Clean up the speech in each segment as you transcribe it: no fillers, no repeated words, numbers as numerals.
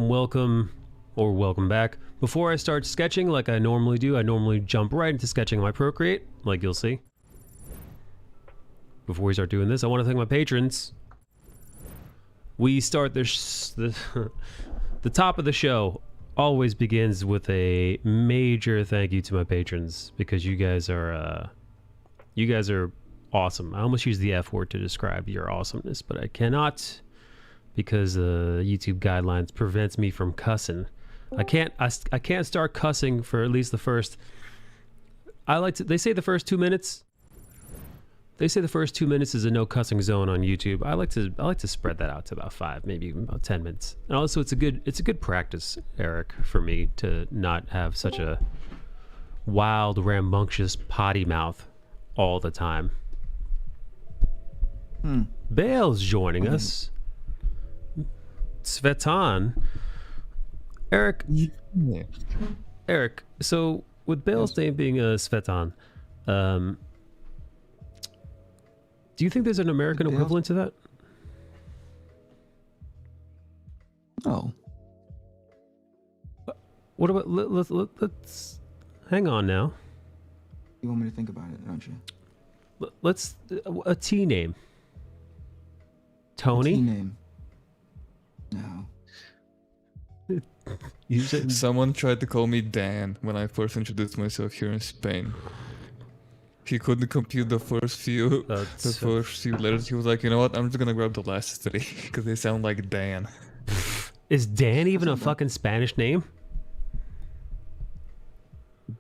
Welcome or welcome back. Before I start sketching like I normally do, I normally jump right into sketching on my Procreate, like you'll see. Before we start doing this, I want to thank my patrons. We start the top of the show always begins with a major thank you to my patrons because you guys are awesome. I almost use the F word to describe your awesomeness, but I cannot because YouTube guidelines prevents me from cussing. I can't start cussing for at least the first. They say the first 2 minutes. They say the first 2 minutes is a no cussing zone on YouTube. I like to spread that out to about 5, maybe even about 10 minutes. And also it's a good practice, Eric, for me to not have such a wild, rambunctious potty mouth all the time. Bale's joining us. Svetan. Eric. Yeah. Eric, so with Bale's name being Svetan, do you think there's an American equivalent to that? No. What about let's hang on now. You want me to think about it, don't you? Let's a T name. Tony. A T name. No. You said Someone tried to call me Dan when I first introduced myself here in Spain. He couldn't compute the first few letters. He was like, you know what? I'm just gonna grab the last 3 because they sound like Dan. Is Dan even a fucking Spanish name?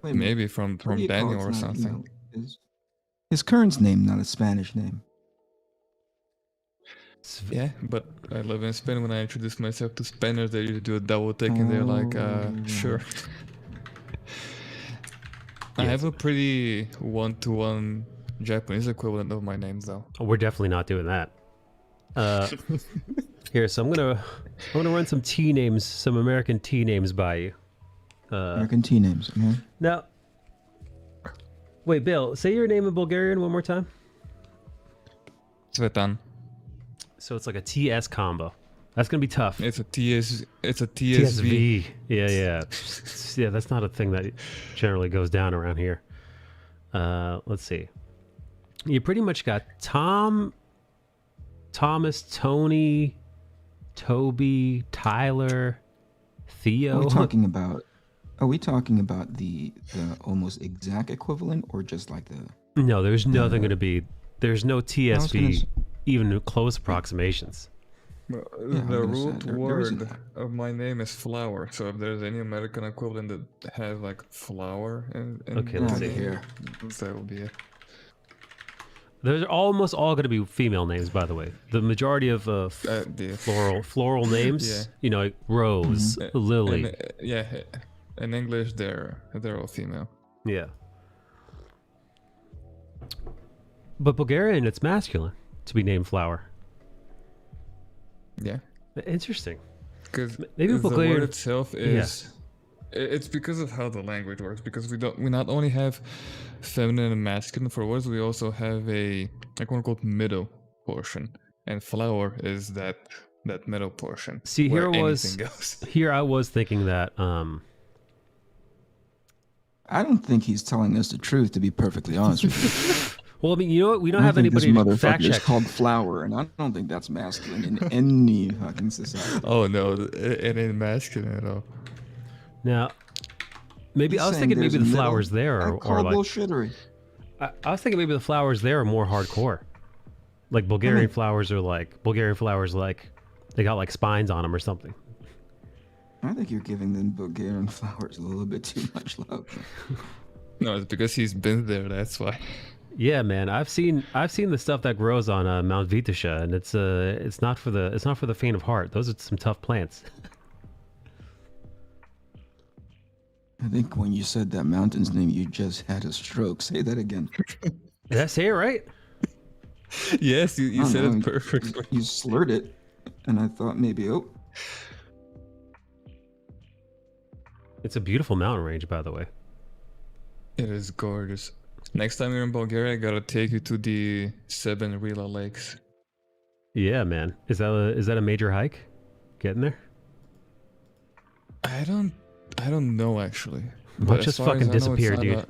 Wait a minute. Maybe from What do you call Daniel it? or It's not, something. his current name, not a Spanish name. Yeah, but I live in Spain. When I introduce myself to Spaniards, they usually do a double take and they're like, sure. I have a pretty one-to-one Japanese equivalent of my name, though. Oh, we're definitely not doing that. Here, so I'm gonna run some T names, some American T names by you. American T names. Okay. Now, wait, Bill, say your name in Bulgarian one more time. Svetan. So it's like a TS combo. That's gonna be tough. It's a TSV. Yeah. Yeah, that's not a thing that generally goes down around here. Let's see. You pretty much got Tom, Thomas, Tony, Toby, Tyler, Theo. Are we talking about the almost exact equivalent or just like the? No, there's nothing gonna be. There's no TSV, even close approximations. Well, Yeah, the I'm gonna say root there isn't word that. of my name is flower, so if there's any American equivalent that has like flower in Okay, let's see. Here. that will be it. They're almost all going to be female names, by the way. The majority of The floral names, Yeah. you know, like Rose, Lily. And, yeah, in English they're all female. Yeah. But Bulgarian, it's masculine to be named Flower. Yeah, Interesting. because Maybe the Bulgarian- word itself is. It's because of how the language works. Because we not only have feminine and masculine for words, we also have a quote unquote middle portion, and flower is that middle portion. See, where here anything goes. I was thinking that, I don't think he's telling us the truth, to be perfectly honest with you. well, I mean, you know what? We don't I have think this anybody to fact motherfucker is check. called Flower, and I don't think that's masculine in any fucking society. Oh no, it ain't masculine at all. Now, maybe He's I was saying thinking there's maybe a the middle. flowers there I are call like. bullshittery. I was thinking maybe the flowers there are more hardcore. Like Bulgarian flowers are like they got like spines on them or something. I think you're giving them Bulgarian flowers a little bit too much love. No, it's because he's been there. That's why. Yeah, man, I've seen the stuff that grows on Mount Vitisha, and it's not for the faint of heart. Those are some tough plants. I think when you said that mountain's name, you just had a stroke. Say that again. Did I say it right? Yes, you I said don't it know, perfectly. You slurred it, and I thought maybe, It's a beautiful mountain range, by the way. It is gorgeous. Next time you're in Bulgaria, I gotta take you to the 7 Rila lakes. Yeah, man. Is that a major hike? Getting there? I don't know actually. Watch But as us far as fucking I know, it's disappear, not dude.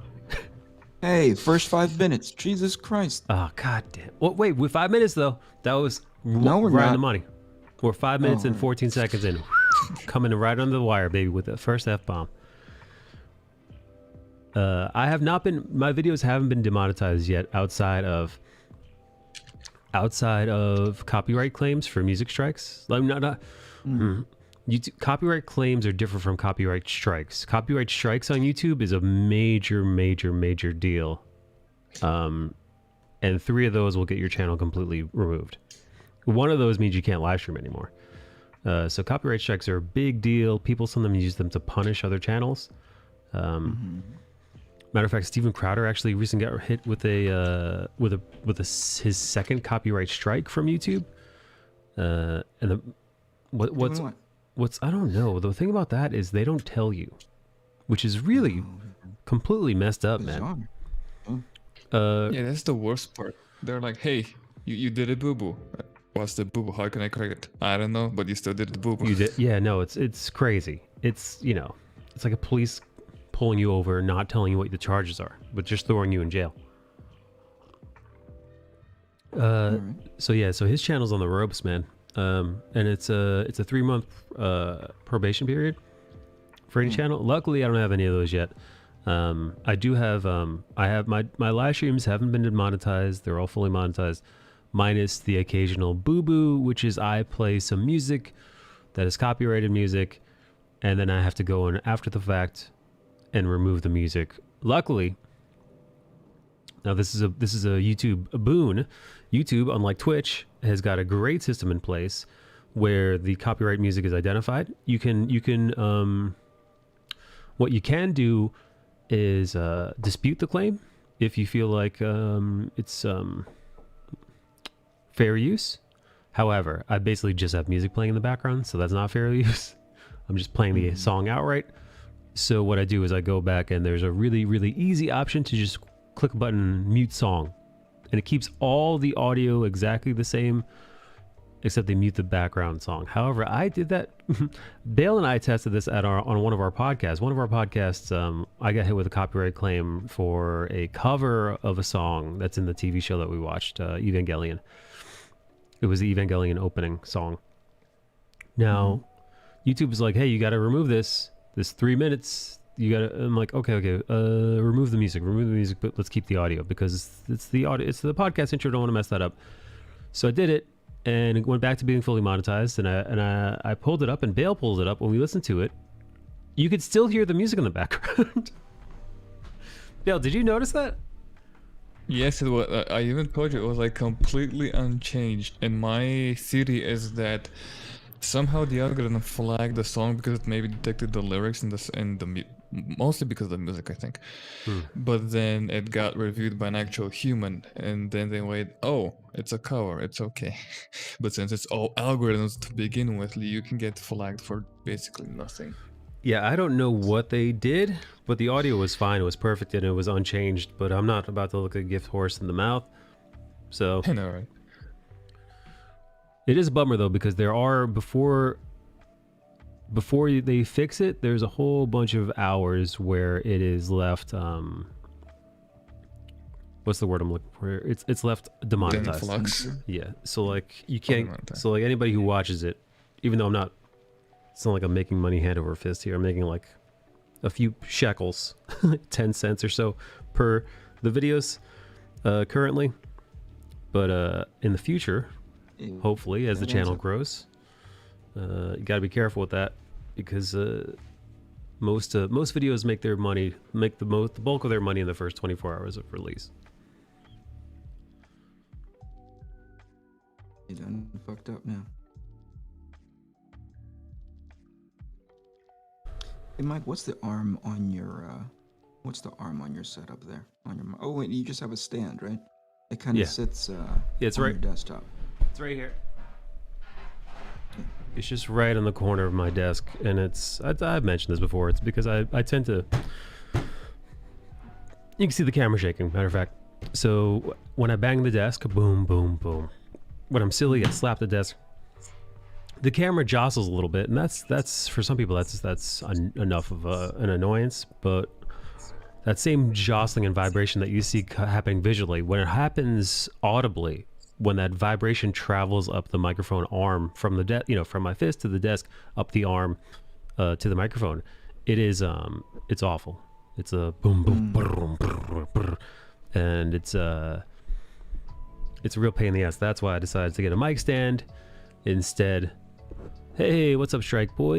Hey, first 5 minutes. Jesus Christ. Oh god damn. Well, wait, with 5 minutes though, that was No, we're right on not. the money. We're 5 minutes Oh, and alright. 14 seconds in, coming right under the wire, baby, with the first F-bomb. I have not been. My videos haven't been demonetized yet, outside of copyright claims for music strikes. Like not. YouTube, copyright claims are different from copyright strikes. Copyright strikes on YouTube is a major deal. And 3 of those will get your channel completely removed. One of those means you can't live stream anymore. So copyright strikes are a big deal. People sometimes use them to punish other channels. Matter of fact, Steven Crowder actually recently got hit with his second copyright strike from YouTube. What's I don't know. The thing about that is they don't tell you, which is really completely messed up, man. Yeah, that's the worst part. They're like, hey, you did a boo-boo. What's the boo-boo? How can I correct it? I don't know, but you still did the boo-boo. You did, yeah. No, it's crazy. It's it's like a police pulling you over, not telling you what the charges are, but just throwing you in jail. So yeah, so his channel's on the ropes, man. And it's a 3-month probation period for any channel. Luckily, I don't have any of those yet. I do have I have my live streams haven't been demonetized. They're all fully monetized, minus the occasional boo-boo, which is I play some music that is copyrighted music, and then I have to go in after the fact and remove the music. Luckily, now this is a YouTube boon. YouTube, unlike Twitch, has got a great system in place where the copyright music is identified. You can what you can do is dispute the claim if you feel like it's fair use. However, I basically just have music playing in the background, so that's not fair use. I'm just playing the song outright. So what I do is I go back, and there's a really easy option to just click a button, mute song, and it keeps all the audio exactly the same, except they mute the background song. However, I did that. Bale and I tested this on one of our podcasts. One of our podcasts, I got hit with a copyright claim for a cover of a song that's in the TV show that we watched, Evangelion. It was the Evangelion opening song. Now, YouTube is like, hey, you got to remove this. This 3 minutes. You got to. I'm like, okay. Remove the music, but let's keep the audio because it's the audio. It's the podcast intro. Don't want to mess that up. So I did it, and it went back to being fully monetized. And I pulled it up, and Bale pulled it up. When we listened to it, you could still hear the music in the background. Bale, did you notice that? Yes, it was. I even told you it was like completely unchanged. And my theory is that somehow the algorithm flagged the song because it maybe detected the lyrics mostly because of the music, I think. But then it got reviewed by an actual human, and then they went, oh, it's a cover, it's okay. But since it's all algorithms to begin with, you can get flagged for basically nothing. Yeah, I don't know what they did, but the audio was fine. It was perfect and it was unchanged. But I'm not about to look a gift horse in the mouth. So I know, right? It is a bummer though, because there are before they fix it, there's a whole bunch of hours where it is left. What's the word I'm looking for? It's left demonetized. In flux. Yeah. So like you can't. So like anybody who watches it, even though I'm not. It's not like I'm making money hand over fist here. I'm making like a few shekels, 10 cents or so per the videos currently. But in the future, hopefully, as the channel grows, you got to be careful with that because most videos make their money, the bulk of their money in the first 24 hours of release. You done fucked up now. Hey Mike, what's the arm on your setup there? Oh wait, you just have a stand, right? It kind of sits it's on right. your desktop. It's right here. It's just right on the corner of my desk, and I've mentioned this before. It's because I tend to. You can see the camera shaking. Matter of fact, so when I bang the desk, boom, boom, boom. When I'm silly, I slap the desk. the camera jostles a little bit, and that's for some people that's enough of an annoyance. But that same jostling and vibration that you see happening visually, when it happens audibly, when that vibration travels up the microphone arm from the from my fist to the desk, up the arm to the microphone, it's awful. It's a boom boom brr, brr, brr, and it's a real pain in the ass. That's why I decided to get a mic stand instead. Hey, what's up, Strike Boy?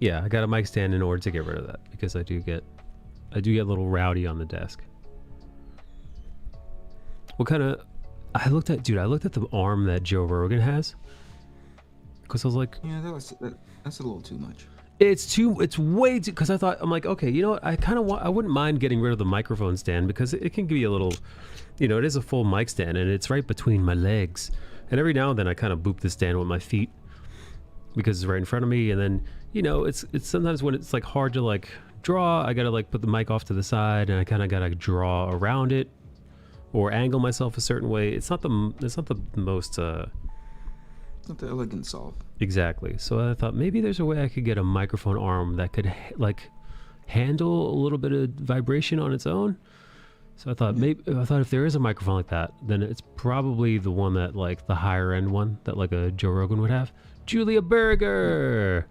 Yeah, I got a mic stand in order to get rid of that, because I do get a little rowdy on the desk. What kind of... I looked at the arm that Joe Rogan has, because I was like, Yeah, that's a little too much. it's way too... Because I'm like, okay, you know what? I wouldn't mind getting rid of the microphone stand, because it can give you a little... it is a full mic stand, and it's right between my legs. And every now and then I kind of boop the stand with my feet, because it's right in front of me. And then, it's sometimes when it's like hard to like draw, I gotta like put the mic off to the side, and I kind of gotta draw around it or angle myself a certain way. It's not the most It's not the elegant solve. exactly. So I thought maybe there's a way I could get a microphone arm that could like handle a little bit of vibration on its own. So I thought if there is a microphone like that, then it's probably the one that like the higher end one that like a Joe Rogan would have. Julia Berger.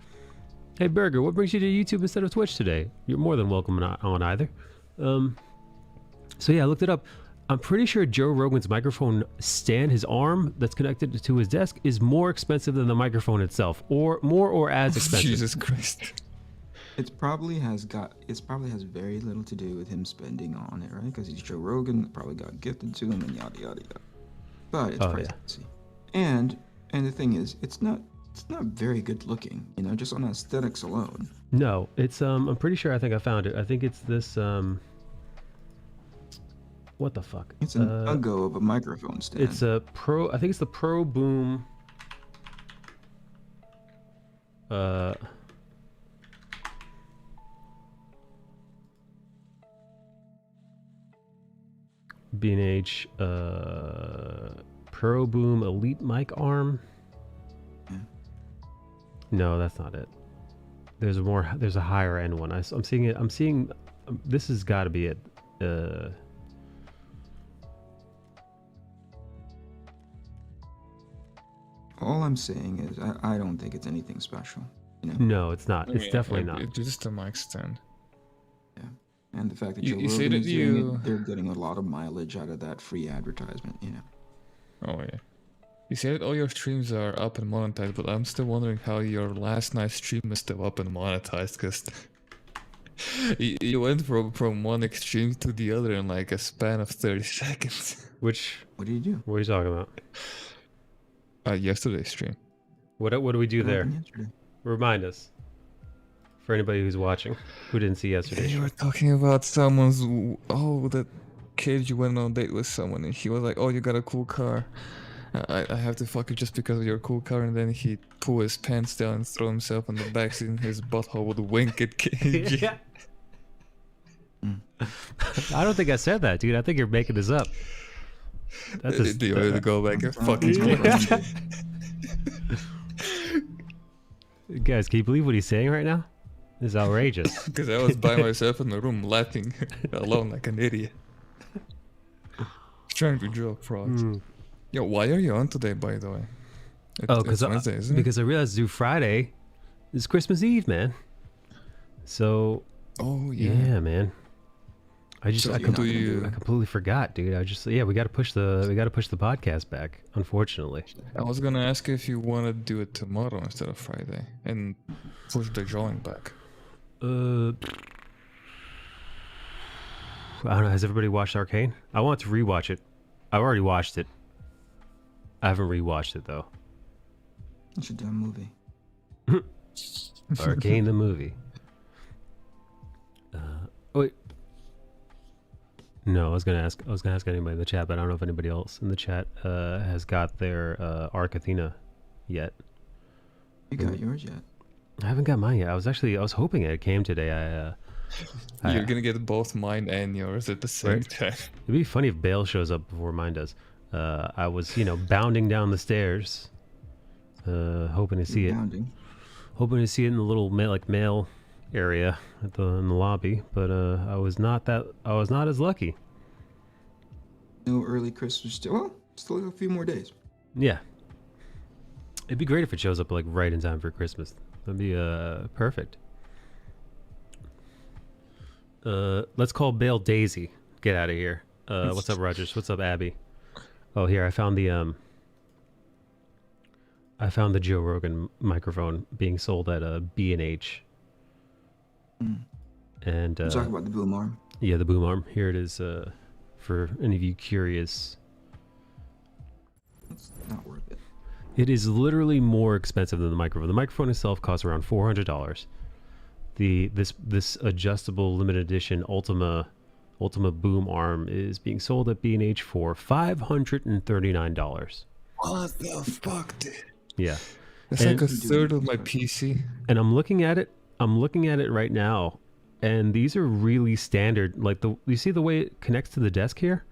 Hey Berger, what brings you to YouTube instead of Twitch today? You're more than welcome on either. So yeah, I looked it up. I'm pretty sure Joe Rogan's microphone stand, his arm that's connected to his desk, is more expensive than the microphone itself, or more or as expensive. Jesus Christ. It probably has very little to do with him spending on it, right? Because he's Joe Rogan, it probably got gifted to him, and yada yada yada. But it's pricey. And the thing is, it's not very good looking, just on aesthetics alone. No, it's I'm pretty sure I found it. I think it's this what the fuck? It's an uggo of a microphone stand. It's a Pro, I think it's the Pro Boom B&H Pro Boom Elite mic arm. Yeah. No, that's not it. There's a higher end one. I'm seeing it. This has got to be it. All I'm saying is I don't think it's anything special. No, it's not. It's definitely not. It's just a mic stand. Yeah. And the fact that You Joe say Rogan that is doing it, they're getting a lot of mileage out of that free advertisement, Oh yeah. You say that all your streams are up and monetized, but I'm still wondering how your last night's stream is still up and monetized, because you went from one extreme to the other in like a span of 30 seconds. What do you do? What are you talking about? Yesterday's stream. What do we do What there? happened yesterday? Remind us. For anybody who's watching, who didn't see yesterday. You were talking about that kid you went on a date with someone, and he was like, "Oh, you got a cool car. I have to fuck you just because of your cool car." And then he pull his pants down and throw himself in the backseat, and his butthole would wink at KG. Yeah. I don't think I said that, dude. I think you're making this up. Do you want to go back and fucking Yeah. Guys, can you believe what he's saying right now? This is outrageous. Because I was by myself in the room laughing alone like an idiot. Trying to draw frogs. Yo, why are you on today, by the way? It's Wednesday, isn't it? Because I realized due Friday is Christmas Eve, man. So Oh yeah. yeah, man. I you- completely forgot, dude. We got to push the podcast back, unfortunately. I was gonna ask if you want to do it tomorrow instead of Friday and push the drawing back. I don't know. Has everybody watched Arcane? I want to rewatch it. I've already watched it. I haven't rewatched it though. It's a dumb movie. Arcane the movie. Wait. No, I was gonna ask anybody in the chat, but I don't know if anybody else in the chat has got their Arc Athena yet. You got yours yet? I haven't got mine yet. I was hoping it came today. You're gonna get both mine and yours at the same time. It'd be funny if Bale shows up before mine does. I was, bounding down the stairs Hoping to see it. Rebounding. Hoping to see it in the little mail area in the lobby, but I was not as lucky. No early Christmas. Still a few more days. Yeah. It'd be great if it shows up like right in time for Christmas. That'd be perfect. Let's call Bale Daisy. Get out of here. What's up, Rogers? What's up, Abby? Oh, here I found the Joe Rogan microphone being sold at B&H. And You're talking about the boom arm. yeah, the boom arm. Here it is. For any of you curious, It's not worth it. it is literally more expensive than the microphone. The microphone itself costs around $400. This adjustable limited edition Ultima boom arm is being sold at B&H for $539. What the fuck, dude? Yeah, That's And- like a third of my PC. and I'm looking at it right now, and these are really standard. Like you see the way it connects to the desk here.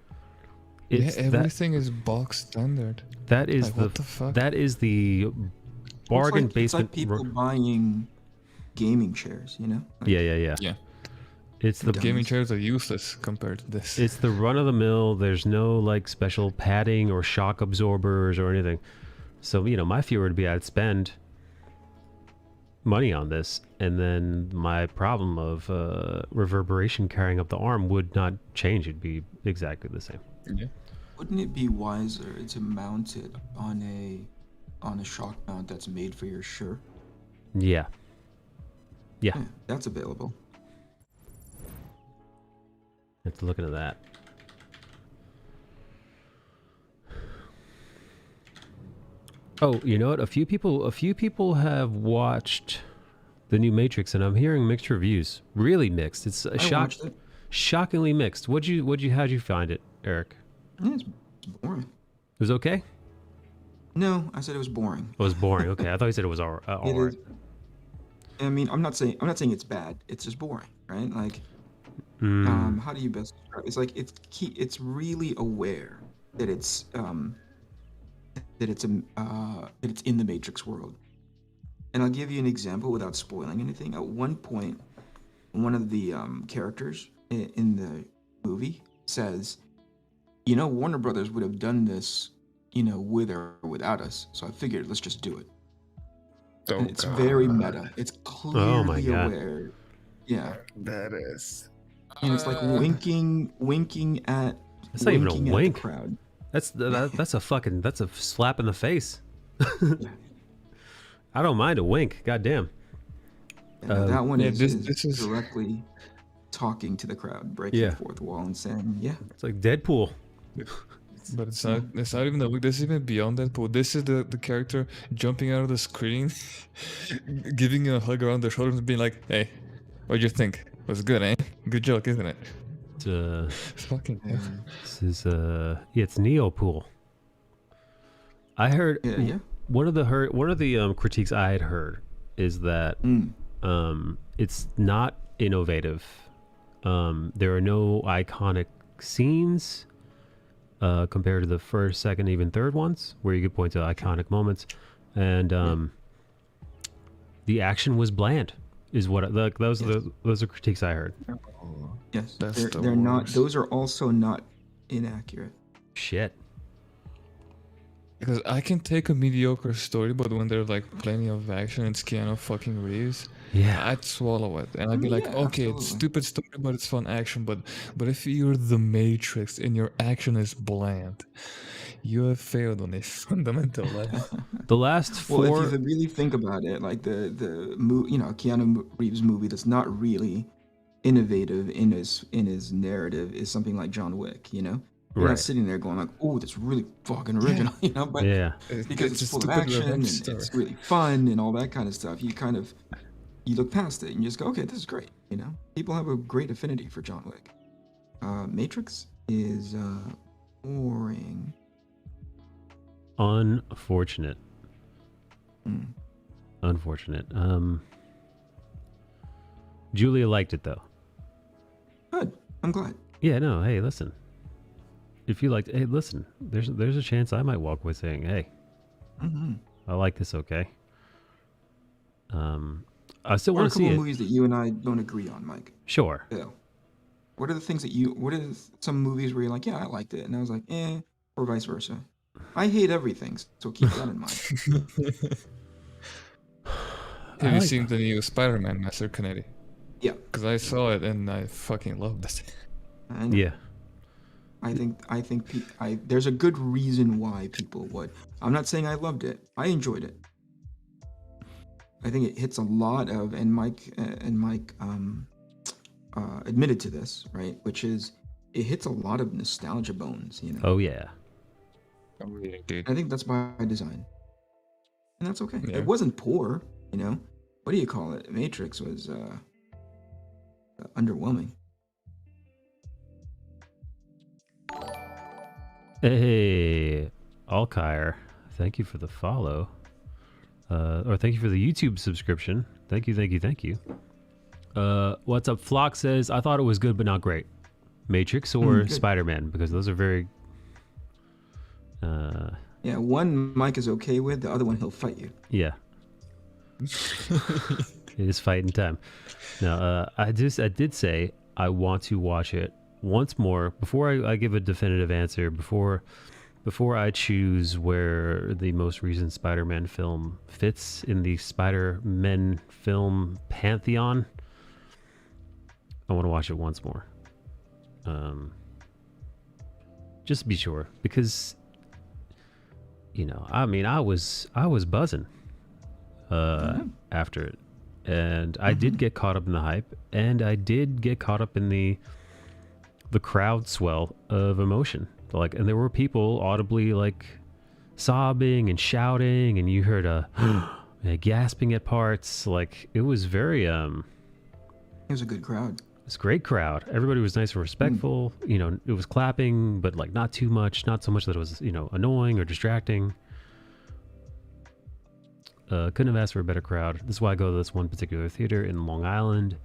Yeah, everything is box standard. That is Like, what the fuck? that is the bargain It's basement. like people buying gaming chairs, you know? Like, Yeah. Yeah. It's the Gaming chairs are useless compared to this. It's the run of the mill. There's no like special padding or shock absorbers or anything. So, my fear would be I'd spend money on this, and then my problem of reverberation carrying up the arm would not change. It'd be exactly the same. Yeah. Wouldn't it be wiser to mount it on a shock mount that's made for your shirt? Yeah. Yeah, that's available. Have to look into that. Oh, you know what? A few people have watched the new Matrix, and I'm hearing mixed reviews. Really mixed. It's a I watched it. shockingly mixed. How'd you find it, Eric? Yeah, it's boring. It was okay? No, I said it was boring. It was boring. Okay, I thought you said it was all It right. is. I mean, I'm not saying it's bad. It's just boring, right? Like, how do you best describe it? It's like it's really aware that it's in the Matrix world. And I'll give you an example without spoiling anything. At one point, one of the characters in the movie says, Warner Brothers would have done this, with or without us. So I figured, let's just do it. Oh, And it's God. very meta. It's Oh my clearly God. aware. Yeah. That is. And it's like winking at That's not even a winking at wink. the crowd. That's a slap in the face. I don't mind a wink. Goddamn. And that one yeah, is, this is- directly talking to the crowd, breaking Yeah. the fourth wall and saying, yeah. It's like Deadpool. But it's not even the this is even beyond that. But this is the character jumping out of the screen, giving you a hug around the shoulders and being like, "Hey, what'd you think? Was good, eh? Good joke, isn't it?" It's, Fucking hell. this is it's Neopool. I heard Yeah. one of the critiques I had heard is that it's not innovative. There are no iconic scenes compared to the first, second, even third ones, where you could point to iconic moments, and the action was bland. Is what those are critiques I heard. Yes. That's They're the not. worst. Those are also not inaccurate. Shit. Because I can take a mediocre story, but when there's like plenty of action, it's Keanu fucking Reeves. Yeah. I'd swallow it, and I'd be like, Yeah, okay, it's absolutely. stupid story, but it's fun action. But if you're the Matrix and your action is bland, you have failed on a fundamental level. The last Well, four. if you really think about it, like the Keanu Reeves movie that's not really innovative in his narrative is something like John Wick. You're Right. not sitting there going like, "Oh, that's really fucking original," But Yeah. because it's full of action and it's really fun and all that kind of stuff, you look past it and you just go, "Okay, this is great." People have a great affinity for John Wick. Matrix is boring. Unfortunate. Mm. Unfortunate. Julia liked it though. Good. I'm glad. Yeah, no, hey, listen. If you liked, hey, listen, there's a chance I might walk away saying, hey, Mm-hmm. I like this. Okay. I still What are want a to see couple of it. movies that you and I don't agree on, Mike? Sure. Yeah. What are the things that you? What are some movies where you're like, yeah, I liked it, and I was like, eh, or vice versa. I hate everything, so keep that in mind. Have I you like. seen the new Spider-Man, Master Kennedy? Yeah, Because I saw it and I fucking loved it. I know. Yeah. There's a good reason why people would. I'm not saying I loved it. I enjoyed it. I think it hits a lot of, and Mike admitted to this, right? Which is, it hits a lot of nostalgia bones, you know. Oh yeah. Oh, really, dude. I think that's by design, and that's okay. Yeah. It wasn't poor, you know. What do you call it? Matrix was underwhelming. Hey, Alkire, thank you for the follow. Or thank you for the YouTube subscription. Thank you. What's up? Flock says, I thought it was good but not great. Matrix or Good. Spider-Man, because those are very... Yeah, one Mike is okay with, the other one he'll fight you. yeah. It is fighting time. Now, I did say I want to watch it once more before I give a definitive answer, before I choose where the most recent Spider-Man film fits in the Spider-Man film pantheon. I want to watch it once more. Just to be sure, because I mean, I was buzzing after it, and I did get caught up in the hype, and I did get caught up in the crowd swell of emotion. Like, and there were people audibly like sobbing and shouting, and you heard gasping at parts. Like, it was very It was a good crowd. it's a great crowd. Everybody was nice and respectful. It was clapping, but like not too much, not so much that it was annoying or distracting. Couldn't have asked for a better crowd. This is why I go to this one particular theater in Long Island,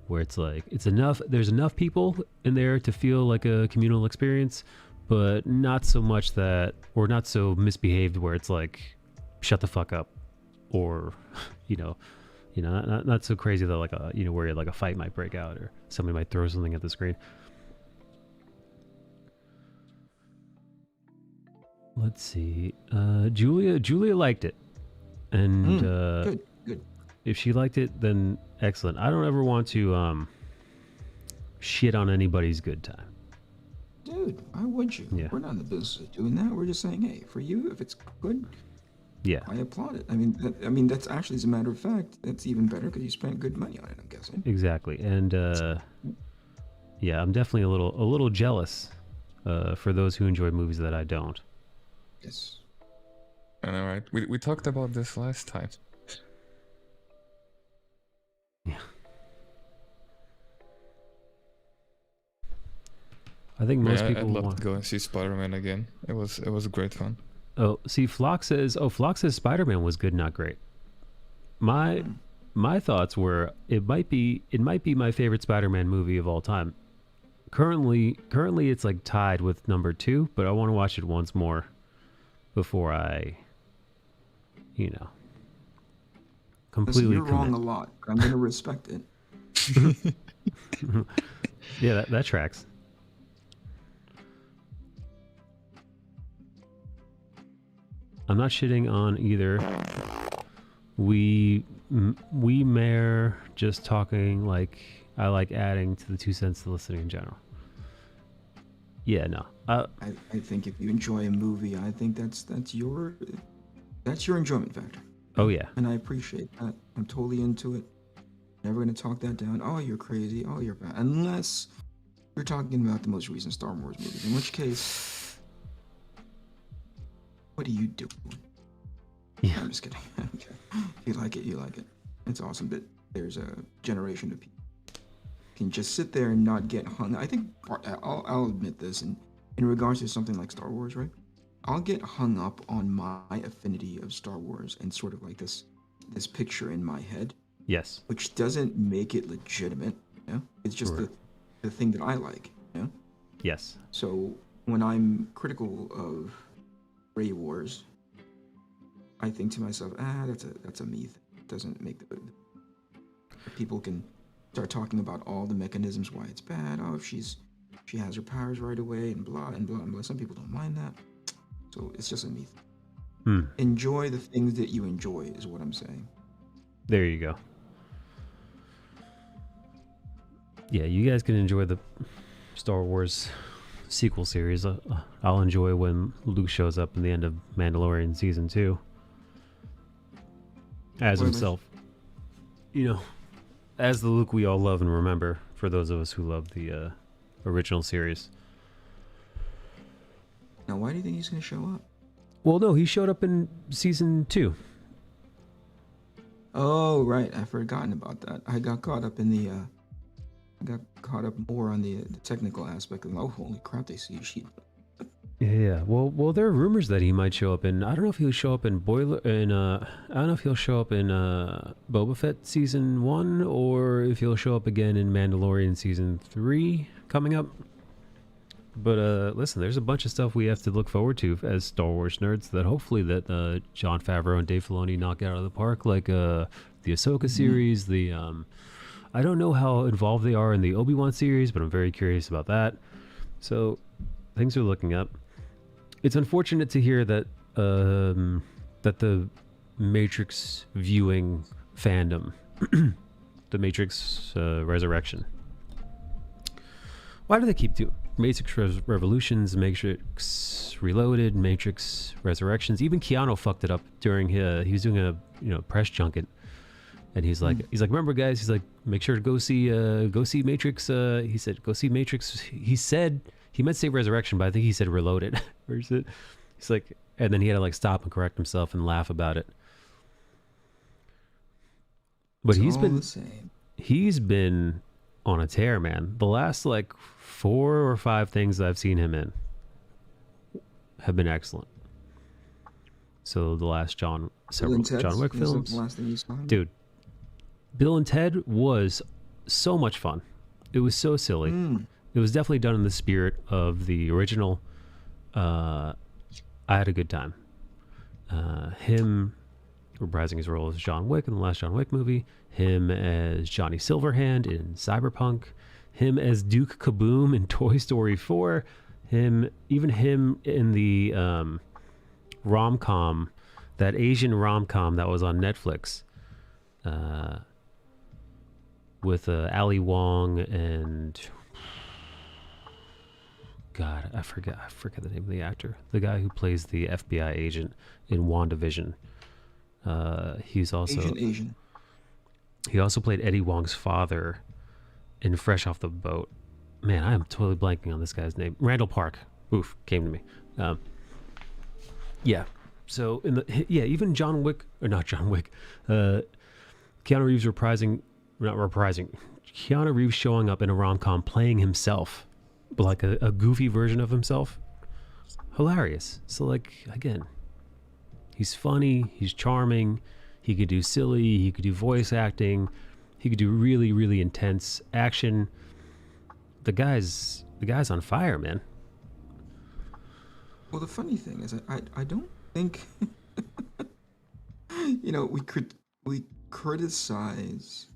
where it's like there's enough people in there to feel like a communal experience, but not so much that, or not so misbehaved where it's like, shut the fuck up, or not so crazy that like where like a fight might break out or somebody might throw something at the screen. Let's see. Julia liked it, and Good. if she liked it, then excellent. I don't ever want to shit on anybody's good time. Dude, why would you? Yeah. We're not in the business of doing that. We're just saying, hey, for you, if it's good, Yeah. I applaud it. I mean, that's actually, as a matter of fact, that's even better because you spent good money on it, I'm guessing. Exactly. And yeah, I'm definitely a little jealous for those who enjoy movies that I don't. Yes. I know, right? We talked about this last time. Yeah. I think most I'd people love want to go and see Spider-Man again. It was great fun. Oh, see, Flock says Spider-Man was good, not great. My thoughts were it might be my favorite Spider-Man movie of all time. Currently it's like tied with number 2, but I want to watch it once more before I completely Listen, you're commit. wrong a lot, but I'm going to respect it. Yeah, that tracks. I'm not shitting on either. We mayor just talking like I like adding to the 2 cents to listening in general. Yeah, no. I think if you enjoy a movie, I think that's your enjoyment factor. Oh yeah. And I appreciate that. I'm totally into it. Never going to talk that down. Oh, you're crazy. Oh, you're bad. Unless you're talking about the most recent Star Wars movies, in which case, what are you doing? Yeah. I'm just kidding. Okay. If you like it, you like it. It's awesome that there's a generation of people can just sit there and not get hung. I think I'll admit this, in regards to something like Star Wars, right? I'll get hung up on my affinity of Star Wars and sort of like this picture in my head. Yes. Which doesn't make it legitimate, you know? It's just Right. the thing that I like, you know? Yes. So when I'm critical of Ray Wars, I think to myself, that's a me thing. It doesn't make the people can start talking about all the mechanisms why it's bad. Oh, if she has her powers right away and blah and blah and blah. Some people don't mind that. So it's just a me thing. Enjoy the things that you enjoy is what I'm saying. There you go. Yeah, you guys can enjoy the Star Wars sequel series. I'll enjoy when Luke shows up in the end of Mandalorian season 2 as himself. You know, as the Luke we all love and remember, for those of us who love the original series. Now, why do you think he's going to show up? Well, no, he showed up in season 2. Oh, right. I've forgotten about that. I got caught up in the... I got caught up more on the technical aspect of, oh, holy crap, they see she... Yeah. Well, there are rumors that he might show up in. I don't know if he'll show up in Boiler. I don't know if he'll show up in Boba Fett season 1 or if he'll show up again in Mandalorian season 3 coming up. But listen, there's a bunch of stuff we have to look forward to as Star Wars nerds that hopefully that Jon Favreau and Dave Filoni knock out of the park, like the Ahsoka series. The I don't know how involved they are in the Obi-Wan series, but I'm very curious about that. So things are looking up. It's unfortunate to hear that that the Matrix viewing fandom, the Matrix Resurrection. Why do they keep doing Matrix Revolutions, Matrix Reloaded, Matrix Resurrections? Even Keanu fucked it up during he was doing a press junket, and he's like, remember guys, he's like, make sure to go see Matrix. He said go see Matrix. He meant to say Resurrection, but I think he said Reloaded. He's like, and then he had to like stop and correct himself and laugh about it. But he's been on a tear, man. The last like 4 or 5 things that I've seen him in have been excellent. So the last John Wick films, the last thing you saw him? Dude, Bill and Ted was so much fun. It was so silly. It was definitely done in the spirit of the original. I had a good time. Him reprising his role as John Wick in the last John Wick movie. Him as Johnny Silverhand in Cyberpunk. Him as Duke Kaboom in Toy Story 4. Even him in the rom-com, that Asian rom-com that was on Netflix. With Ali Wong and... God, I forget the name of the actor. The guy who plays the FBI agent in WandaVision. He's also Asian. He also played Eddie Wong's father in Fresh Off the Boat. Man, I am totally blanking on this guy's name. Randall Park. Oof, came to me. Yeah. So even John Wick, or not John Wick, Keanu Reeves Keanu Reeves showing up in a rom-com playing himself. But like a goofy version of himself. Hilarious. So like, again, he's funny, he's charming, he could do silly, he could do voice acting, he could do really, really intense action. The guy's on fire, man. Well, the funny thing is, I don't think, we criticize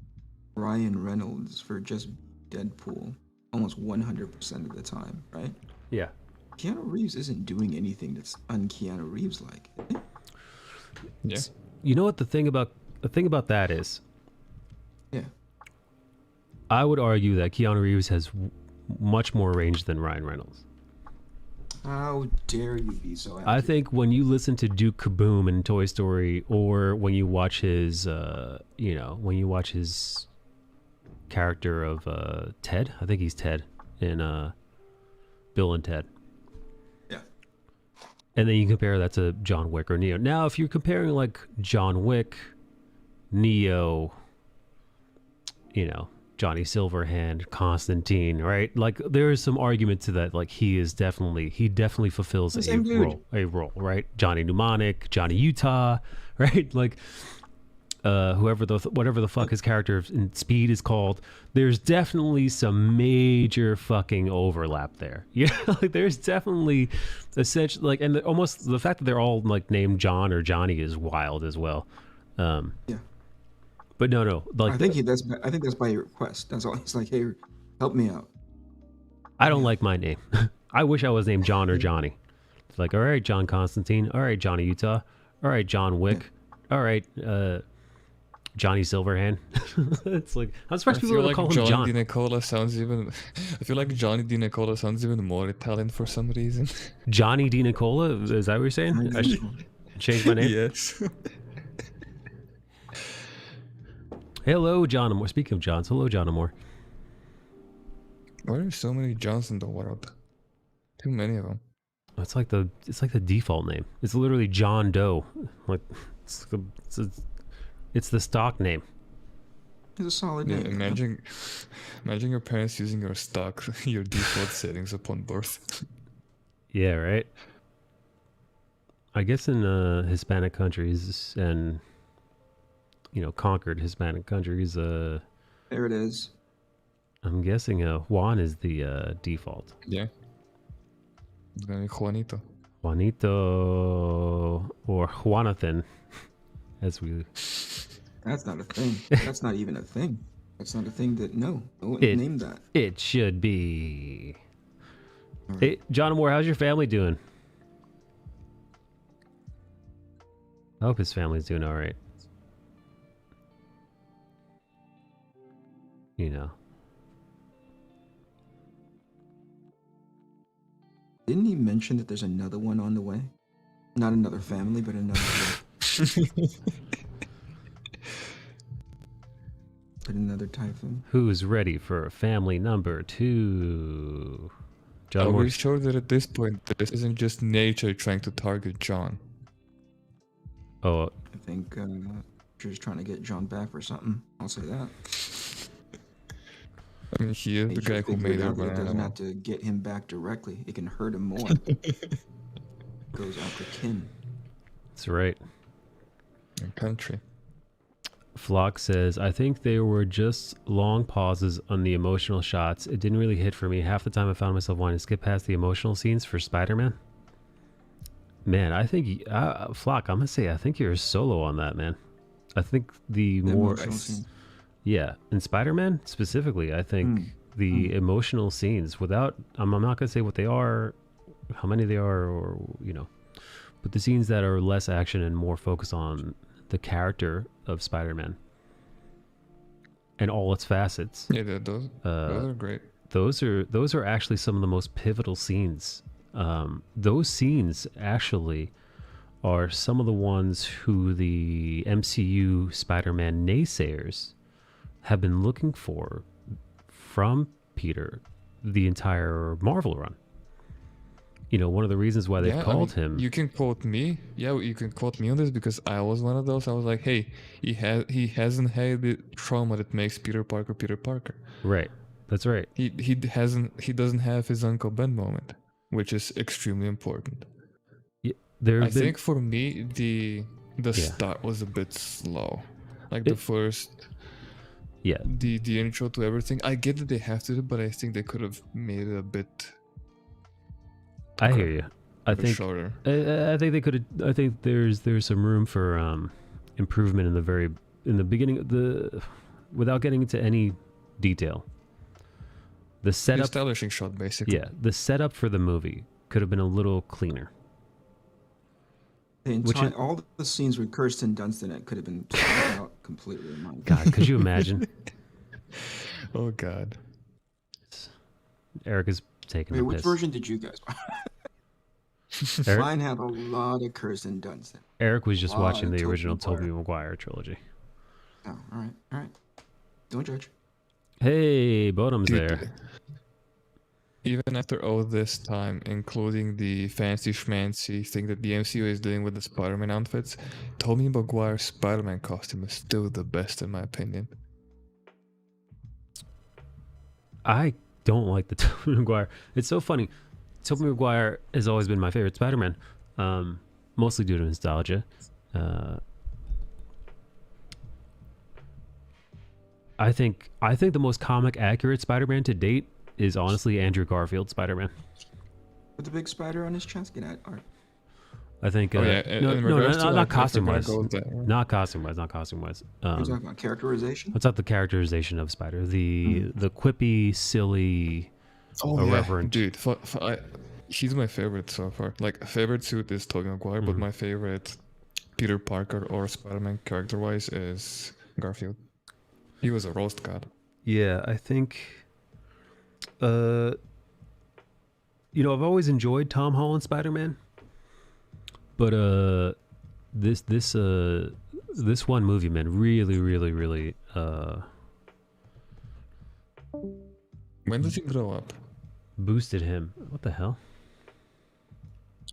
Ryan Reynolds for just Deadpool almost 100% of the time, right? Yeah. Keanu Reeves isn't doing anything that's un-Keanu Reeves-like. Yeah. You know what the thing about that is? Yeah. I would argue that Keanu Reeves has much more range than Ryan Reynolds. How dare you be so accurate? I think when you listen to Duke Kaboom in Toy Story, or when you watch his, character of Ted, I think he's Ted in Bill and Ted. Yeah. And then you compare that to John Wick or Neo. Now, if you're comparing like John Wick, Neo, Johnny Silverhand, Constantine, right? Like there is some argument to that. Like he definitely fulfills a role, right? Johnny Mnemonic, Johnny Utah, right? Like whatever the fuck his character in Speed is called, there's definitely some major fucking overlap there. Yeah, like there's definitely essentially like, and almost the fact that they're all like named John or Johnny is wild as well. Yeah. But no, like I think that's by request. That's all. He's like, hey, help me out. I don't like my name. I wish I was named John or Johnny. It's like, all right, John Constantine. All right, Johnny Utah. All right, John Wick. All right, Johnny Silverhand. It's like I'm surprised people don't call him John. Di Nicola sounds even. I feel like Johnny Di Nicola sounds even more Italian for some reason. Johnny Di Nicola, is that what you're saying? I should change my name. Yes. Hello, John Amore. Speaking of Johns, hello, John Amore. Why are there so many Johns in the world? Too many of them. It's like the default name. It's literally John Doe. Like it's the stock name. It's a solid Yeah, name. imagine your parents using your stock, your default settings upon birth. Yeah, right. I guess in Hispanic countries and conquered Hispanic countries, There it is. I'm guessing Juan is the default. Yeah. It's gonna be Juanito. Juanito or Juanathan, as we. That's not a thing. That's not even a thing. That's not a thing that no one named that. It should be. Hey, John Moore, how's your family doing? I hope his family's doing all right. Didn't he mention that there's another one on the way? Not another family, but another. But another typhoon. Who's ready for family number 2? John Are Moore. we sure that at this point this isn't just nature trying to target John? Oh, I think she's trying to get John back for something. I'll say that. I mean, he is the guy who made it. it. It doesn't have to get him back directly. It can hurt him more. Goes after kin. that's right. In country. Flock says, I think they were just long pauses on the emotional shots. It didn't really hit for me. Half the time I found myself wanting to skip past the emotional scenes for Spider-Man. Man, I think, Flock, I'm going to say, I think you're solo on that, man. I think the more... Yeah, in Spider-Man specifically, I think the emotional scenes, without... I'm not going to say what they are, how many they are, or, but the scenes that are less action and more focus on the character of Spider-Man and all its facets. Yeah, those are great. Those are actually some of the most pivotal scenes. Those scenes actually are some of the ones who the MCU Spider-Man naysayers have been looking for from Peter the entire Marvel run. One of the reasons why they've called him. You can quote me. Yeah, you can quote me on this because I was one of those. I was like, hey, he hasn't had the trauma that makes Peter Parker Peter Parker. Right. That's right. He doesn't have his Uncle Ben moment, which is extremely important. Yeah, I think for me the start was a bit slow. Like the first the intro to everything. I get that they have to do, but I think they could have made it a bit I hear you. I think shorter. I think they could. I think there's some room for improvement in the beginning. Without getting into any detail, the setup, establishing shot basically. Yeah, the setup for the movie could have been a little cleaner. All the scenes with Kirsten Dunst in it could have been taken out completely. God, could you imagine? Oh God. Eric is taking the which piss. version did you guys watch? Mine had a lot of Kirsten Dunst in it. Eric was just watching the original Tobey Maguire trilogy. Oh, all right. Don't judge. Hey, Bodum's there. Even after all this time, including the fancy schmancy thing that the MCU is doing with the Spider-Man outfits, Tobey Maguire's Spider-Man costume is still the best in my opinion. I don't like the Tobey Maguire. It's so funny. Tobey Maguire has always been my favorite Spider-Man, mostly due to nostalgia. I think the most comic accurate Spider-Man to date is honestly Andrew Garfield Spider-Man. With the big spider on his chest, get at art. I think Oh, yeah, in regards to, not like, costume if we're wise, gonna go with that, not costume wise. You're talking about characterization? What's up the characterization of Spider? The quippy, silly, oh irreverent. yeah, dude, he's my favorite so far. Like, favorite suit is Tobey Maguire, but my favorite Peter Parker or Spider-Man character-wise is Garfield. He was a roast god. Yeah, I think. You know, I've always enjoyed Tom Holland Spider-Man, but this one movie, man, really. When does he grow up? Boosted him. What the hell?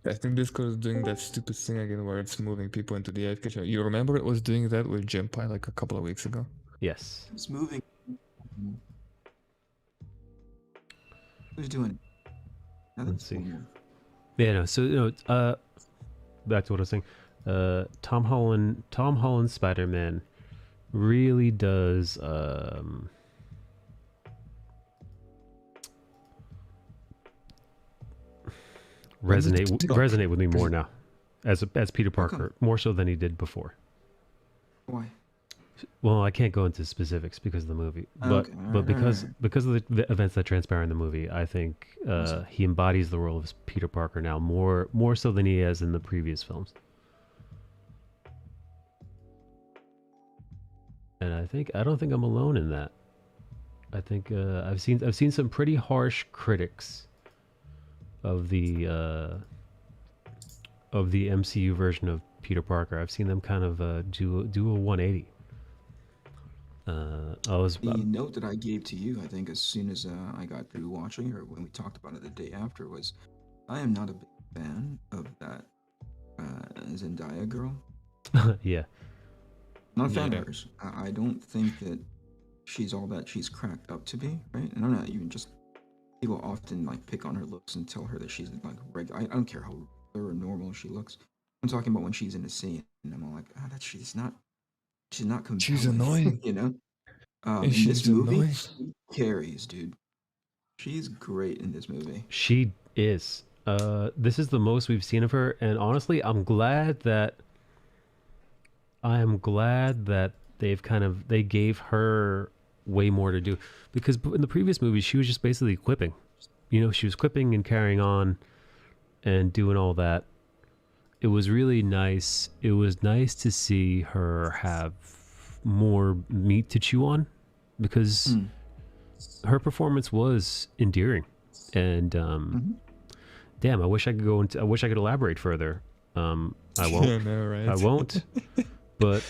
I think Discord is doing that stupid thing again where it's moving people into the AFK chat. You remember it was doing that with Genpai like a couple of weeks ago? Yes. It's moving. Who's doing it? Let's see. Yeah, no. So, you know, back to what I was saying. Tom Holland Spider-Man really does resonate with me more now as Peter Parker, more so than he did before. Why? Well, I can't go into specifics because of the movie, but because of the events that transpire in the movie, I think he embodies the role of Peter Parker now more so than he has in the previous films. And I don't think I'm alone in that. I think I've seen some pretty harsh critics of the MCU version of Peter Parker. I've seen them kind of do a 180. The note that I gave to you, I think, as soon as I got through watching, or when we talked about it the day after, was I am not a big fan of that Zendaya girl. Yeah. Not a fan of hers. I don't think that she's all that she's cracked up to be, right? And I'm not even just... People often like pick on her looks and tell her that she's like regular. I don't care how regular or normal she looks. I'm talking about when she's in a scene, and I'm all like, she's not compelling. She's annoying, you know. And in this movie, annoying. she carries, dude. She's great in this movie. She is. This is the most we've seen of her, and honestly, I'm glad that they gave her way more to do, because in the previous movies she was just basically quipping. You know, she was quipping and carrying on and doing all that. It was really nice. It was nice to see her have more meat to chew on, because her performance was endearing. And damn, I wish I could elaborate further. I won't. Yeah, no, right? I won't. But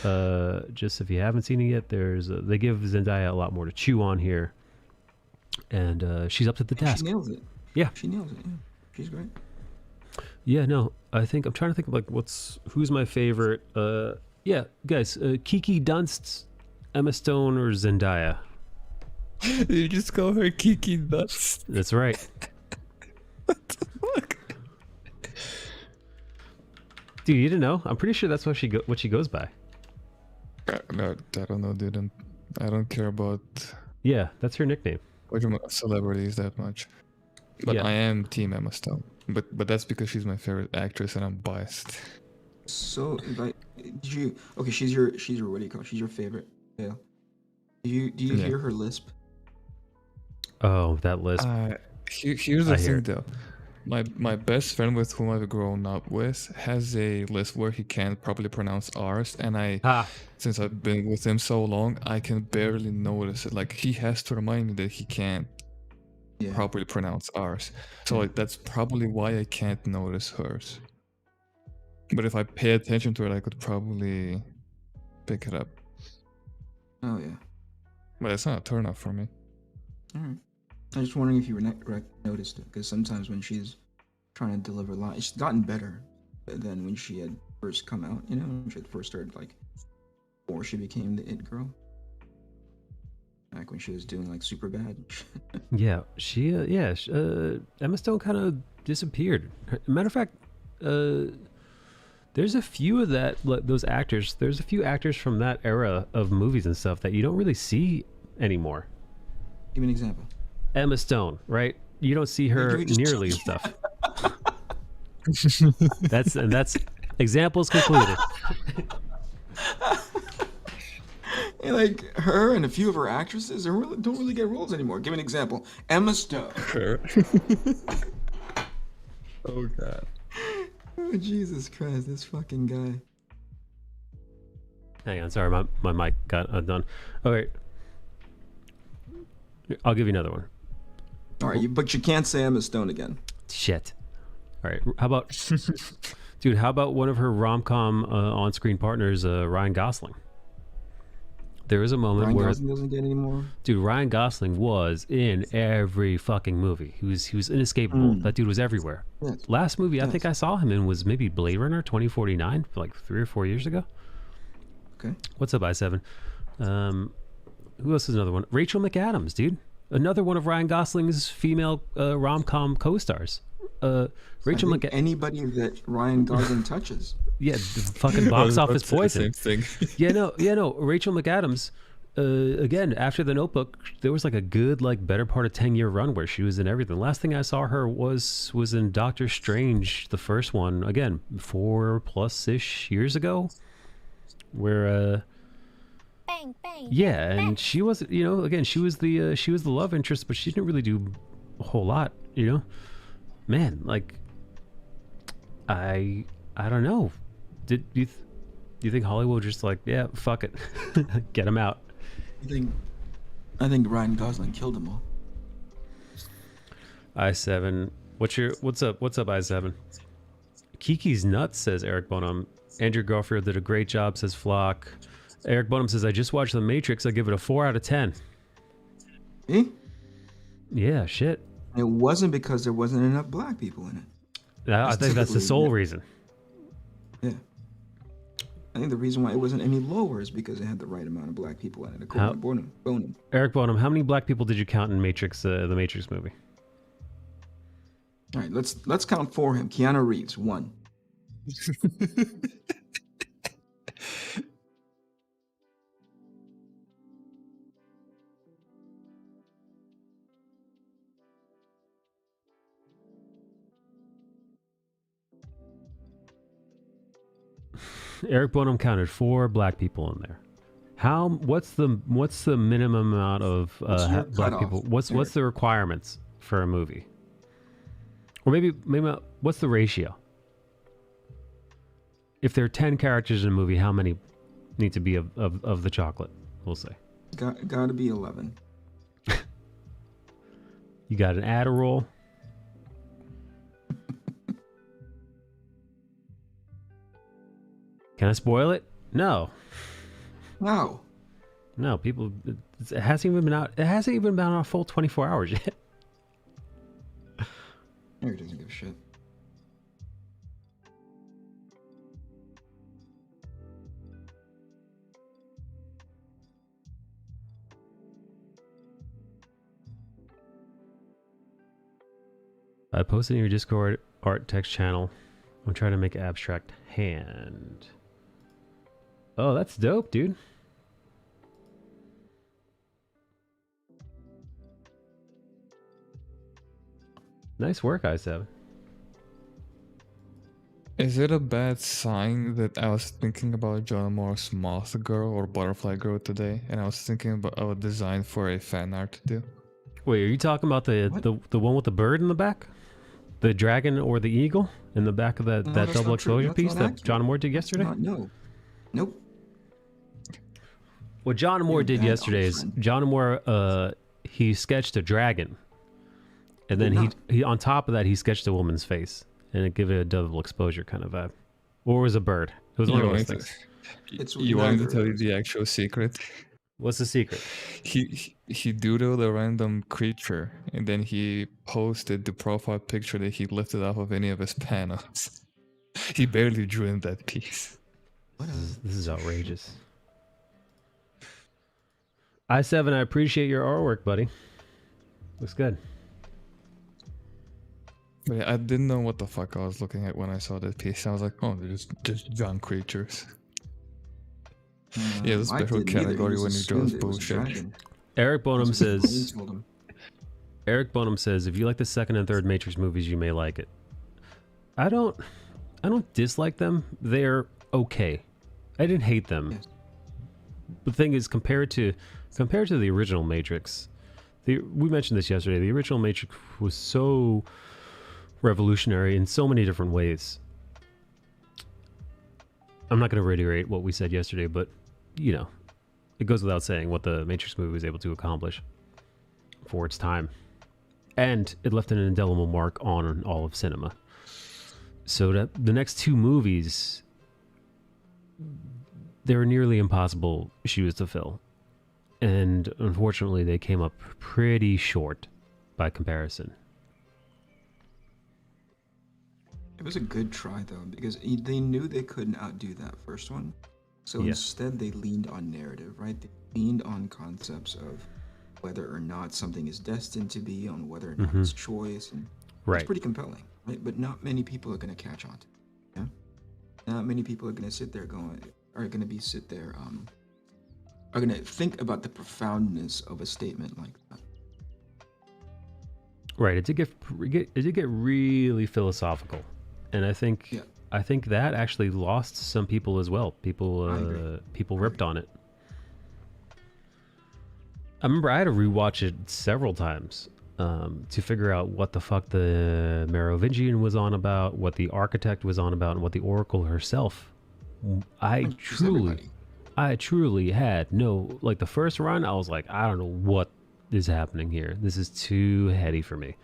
just if you haven't seen it yet, they give Zendaya a lot more to chew on here, and she's up to the task. She nails it. Yeah, she nails it. Yeah, she's great. Yeah, no, I'm trying to think of like who's my favorite. Yeah, guys, Kiki Dunst, Emma Stone, or Zendaya. You just call her Kiki Dunst. That's right. What the fuck? Dude, you didn't know? I'm pretty sure that's what she goes by. No, I don't know, dude. I don't care about Yeah, that's her nickname. celebrities that much. But Yeah. I am Team Emma Stone. But that's because she's my favorite actress and I'm biased. So, like, she's your what do you call it? She's your favorite. Yeah. Do you hear her lisp? Oh, that lisp. Here's the I hear thing, it. though. My best friend with whom I've grown up with has a lisp where he can't properly pronounce R's, and since I've been with him so long, I can barely notice it. Like, he has to remind me that he can't properly pronounce R's. So like that's probably why I can't notice hers. But if I pay attention to it, I could probably pick it up. Oh yeah. But it's not a turn off for me. All right. I was just wondering if you noticed it, because sometimes when she's trying to deliver lines, it's gotten better than when she had first come out. You know, when she had first started, like, before she became the it girl. Back when she was doing like super bad. Yeah, she Emma Stone kind of disappeared. Matter of fact, there's a few of those actors. There's a few actors from that era of movies and stuff that you don't really see anymore. Give me an example. Emma Stone, right? You don't see her we just- nearly as stuff. That's examples concluded. And like her and a few of her actresses don't really get roles anymore. Give me an example. Emma Stone. Sure. Oh god. Oh, Jesus Christ, this fucking guy. Hang on, sorry, my mic got undone. All right, I'll give you another one. All right, but you can't say Emma Stone again. Shit. All right, how about, dude? How about one of her rom-com on-screen partners, Ryan Gosling? There was a moment Ryan where Gosling doesn't get any more. dude, Ryan Gosling was in every fucking movie. He was inescapable. That dude was everywhere. Yes. Last movie I think I saw him in was maybe Blade Runner 2049, like 3 or 4 years ago. Okay. What's up, I7? Who else is another one? Rachel McAdams, dude. Another one of Ryan Gosling's female rom-com co-stars. Rachel McAdams. Anybody that Ryan Gosling touches. Yeah, the fucking box office poison. Same thing. Yeah, no. Rachel McAdams. Again, after The Notebook, there was like a good, like, better part of 10-year run where she was in everything. Last thing I saw her was in Doctor Strange, the first one. Again, 4+ years ago, where Bang, bang. yeah, and she was, again, she was the love interest, but she didn't really do a whole lot, Man, like, I don't know. Do you think Hollywood just like, yeah, fuck it, get him out? I think Ryan Gosling killed them all. I7, what's up I7? Kiki's nuts, says Eric Bonham. Andrew Garfield did a great job, says Flock. Eric Bonham says, I just watched The Matrix, I give it a 4 out of 10. Eh? Yeah, shit. It wasn't because there wasn't enough black people in it. I think that's the sole reason. Yeah. I think the reason why it wasn't any lower is because it had the right amount of black people in it, according to Bonham. Eric Bonham, how many black people did you count in Matrix, the Matrix movie? All right, let's count for him. Keanu Reeves, 1. Eric Bonham counted 4 black people in there. What's the minimum amount of black cutoff, people? What's the requirements for a movie? Or maybe what's the ratio? If there are 10 characters in a movie, how many need to be of the chocolate? We'll say. Got to be 11. You got an Adderall. Can I spoil it? No. Wow. No, people. It hasn't even been out. It hasn't even been out a full 24 hours yet. Eric doesn't give a shit. I posted in your Discord art text channel. I'm trying to make abstract hand. Oh, that's dope, dude. Nice work, I7. Is it a bad sign that I was thinking about John Moore's Moth Girl or Butterfly Girl today, and I was thinking about a design for a fan art to do? Wait, are you talking about the one with the bird in the back? The dragon or the eagle in the back of that that's double not true. exposure That's piece not that accurate. John Moore did yesterday? No. Nope. What John Moore did bad yesterday is friend. John Moore he sketched a dragon, and then he on top of that he sketched a woman's face, and it gave it a double exposure kind of vibe. Or was a bird. It was one of those things. You want me to neither tell of you those. the actual secret? What's the secret? He doodled a random creature, and then he posted the profile picture that he lifted off of any of his panels. He barely drew in that piece. This is outrageous. I7, I appreciate your artwork, buddy. Looks good. But yeah, I didn't know what the fuck I was looking at when I saw that piece. I was like, oh, they're just John creatures. Yeah, the I special didn't either. category He when you just draw assumed it was a bullshit. dragon. Eric Bonham That's what Wayne says. told him. Eric Bonham says, if you like the second and third Matrix movies, you may like it. I don't dislike them. They're okay. I didn't hate them. Yes. The thing is, compared to the original Matrix, we mentioned this yesterday. The original Matrix was so revolutionary in so many different ways. I'm not going to reiterate what we said yesterday, but you know, it goes without saying what the Matrix movie was able to accomplish for its time, and it left an indelible mark on all of cinema. So that the next two movies, they were nearly impossible shoes to fill, and unfortunately they came up pretty short by comparison. It was a good try though, because they knew they couldn't outdo that first one. So Yeah. instead they leaned on narrative, right? They leaned on concepts of whether or not something is destined to be, on whether or not it's choice, and Right. it's pretty compelling, right? But not many people are going to catch on to it. Yeah, not many people are going to sit there are going to think about the profoundness of a statement like that. Right. It did get really philosophical, and I think that actually lost some people as well. People ripped on it. I remember I had to rewatch it several times to figure out what the fuck the Merovingian was on about, what the Architect was on about, and what the Oracle herself. I truly had no, like the first run, I was like, I don't know what is happening here. This is too heady for me.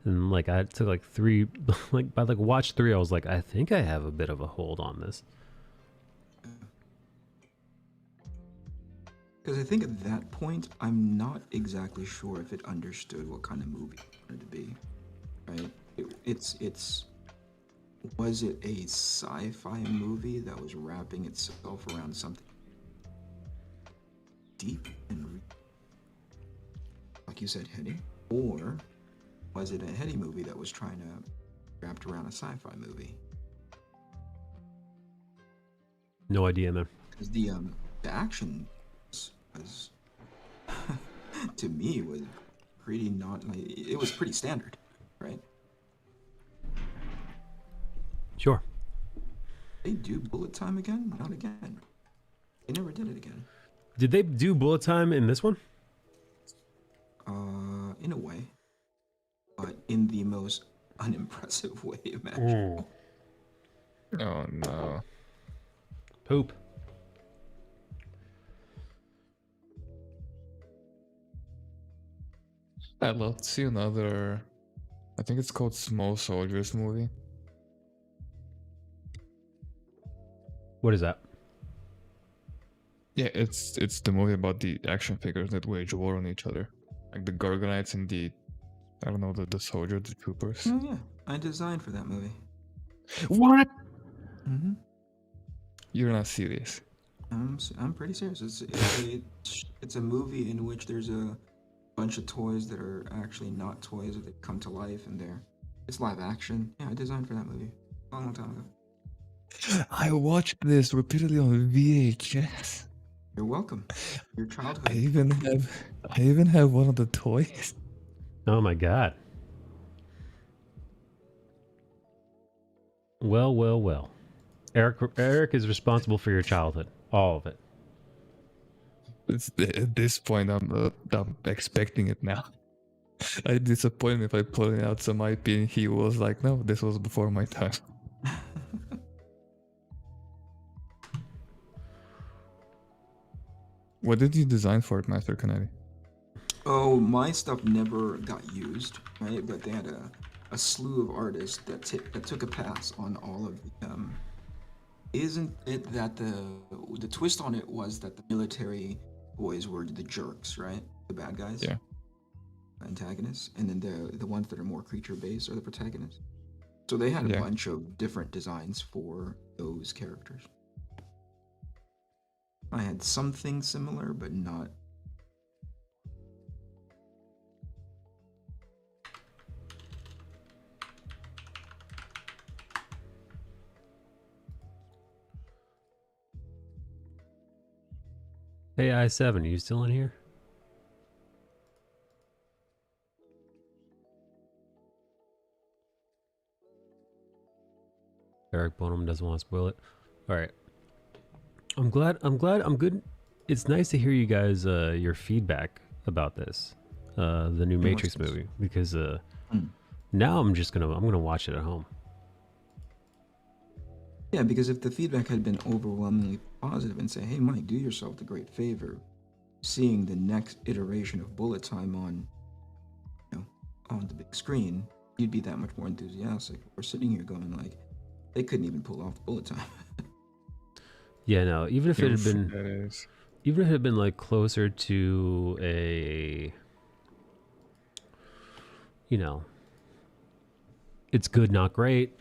And like I took like three, like by like watch 3, I was like, I think I have a bit of a hold on this. Because I think at that point, I'm not exactly sure if it understood what kind of movie it wanted to be, right? Was it a sci-fi movie that was wrapping itself around something deep and, like you said, heady? Or was it a heady movie that was trying to wrapped around a sci-fi movie? No idea, man. Because the action was to me was pretty not like it was pretty standard, right? Sure. They do bullet time again? Not again. They never did it again. Did they do bullet time in this one? In a way, but in the most unimpressive way imaginable. Oh no. Poop. I'd love to see another. I think it's called Small Soldiers movie. What is that? Yeah, it's the movie about the action figures that wage war on each other, like the Gorgonites and the, I don't know, the soldiers, the troopers. Oh yeah, I designed for that movie. What? Mm-hmm. You're not serious. I'm pretty serious. It's a movie in which there's a bunch of toys that are actually not toys that come to life, and it's live action. Yeah, I designed for that movie a long time ago. I watched this repeatedly on VHS. You're welcome. Your childhood. I even have one of the toys. Oh my god. Well. Eric is responsible for your childhood. All of it. At this point, I'm expecting it now. I disappoint him if I pull out some IP and he was like, no, this was before my time. What did you design for it, Master Kennedy? Oh, my stuff never got used, right? But they had a slew of artists that took a pass on all of the. Isn't it that the twist on it was that the military boys were the jerks, right? The bad guys. Yeah. Antagonists, and then the ones that are more creature based are the protagonists. So they had a bunch of different designs for those characters. I had something similar, but not. Hey, I7, are you still in here? Eric Bonham doesn't want to spoil it. All right. I'm good. It's nice to hear you guys your feedback about this, the new Matrix movie, because now I'm gonna watch it at home. Yeah, because if the feedback had been overwhelmingly positive and say, "Hey, Mike, do yourself the great favor, seeing the next iteration of Bullet Time on, on the big screen," you'd be that much more enthusiastic. We're sitting here going like, they couldn't even pull off Bullet Time. Yeah, no. Even if it had been like closer to a, it's good, not great.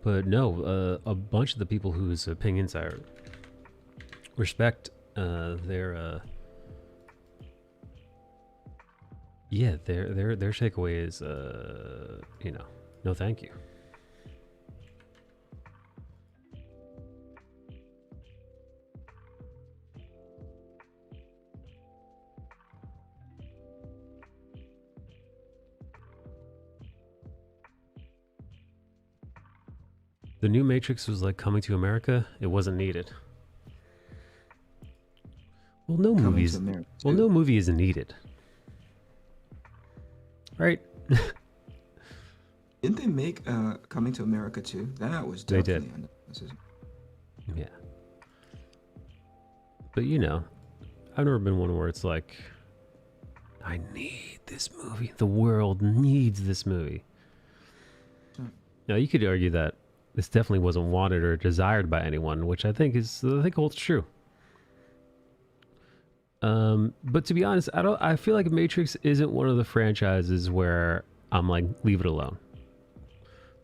But no, a bunch of the people whose opinions I respect, their takeaway is, no, thank you. The new Matrix was like Coming to America. It wasn't needed. Well, no movie isn't needed, right? Didn't they make Coming to America too? That was definitely unnecessary. Yeah. But I've never been one where it's like, I need this movie. The world needs this movie. Now you could argue that this definitely wasn't wanted or desired by anyone, which I think holds true. But to be honest, I feel like Matrix isn't one of the franchises where I'm like, leave it alone.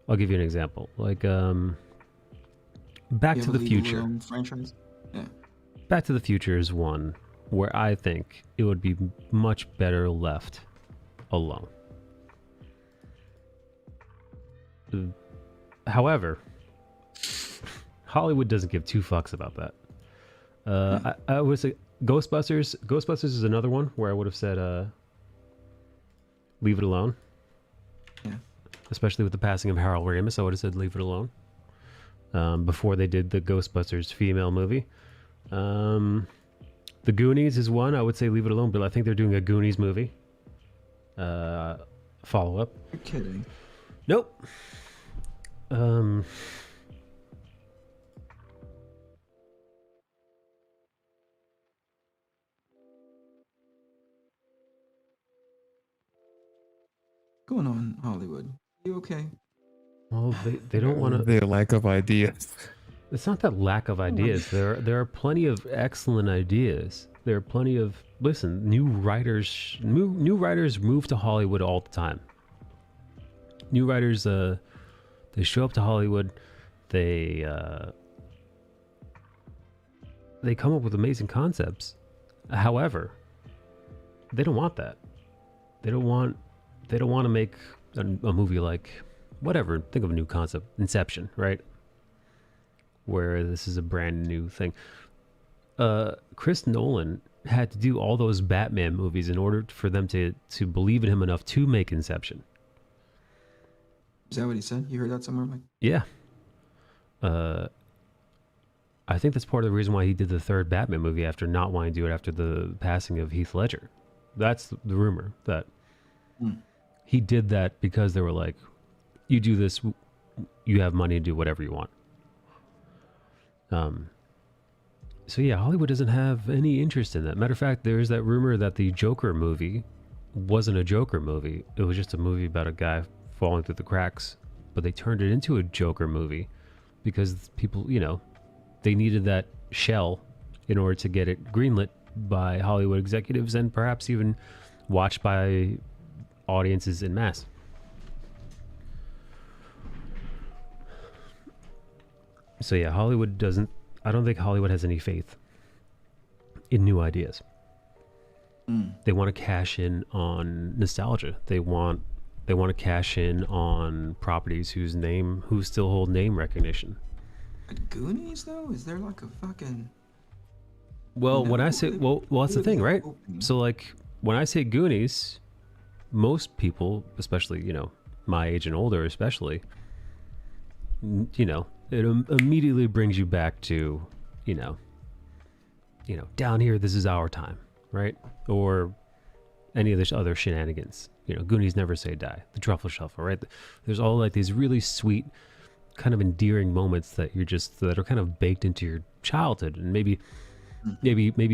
I'll give you an example. Like Back to the Future. Franchise? Yeah. Back to the Future is one where I think it would be much better left alone. However, Hollywood doesn't give two fucks about that. I would say Ghostbusters. Ghostbusters is another one where I would have said, leave it alone. Yeah. Especially with the passing of Harold Ramis, I would have said leave it alone. Before they did the Ghostbusters female movie. The Goonies is one. I would say leave it alone, but I think they're doing a Goonies movie. Follow up. You're kidding. Nope. Going on, Hollywood. You okay? Well, they don't want to. Their lack of ideas. It's not that lack of ideas. There are plenty of excellent ideas. There are plenty of new writers. New writers move to Hollywood all the time. New writers, they show up to Hollywood. They come up with amazing concepts. However, they don't want that. They don't want to make a movie like whatever. Think of a new concept, Inception, right? Where this is a brand new thing. Chris Nolan had to do all those Batman movies in order for them to believe in him enough to make Inception. Is that what he said? You heard that somewhere, Mike? Yeah. I think that's part of the reason why he did the third Batman movie after not wanting to do it after the passing of Heath Ledger. That's the rumor, that he did that because they were like, you do this, you have money to do whatever you want. So yeah, Hollywood doesn't have any interest in that. Matter of fact, there's that rumor that the Joker movie wasn't a Joker movie. It was just a movie about a guy falling through the cracks, but they turned it into a Joker movie because people, they needed that shell in order to get it greenlit by Hollywood executives and perhaps even watched by audiences en masse. So yeah, I don't think Hollywood has any faith in new ideas. They want to cash in on nostalgia. They want to cash in on properties who still hold name recognition. But Goonies though, is there like a fucking? Well, when I say that's the thing, right? So like when I say Goonies, most people, especially my age and older, especially, you know, it immediately brings you back to, you know, down here, this is our time, right? Or any of this other shenanigans. You know, Goonies Never Say Die, The Truffle Shuffle, right? There's all like these really sweet, kind of endearing moments that that are kind of baked into your childhood, and maybe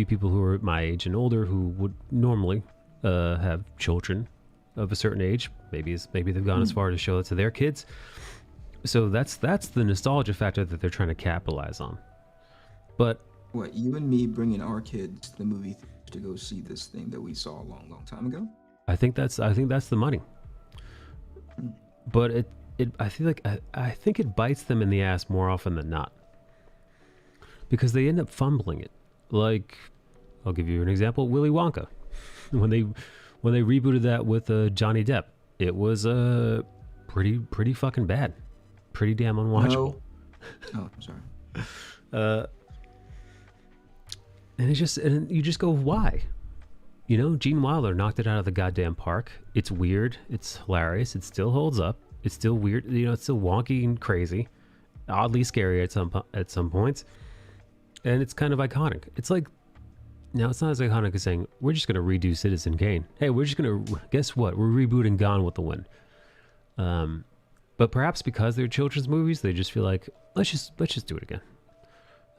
people who are my age and older who would normally have children of a certain age, maybe they've gone as far to show it to their kids. So that's the nostalgia factor that they're trying to capitalize on. But What, you and me bringing our kids to the movie theater to go see this thing that we saw a long, long time ago? I think that's the money. But I think it bites them in the ass more often than not, because they end up fumbling it. Like, I'll give you an example: Willy Wonka. When they rebooted that with Johnny Depp, it was pretty fucking bad, pretty damn unwatchable. No. Oh, sorry. And you just go, why? You know, Gene Wilder knocked it out of the goddamn park. It's weird. It's hilarious. It still holds up. It's still weird. You know, it's still wonky and crazy, oddly scary at some points, and it's kind of iconic. It's like, now it's not as iconic as saying we're just going to redo Citizen Kane. Hey, we're just going to, guess what? We're rebooting Gone with the Wind. But perhaps because they're children's movies, they just feel like let's just do it again.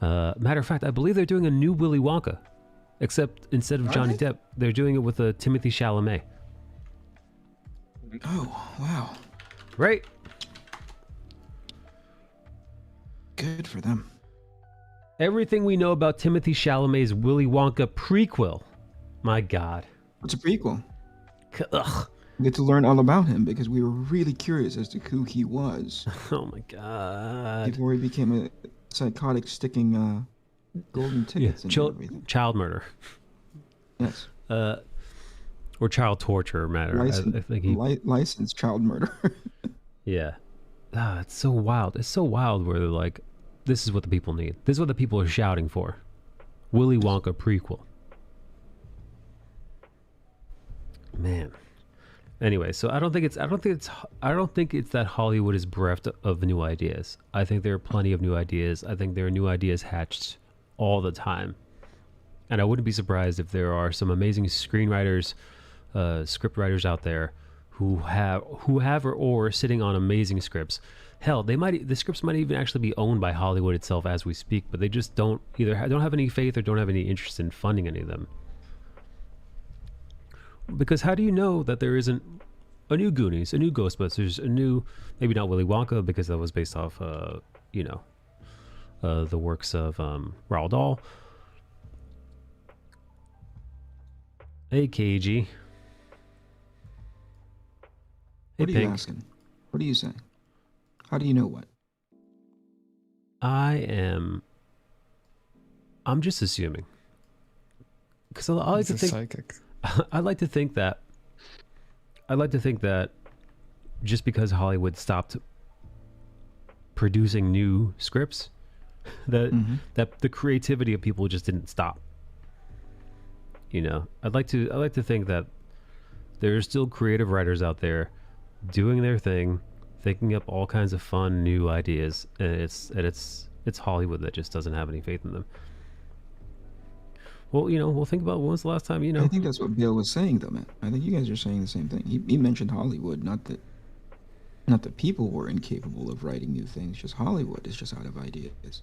Matter of fact, I believe they're doing a new Willy Wonka, except instead of Johnny Depp, they're doing it with Timothy Chalamet. Oh, wow. Right? Good for them. Everything we know about Timothy Chalamet's Willy Wonka prequel. My God. It's a prequel. Ugh. We get to learn all about him because we were really curious as to who he was Oh my God. before he became a psychotic sticking golden tickets and everything. Child murder. Yes. Or child torture, matter. I think Licensed child murder. Yeah. It's so wild. It's so wild where they're like, this is what the people need. This is what the people are shouting for. Willy Wonka prequel. Man. Anyway, so I don't think it's that Hollywood is bereft of new ideas. I think there are plenty of new ideas. I think there are new ideas hatched all the time. And I wouldn't be surprised if there are some amazing screenwriters, script writers out there who have or sitting on amazing scripts. Hell, the scripts might even actually be owned by Hollywood itself as we speak, but they just don't have any faith or don't have any interest in funding any of them. Because how do you know that there isn't a new Goonies, a new Ghostbusters, a new, maybe not Willy Wonka because that was based off, the works of Roald Dahl. Hey, KG. Hey, What are you Pink. asking? What are you saying? How do you know what? I'm just assuming. Because I like to He's a think. psychic. I like to think that just because Hollywood stopped producing new scripts, that the creativity of people just didn't stop. You know, I'd like to think that there are still creative writers out there doing their thing, thinking up all kinds of fun new ideas, and it's Hollywood that just doesn't have any faith in them. Well, we'll think about when was the last time, I think that's what Bill was saying, though, man. I think you guys are saying the same thing. He mentioned Hollywood, not that people were incapable of writing new things. Just Hollywood is just out of ideas.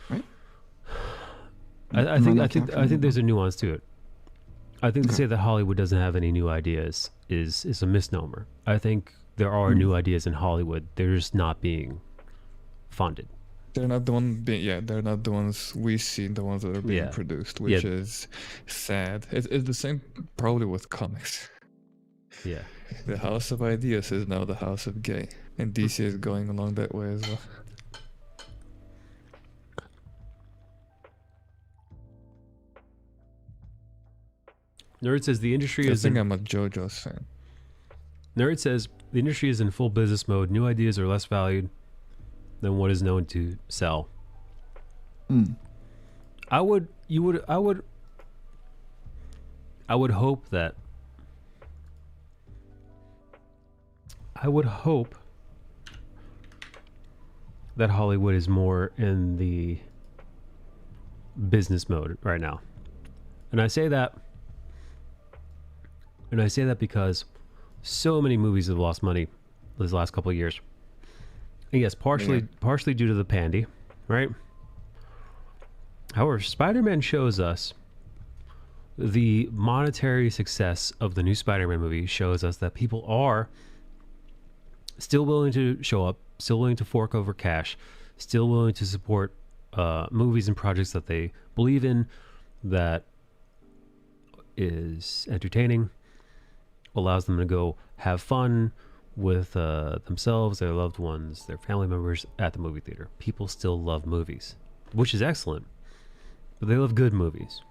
Right? I think there's a nuance to it. I think to say that Hollywood doesn't have any new ideas is a misnomer. I think there are new ideas in Hollywood. They're just not being funded. They're not the they're not the ones we see, the ones that are being produced, which is sad. It's the same probably with comics. Yeah. The House of Ideas is now the House of Gay, and DC is going along that way as well. Nerd says the industry I is. think I'm a JoJo's fan. Nerd says the industry is in full business mode. New ideas are less valued than what is known to sell. I would hope that I would hope that Hollywood is more in the business mode right now. And I say that because so many movies have lost money this last couple of years. And yes, partially due to the pandy, right? However, Spider-Man shows us the monetary success of the new Spider-Man movie shows us that people are still willing to show up, still willing to fork over cash, still willing to support movies and projects that they believe in, that is entertaining, allows them to go have fun with themselves, their loved ones, their family members at the movie theater. People still love movies, which is excellent, but they love good movies.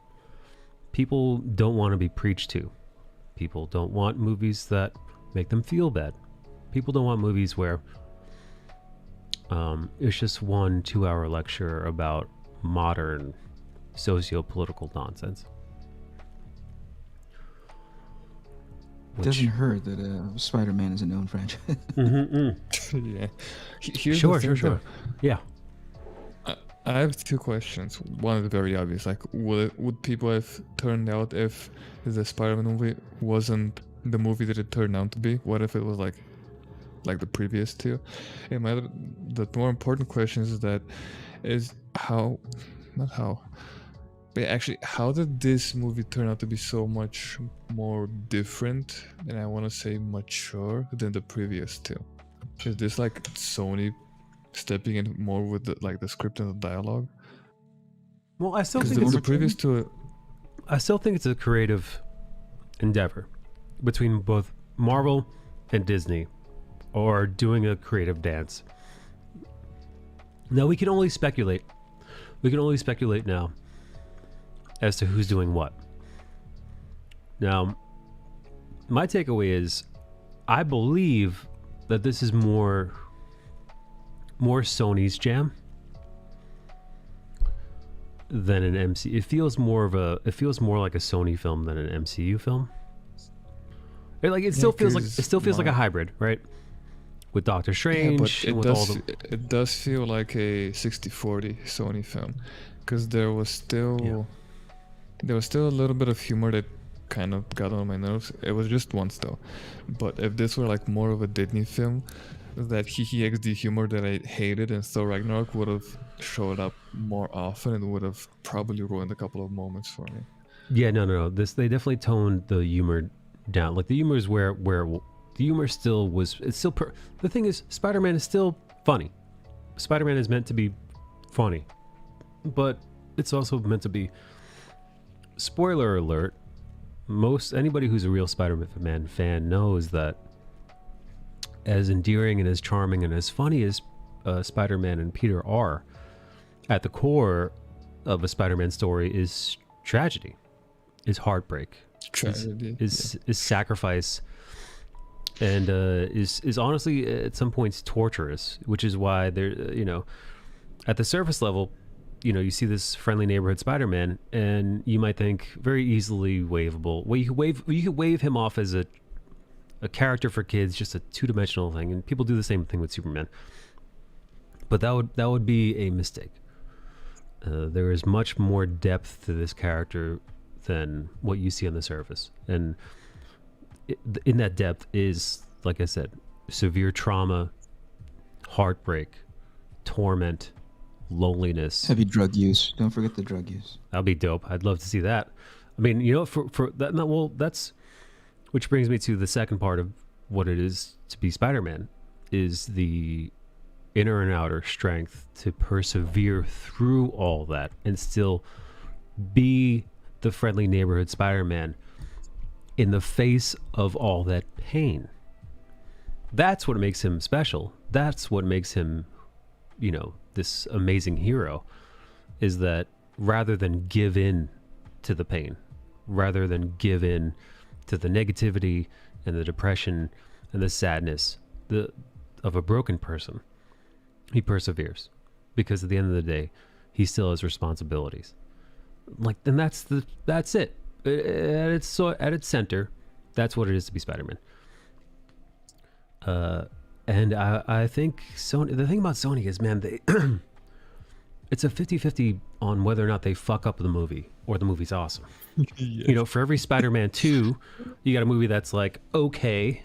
People don't want to be preached to. People don't want movies that make them feel bad. People don't want movies where it's just 1 2-hour lecture about modern socio-political nonsense. It doesn't hurt that Spider-Man is a known franchise. Yeah. Here's Sure. Yeah. I have 2 questions. One is very obvious. Like, would people have turned out if the Spider-Man movie wasn't the movie that it turned out to be? What if it was like the previous 2? And the more important question is how did this movie turn out to be so much more different, and I want to say mature, than the previous 2? Is this like Sony stepping in more with the script and the dialogue? Well, I still think the previous 2. I still think it's a creative endeavor between both Marvel and Disney, or doing a creative dance. Now we can only speculate. We can only speculate now as to who's doing what. Now, my takeaway is, I believe that this is more Sony's jam than an MCU. It feels more like a Sony film than an MCU film. It still feels like a hybrid, right? With Doctor Strange, but with all the... it does feel like a 60-40 Sony film, because there was still a little bit of humor that kind of got on my nerves. It was just once though. But if this were like more of a Disney film, that XD humor that I hated in Thor Ragnarok would have showed up more often and would have probably ruined a couple of moments for me. Yeah, no. They definitely toned the humor down. Like, the humor is where the humor still was. It's still the thing is, Spider-Man is still funny. Spider-Man is meant to be funny, but it's also meant to be. Spoiler alert: anybody who's a real Spider-Man fan knows that as endearing and as charming and as funny as Spider-Man and Peter are, at the core of a Spider-Man story is tragedy, is heartbreak, is sacrifice, and is honestly at some points torturous, which is why there, at the surface level, you see this friendly neighborhood Spider-Man, and you might think very easily waivable. Well, you could wave him off as a character for kids, just a 2-dimensional thing, and people do the same thing with Superman. But that would be a mistake. There is much more depth to this character than what you see on the surface, and in that depth is, like I said, severe trauma, heartbreak, torment, loneliness, heavy drug use. Don't forget the drug use. That'd be dope. I'd love to see that. I mean, for that. No, well, that's, which brings me to the second part of what it is to be Spider-Man, is the inner and outer strength to persevere through all that and still be the friendly neighborhood Spider-Man in the face of all that pain. That's what makes him special. That's what makes him, this amazing hero, is that rather than give in to the pain, rather than give in to the negativity and the depression and the sadness of a broken person, he perseveres, because at the end of the day, he still has responsibilities. And that's it. At its center, that's what it is to be Spider-Man. And I think Sony. The thing about Sony is, man, they it's a 50-50 on whether or not they fuck up the movie or the movie's awesome. Yes. You know, for every Spider-Man 2, you got a movie that's like okay,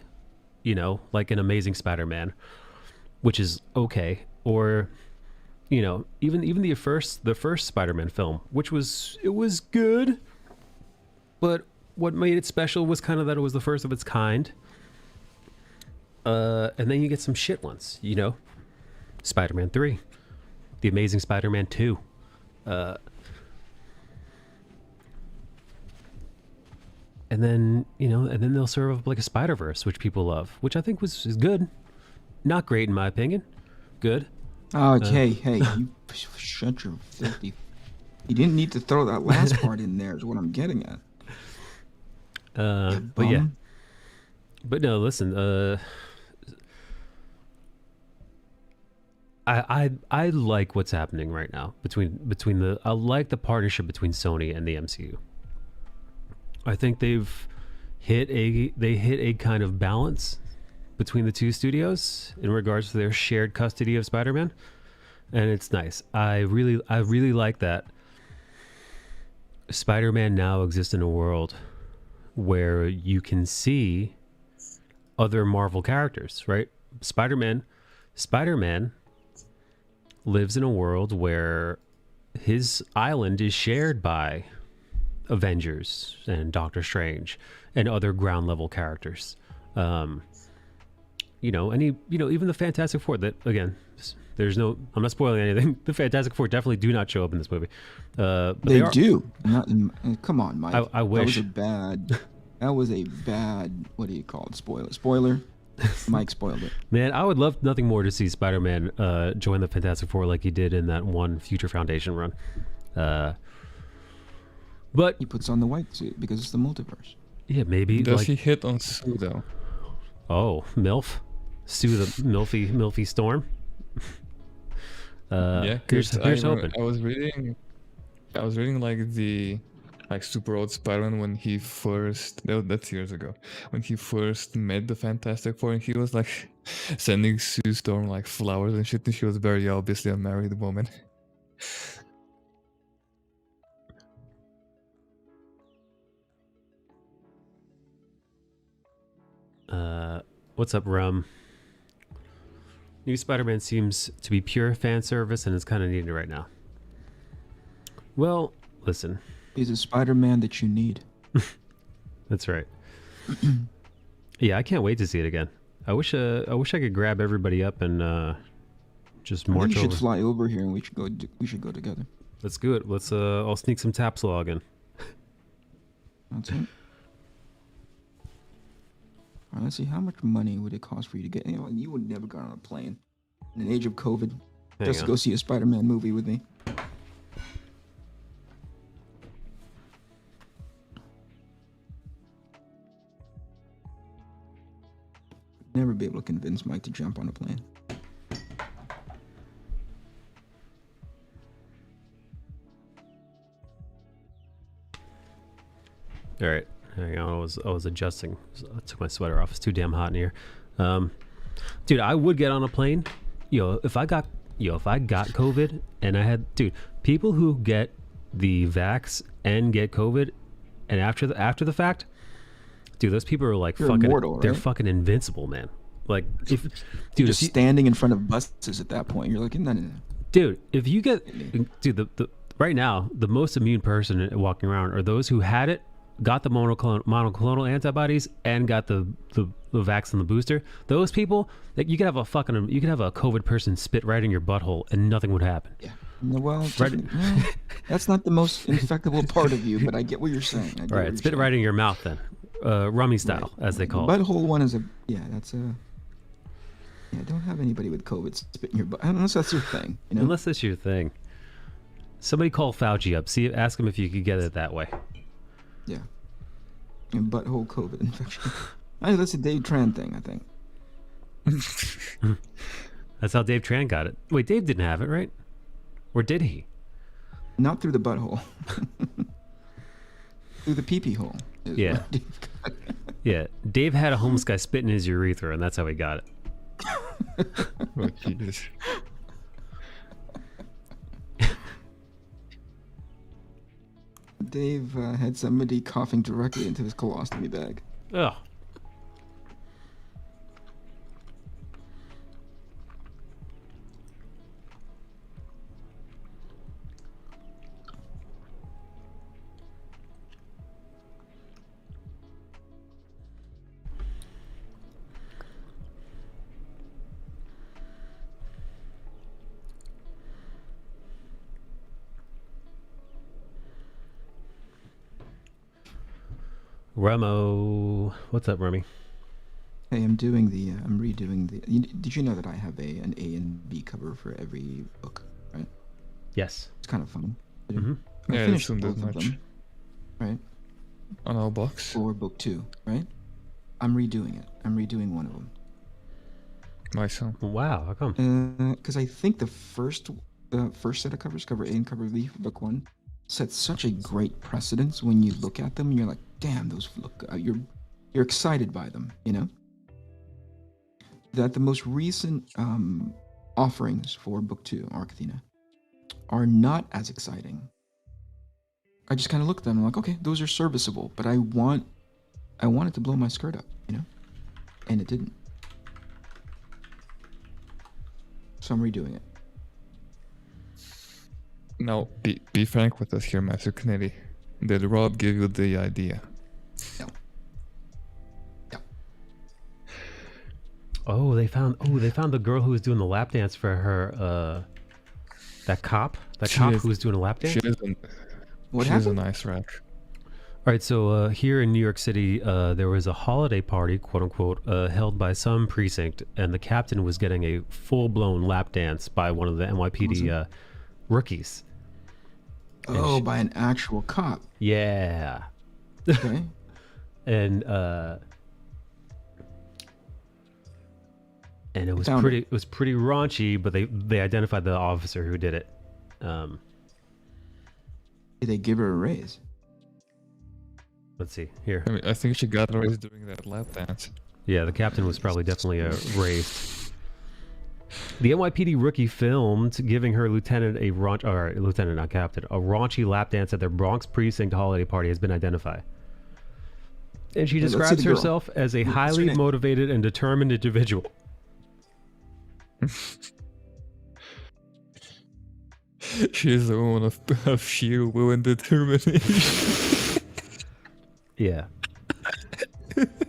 you know, like an Amazing Spider-Man, which is okay, or you know, even the first Spider-Man film, which was good, but what made it special was kind of that it was the first of its kind. And then you get some shit ones, you know, Spider-Man 3, The Amazing Spider-Man 2, and then they'll serve up like a Spider-Verse, which people love, which I think is good, not great in my opinion, good. Oh, hey, you shut your filthy. You didn't need to throw that last part in there. Is what I'm getting at. But yeah, but no, listen, I like what's happening right now between I like the partnership between Sony and the MCU. I think they hit a kind of balance between the two studios in regards to their shared custody of Spider-Man, and it's nice. I really like that Spider-Man now exists in a world where you can see other Marvel characters, right? Spider-Man lives in a world where his island is shared by Avengers and Doctor Strange and other ground level characters. You know, even the Fantastic Four, that again, I'm not spoiling anything. The Fantastic Four definitely do not show up in this movie. But they do. Not in, come on, Mike. I wish. That was a bad, what do you call it? Spoiler? Mike spoiled it. Man, I would love nothing more to see Spider-Man join the Fantastic Four like he did in that one Future Foundation run. But he puts on the white suit because it's the multiverse. Yeah, maybe. Does he hit on Sue though? Oh, MILF? Sue the Milfy Storm? Yeah, here's hoping. I was reading like the super old Spider-Man when he first, that's years ago, when he first met the Fantastic Four, and he was like sending Sue Storm like flowers and shit, and she was very obviously a married woman. What's up, Rum? New Spider-Man seems to be pure fan service and is kind of needed right now. Well, listen. He's a Spider-Man that you need. That's right. Yeah, I can't wait to see it again. I wish I could grab everybody up and just march over. You should fly over here and we should go together. Let's do it. Let's I'll sneak some taps log in. That's it. All right, let's see, how much money would it cost for you to get? You would never go on a plane in an age of COVID just to go see a Spider-Man movie with me. Never be able to convince Mike to jump on a plane. All right. Hang on, I was adjusting. I took my sweater off. It's too damn hot in here. Dude, I would get on a plane. If I got COVID and I had, people who get the vax and get COVID and after the fact, those people are like You're fucking immortal, right? They're fucking invincible, man. Like if just standing in front of buses at that point, you're like, no. Dude, if you get the right now, the most immune person walking around are those who had it, got the monoclonal antibodies, and got the vax and the booster. Those people, like, you could have a COVID person spit right in your butthole and nothing would happen. Yeah. Well, Right. that's not the most infectable part of you, but I get what you're saying. All right, spit right in your mouth then, rummy style, right, as they call the it. butthole one is don't have anybody with COVID spit in your butt unless that's your thing. Unless that's your thing. Somebody call Fauci up. Ask him if you could get it that way. Yeah. And butthole COVID infection. That's a Dave Tran thing, I think. That's how Dave Tran got it. Wait, Dave didn't have it, right? Or did he? Not through the butthole. Through the pee-pee hole. Yeah. Yeah, Dave had a homeless guy spit in his urethra, and that's how he got it. Oh, Jesus. Dave had somebody coughing directly into his colostomy bag. Ugh. Remo, what's up, Remy? Hey, I'm redoing the. Did you know that I have an A and B cover for every book, right? Yes. It's kind of fun. Mm-hmm. I Yeah, finished it's both not of much. them, right? On our box. For book 2, right? I'm redoing it. I'm redoing one of them. Myself. Wow, how come? Because I think the first set of covers, cover A and cover B for book 1, set such a great precedence when you look at them and you're like, damn, those look. You're excited by them, you know. That the most recent offerings for book 2, Arc Athena, are not as exciting. I just kind of look at them and I'm like, okay, those are serviceable, but I want it to blow my skirt up, you know, and it didn't. So I'm redoing it. Now, be frank with us here, Master Kennedy. Did Rob give you the idea? No. Oh, they found the girl who was doing the lap dance for her. That cop who was doing a lap dance. She What is a happened? nice rack. All right, so here in New York City, there was a holiday party, quote unquote, held by some precinct, and the captain was getting a full-blown lap dance by one of the NYPD rookies. Oh, by an actual cop. Yeah, Okay. and it was Found pretty raunchy, but they identified the officer who did it. Did they give her a raise? Let's see here. I mean, I think she got raised doing that lap dance. Yeah, the captain was probably definitely raised. The NYPD rookie filmed giving her lieutenant a raunchy lap dance at their Bronx precinct holiday party has been identified. And she Let's see describes the girl. herself as a What's her highly name? motivated and determined individual. She is a woman of sheer will and determination. Yeah.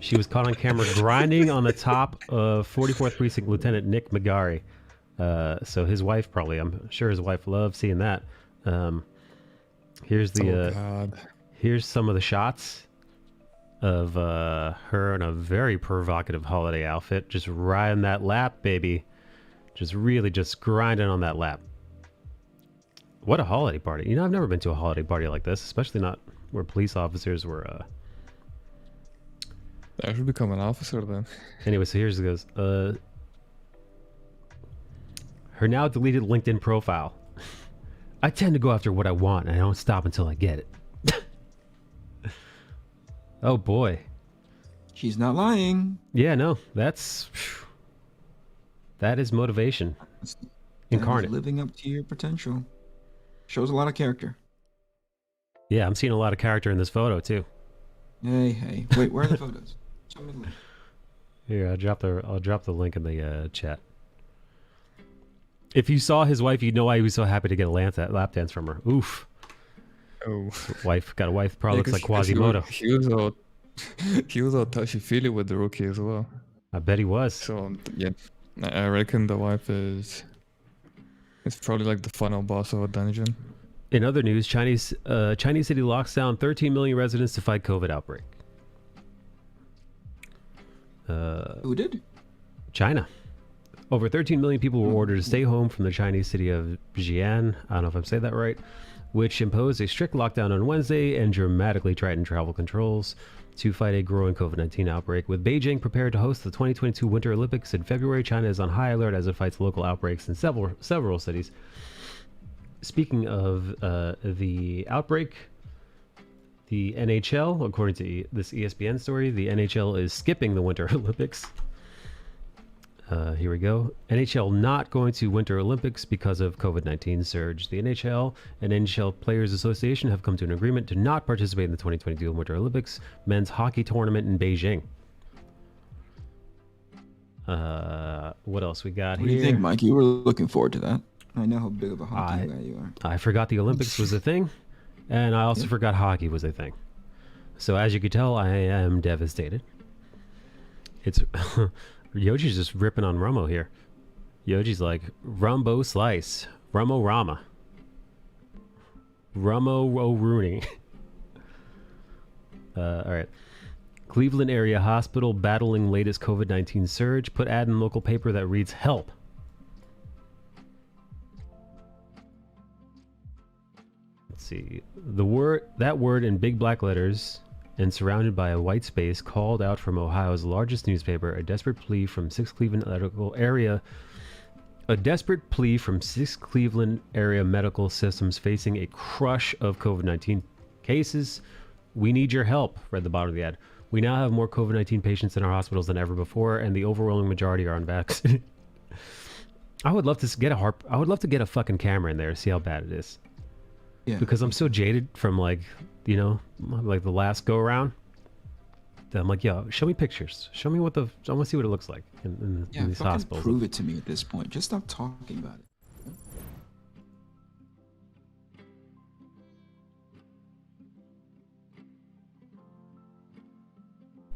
She was caught on camera grinding on the top of 44th Precinct Lieutenant Nick McGarry. So his wife probably, I'm sure his wife loved seeing that. Here's the Oh God. here's some of the shots of her in a very provocative holiday outfit, just riding that lap, baby. Just really just grinding on that lap. What a holiday party. You know, I've never been to a holiday party like this, especially not where police officers were I should become an officer then. Anyway, so here's it goes. Her now deleted LinkedIn profile. I tend to go after what I want, and I don't stop until I get it. Oh boy. She's not lying. Yeah, no, that is motivation That is incarnate. living up to your potential. Shows a lot of character. Yeah, I'm seeing a lot of character in this photo too. Hey. Wait, where are the photos? Show me the link. Here, I'll drop the link in the chat. If you saw his wife, you'd know why he was so happy to get a lap dance from her. Oof. Oh. Got a wife probably looks like 'cause Quasimodo. He was all touchy-feely with the rookie as well. I bet he was. So yeah, I reckon the wife is probably like the final boss of a dungeon. In other news, Chinese city locks down 13 million residents to fight COVID outbreak. Who did? China. Over 13 million people were ordered to stay home from the Chinese city of Xi'an, I don't know if I'm saying that right, which imposed a strict lockdown on Wednesday and dramatically tightened travel controls to fight a growing COVID-19 outbreak. With Beijing prepared to host the 2022 Winter Olympics in February, China is on high alert as it fights local outbreaks in several cities. Speaking of the outbreak, The NHL, according to this ESPN story, the NHL is skipping the Winter Olympics. Here we go. NHL not going to Winter Olympics because of COVID-19 surge. The NHL and NHL Players Association have come to an agreement to not participate in the 2022 Winter Olympics men's hockey tournament in Beijing. What else we got here? What do you think, Mike? You were looking forward to that. I know how big of a hockey guy you are. I forgot the Olympics was a thing, and I also forgot hockey was a thing. So as you can tell, I am devastated. It's Yoji's just ripping on Rummo here. Yoji's like, Rumbo slice. Rummo Rama. Rummo O'Rooney. All right. Cleveland area hospital battling latest COVID-19 surge. Put ad in local paper that reads help. Let's see. That word in big black letters and surrounded by a white space called out from Ohio's largest newspaper, a desperate plea from six Cleveland area medical systems facing a crush of COVID-19 cases. We need your help, read the bottom of the ad. We now have more COVID-19 patients in our hospitals than ever before, and the overwhelming majority are unvaccinated. I would love to get a fucking camera in there, see how bad it is. Yeah. Because I'm so jaded from like the last go around. That I'm like, yo, show me pictures. Show me I want to see what it looks like in these hospitals. Prove it to me at this point. Just stop talking about it.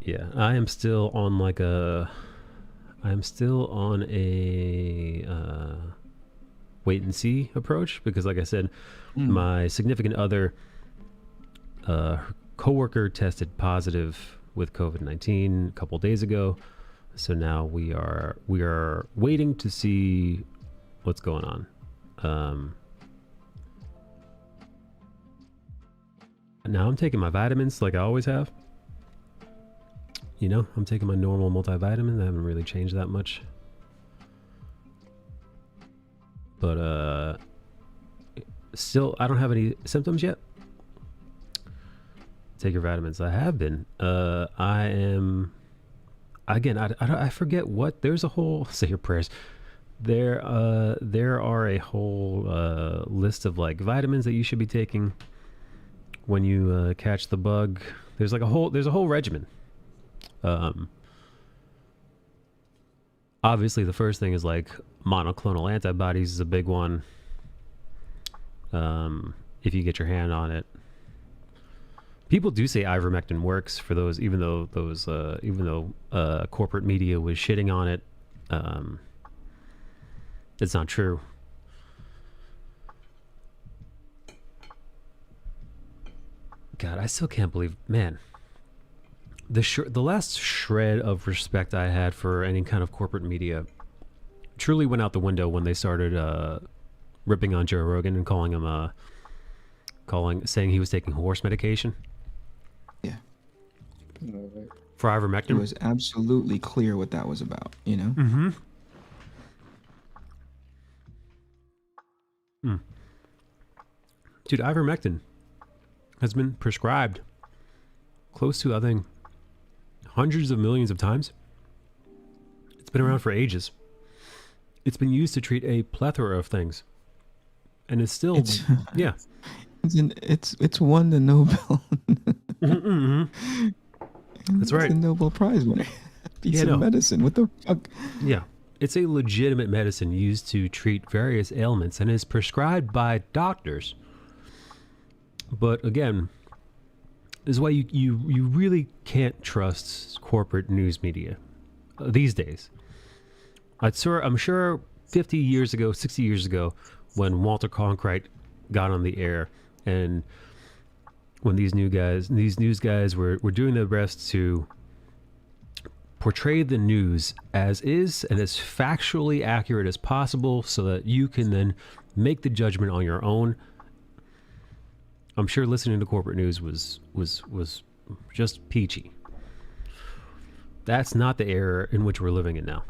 Yeah, I am still on a wait and see approach because, like I said, my significant other coworker tested positive with COVID-19 a couple days ago, so now we are waiting to see what's going on. Now I'm taking my vitamins like I always have. I'm taking my normal multivitamins. I haven't really changed that much. But still, I don't have any symptoms yet. Take your vitamins. I have been. I am. Again, I forget what. There's a whole. Say your prayers. There are a whole list of like vitamins that you should be taking when you catch the bug. There's a whole regimen. Obviously the first thing is like monoclonal antibodies is a big one. If you get your hand on it, people do say ivermectin works for those, even though corporate media was shitting on it. It's not true. God, I still can't believe, man. The last shred of respect I had for any kind of corporate media truly went out the window when they started ripping on Joe Rogan and calling him saying he was taking horse medication. Yeah. For ivermectin. It was absolutely clear what that was about, Mm-hmm. Dude, ivermectin has been prescribed close to, I think, hundreds of millions of times. It's been around for ages. It's been used to treat a plethora of things, and it's still It's won the Nobel. Mm-hmm. That's right. It's a Nobel Prize winner. Piece of medicine. What the fuck? Yeah, it's a legitimate medicine used to treat various ailments and is prescribed by doctors. But again, this is why you really can't trust corporate news media these days. I'm sure 50 years ago, 60 years ago, when Walter Cronkite got on the air, and when these news guys were doing their best to portray the news as is and as factually accurate as possible so that you can then make the judgment on your own. I'm sure listening to corporate news was just peachy. That's not the era in which we're living in now.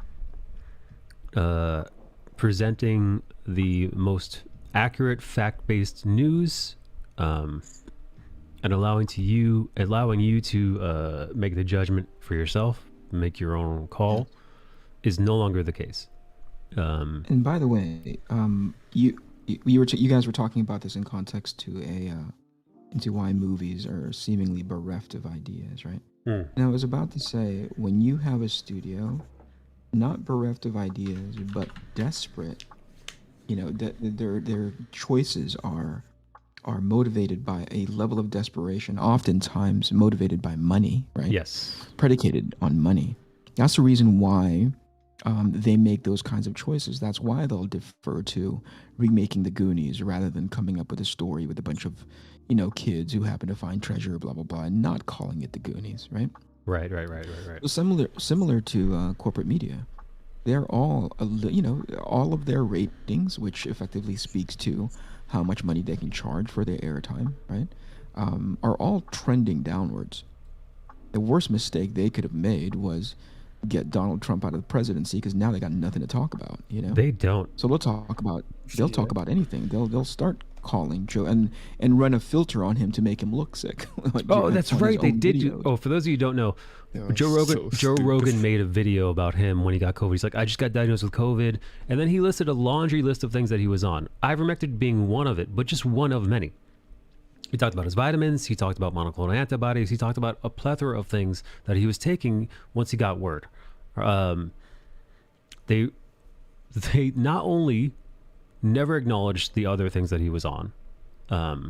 Presenting the most accurate fact-based news and allowing you to make the judgment for yourself, make your own call, is no longer the case. And by the way, you guys were talking about this in context to into why movies are seemingly bereft of ideas, right? And I was about to say, when you have a studio, not bereft of ideas, but desperate, their choices are motivated by a level of desperation, oftentimes motivated by money, right? Yes. Predicated on money. That's the reason why they make those kinds of choices. That's why they'll defer to remaking the Goonies rather than coming up with a story with a bunch of, kids who happen to find treasure, blah blah blah, and not calling it the Goonies, right? Right. So similar to corporate media, they're all, all of their ratings, which effectively speaks to how much money they can charge for their airtime, right? Are all trending downwards. The worst mistake they could have made was get Donald Trump out of the presidency, because now they got nothing to talk about. They don't. So they'll talk about anything. They'll start calling Joe and run a filter on him to make him look sick. Like, that's right. They did do. For those of you who don't know, Joe Rogan made a video about him when he got COVID. He's like, I just got diagnosed with COVID, and then he listed a laundry list of things that he was on. Ivermectin being one of it, but just one of many. He talked about his vitamins. He talked about monoclonal antibodies. He talked about a plethora of things that he was taking once he got word. They not only never acknowledged the other things that he was on. Not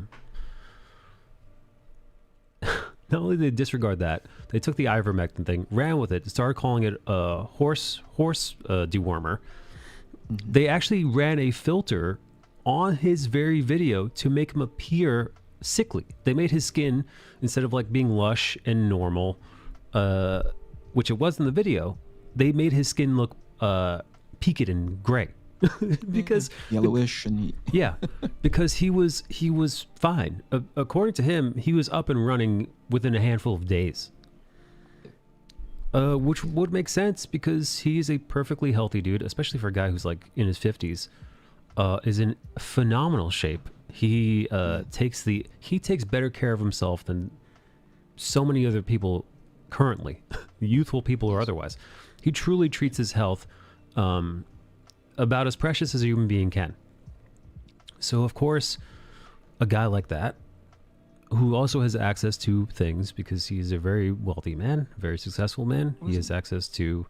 only did they disregard that, they took the ivermectin thing, ran with it, started calling it a horse dewormer. Mm-hmm. They actually ran a filter on his very video to make him appear sickly. They made his skin, instead of like being lush and normal, which it was in the video, they made his skin look peaked and gray. Because yellowish and because he was fine. According to him, he was up and running within a handful of days, which would make sense because he's a perfectly healthy dude, especially for a guy who's like in his 50s, is in phenomenal shape. He takes better care of himself than so many other people currently, youthful people or otherwise. He truly treats his health about as precious as a human being can. So of course, a guy like that, who also has access to things because he's a very wealthy man, very successful man, he has access to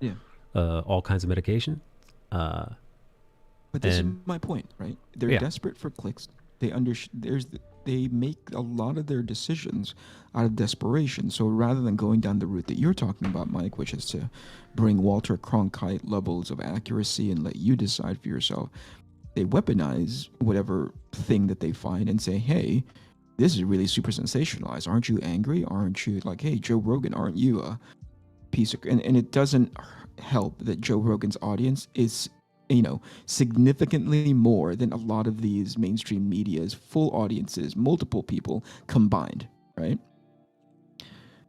all kinds of medication. But this is my point, right? They're desperate for clicks. They make a lot of their decisions out of desperation. So rather than going down the route that you're talking about, Mike, which is to bring Walter Cronkite levels of accuracy and let you decide for yourself, they weaponize whatever thing that they find and say, hey, this is really super sensationalized. Aren't you angry? Aren't you like, hey, Joe Rogan, aren't you a piece of... And it doesn't help that Joe Rogan's audience is significantly more than a lot of these mainstream media's full audiences, multiple people combined, right?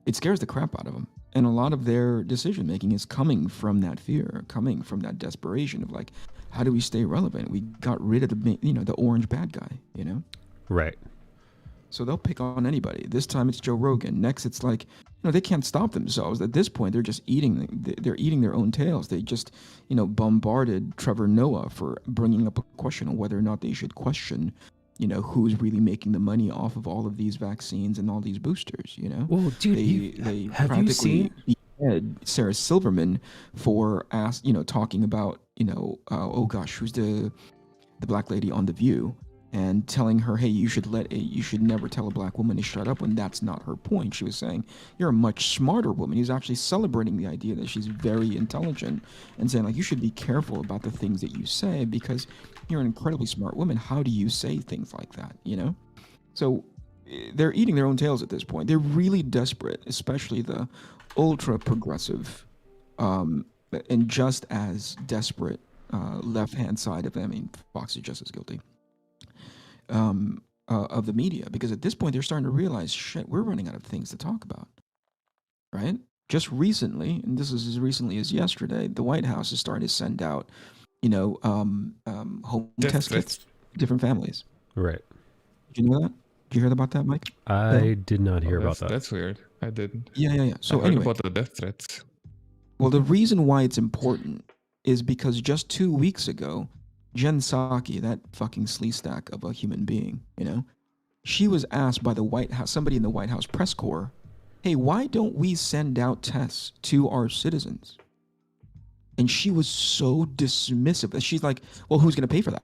It scares the crap out of them. And a lot of their decision making is coming from that fear, coming from that desperation of like, how do we stay relevant? We got rid of the orange bad guy, Right. So they'll pick on anybody. This time it's Joe Rogan. Next it's like, they can't stop themselves. At this point, they're just eating their own tails. They just, bombarded Trevor Noah for bringing up a question on whether or not they should question, who's really making the money off of all of these vaccines and all these boosters, Well, dude, they have you seen Sarah Silverman for talking about, oh gosh, who's the black lady on The View, and telling her, hey, you should never tell a black woman to shut up when that's not her point. She was saying, you're a much smarter woman. He's actually celebrating the idea that she's very intelligent and saying, like, you should be careful about the things that you say because you're an incredibly smart woman. How do you say things like that, So they're eating their own tails at this point. They're really desperate, especially the ultra-progressive and just as desperate left-hand side of them. I mean, Fox is just as guilty. Of the media, because at this point they're starting to realize, shit, we're running out of things to talk about, right? Just recently, and this is as recently as yesterday, the White House is starting to send out, home test kits to different families. Right. Did you know that? Did you hear about that, Mike? I did not hear about that. That's weird. I didn't. Yeah. So I heard anyway, about the death threats. well, the reason why it's important is because just 2 weeks ago, Jen Psaki, that fucking sleestack of a human being, she was asked by the White House, somebody in the White House press corps, hey, why don't we send out tests to our citizens? And she was so dismissive that she's like, well, who's going to pay for that?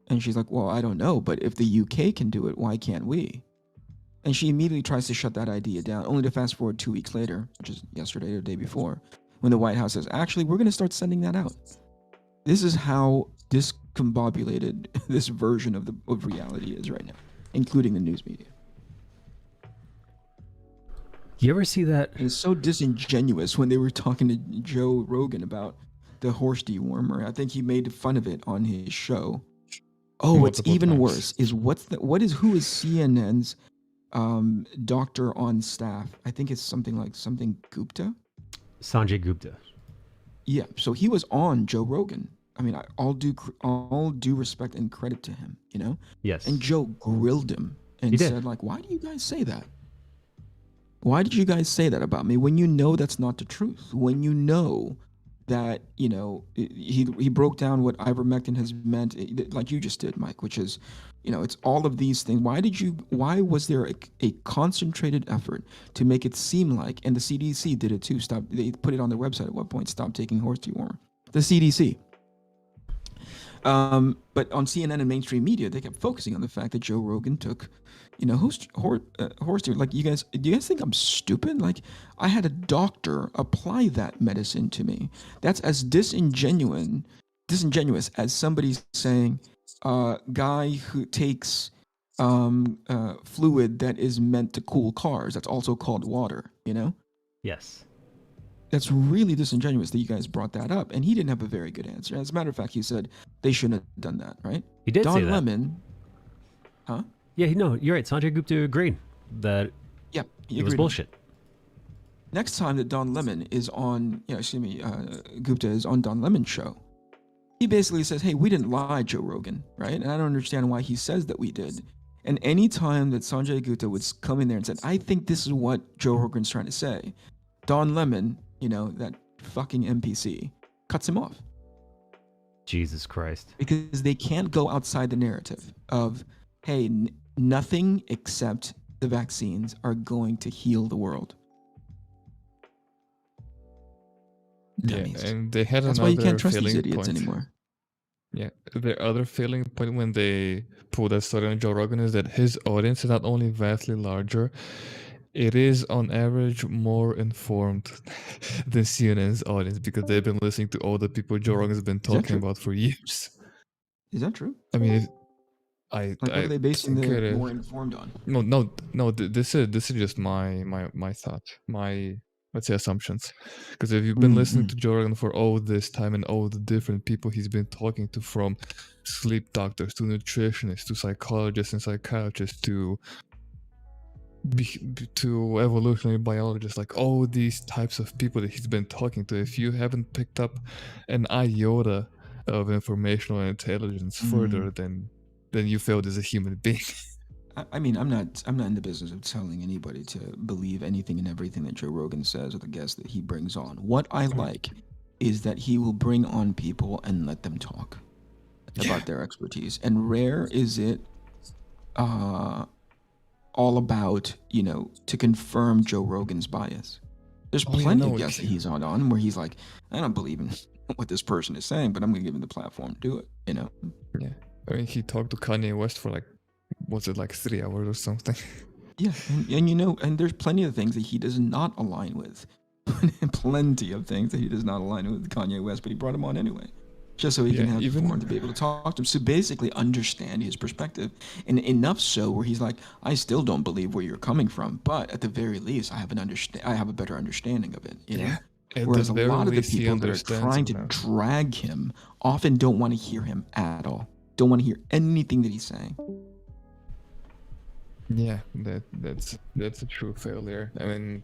And she's like, well, I don't know, but if the UK can do it, why can't we? And she immediately tries to shut that idea down, only to fast forward 2 weeks later, which is yesterday or the day before, when the White House says, actually, we're going to start sending that out. This is how discombobulated this version of reality is right now, including the news media. You ever see that? And it's so disingenuous when they were talking to Joe Rogan about the horse dewormer. I think he made fun of it on his show. Oh, what's even worse is who is CNN's doctor on staff? I think it's something Gupta. Sanjay Gupta. Yeah, so he was on Joe Rogan. I mean, all due respect and credit to him, Yes. And Joe grilled him and said, like, why do you guys say that? Why did you guys say that about me when you know that's not the truth? When you know that, he broke down what ivermectin has meant, like you just did, Mike, which is, it's all of these things. Why was there a concentrated effort to make it seem like, and the CDC did it too, they put it on their website at what point, stop taking horse dewormer. The CDC. But on CNN and mainstream media, they kept focusing on the fact that Joe Rogan took, horse dewormer. Like, do you guys think I'm stupid? Like, I had a doctor apply that medicine to me. That's as disingenuous as somebody saying, guy who takes fluid that is meant to cool cars. That's also called water. Yes. That's really disingenuous that you guys brought that up. And he didn't have a very good answer. As a matter of fact, he said they shouldn't have done that, right? He did say that. Don Lemon. Huh? Yeah, no, you're right. Sanjay Gupta agreed that it was bullshit. Next time that Don Lemon is on, Gupta is on Don Lemon's show, he basically says, hey, we didn't lie, Joe Rogan, right? And I don't understand why he says that we did. And any time that Sanjay Gupta would come in there and said, I think this is what Joe Rogan's trying to say, Don Lemon, that fucking NPC, cuts him off. Jesus Christ. Because they can't go outside the narrative of, hey, nothing except the vaccines are going to heal the world. Dummies. Yeah, and they had That's another why you can't trust these failing idiots point. anymore. Yeah, their other failing point when they pulled that story on Joe Rogan is that his audience is not only vastly larger, it is on average more informed than CNN's audience because they've been listening to all the people Joe Rogan's been talking about for years. Is that true? I mean, what are they basing the more informed on? No. This is just my thought, let's say assumptions. Because if you've been listening to Joe Rogan for all this time and all the different people he's been talking to, from sleep doctors to nutritionists to psychologists and psychiatrists to evolutionary biologists, like all these types of people that he's been talking to, if you haven't picked up an iota of informational intelligence further, then you failed as a human being. I mean, I'm not in the business of telling anybody to believe anything and everything that Joe Rogan says or the guests that he brings on. What I like is that he will bring on people and let them talk about their expertise. And rare is it all about, to confirm Joe Rogan's bias. There's plenty of guests that he's on where he's like, I don't believe in what this person is saying, but I'm going to give him the platform to do it, Yeah. I mean, he talked to Kanye West for 3 hours or something. Yeah, and there's plenty of things that he does not align with. Plenty of things that he does not align with Kanye West, but he brought him on anyway. Just so he can have the forum to be able to talk to him. So basically understand his perspective. And enough so where he's like, I still don't believe where you're coming from, but at the very least, I have a better understanding of it. Yeah. Whereas a lot of the people that are trying to drag him often don't want to hear him at all. Don't want to hear anything that he's saying. Yeah, that's a true failure. I mean,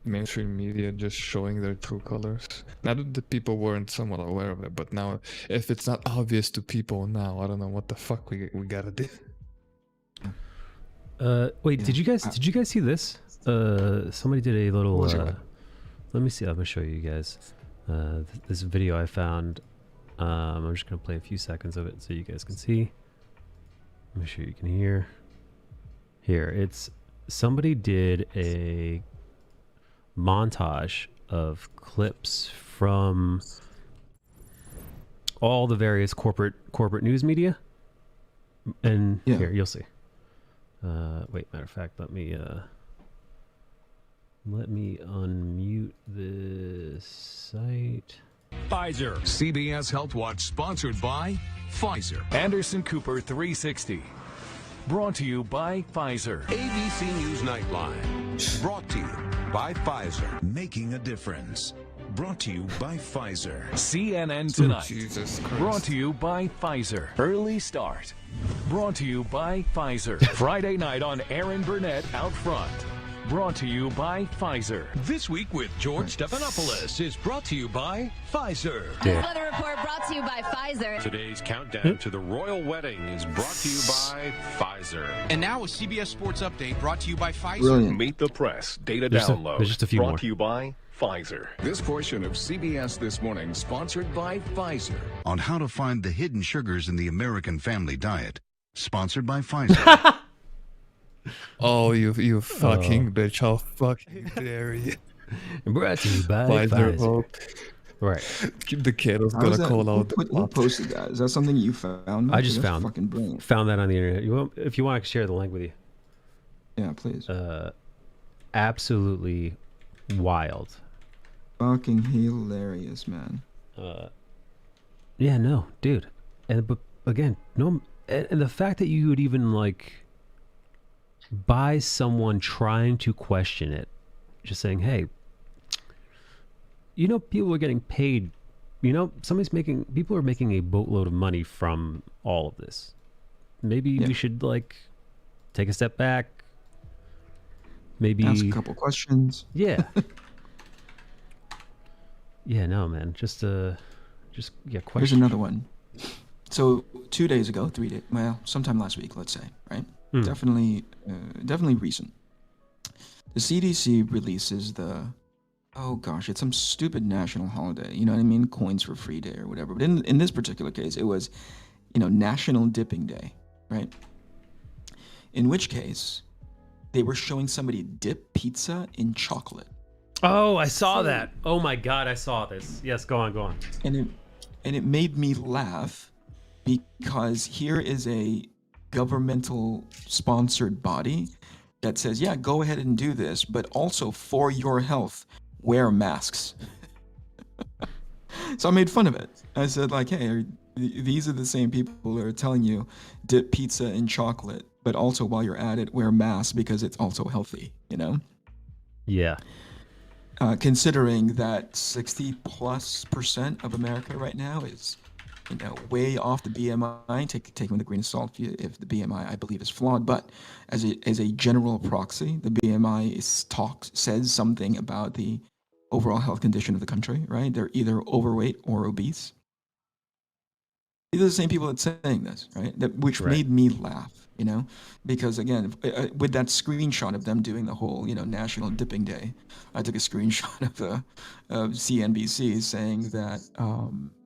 mainstream media just showing their true colors. Not that the people weren't somewhat aware of it, but now, if it's not obvious to people now, I don't know what the fuck we gotta do. Wait, Yeah. did you guys see this? Somebody did a little. What was it? Let me see. I'm gonna show you guys. This video I found. I'm just gonna play a few seconds of it so you guys can see. Let me sure you can hear. Here, it's somebody did a montage of clips from all the various corporate news media, and Yeah. here you'll see. Wait, matter of fact, let me unmute this site. Pfizer. CBS Health Watch sponsored by Pfizer. Anderson Cooper 360. Brought to you by Pfizer. ABC News Nightline. Brought to you by Pfizer. Making a difference. Brought to you by Pfizer. CNN Tonight. Jesus Christ. Brought to you by Pfizer. Early Start. Brought to you by Pfizer. Friday night on Aaron Burnett Out Front. Brought to you by Pfizer. This Week with George Stephanopoulos is brought to you by Pfizer. Weather report brought to you by Pfizer. Today's countdown to the royal wedding is brought to you by Pfizer. And now a CBS Sports Update brought to you by Pfizer. Brilliant. Meet the Press data There's download. just a few brought more. to you by Pfizer. This portion of CBS This Morning sponsored by Pfizer. On how to find the hidden sugars in the American family diet. Sponsored by Pfizer. Oh, you fucking bitch! How fucking dare you? Brought to you by Pfizer. Pfizer. Oh, Right. the kiddo's How is gonna that? call out the Who plot. posted that? Is that something you found? I just That's found fucking brilliant. found that on the internet. If you want, I can share the link with you. Yeah, please. Absolutely wild. Fucking hilarious, man. Yeah, no, dude. But again, no, and the fact that you would even like buy someone trying to question it, just saying, hey, people are getting paid. People are making a boatload of money from all of this. Maybe Yeah. we should like take a step back. Maybe Ask a couple questions. yeah. Yeah, no, man. Just yeah, Here's question. another one. So 2 days ago, 3 days, well, sometime last week, let's say, right? Definitely recent. The CDC releases it's some stupid national holiday. You know what I mean? Coins for free day or whatever. But in this particular case, it was, National Dipping Day, right? In which case, they were showing somebody dip pizza in chocolate. Oh, I saw that. Oh my God, I saw this. Yes, go on. And it made me laugh because here is a governmental sponsored body that says, yeah, go ahead and do this, but also for your health, wear masks. So I made fun of it. I said, like, hey, these are the same people that are telling you dip pizza in chocolate, but also while you're at it, wear masks because it's also healthy, Yeah. Considering that 60+% of America right now is, way off the BMI. Take with a grain of salt if the BMI I believe is flawed, but as a general proxy, the BMI says something about the overall health condition of the country, right? They're either overweight or obese. These are the same people that's saying this, right? Which Right. made me laugh, because again, with that screenshot of them doing the whole, National Dipping Day, I took a screenshot of CNBC saying that,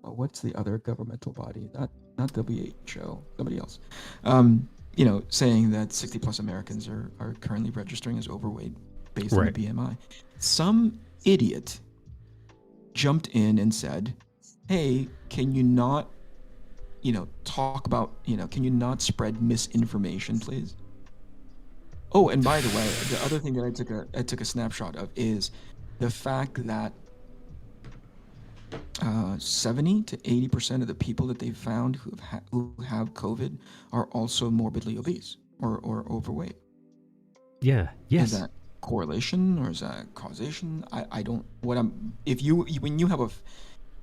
what's the other governmental body? Not WHO, somebody else. Saying that 60+ Americans are currently registering as overweight based on the Right. BMI. Some idiot jumped in and said, hey, can you not talk about, can you not spread misinformation, please? Oh, and by the way, the other thing that I took a snapshot of is the fact that 70 to 80% of the people that they found who have COVID are also morbidly obese or overweight. Yeah. Yes. Is that correlation or is that causation? I don't. When you have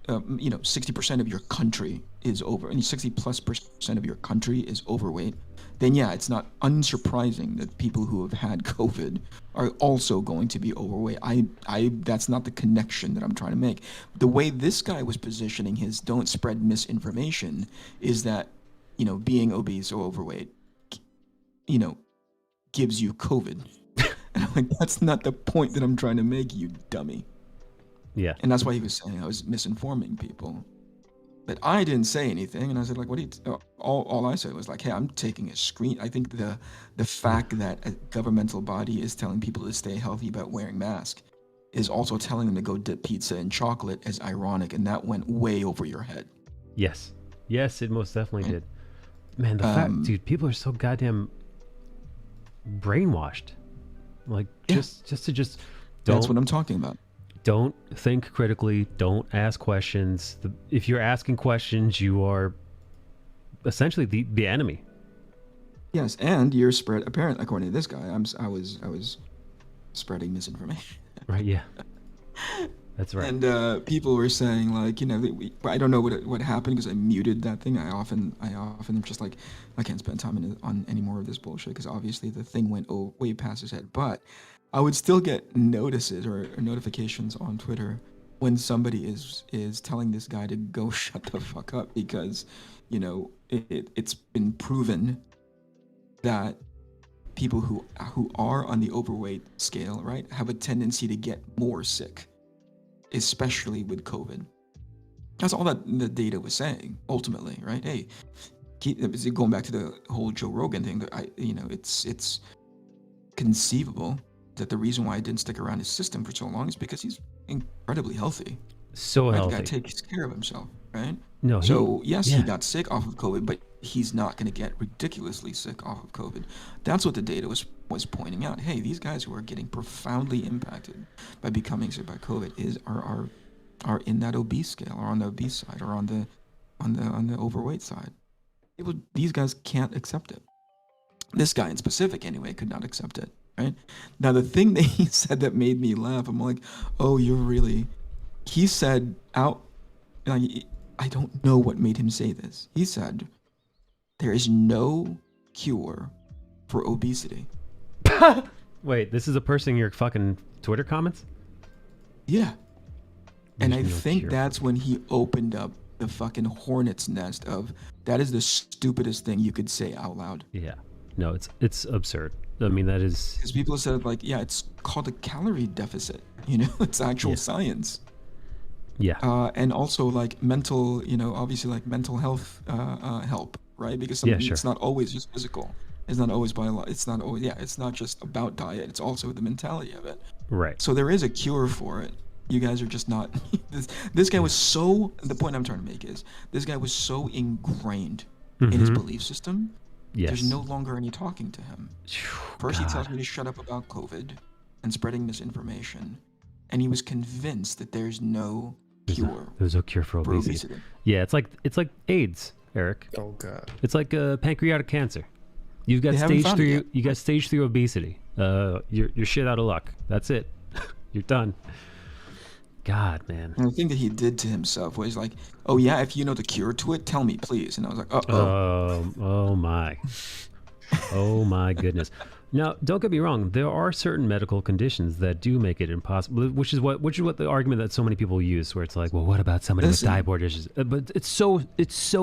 60% of your country is over, and 60+% of your country is overweight, then yeah, it's not unsurprising that people who have had COVID are also going to be overweight. That's not the connection that I'm trying to make. The way this guy was positioning his "don't spread misinformation" is that, being obese or overweight, gives you COVID. And I'm like, that's not the point that I'm trying to make, you dummy. Yeah. And that's why he was saying I was misinforming people. But I didn't say anything, and I said, like, what do you all I said was like, hey, I'm taking a screen. I think the fact that a governmental body is telling people to stay healthy about wearing masks is also telling them to go dip pizza in chocolate is ironic, and that went way over your head. Yes. Yes, it most definitely did. Man, the fact, dude, people are so goddamn brainwashed. Like, just don't. That's what I'm talking about. Don't think critically. Don't ask questions. If you're asking questions, you are essentially the enemy. Yes, and you're apparently, according to this guy, I was spreading misinformation. Right? Yeah. That's right. And people were saying, like, you know, I don't know what happened because I muted that thing. I often am just like, I can't spend time on any more of this bullshit because obviously the thing went way past his head. But I would still get notices or notifications on Twitter when somebody is telling this guy to go shut the fuck up because, you know, it's been proven that people who are on the overweight scale, right, have a tendency to get more sick, especially with COVID. That's all that the data was saying, ultimately, right? Hey, going back to the whole Joe Rogan thing, that it's conceivable that the reason why I didn't stick around his system for so long is because he's incredibly healthy. So healthy. The guy takes care of himself, right? No. He got sick off of COVID, but he's not going to get ridiculously sick off of COVID. That's what the data was pointing out. Hey, these guys who are getting profoundly impacted by becoming sick by COVID are in that obese scale, or on the obese side, or on the overweight side. These guys can't accept it. This guy in specific, anyway, could not accept it. Right? Now, the thing that he said that made me laugh, I'm like, oh, he said out, I don't know what made him say this. He said, there is no cure for obesity. Wait, this is a person in your fucking Twitter comments? Yeah. And I no think cure. that's when he opened up the fucking hornet's nest of, that is the stupidest thing you could say out loud. Yeah. No, it's absurd. I mean, that is... Because people said, like, yeah, it's called a calorie deficit. You know, it's actual science. Yeah. And also, like, mental, obviously, like, mental health help, right? Because it's not always just physical. It's not always it's not always, it's not just about diet. It's also the mentality of it. Right. So there is a cure for it. You guys are just not... This guy was so... The point I'm trying to make is, this guy was so ingrained in his belief system. Yes. There's no longer any talking to him. First, he tells me to shut up about COVID and spreading misinformation, and he was convinced that there's no cure. There's no cure for obesity. Yeah, it's like AIDS, Eric. Oh god. It's like pancreatic cancer. You've got stage 3. You got stage 3 obesity. You're shit out of luck. That's it. You're done. God, man. And the thing that he did to himself was like, oh yeah, if you know the cure to it, tell me, please. And I was like, oh my. Oh my goodness. Now, don't get me wrong. There are certain medical conditions that do make it impossible, which is what the argument that so many people use, where it's like, well, what about somebody with type issues? But it's so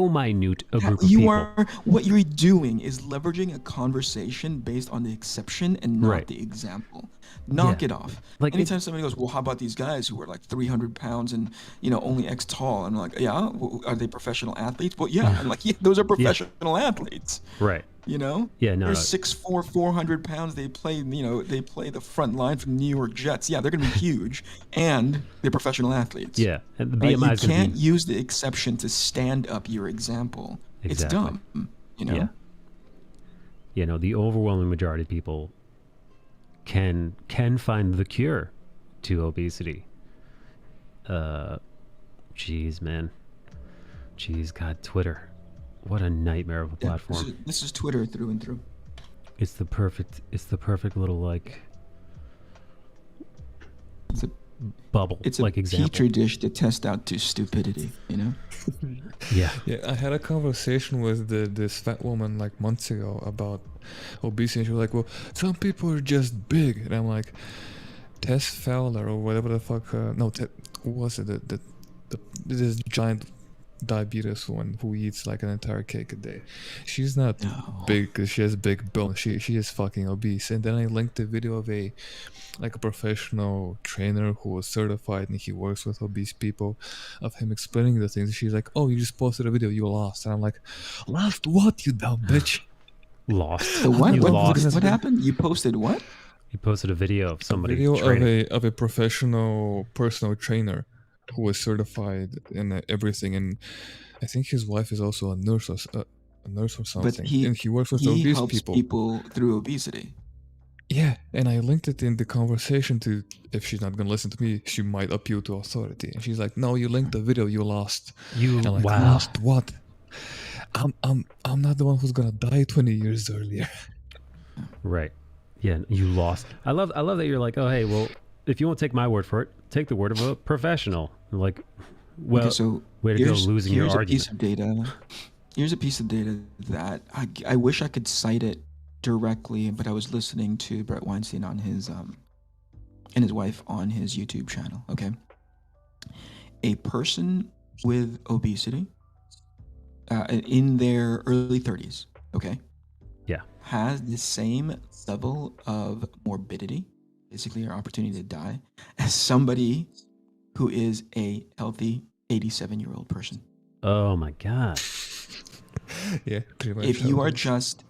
minute a group of people. What you're doing is leveraging a conversation based on the exception and not the example. Knock it off. Like anytime somebody goes, well, how about these guys who are like 300 pounds and only X tall? I'm like, yeah, well, are they professional athletes? Well, yeah. I'm like, yeah, those are professional athletes. Right. Yeah, no. They're 6'4", 400 pounds. They play, they play the front line for the New York Jets. Yeah, they're gonna be huge, and they're professional athletes. Yeah, and the BMI. You can't use the exception to stand up your example. Exactly. It's dumb. Yeah. The overwhelming majority of people can find the cure to obesity. Jeez, man. Jeez, God, Twitter. What a nightmare of a platform. This is Twitter through and through. It's the perfect little like bubble. It's like a example. petri dish to test out to stupidity, Yeah. Yeah, I had a conversation with this fat woman like months ago about obesity. She was like, well, some people are just big. And I'm like, Tess Fowler or whatever the fuck. What was it? This giant diabetes one who eats like an entire cake a day. She's not No. big because she has big bones. She is fucking obese. And then I linked a video of a professional trainer who was certified and he works with obese people, of him explaining the things. She's like, "Oh, you just posted a video, you lost." And I'm like, "Lost what, you dumb bitch?" Lost. So what? You lost. What happened? You posted what? You posted a video of somebody Video training. of a professional personal trainer who was certified in everything, and I think his wife is also a nurse or something. But And he works with he obese helps people through obesity. Yeah, and I linked it in the conversation to, if she's not gonna listen to me, she might appeal to authority. And she's like, "No, you linked the video, you lost." You I'm like, wow. "Lost what? I'm not the one who's gonna die 20 years earlier." Right. Yeah, you lost. I love that you're like, "Oh, hey, well, if you won't take my word for it, take the word of a professional." I'm like, well, Okay, so way to go losing your here's a argument. piece of data. Here's a piece of data that I wish I could cite it directly, but I was listening to Brett Weinstein on his and his wife on his YouTube channel. Okay, a person with obesity in their early 30s, okay, Yeah. has the same level of morbidity, basically our opportunity to die, as somebody who is a healthy 87-year-old person. Oh my god. Yeah, pretty much. If how you it are is. just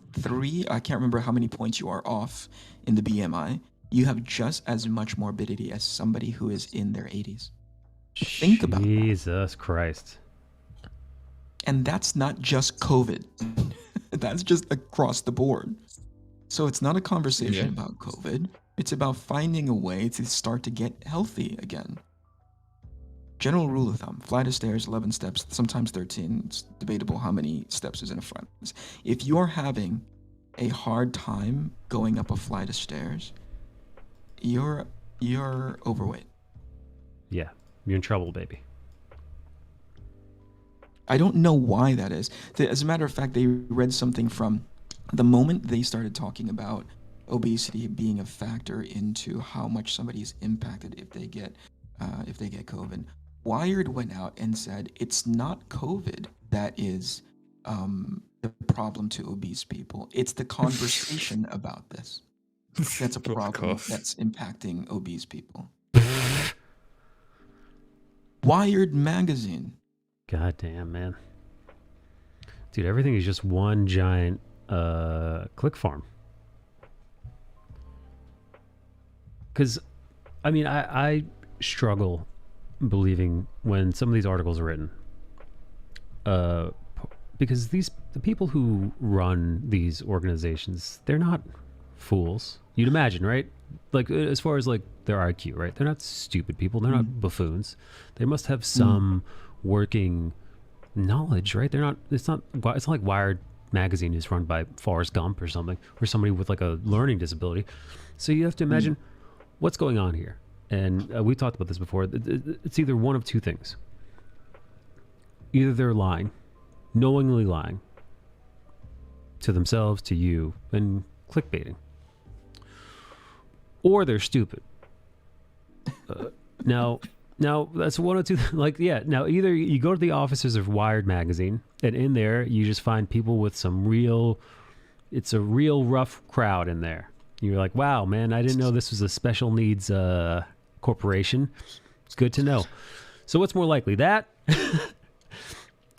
I can't remember how many points you are off in the BMI, you have just as much morbidity as somebody who is in their 80s. Think about that. Jesus Christ. And that's not just COVID. That's just across the board. So it's not a conversation Yeah. about COVID. It's about finding a way to start to get healthy again. General rule of thumb, flight of stairs, 11 steps, sometimes 13. It's debatable how many steps is in a flight. If you're having a hard time going up a flight of stairs, you're overweight. Yeah. You're in trouble, baby. I don't know why that is. As a matter of fact, they read something from the moment they started talking about obesity being a factor into how much somebody is impacted if they get COVID. Wired went out and said it's not COVID that is the problem to obese people. It's the conversation about this. That's a Fuck problem off. that's impacting obese people. Wired magazine. God damn, man. Dude, everything is just one giant click farm. Because, I mean, I struggle believing when some of these articles are written. Because the people who run these organizations, they're not fools. You'd imagine, right? Like, as far as like their IQ, right? They're not stupid people. They're not buffoons. They must have some working knowledge, right? It's not like Wired magazine is run by Forrest Gump or something, or somebody with like a learning disability. So you have to imagine what's going on here. And we talked about this before. It's either one of two things. Either they're lying, knowingly lying to themselves, to you, and clickbaiting, or they're stupid. Now that's one or two. Like, yeah. Now either you go to the offices of Wired magazine, and in there you just find people with some real. It's a real rough crowd in there. You're like, wow, man, I didn't know this was a special needs corporation. It's good to know. So what's more likely, that,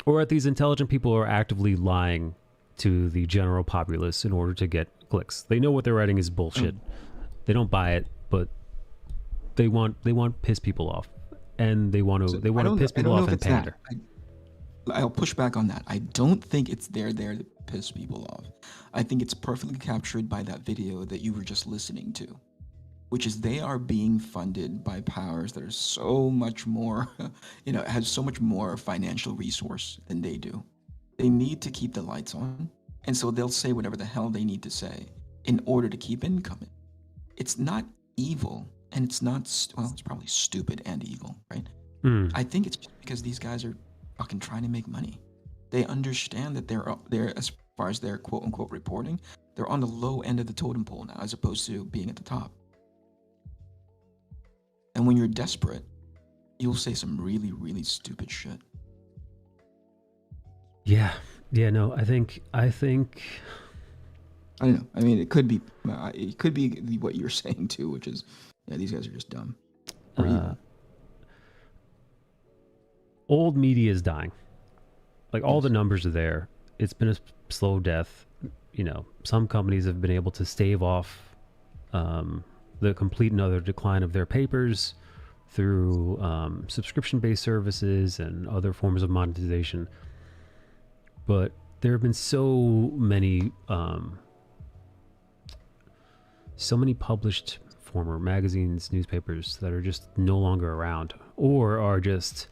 or that these intelligent people are actively lying to the general populace in order to get clicks? They know what they're writing is bullshit. They don't buy it, but they want to piss people off, and they want to piss people off and pander. I'll push back on that. I don't think it's there to piss people off. I think it's perfectly captured by that video that you were just listening to, which is they are being funded by powers that are so much more, has so much more financial resource than they do. They need to keep the lights on, and so they'll say whatever the hell they need to say in order to keep income. It's not evil, and it's not, it's probably stupid and evil, right? I think it's just because these guys are fucking trying to make money. They understand that they're as far as their quote unquote reporting, they're on the low end of the totem pole now, as opposed to being at the top. And when you're desperate, you'll say some really, really stupid shit. Yeah. Yeah. No, I think I don't know. I mean, it could be what you're saying too, which is, yeah, these guys are just dumb or uh, evil. old media is dying. Like all the Yes. numbers are there. It's been a slow death. You know, some companies have been able to stave off the complete and utter decline of their papers through subscription-based services and other forms of monetization. But there have been so many published former magazines, newspapers that are just no longer around, or are just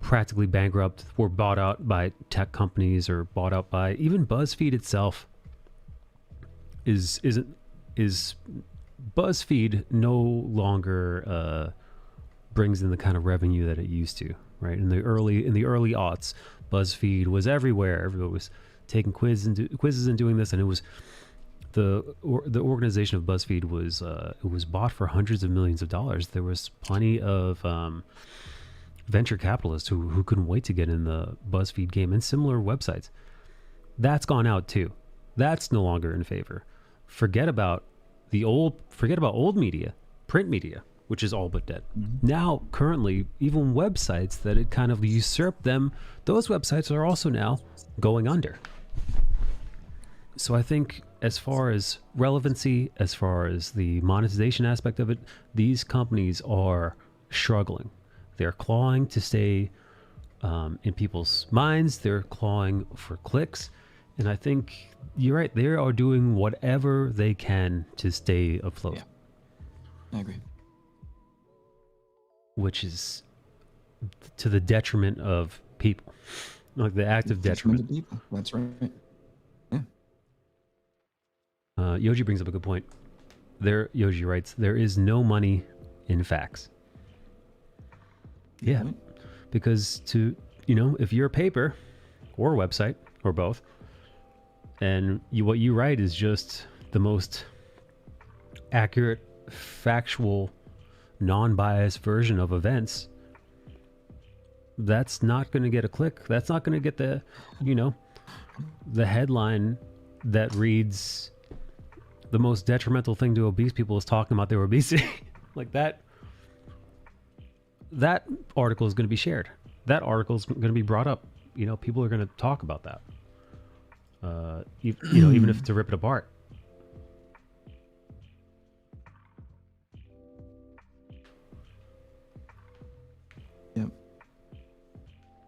practically bankrupt, or bought out by tech companies, or bought out by even BuzzFeed itself. Is BuzzFeed no longer brings in the kind of revenue that it used to, right? In the early aughts, BuzzFeed was everywhere. Everyone was taking quizzes and doing this, and it was the organization of BuzzFeed was it was bought for hundreds of millions of dollars. There was plenty of venture capitalists who couldn't wait to get in the BuzzFeed game, and similar websites. That's gone out too. That's no longer in favor. Forget about old media, print media, which is all but dead. Now, currently, even websites that it kind of usurped them, those websites are also now going under. So I think as far as relevancy, as far as the monetization aspect of it, these companies are struggling. They're clawing to stay in people's minds. They're clawing for clicks. And I think you're right. They are doing whatever they can to stay afloat. Yeah. I agree. Which is to the detriment of people, like the active Detriment detriment. to people. That's right. Yeah. Yoji brings up a good point. Yoji writes, there is no money in facts. Yeah, Right. because if you're a paper or a website or both, and what you write is just the most accurate, factual, non-biased version of events, that's not going to get a click. That's not going to get the headline that reads the most detrimental thing to obese people is talking about their obesity. Like that article is going to be shared. That article is going to be brought up. People are going to talk about that. Even if to rip it apart. Yep.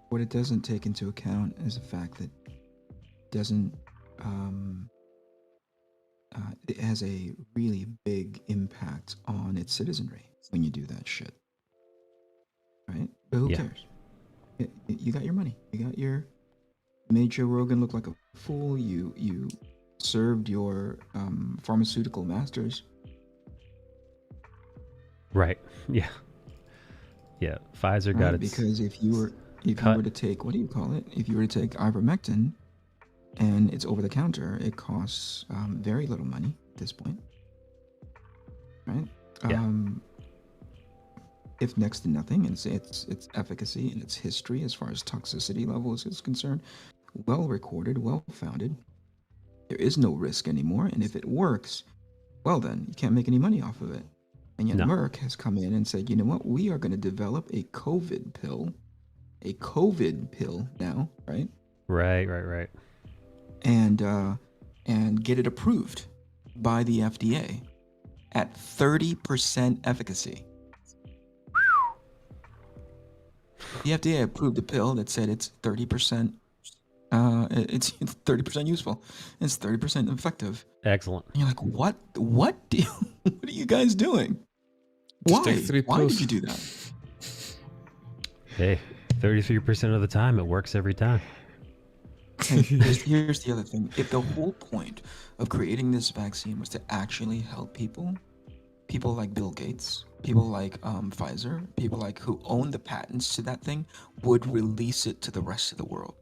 What it doesn't take into account is the fact that doesn't it has a really big impact on its citizenry when you do that shit, right? But who Yeah. cares? You got your money. You got your made Joe Rogan look like a fool. You served your pharmaceutical masters. Right. Yeah. Yeah. Pfizer got Right? its Because if you were cut. to take, what do you call it? If you were to take ivermectin and it's over the counter, it costs very little money at this point, right? Yeah. If next to nothing, and its efficacy and its history as far as toxicity levels is concerned, well recorded, well founded. There is no risk anymore, and if it works, well then you can't make any money off of it. And yet No. Merck has come in and said, you know what, we are going to develop a COVID pill now, right? Right. And get it approved by the FDA at 30% efficacy. The FDA approved a pill that said it's 30%. It's 30% useful. It's 30% effective. Excellent. And you're like, what? What are you guys doing? Just Why? take 3 Why pills. did you do that? Hey, 33% of the time it works every time. And here's the other thing. If the whole point of creating this vaccine was to actually help people like Bill Gates, people like Pfizer, people like who own the patents to that thing, would release it to the rest of the world.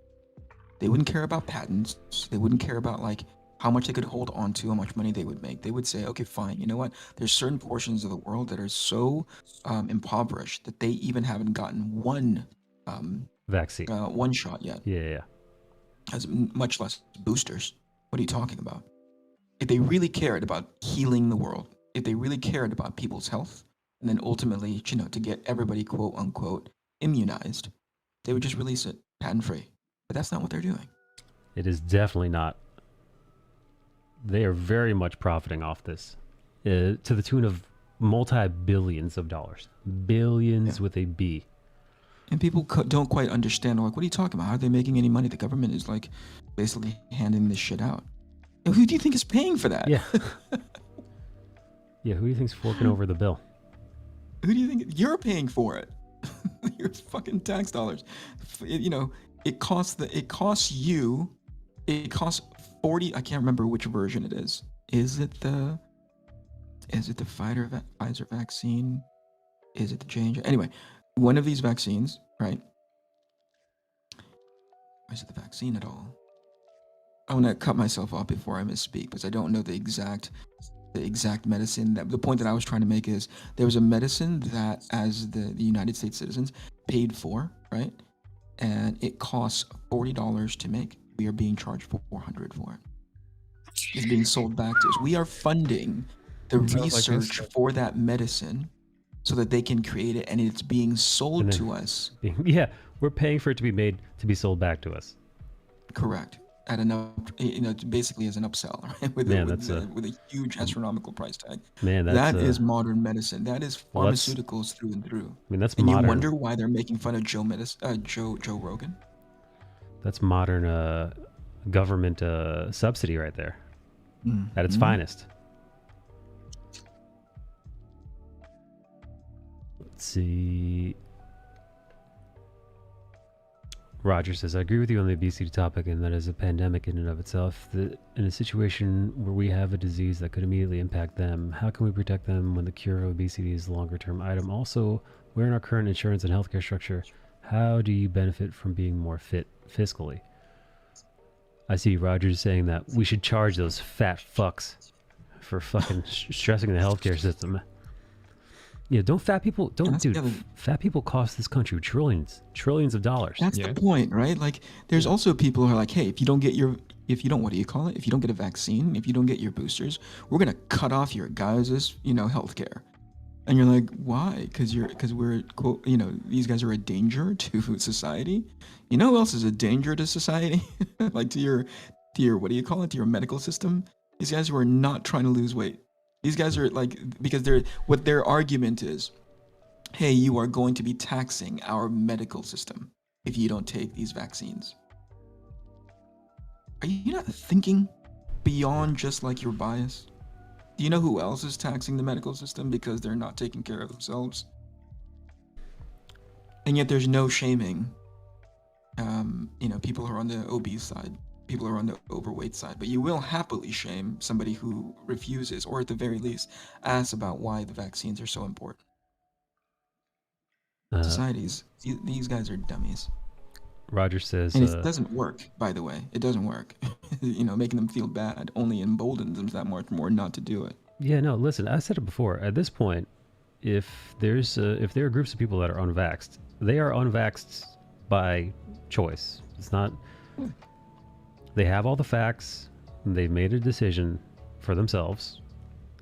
They wouldn't care about patents. They wouldn't care about like how much they could hold on to, how much money they would make. They would say, okay, fine. You know what? There's certain portions of the world that are so impoverished that they even haven't gotten one vaccine. one shot yet. Yeah. Much less boosters. What are you talking about? If they really cared about healing the world, if they really cared about people's health, and then ultimately, to get everybody quote unquote immunized, they would just release it patent free. But that's not what they're doing. It is definitely not. They are very much profiting off this, to the tune of multi-billions of dollars. Billions with a B. And people don't quite understand. Like, what are you talking about? How are they making any money? The government is like basically handing this shit out. And who do you think is paying for that? Yeah. Yeah, who do you think's forking over the bill? Who do you think you're paying for it? Your fucking tax dollars. It costs 40. I can't remember which version it is. Is it the Pfizer vaccine? Is it the J&J? Anyway, one of these vaccines, right? Or is it the vaccine at all? I want to cut myself off before I misspeak because I don't know the exact medicine. The point that I was trying to make is there was a medicine that, as the United States citizens paid for, right? And it costs $40 to make. We are being charged $400 for it. It's being sold back to us. We are funding the research for that medicine so that they can create it, and it's being sold to us. Yeah, we're paying for it to be made to be sold back to us. Correct. At basically as an upsell, right? with a huge astronomical price tag. Man, that is modern medicine. That is pharmaceuticals through and through. I mean, that's and modern. You wonder why they're making fun of Joe Rogan. That's modern government subsidy right there, at its finest. Let's see. Roger says, I agree with you on the obesity topic, and that is a pandemic in and of itself. In a situation where we have a disease that could immediately impact them, how can we protect them when the cure of obesity is a longer-term item? Also, where in our current insurance and healthcare structure, how do you benefit from being more fit fiscally? I see Roger's saying that we should charge those fat fucks for fucking stressing the healthcare system. Yeah, fat people cost this country trillions of dollars. That's the point, right? Like, there's also people who are like, hey, if you don't get if you don't get a vaccine, if you don't get your boosters, we're gonna cut off your guys' healthcare. And you're like, why? Because we're quote, these guys are a danger to society. You know who else is a danger to society? Like to your what do you call it? To your medical system. These guys who are not trying to lose weight. These guys are like, because what their argument is, hey, you are going to be taxing our medical system if you don't take these vaccines. Are you not thinking beyond just like your bias? Do you know who else is taxing the medical system because they're not taking care of themselves? And yet there's no shaming, people who are on the obese side. People are on the overweight side, but you will happily shame somebody who refuses, or at the very least, asks about why the vaccines are so important. Societies, these guys are dummies. Roger says, and it doesn't work. By the way, it doesn't work. Making them feel bad only emboldens them that much more not to do it. Yeah, no. Listen, I said it before. At this point, if there are groups of people that are unvaxxed, they are unvaxxed by choice. It's not. They have all the facts, and they've made a decision for themselves,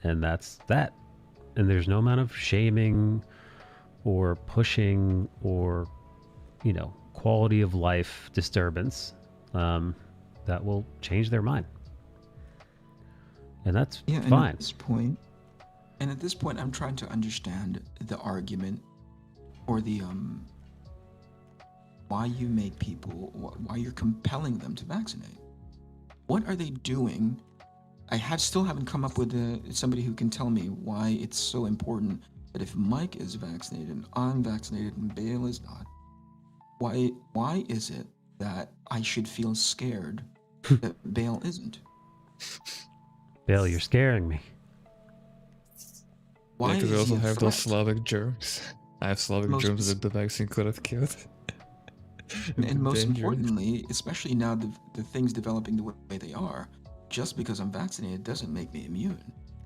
and that's that. And there's no amount of shaming or pushing or, quality of life disturbance that will change their mind. And that's fine. And at this point, I'm trying to understand the argument or the why you make people, why you're compelling them to vaccinate. What are they doing? I still haven't come up with somebody who can tell me why it's so important that if Mike is vaccinated and I'm vaccinated and Bale is not, why is it that I should feel scared that Bale isn't? Bale, you're scaring me. Why? Because we also have those Slavic germs. I have Slavic germs that the vaccine could have killed. And most importantly, especially now the things developing the way they are, just because I'm vaccinated doesn't make me immune.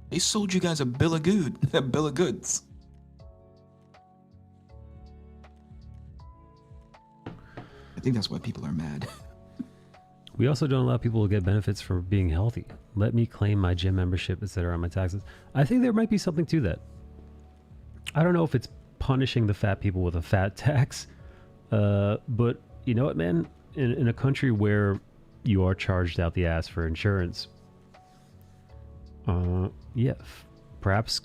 They sold you guys a bill of goods. think that's why people are mad. We also don't allow people to get benefits for being healthy. Let me claim my gym membership, etc. on my taxes. I think there might be something to that. I don't know if it's punishing the fat people with a fat tax, but you know what, man? In a country where you are charged out the ass for insurance, perhaps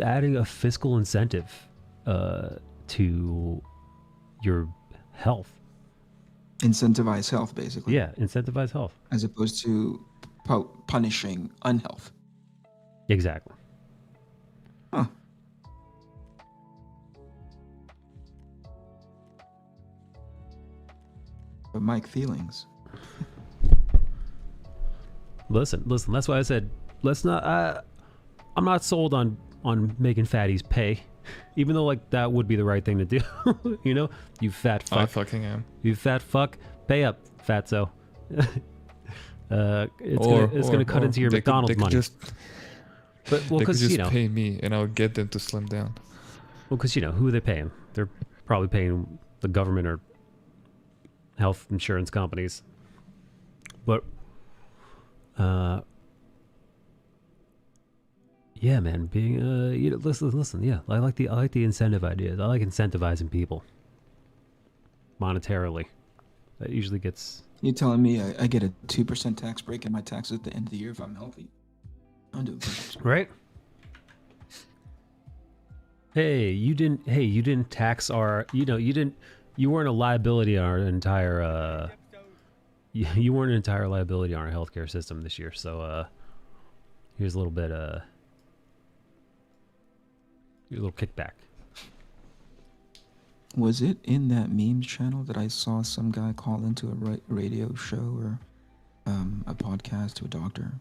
adding a fiscal incentive to your health. Incentivize health, basically. Yeah, incentivize health. As opposed to punishing unhealth. Exactly. Huh. But Mike, feelings. Listen. That's why I said let's not. I'm not sold on making fatties pay, even though like that would be the right thing to do. You know, you fat fuck. I fucking am. You fat fuck. Pay up, fatso. It's gonna cut into your McDonald's money. But well, because you know, pay me and I'll get them to slim down. Well, because you know, who are they paying? They're probably paying the government or health insurance companies. But yeah, man, being you know, listen, yeah, I like the incentive ideas. I like incentivizing people monetarily. That usually gets. You telling me I get a 2% tax break in my taxes at the end of the year if I'm healthy? I'm doing perfect. Right? Hey, you didn't tax our. You weren't a liability on our entire. You weren't an entire liability on our healthcare system this year. So here's a little bit. Here's a little kickback. Was it in that memes channel that I saw some guy call into a radio show or a podcast to a doctor,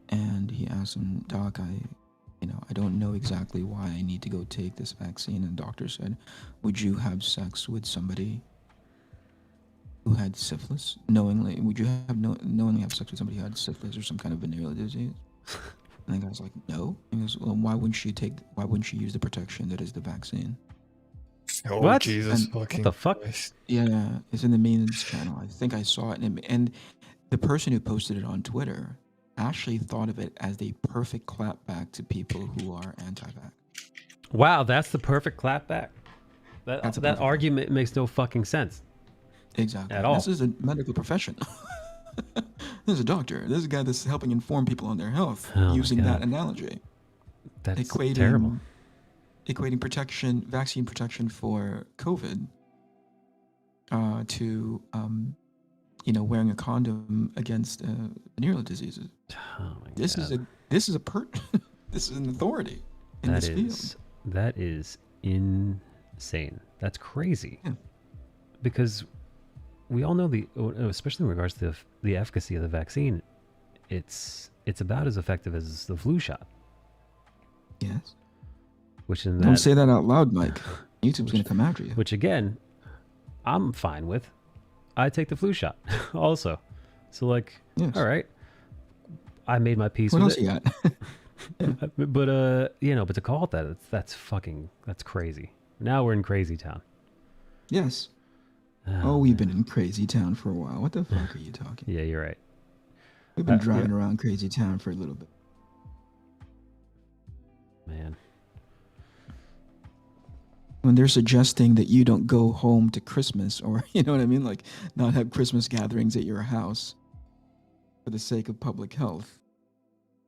and he asked him, "Doc, I don't know exactly why I need to go take this vaccine," and the doctor said, "Would you have sex with somebody who had syphilis knowingly? Would you have knowingly have sex with somebody who had syphilis or some kind of venereal disease?" And the guy's like, "No." He goes, "Well, why wouldn't she use the protection that is the vaccine?" Oh, what? Jesus And fucking what the fuck? Christ. Yeah, it's in the memes channel. I think I saw it, and the person who posted it on Twitter actually thought of it as the perfect clapback to people who are anti-vax. Wow, that's the perfect clapback. That perfect argument makes no fucking sense. Exactly. At all. This is a medical profession. This is a doctor. This is a guy that's helping inform people on their health using that analogy. That's terrible. Equating vaccine protection for COVID to wearing a condom against venereal diseases. Oh my this God. This is an authority in this field. That is insane. That's crazy. Yeah. Because we all know especially in regards to the efficacy of the vaccine, it's about as effective as the flu shot. Yes. Don't say that out loud, Mike. YouTube's going to come after you. Which again, I'm fine with. I take the flu shot also. So like, yes. All right. I made my peace what with else it. You got? But to call it that, that's crazy. Now we're in crazy town. Yes. We've been in crazy town for a while. What the fuck are you talking? Yeah, you're right. We've been driving around crazy town for a little bit. Man. When they're suggesting that you don't go home to Christmas, or you know what I mean, like not have Christmas gatherings at your house for the sake of public health.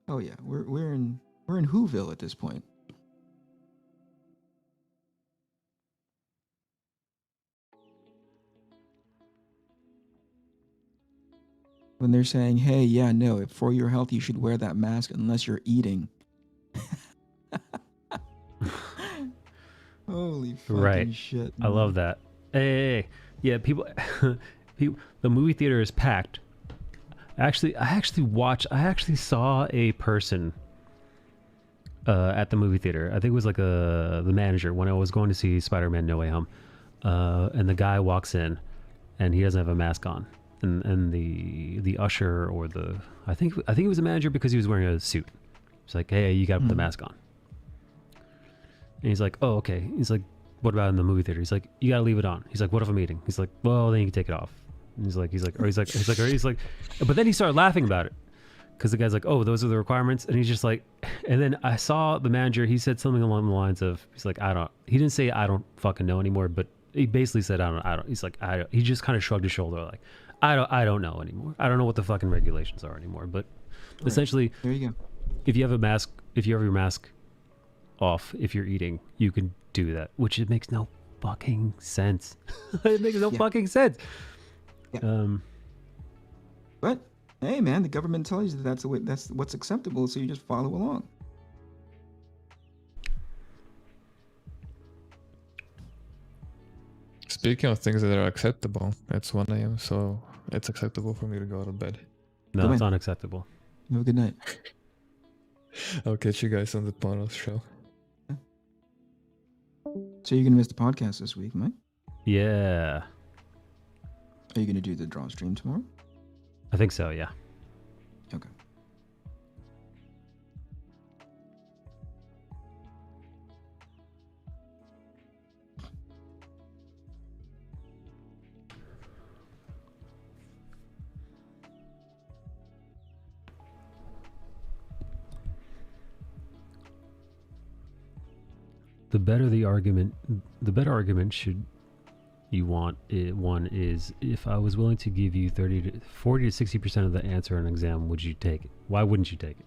Oh yeah, we're in Whoville at this point. When they're saying, "Hey, yeah, no, for your health, you should wear that mask unless you're eating." Holy fucking shit! Man. I love that. Hey. Yeah, people. The movie theater is packed. I actually saw a person at the movie theater. I think it was like the manager when I was going to see Spider-Man No Way Home, and the guy walks in, and he doesn't have a mask on, and the usher or I think he was a manager because he was wearing a suit. It's like, hey, you got to put the mask on. And he's like, oh, okay. He's like, what about in the movie theater? He's like, you gotta leave it on. He's like, what if I'm eating? He's like, well, then you can take it off. And he's like, but then he started laughing about it. Because the guy's like, oh, those are the requirements. And he's just like, and then I saw the manager, he said something along the lines of, he's like, he didn't say I don't fucking know anymore, but he basically said, I don't, he's like, he just kind of shrugged his shoulder like, I don't know anymore. I don't know what the fucking regulations are anymore. But essentially, there you go. If you have your mask off, if you're eating, you can do that, which it makes no fucking sense. It makes no fucking sense. Yeah. But hey, man, the government tells you that's what's acceptable, so you just follow along. Speaking of things that are acceptable, it's 1 a.m., so it's acceptable for me to go to bed. No, it's unacceptable. Have a good night. I'll catch you guys on the Ponos show. So you're gonna miss the podcast this week, Mike? Yeah. Are you gonna do the draw stream tomorrow? I think so, yeah. Okay. The better argument should you want one is, if I was willing to give you 40 to 60% of the answer in an exam, would you take it? Why wouldn't you take it?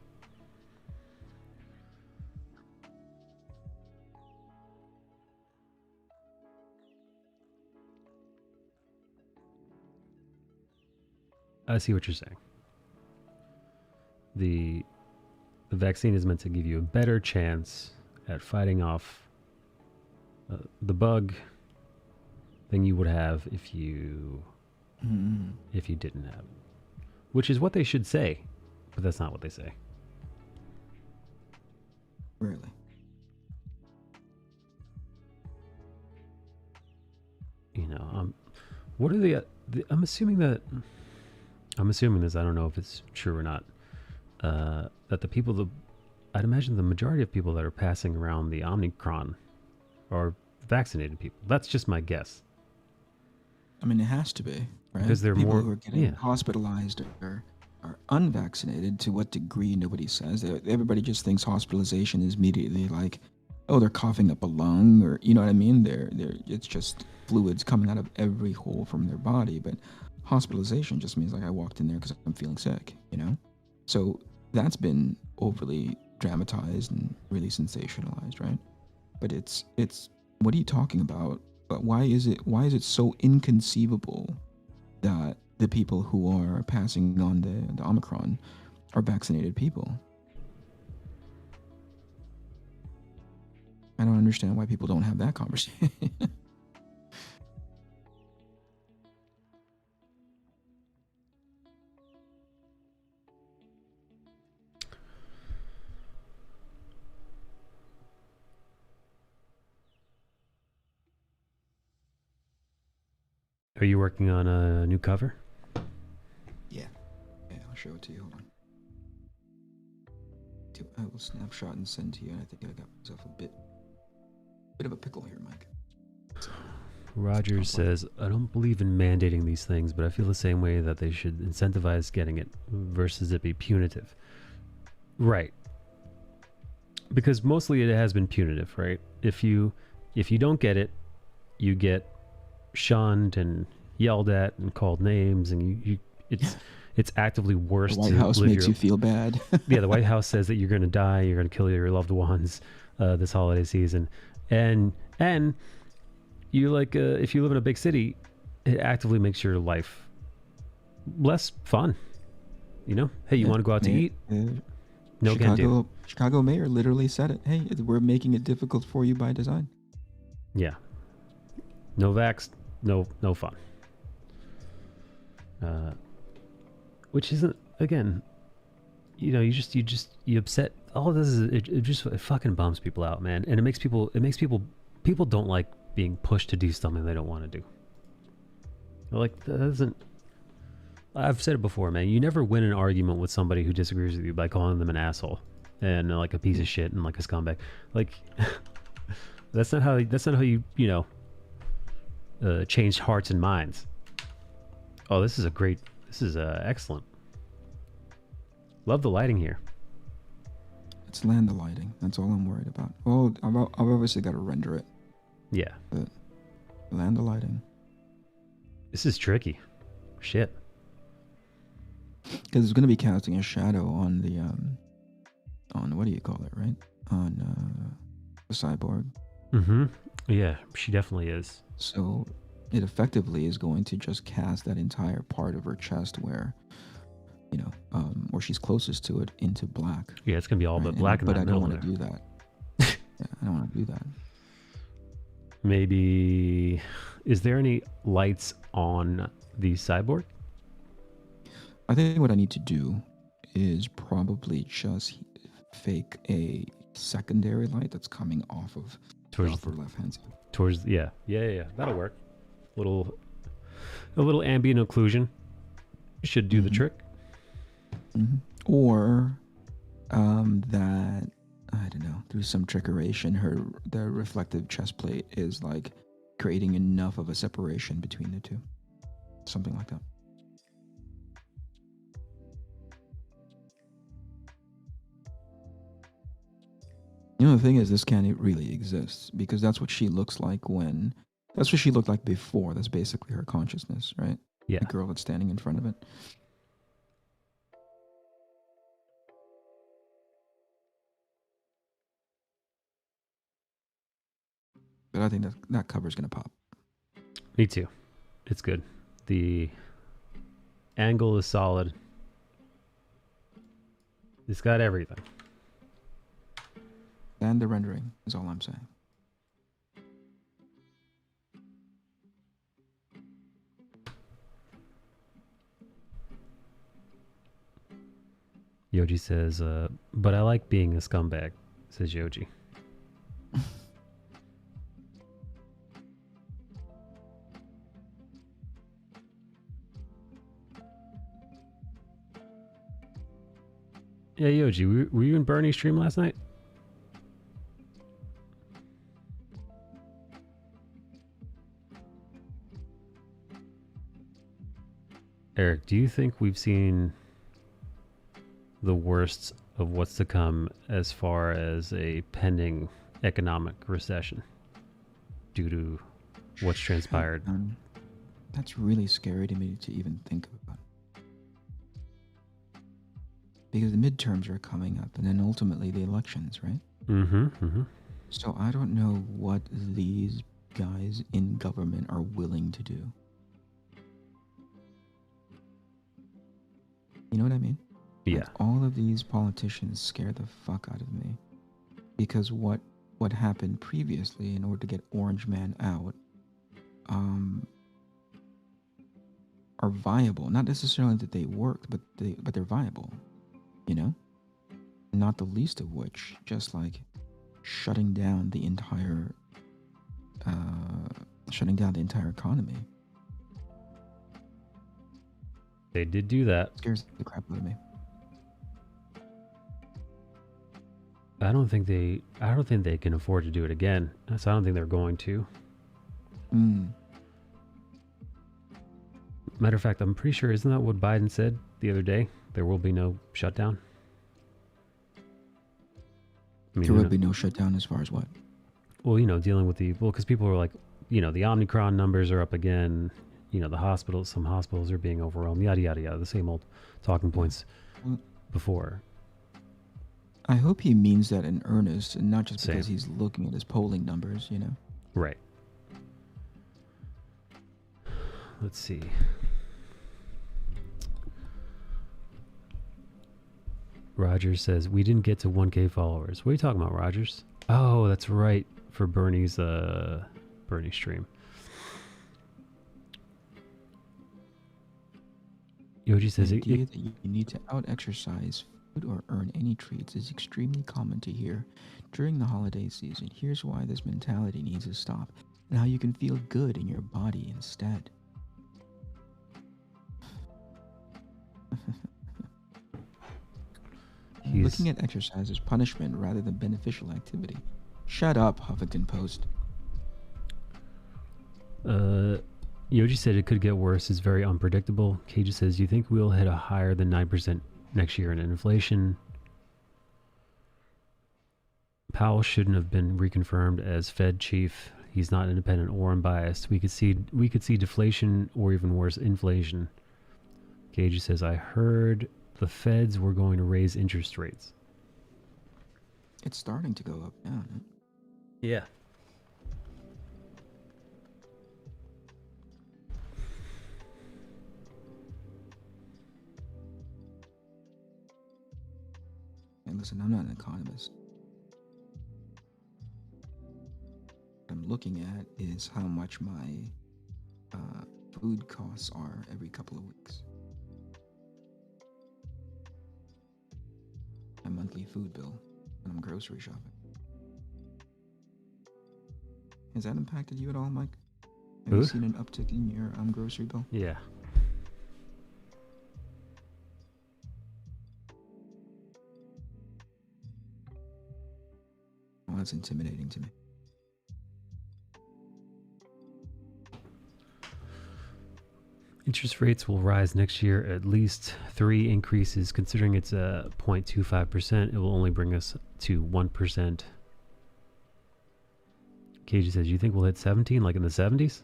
I see what you're saying. The vaccine is meant to give you a better chance at fighting off the bug than you would have if you didn't have it, which is what they should say, but that's not what they say. Really? You know, what are I'm assuming this, I don't know if it's true or not, that the people, I'd imagine the majority of people that are passing around the Omicron are vaccinated people. That's just my guess. I mean, it has to be, right? Because they're people more who are getting hospitalized are unvaccinated. To what degree, nobody says. Everybody just thinks hospitalization is immediately like, oh, they're coughing up a lung, or you know what I mean? It's just fluids coming out of every hole from their body. But hospitalization just means like I walked in there because I'm feeling sick, you know? So that's been overly dramatized and really sensationalized, right? But it's what are you talking about? But why is it so inconceivable that the people who are passing on the Omicron are vaccinated people? I don't understand why people don't have that conversation. Are you working on a new cover? Yeah, I'll show it to you. Hold on. I will snapshot and send to you. And I think I got myself a bit of a pickle here, Mike. Rogers says, I don't believe in mandating these things, but I feel the same way that they should incentivize getting it versus it be punitive. Right. Because mostly it has been punitive, right? If you don't get it, you get shunned and yelled at and called names, and it's actively worse. The White House makes you feel bad. Yeah, the White House says that you're going to die, you're going to kill your loved ones this holiday season, and you if you live in a big city, it actively makes your life less fun. You know, hey, you want to go out to eat? No, can't do. Chicago mayor literally said it. Hey, we're making it difficult for you by design. Yeah. No vax, no fun. Which isn't, again, you know, you upset. All of this is it fucking bums people out, man, and it makes people don't like being pushed to do something they don't want to do. Like, that doesn't. I've said it before, man. You never win an argument with somebody who disagrees with you by calling them an asshole and like a piece of shit and like a scumbag. Like, That's not how you change hearts and minds. Oh, this is excellent. Love the lighting here. It's land the lighting. That's all I'm worried about. Well, I've obviously got to render it. Yeah. But land the lighting. This is tricky. Shit. Because it's going to be casting a shadow on the on what do you call it, right? On the cyborg. Mm-hmm. Yeah, she definitely is. So it effectively is going to just cast that entire part of her chest where, where she's closest to it into black. Yeah, it's gonna be all but black in but that I don't middle want to do that. Yeah, I don't want to do that. Maybe, is there any lights on the cyborg? I think what I need to do is probably just fake a secondary light that's coming off of the upper left hand side. Yeah. That'll work. A little ambient occlusion should do the trick. Mm-hmm. Or that, I don't know, through some trickeration, the reflective chest plate is like creating enough of a separation between the two. Something like that. The thing is, this can't really exist because that's what she looks like that's what she looked like before. That's basically her consciousness, right? Yeah. The girl that's standing in front of it. But I think that cover's going to pop. Me too. It's good. The angle is solid. It's got everything. And the rendering is all I'm saying. Yoji says, but I like being a scumbag, says Yoji. Yeah, Yoji, were you in Bernie's stream last night? Eric, do you think we've seen the worst of what's to come as far as a pending economic recession due to what's transpired? That's really scary to me to even think about. Because the midterms are coming up and then ultimately the elections, right? Mm-hmm. So I don't know what these guys in government are willing to do. You know what I mean? Yeah. Like, all of these politicians scare the fuck out of me. Because what happened previously in order to get Orange Man out are viable. Not necessarily that they worked, but they're viable. Not the least of which, just like shutting down the entire economy. They did do that. Scares the crap out of me. I don't think they can afford to do it again. So I don't think they're going to. Matter of fact, I'm pretty sure, isn't that what Biden said the other day? There will be no shutdown. I mean, there would be no shutdown as far as what? Well, dealing with because people are like, the Omicron numbers are up again. Some hospitals are being overwhelmed. Yada yada yada. The same old talking points before. I hope he means that in earnest, and not just because he's looking at his polling numbers. Right. Let's see. Rogers says, we didn't get to 1K followers. What are you talking about, Rogers? Oh, that's right. For Bernie's stream. Yoji says, the idea that you need to out-exercise food or earn any treats is extremely common to hear during the holiday season. Here's why this mentality needs to stop and how you can feel good in your body instead. Looking at exercise as punishment rather than beneficial activity. Shut up, Huffington Post. Yoji said it could get worse. It's very unpredictable. Cage says, you think we'll hit a higher than 9% next year in inflation? Powell shouldn't have been reconfirmed as Fed chief. He's not independent or unbiased. We could see deflation or even worse, inflation. Gage says, I heard the Feds were going to raise interest rates. It's starting to go up now. Yeah. And listen, I'm not an economist. What I'm looking at is how much my food costs are every couple of weeks. My monthly food bill when I'm grocery shopping. Has that impacted you at all, Mike? Have you seen an uptick in your grocery bill? Yeah. Well, that's intimidating to me. Interest rates will rise next year, at least 3 increases. Considering it's a 0.25%, it will only bring us to 1%. Keiji says, you think we'll hit 17 like in the 70s?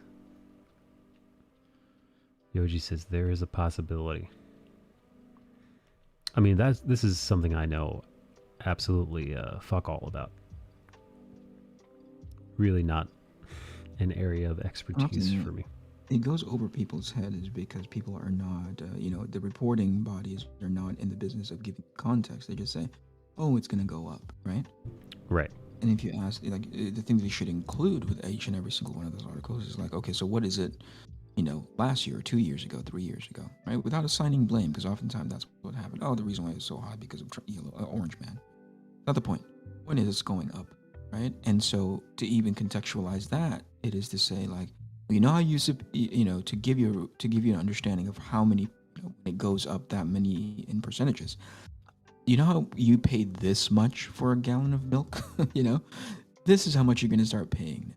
Yoji says, there is a possibility. I mean, this is something I know absolutely fuck all about. Really not an area of expertise for me. It goes over people's heads because people are not, the reporting bodies are not in the business of giving context. They just say, oh, it's going to go up, right? Right. And if you ask, like, the thing that you should include with each and every single one of those articles is like, okay, so what is it, last year, 2 years ago, 3 years ago, right? Without assigning blame, because oftentimes that's what happened. Oh, the reason why it's so high because of Orange Man. Not the point. The point is it's going up, right? And so to even contextualize that, it is to say, like, how you to give you an understanding of how many, when it goes up that many in percentages. You know how you paid this much for a gallon of milk? This is how much you're going to start paying.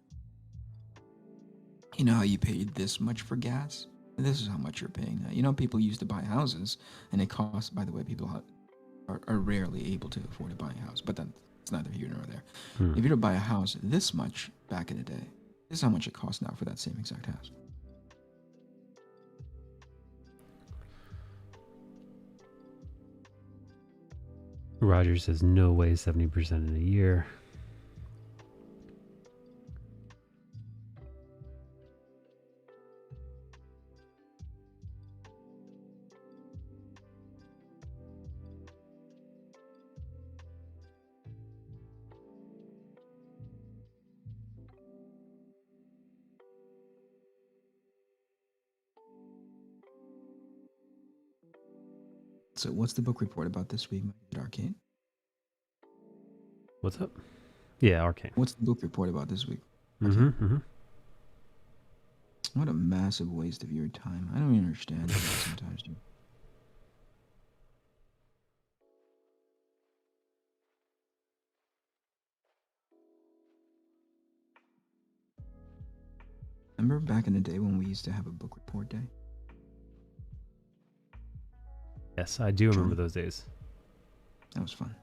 You know how you paid this much for gas? This is how much you're paying now. People used to buy houses, and it costs, by the way, people are rarely able to afford to buy a house, but that's neither here nor there. If you were to buy a house this much back in the day, this is how much it costs now for that same exact house. Roger says, no way 70% in a year. So what's the book report about this week, Arcane? What's up? Yeah, Arcane. What's the book report about this week? What a massive waste of your time. I don't even understand that sometimes, dude. Remember back in the day when we used to have a book report day? Yes, I do remember those days. That was fun.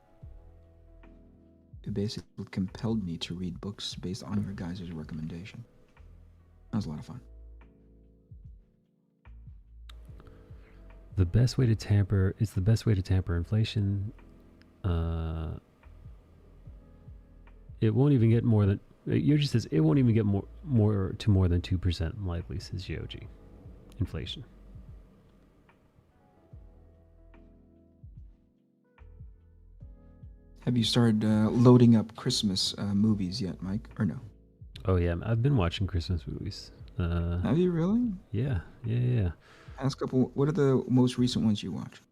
It basically compelled me to read books based on your guys' recommendation. That was a lot of fun. The best way to tamper inflation. It won't even get more than Yoji says. It won't even get more than 2% likely, says Yoji. Inflation. Have you started loading up Christmas movies yet, Mike? Or no? Oh yeah, I've been watching Christmas movies. Have you really? Yeah. Ask a couple. What are the most recent ones you watched?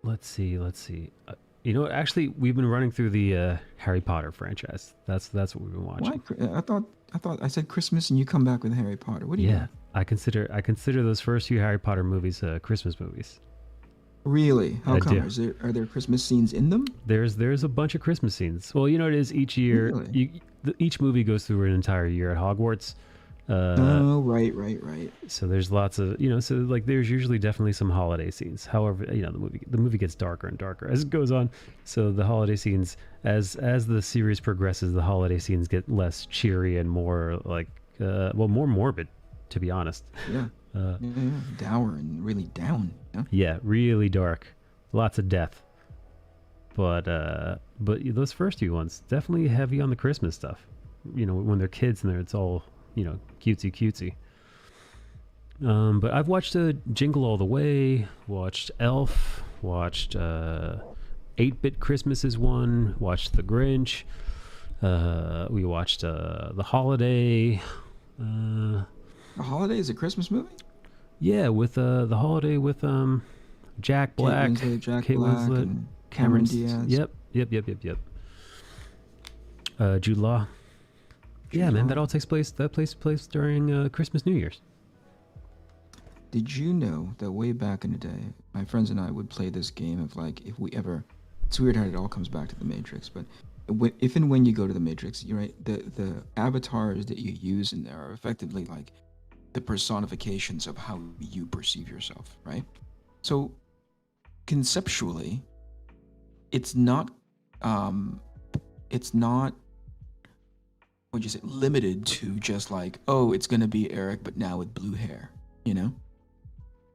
Let's see. Actually, we've been running through the Harry Potter franchise. That's what we've been watching. What? I thought I said Christmas and you come back with Harry Potter. What do you? Yeah, I consider those first few Harry Potter movies Christmas movies. Really? How I come? do. Are there Christmas scenes in them? There's a bunch of Christmas scenes. Well, you know what it is each year. Really? Each movie goes through an entire year at Hogwarts. Oh, right. So there's lots of so like there's usually definitely some holiday scenes. However, the movie gets darker and darker as it goes on. So the holiday scenes, as the series progresses, the holiday scenes get less cheery and more like more morbid, to be honest. Yeah. Dour and really down. Yeah. Yeah, really dark, lots of death. But those first few ones definitely heavy on the Christmas stuff. When they're kids and it's all cutesy. But I've watched Jingle All the Way, watched Elf, watched 8-Bit Christmas is one, watched The Grinch. We watched The Holiday. The Holiday is a Christmas movie? Yeah, with The Holiday with Jack Black, Kate Winslet, and Cameron Diaz. Yep. Jude Law. Yeah, man, that all takes place. That takes place during Christmas, New Year's. Did you know that way back in the day, my friends and I would play this game of like, if we ever, it's weird how it all comes back to the Matrix, but if and when you go to the Matrix, you're right, the avatars that you use in there are effectively like the personifications of how you perceive yourself, right? So conceptually, it's not what'd you say, limited to just like, oh, it's gonna be Eric, but now with blue hair,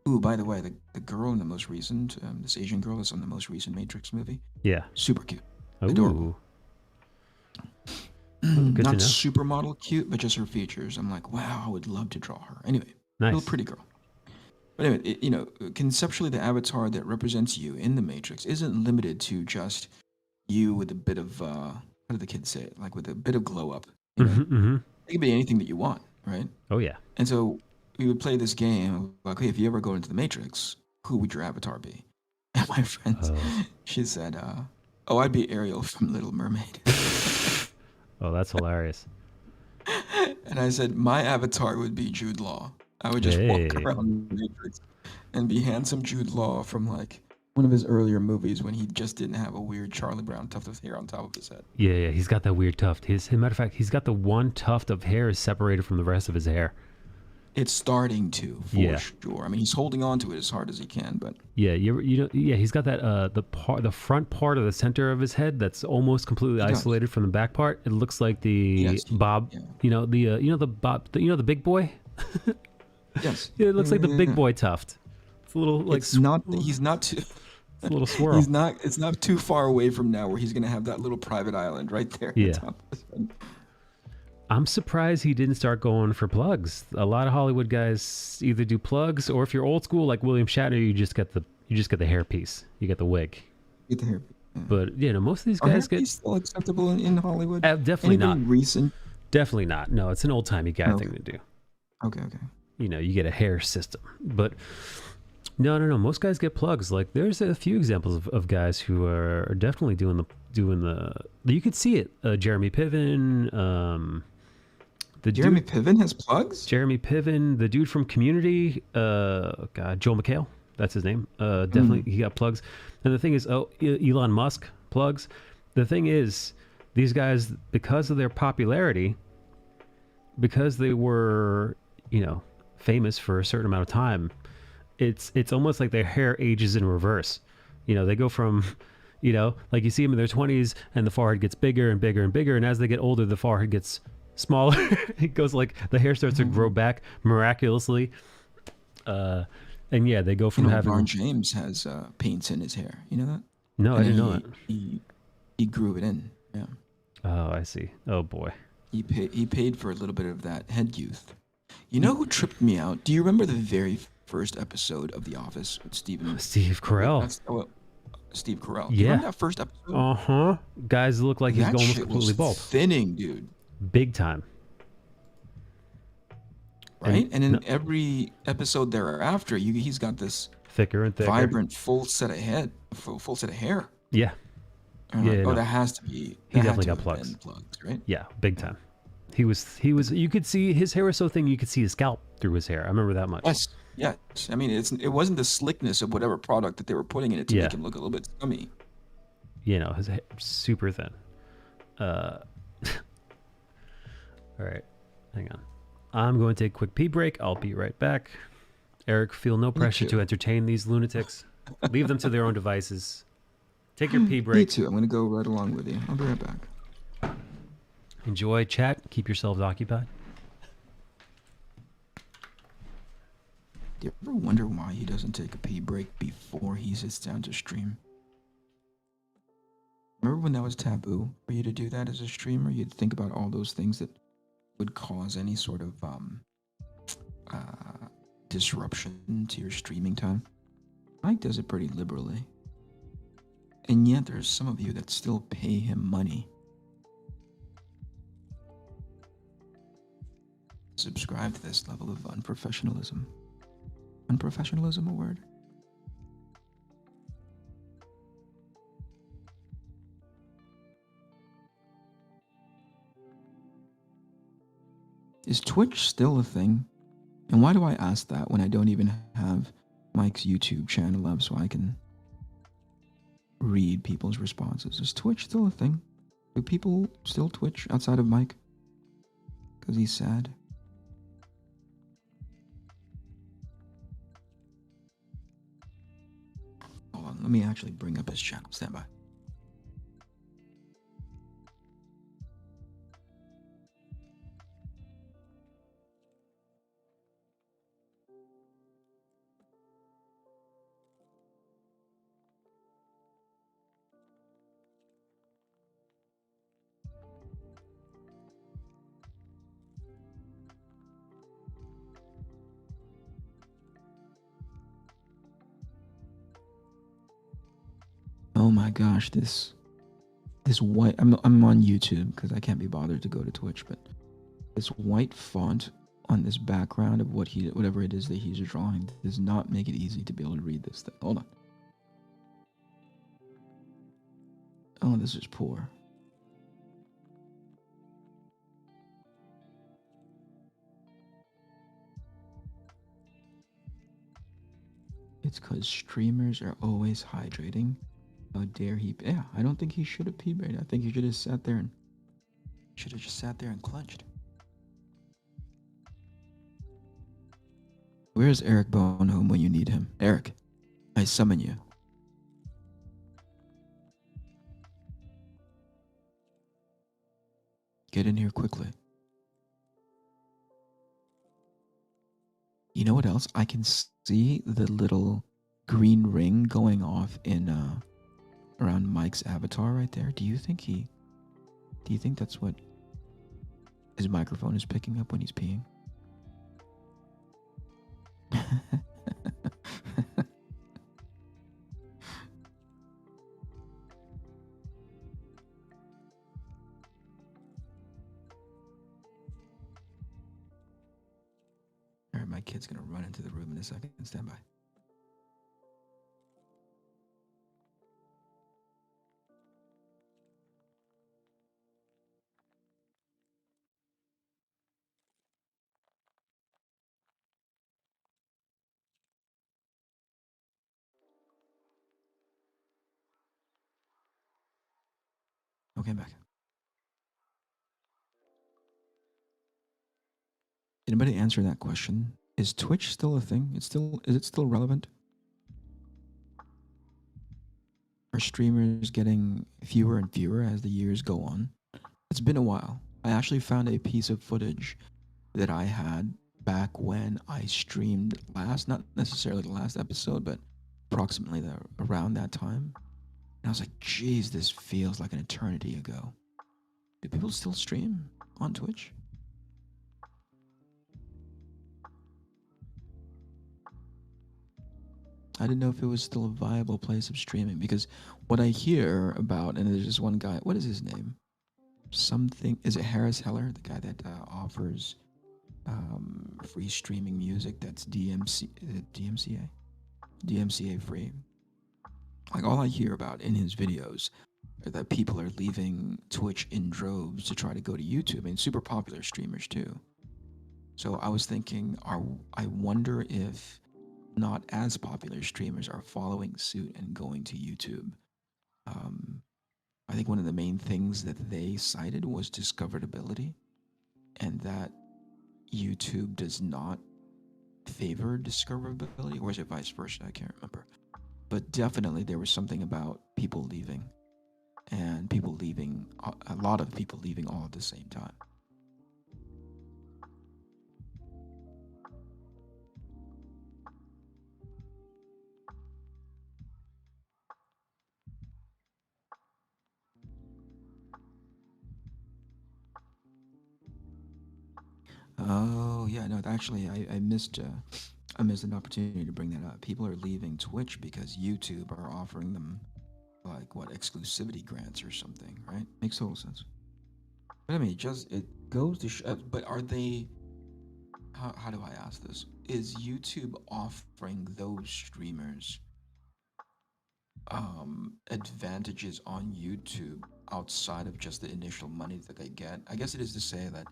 Ooh, by the way, the girl in the most recent, this Asian girl is on the most recent Matrix movie. Yeah. Super cute. Ooh. Adorable. Good Not to know. supermodel cute, but just her features. I'm like, wow, I would love to draw her. Anyway, Nice. real pretty girl. But anyway, conceptually, the avatar that represents you in the Matrix isn't limited to just you with a bit of, how do the kids say it? Like with a bit of glow up. It could be anything that you want, right? Oh yeah. And so we would play this game like, hey, if you ever go into the Matrix, who would your avatar be? And my friend, she said, I'd be Ariel from Little Mermaid. Oh, that's hilarious. And I said, my avatar would be Jude Law. I would just walk around the Matrix and be handsome Jude Law from like one of his earlier movies when he just didn't have a weird Charlie Brown tuft of hair on top of his head. Yeah, he's got that weird tuft. Matter of fact, he's got the one tuft of hair is separated from the rest of his hair. It's starting to, for sure. I mean, he's holding on to it as hard as he can, but yeah, he's got that the front part of the center of his head that's almost completely isolated from the back part. It looks like the Bob, the big boy. Yes, yeah, it looks like the big boy tuft. It's a little like he's not too. It's a little swirl. It's not too far away from now where he's gonna have that little private island right there. Yeah. At the top of his head. I'm surprised he didn't start going for plugs. A lot of Hollywood guys either do plugs, or if you're old school like William Shatner, you just get the hairpiece. You get the wig. Get the hair. Yeah. But most of these guys get still acceptable in Hollywood. Definitely not recent. Definitely not. No, it's an old timey guy thing to do. Okay. You get a hair system, but no. Most guys get plugs. Like there's a few examples of guys who are definitely doing the. You could see it. Jeremy Piven. Jeremy Piven has plugs? Jeremy Piven, the dude from Community, Joel McHale, that's his name. Definitely, he got plugs. And the thing is, Elon Musk plugs. The thing is, these guys, because of their popularity, because they were, famous for a certain amount of time, it's almost like their hair ages in reverse. They go from, like you see them in their 20s, and the forehead gets bigger and bigger and bigger, and as they get older, the forehead gets smaller. It goes like the hair starts to grow back miraculously. And yeah, they go from having. LeBron James has paints in his hair. You know that? No, I didn't know that. He grew it in. Yeah. Oh, I see. Oh boy. He paid for a little bit of that head youth. You know who tripped me out? Do you remember the very first episode of The Office with Steve Carell? Steve Carell. Yeah. You remember that first episode? Guys look like he's almost completely bald. Thinning, dude. Big time. Right? And in every episode thereafter, he's got this thicker and thicker, vibrant, full set of hair. Yeah. That has to be. He definitely got plugs, right? Yeah, big time. He was. You could see his hair was so thin you could see his scalp through his hair. I remember that much. Yes. Yes, I mean it wasn't the slickness of whatever product that they were putting in it to Yeah. make him look a little bit scummy. You know, his hair super thin. All right, hang on. I'm going to take a quick pee break. I'll be right back. Eric, feel no pressure too. to entertain these lunatics. Leave them to their own devices. Take your pee Me break. too. I'm gonna go right along with you. I'll be right back. Enjoy chat. Keep yourselves occupied. Do you ever wonder why he doesn't take a pee break before he sits down to stream? Remember when that was taboo for you to do that as a streamer? You'd think about all those things that would cause any sort of disruption to your streaming time. Mike does it pretty liberally. And yet there's some of you that still pay him money. Subscribe to this level of unprofessionalism. Unprofessionalism a word? Is Twitch still a thing? And why do I ask that when I don't even have Mike's YouTube channel up so I can read people's responses? Is Twitch still a thing? Do people still Twitch outside of Mike? Because he's sad. Hold on, let me actually bring up his channel. Stand by. Oh my gosh, this white, I'm on YouTube because I can't be bothered to go to Twitch, but this white font on this background of whatever it is that he's drawing does not make it easy to be able to read this thing. Hold on. Oh, this is poor. It's because streamers are always hydrating. How dare he? Yeah, I don't think he should have pee-braided. I think he should have sat there and clenched. Where's Eric Bonehome when you need him? Eric, I summon you. Get in here quickly. You know what else? I can see the little green ring going off in around Mike's avatar right there. Do you think that's what his microphone is picking up when he's peeing? All right, my kid's gonna run into the room in a second. Stand by. Okay, I'm back. Anybody answer that question? Is Twitch still a thing? Is it still relevant? Are streamers getting fewer and fewer as the years go on? It's been a while. I actually found a piece of footage that I had back when I streamed last, not necessarily the last episode, but approximately around that time. And I was like, geez, this feels like an eternity ago. Do people still stream on Twitch? I didn't know if it was still a viable place of streaming because what I hear about, and there's this one guy, what is his name? Something, is it Harris Heller, the guy that offers free streaming music that's DMCA free? Like all I hear about in his videos are that people are leaving Twitch in droves to try to go to YouTube, and super popular streamers too. So I was thinking, I wonder if not as popular streamers are following suit and going to YouTube. I think one of the main things that they cited was discoverability, and that YouTube does not favor discoverability, or is it vice versa? I can't remember. But definitely there was something about people leaving, and people leaving, a lot of people leaving all at the same time. Oh yeah, no, actually, I missed an opportunity to bring that up. People are leaving Twitch because YouTube are offering them like what exclusivity grants or something, right? Makes total sense. But I mean, it goes to but are they? How do I ask this? Is YouTube offering those streamers advantages on YouTube outside of just the initial money that they get? I guess it is to say that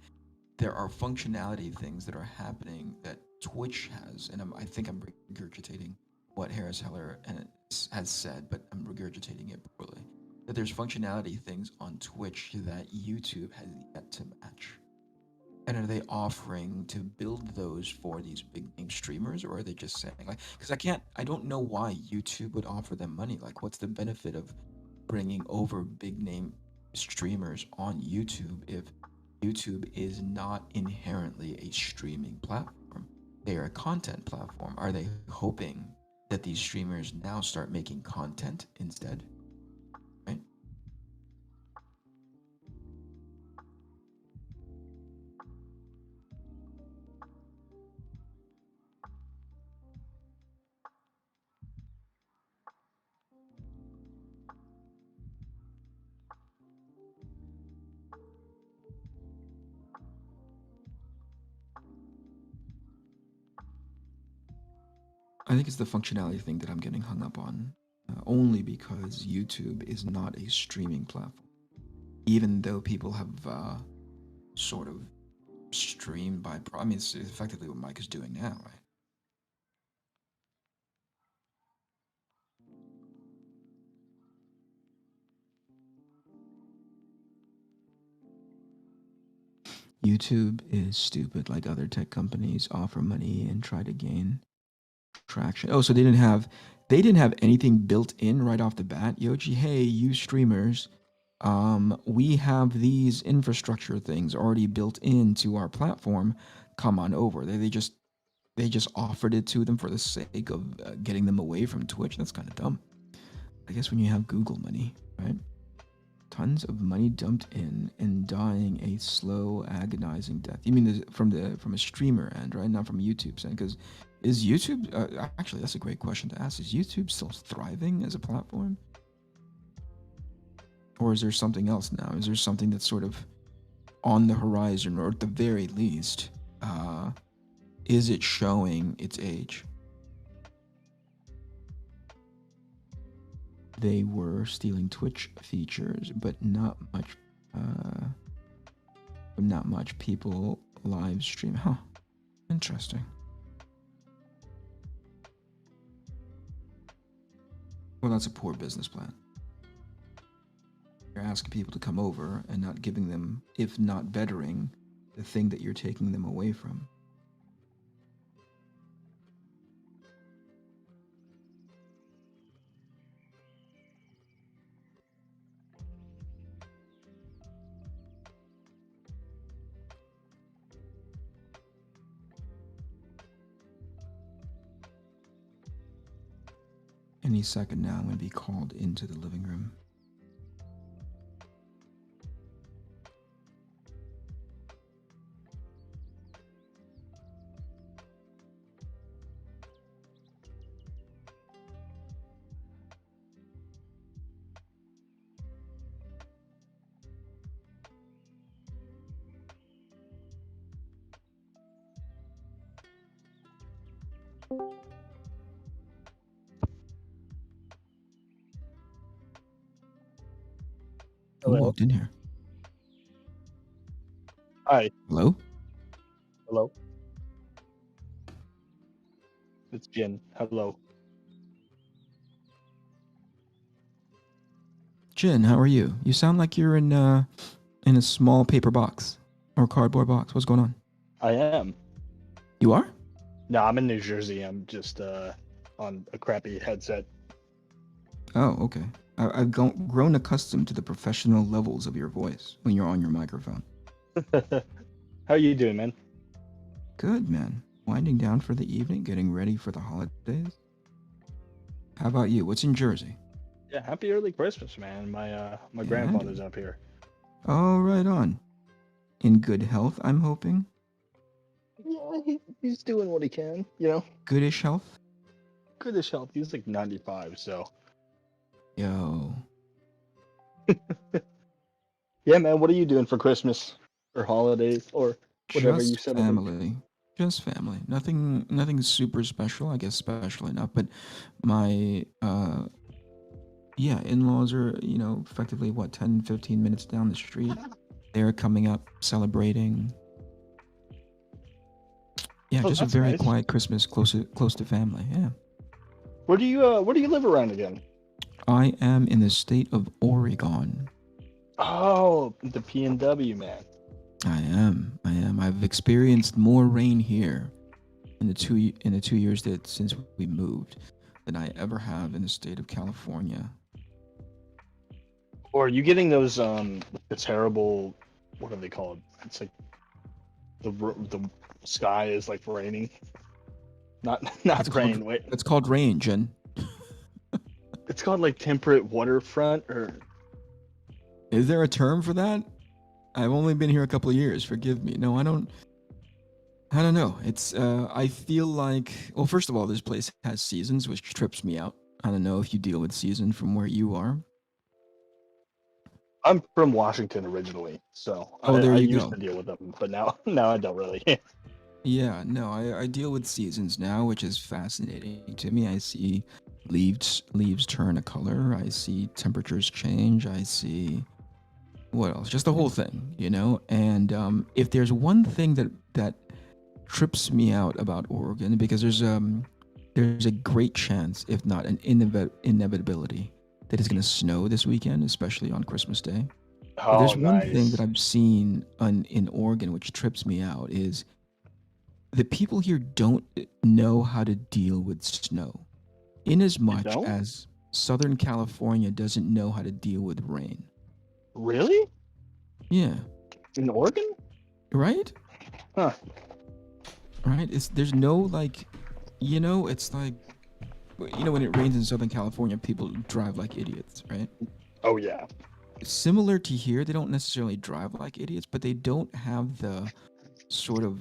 there are functionality things that are happening that Twitch has, and I think I'm regurgitating what Harris Heller has said, but I'm regurgitating it poorly. That there's functionality things on Twitch that YouTube has yet to match. And are they offering to build those for these big name streamers, or are they just saying like? Because I don't know why YouTube would offer them money. Like, what's the benefit of bringing over big name streamers on YouTube if YouTube is not inherently a streaming platform? They are a content platform. Are they hoping that these streamers now start making content instead? Right? I think it's the functionality thing that I'm getting hung up on, only because YouTube is not a streaming platform. Even though people have sort of streamed by, I mean, it's effectively what Mike is doing now, right? YouTube is stupid, like other tech companies offer money and try to gain traction. Oh, so they didn't have anything built in right off the bat. Yoji, hey, you streamers, we have these infrastructure things already built into our platform. Come on over. They just offered it to them for the sake of getting them away from Twitch. That's kind of dumb. I guess when you have Google money, right? Tons of money dumped in and dying a slow, agonizing death. You mean from a streamer end, right? Not from YouTube's end, because is YouTube actually, that's a great question to ask. Is YouTube still thriving as a platform, or is there something else now? Is there something that's sort of on the horizon, or at the very least, is it showing its age? They were stealing Twitch features, but not much people live stream. Huh? Interesting. Well, that's a poor business plan. You're asking people to come over and not giving them, if not bettering, the thing that you're taking them away from. Any second now, I'm going to be called into the living room. Who walked in here? Hi. Hello? Hello. It's Jin. Hello. Jin, how are you? You sound like you're in a small paper box or cardboard box. What's going on? I am. You are? No, I'm in New Jersey. I'm just on a crappy headset. Oh, okay. I've grown accustomed to the professional levels of your voice when you're on your microphone. How you doing, man? Good, man. Winding down for the evening, getting ready for the holidays. How about you? What's in Jersey? Yeah, happy early Christmas, man. My grandfather's up here. Oh, right on. In good health, I'm hoping. Yeah, he's doing what he can, you know. Goodish health? Goodish health. He's like 95, so. Yo. Yeah, man. What are you doing for Christmas or holidays or whatever you Just celebrate? family. Just family. Nothing super special, I guess special enough, but my in-laws are, effectively 10, 15 minutes down the street. They're coming up celebrating. Yeah, Oh, just a that's very nice. quiet Christmas close to family. Yeah. Where do you live around again? I am in the state of Oregon. Oh, the PNW, man. I am. I've experienced more rain here in the 2 years since we moved than I ever have in the state of California. Or are you getting those the terrible, what are they called? It's like the sky is like raining. Not rain. Wait, It's called rain, Jen. it's called like temperate waterfront or. Is there a term for that? I've only been here a couple of years. Forgive me. No, I don't know. It's I feel like, well, first of all, this place has seasons, which trips me out. I don't know if you deal with season from where you are. I'm from Washington originally, so There I you used go. to deal with them, but now I don't really. Yeah, no, I deal with seasons now, which is fascinating to me. I see leaves turn a color. I see temperatures change. I see what else? Just the whole thing, And if there's one thing that trips me out about Oregon, because there's a great chance, if not an inevitability, that it's going to snow this weekend, especially on Christmas Day. But there's one thing that I've seen in Oregon which trips me out is the people here don't know how to deal with snow, inasmuch as Southern California doesn't know how to deal with rain. Really? Yeah. In Oregon? Right? Huh. Right? There's no it's like, when it rains in Southern California, people drive like idiots, right? Oh yeah. Similar to here, they don't necessarily drive like idiots, but they don't have the sort of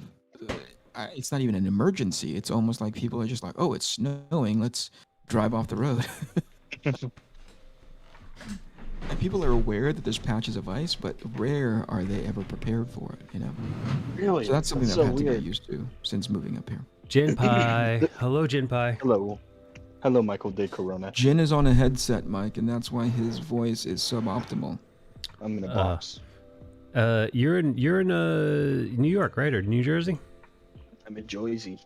it's not even an emergency. It's almost like people are just like, oh, it's snowing, let's drive off the road. And people are aware that there's patches of ice, but rare are they ever prepared for it, Really? So that's something that so I've had to weird. get used to since moving up here. Jin Pie. Hello, Jin Pie. Hello, Michael De Corona. Jin is on a headset, Mike, and that's why his voice is suboptimal. I'm in a box. You're in New York, right, or New Jersey? I'm in Jersey.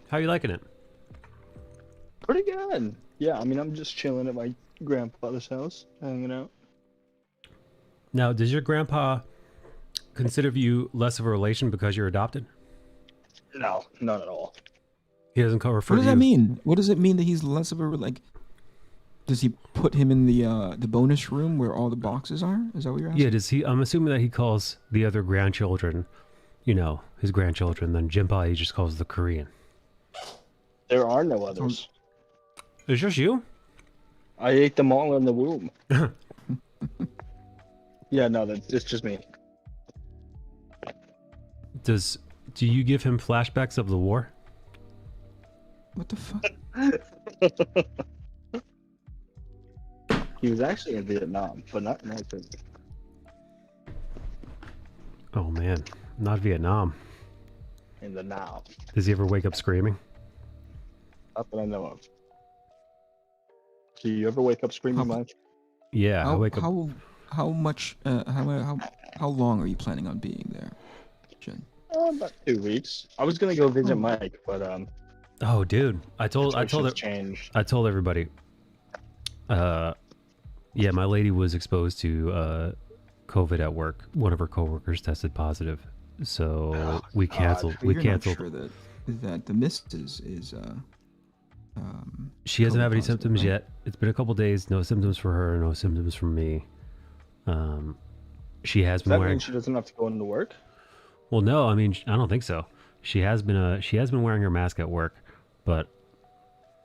How are you liking it? Pretty good. Yeah, I mean, I'm just chilling at my grandfather's house, hanging out. Now, does your grandpa consider you less of a relation because you're adopted? No, not at all. He doesn't refer What to does you. that mean? What does it mean that he's less of a Does he put him in the bonus room where all the boxes are? Is that what you're asking? Yeah, does he? I'm assuming that he calls the other grandchildren, his grandchildren. Then Jin Pie he just calls the Korean. There are no others. It's just you? I ate them all in the womb. Yeah, no, it's just me. Do you give him flashbacks of the war? What the fuck? He was actually in Vietnam, but not in Africa. Oh man, not Vietnam. In the now. Does he ever wake up screaming? Not that I know of. Do you ever wake up screaming, Mike? Yeah, I wake up. How much? How long are you planning on being there, Jen? About 2 weeks. I was gonna go visit Mike, but Oh, dude, I told changed. everybody. Yeah, my lady was exposed to COVID at work. One of her coworkers tested positive, so we canceled. But We you're canceled. Not sure that the missus is. She doesn't COVID have any positive, symptoms right? yet. It's been a couple days. No symptoms for her. No symptoms from me. She has Does been that wearing. mean she doesn't have to go into work? Well, no, I mean, I don't think so. She has been wearing her mask at work, but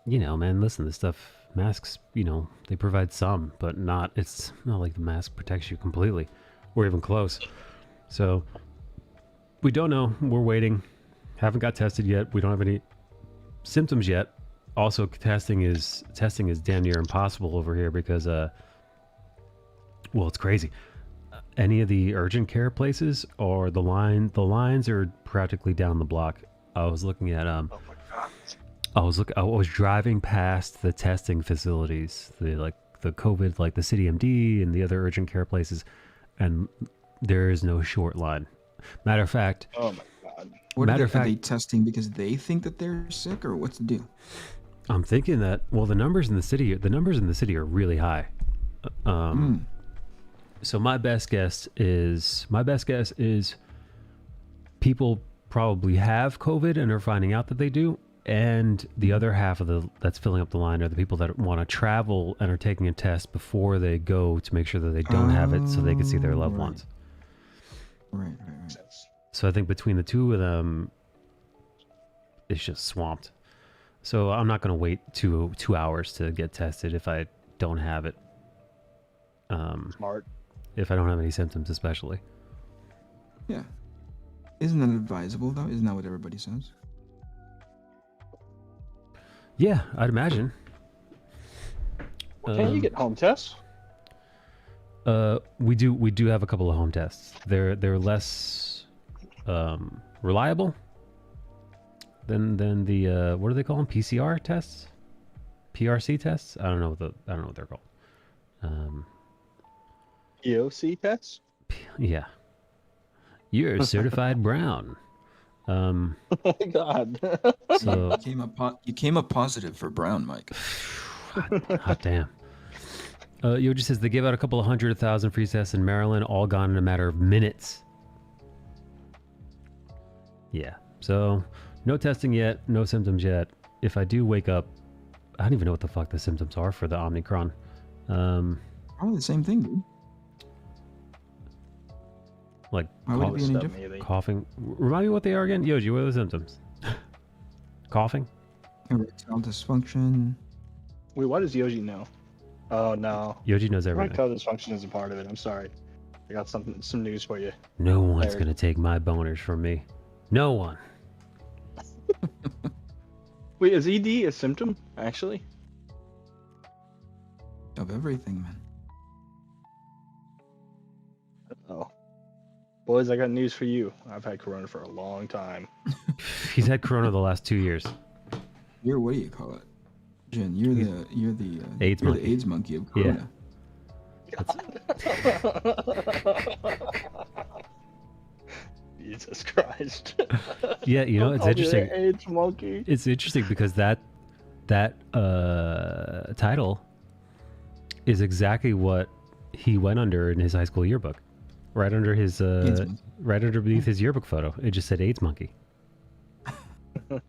you know, man, listen, this stuff, masks, you know, they provide some, but not. It's not like the mask protects you completely, or even close. So we don't know. We're waiting. Haven't got tested yet. We don't have any symptoms yet. Also, testing is damn near impossible over here because well, it's crazy. Any of the urgent care places or the lines are practically down the block. I was looking at Oh my god. I was driving past the testing facilities, the COVID, like the City MD and the other urgent care places, and there is no short line. Matter of fact, Oh my god. Are they testing because they think that they're sick, or what's the deal? I'm thinking that the numbers in the city are really high. So my best guess is people probably have COVID and are finding out that they do, and the other half of that's filling up the line are the people that want to travel and are taking a test before they go to make sure that they don't have it, so they can see their loved ones. Right. So I think between the two of them, it's just swamped. So I'm not going to wait 2 hours to get tested if I don't have it. Smart. If I don't have any symptoms, especially. Yeah. Isn't that advisable though? Isn't that what everybody says? Yeah, I'd imagine. Can't you get home tests? We do have a couple of home tests. They're less reliable than the what do they call them? PCR tests? PRC tests? I don't know what they're called. EOC tests? Yeah. You're certified brown. Oh my god. So You came up positive for brown, Mike. hot damn. Yoji says they gave out a couple of 100,000 free tests in Maryland, all gone in a matter of minutes. Yeah. So no testing yet, no symptoms yet. If I do wake up, I don't even know what the fuck the symptoms are for the Omicron. Probably the same thing, dude. Like Why would it be any different? coughing. Remind me what they are again. Yoji, what are the symptoms? Coughing? Erectile dysfunction. Wait, why does Yoji know? Oh no. Yoji knows everything. Erectile dysfunction is a part of it. I'm sorry. I got some news for you. No one's There. gonna take my boners from me. No one. Wait, is ED a symptom, actually? Of everything, man. Oh. Boys, I got news for you. I've had corona for a long time. He's had corona the last 2 years. You're, what do you call it? Jen, you're the AIDS you're monkey. the AIDS monkey of corona. Jesus Christ. Yeah, you know, it's Called you interesting. the AIDS monkey. It's interesting because that title is exactly what he went under in his high school yearbook. Right under his right underneath his yearbook photo. It just said AIDS monkey. And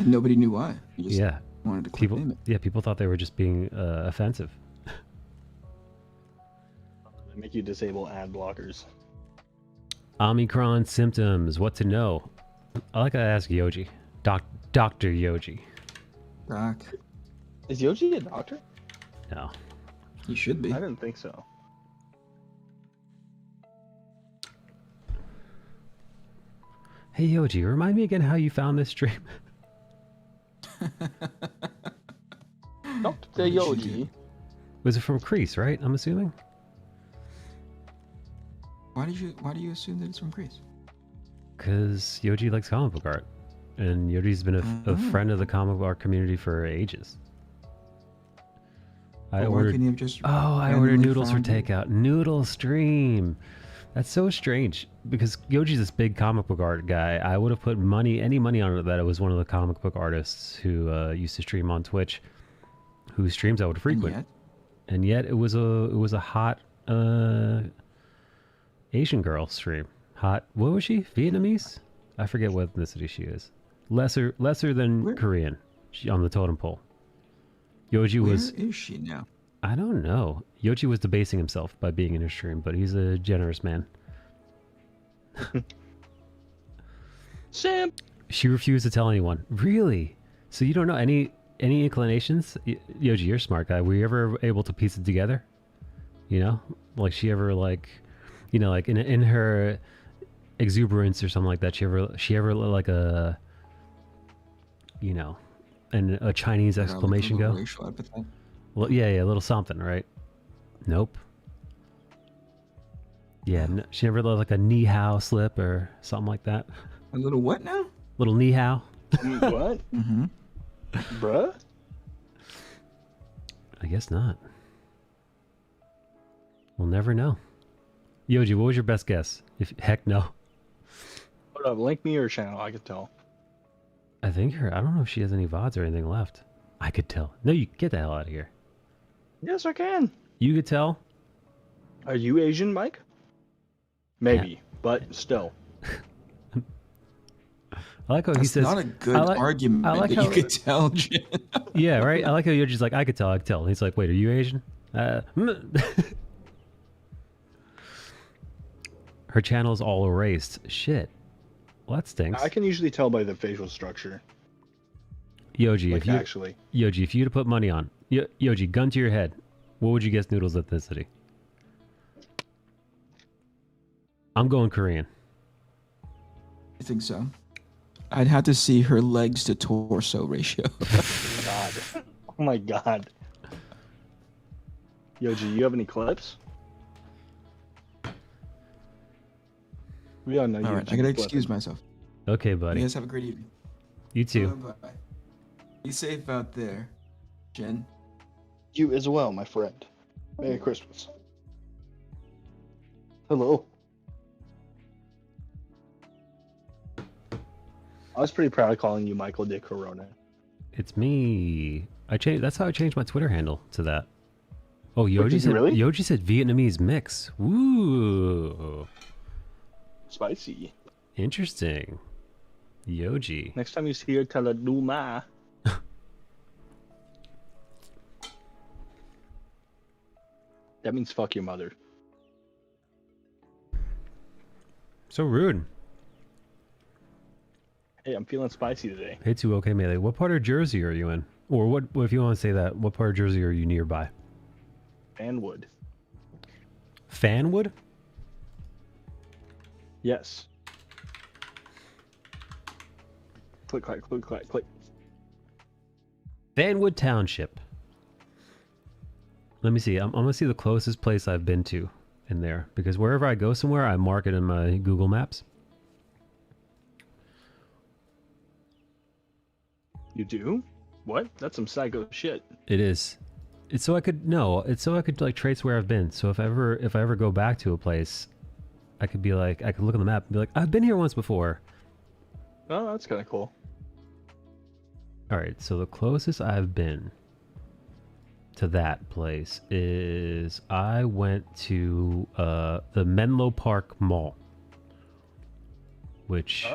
nobody knew why. You just Yeah. wanted to claim it. People thought they were just being offensive. They make you disable ad blockers. Omicron symptoms, what to know. I like to ask Yoji. Dr. Yoji. Doc, Is Yoji a doctor? No. you should be. I didn't think so. Hey Yoji, remind me again how you found this stream. Dr. Yoji. Was it from Crease, right? I'm assuming? Why do you assume that it's from Greece? Because Yoji likes comic book art. And Yoji's been a friend of the comic book art community for ages. I Why ordered couldn't you have just I ordered randomly noodles for found it? takeout. Noodle stream. That's so strange because Yoji's this big comic book art guy. I would have put any money on it that it was one of the comic book artists who used to stream on Twitch, whose streams I would frequent. And yet it was a hot Asian girl stream. Hot. What was she? Vietnamese? I forget what ethnicity she is. Lesser than Korean. She on the totem pole. Yoji was. Where is she now? I don't know. Yoji was debasing himself by being in her stream, but he's a generous man. Sam. She refused to tell anyone. Really? So you don't know any inclinations? Yoji, you're a smart guy. Were you ever able to piece it together? You know, like she ever like, you know, like in her exuberance or something like that. She ever like a, you know, and a Chinese exclamation go. Racial epithet. Well, yeah, a little something, right? Nope. Yeah, no, she never let like a ni hao slip or something like that. A little what now? Little ni hao. What? Mm-hmm. Bruh? I guess not. We'll never know. Yoji, what was your best guess? If heck no. Hold up, link me your channel. I could tell. I think her. I don't know if she has any VODs or anything left. I could tell. No, you get the hell out of here. Yes, I can. You could tell. Are you Asian, Mike? Maybe, but still. I like how he says. That's not a good argument. I like how you could tell. Yeah, right. I like how Yoji's like, I could tell. And he's like, wait, are you Asian? Her channel's all erased. Shit. Well, that stinks. I can usually tell by the facial structure. Yoji, like, Yoji, if you had to put money on Yoji, gun to your head, what would you guess Noodle's ethnicity? I'm going Korean. I think so. I'd have to see her legs to torso ratio. God. Oh my god. Yoji, you have any clips? We all know you. All right, I gotta excuse myself. Okay, buddy. You guys have a great evening. You too. Bye. Be safe out there, Jen. You as well, my friend. Merry Christmas. Hello. I was pretty proud of calling you Michael de Corona. It's me. That's how I changed my Twitter handle to that. Oh, Yoji said really? Yoji said Vietnamese mix. Woo. Spicy. Interesting. Yoji. Next time you see her, tell her Duma. That means fuck your mother. So rude. Hey, I'm feeling spicy today. Hey, too. Okay, Melee. What part of Jersey are you in? Or what if you want to say that? What part of Jersey are you nearby? Fanwood. Fanwood? Yes. Click, click, click, click, click. Fanwood Township. Let me see. I'm gonna see the closest place I've been to in there, because wherever I go somewhere, I mark it in my Google Maps. You do? What? That's some psycho shit. It is. It's so I could like trace where I've been. So if I ever go back to a place, I could be like, I could look on the map and be like, I've been here once before. Oh, that's kind of cool. All right. So the closest I've been to that place is I went to the Menlo Park Mall, which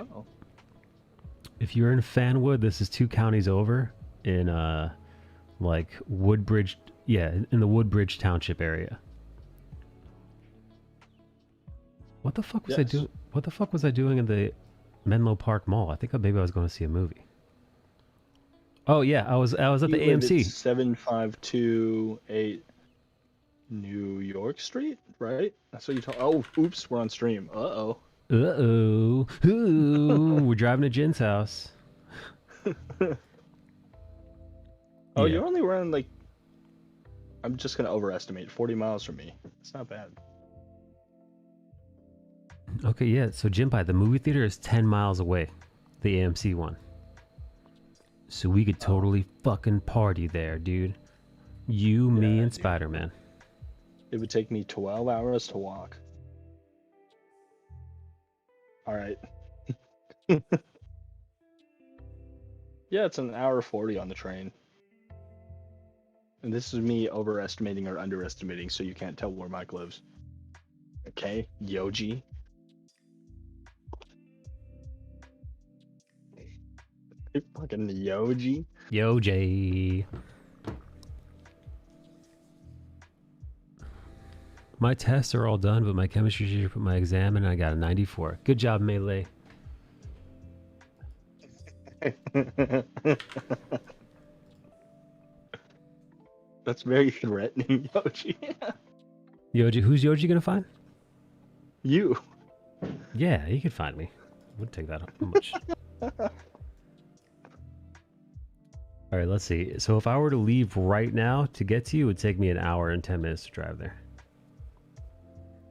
if you're in Fanwood, this is 2 counties over in like Woodbridge, in the Woodbridge Township area. What the fuck was I doing? What the fuck was I doing in the Menlo Park Mall? I think maybe I was going to see a movie. Oh yeah, I was at the AMC. 7528 New York Street, right? That's what you talk. Oh, oops, we're on stream. Uh-oh. Ooh, we're driving to Jin's house. Oh, you're only running like, I'm just gonna overestimate, 40 miles from me. It's not bad. Okay, yeah. So Jinpai, the movie theater is 10 miles away, the AMC one. So we could totally fucking party there, dude. You, me, and Spider-Man. It would take me 12 hours to walk. All right. Yeah, it's an hour 40 on the train. And this is me overestimating or underestimating, so you can't tell where Mike lives. Okay, Yoji. Fucking Yoji. Yo, Jay. My tests are all done, but my chemistry teacher put my exam in and I got a 94. Good job, Melee. That's very threatening, Yoji. Yoji, who's Yoji gonna find? You. Yeah, he could find me. Wouldn't take that much. All right, let's see. So if I were to leave right now to get to you, it would take me an hour and 10 minutes to drive there.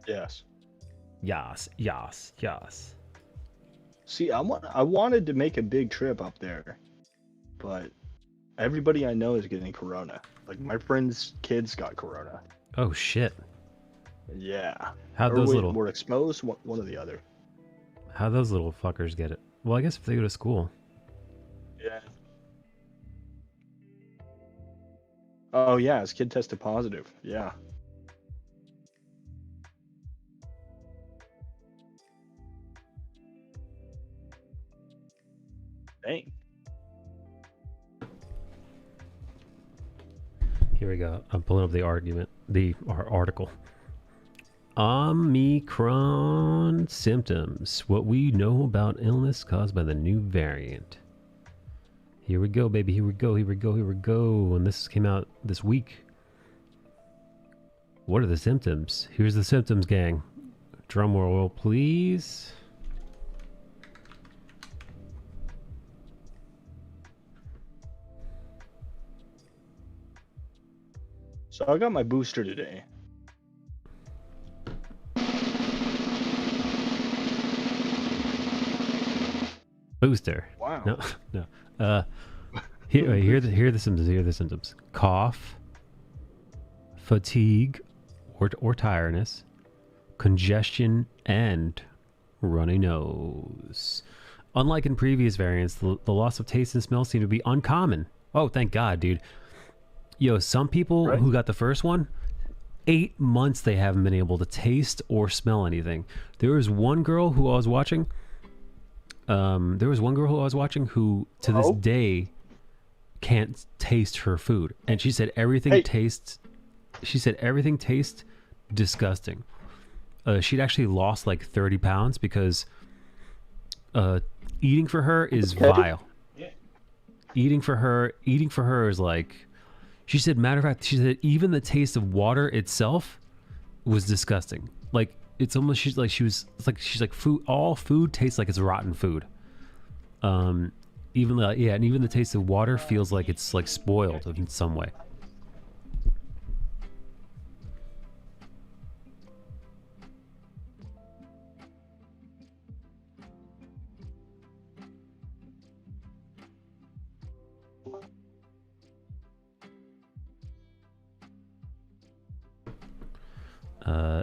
Yes. Yas, yas, yas. See, I wanted to make a big trip up there, but everybody I know is getting corona. Like my friends' kids got corona. Oh shit. Yeah. How'd those little were exposed? One or the other. How'd those little fuckers get it? Well, I guess if they go to school. Yeah. Oh yeah, his kid tested positive. Yeah. Dang. Here we go. I'm pulling up the article. Omicron symptoms. What we know about illness caused by the new variant. Here we go, baby. Here we go. Here we go. Here we go. And this came out this week. What are the symptoms? Here's the symptoms, gang. Drum roll, please. So I got my booster today. Booster. Wow. No. Here are the symptoms. Here are the symptoms. Cough, fatigue, or tiredness, congestion, and runny nose. Unlike in previous variants, the loss of taste and smell seem to be uncommon. Oh, thank God, dude. Yo, some people who got the first one, 8 months they haven't been able to taste or smell anything. There was one girl who I was watching. Who to this day can't taste her food, and she said everything tastes. She said everything tastes disgusting. She'd actually lost like 30 pounds because eating for her is vile. Yeah. Eating for her is like. She said, matter of fact, she said even the taste of water itself was disgusting. Like it's almost she's like food. All food tastes like it's rotten food. And even the taste of water feels like it's like spoiled in some way.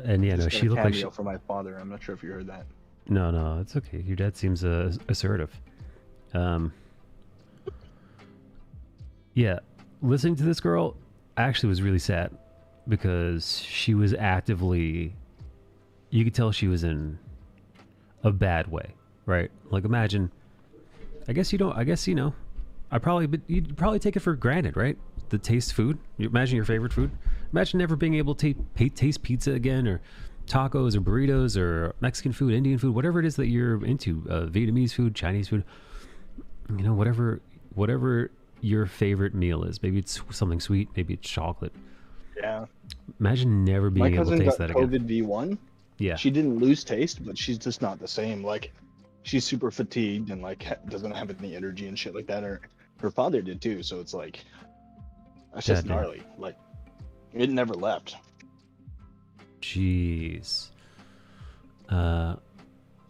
And yeah, no, she looked like for my father. I'm not sure if you heard that. No, it's okay. Your dad seems assertive. Yeah, listening to this girl actually was really sad because she was actively. You could tell she was in a bad way, right? Like imagine. I guess you don't. I guess you know. But you'd probably take it for granted, right? The taste food. You imagine your favorite food. Imagine never being able to taste pizza again, or tacos, or burritos, or Mexican food, Indian food, whatever it is that you're into. Vietnamese food, Chinese food. You know, whatever your favorite meal is. Maybe it's something sweet. Maybe it's chocolate. Yeah. Imagine never being able to taste that again. My cousin got COVID V1. Yeah. She didn't lose taste, but she's just not the same. Like, she's super fatigued and like doesn't have any energy and shit like that. Or her father did too. So it's like, that's just gnarly. Like, it never left. Jeez.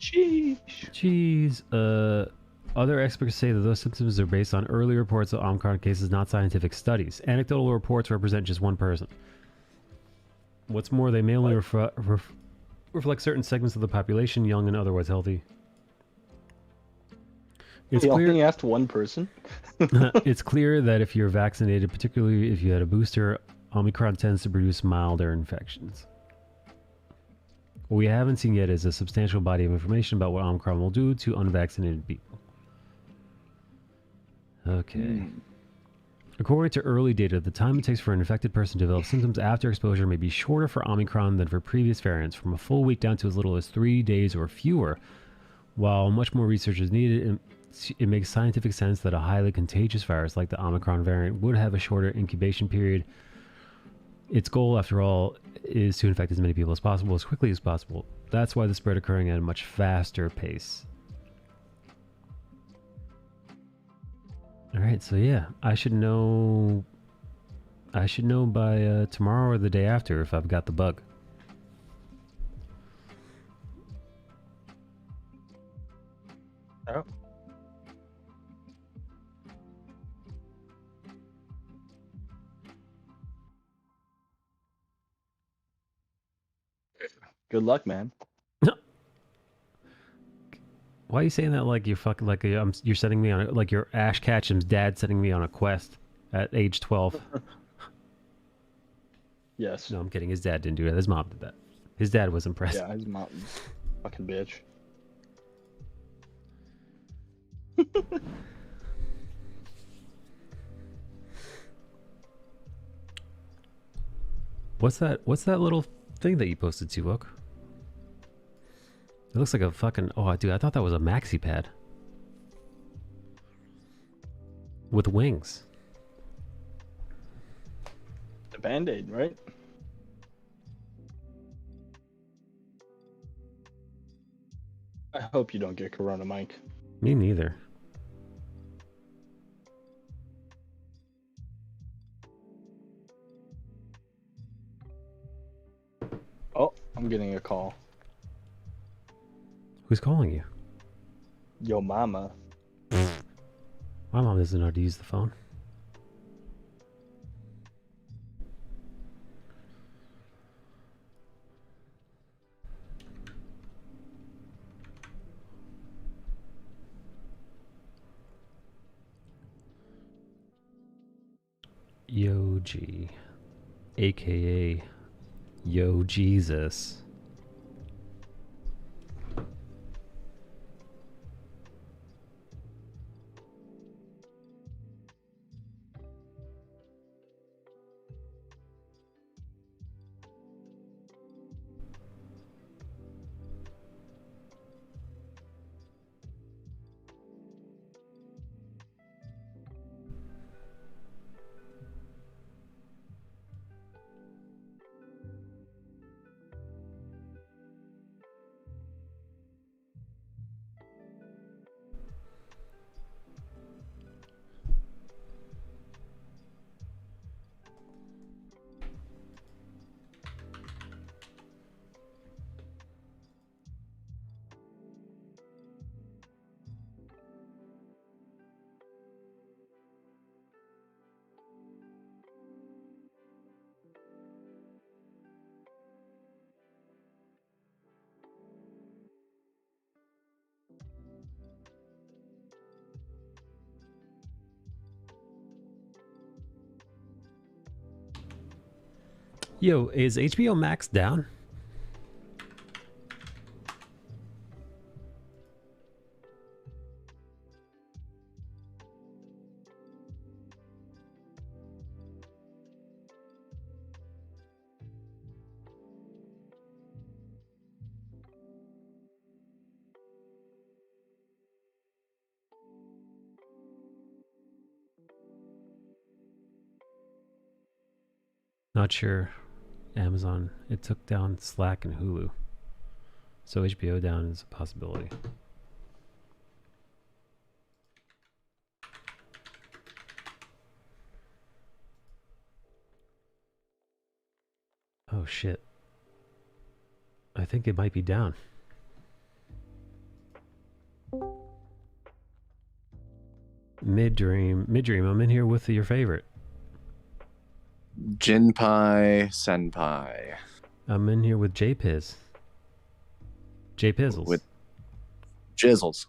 Jeez. Other experts say that those symptoms are based on early reports of Omicron cases, not scientific studies. Anecdotal reports represent just one person. What's more, they may only reflect certain segments of the population, young and otherwise healthy. It's He clear. only asked one person. It's clear that if you're vaccinated, particularly if you had a booster, Omicron tends to produce milder infections. What we haven't seen yet is a substantial body of information about what Omicron will do to unvaccinated people. Okay. According to early data, the time it takes for an infected person to develop symptoms after exposure may be shorter for Omicron than for previous variants, from a full week down to as little as 3 days or fewer. While much more research is needed, it makes scientific sense that a highly contagious virus like the Omicron variant would have a shorter incubation period. Its goal, after all, is to infect as many people as possible, as quickly as possible. That's why the spread occurring at a much faster pace. Alright, so yeah, I should know by tomorrow or the day after if I've got the bug. Oh. Good luck, man. Why are you saying that like you're fucking like you're setting me on a, like you're Ash Ketchum's dad setting me on a quest at age 12? Yes. No, I'm kidding. His dad didn't do that. His mom did that. His dad was impressed. Yeah, his mom, fucking bitch. What's that? What's that little thing that you posted, Tuvok? It looks like a fucking... Oh, dude, I thought that was a maxi pad. With wings. The Band-Aid, right? I hope you don't get corona, Mike. Me neither. Oh, I'm getting a call. Who's calling you? Yo mama. My mom doesn't know how to use the phone. Yo G, aka Yo Jesus. Yo, is HBO Max down? Not sure. Amazon, it took down Slack and Hulu. So HBO down is a possibility. Oh shit. I think it might be down. Mid-dream, I'm in here with your favorite. Jinpai Senpai. I'm in here with J-Piz. J-Pizzles. With Jizzles.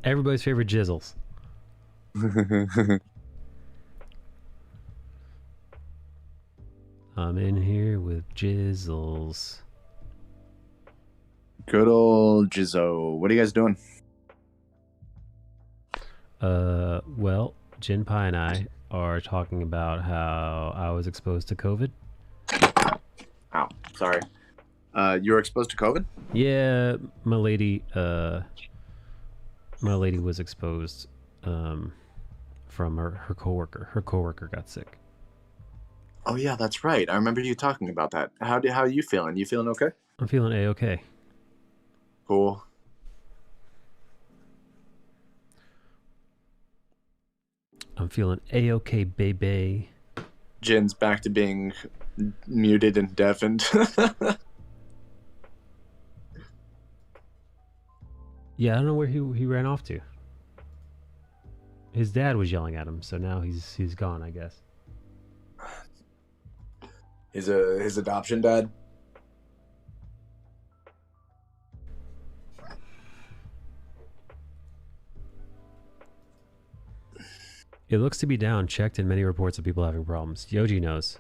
Everybody's favorite jizzles. I'm in here with jizzles. Good old Jizzo. What are you guys doing? Well, Jin Pai and I are talking about how I was exposed to COVID. Ow, sorry. You were exposed to COVID? Yeah, my lady was exposed from her coworker. Her coworker got sick. Oh yeah, that's right. I remember you talking about that. How are you feeling? You feeling okay? I'm feeling A-okay. Cool. I'm feeling A-okay, baby. Jin's back to being muted and deafened. Yeah, I don't know where he ran off to. His dad was yelling at him, so now he's gone, I guess. His adoption dad? It looks to be down, checked, and many reports of people having problems. Yoji knows.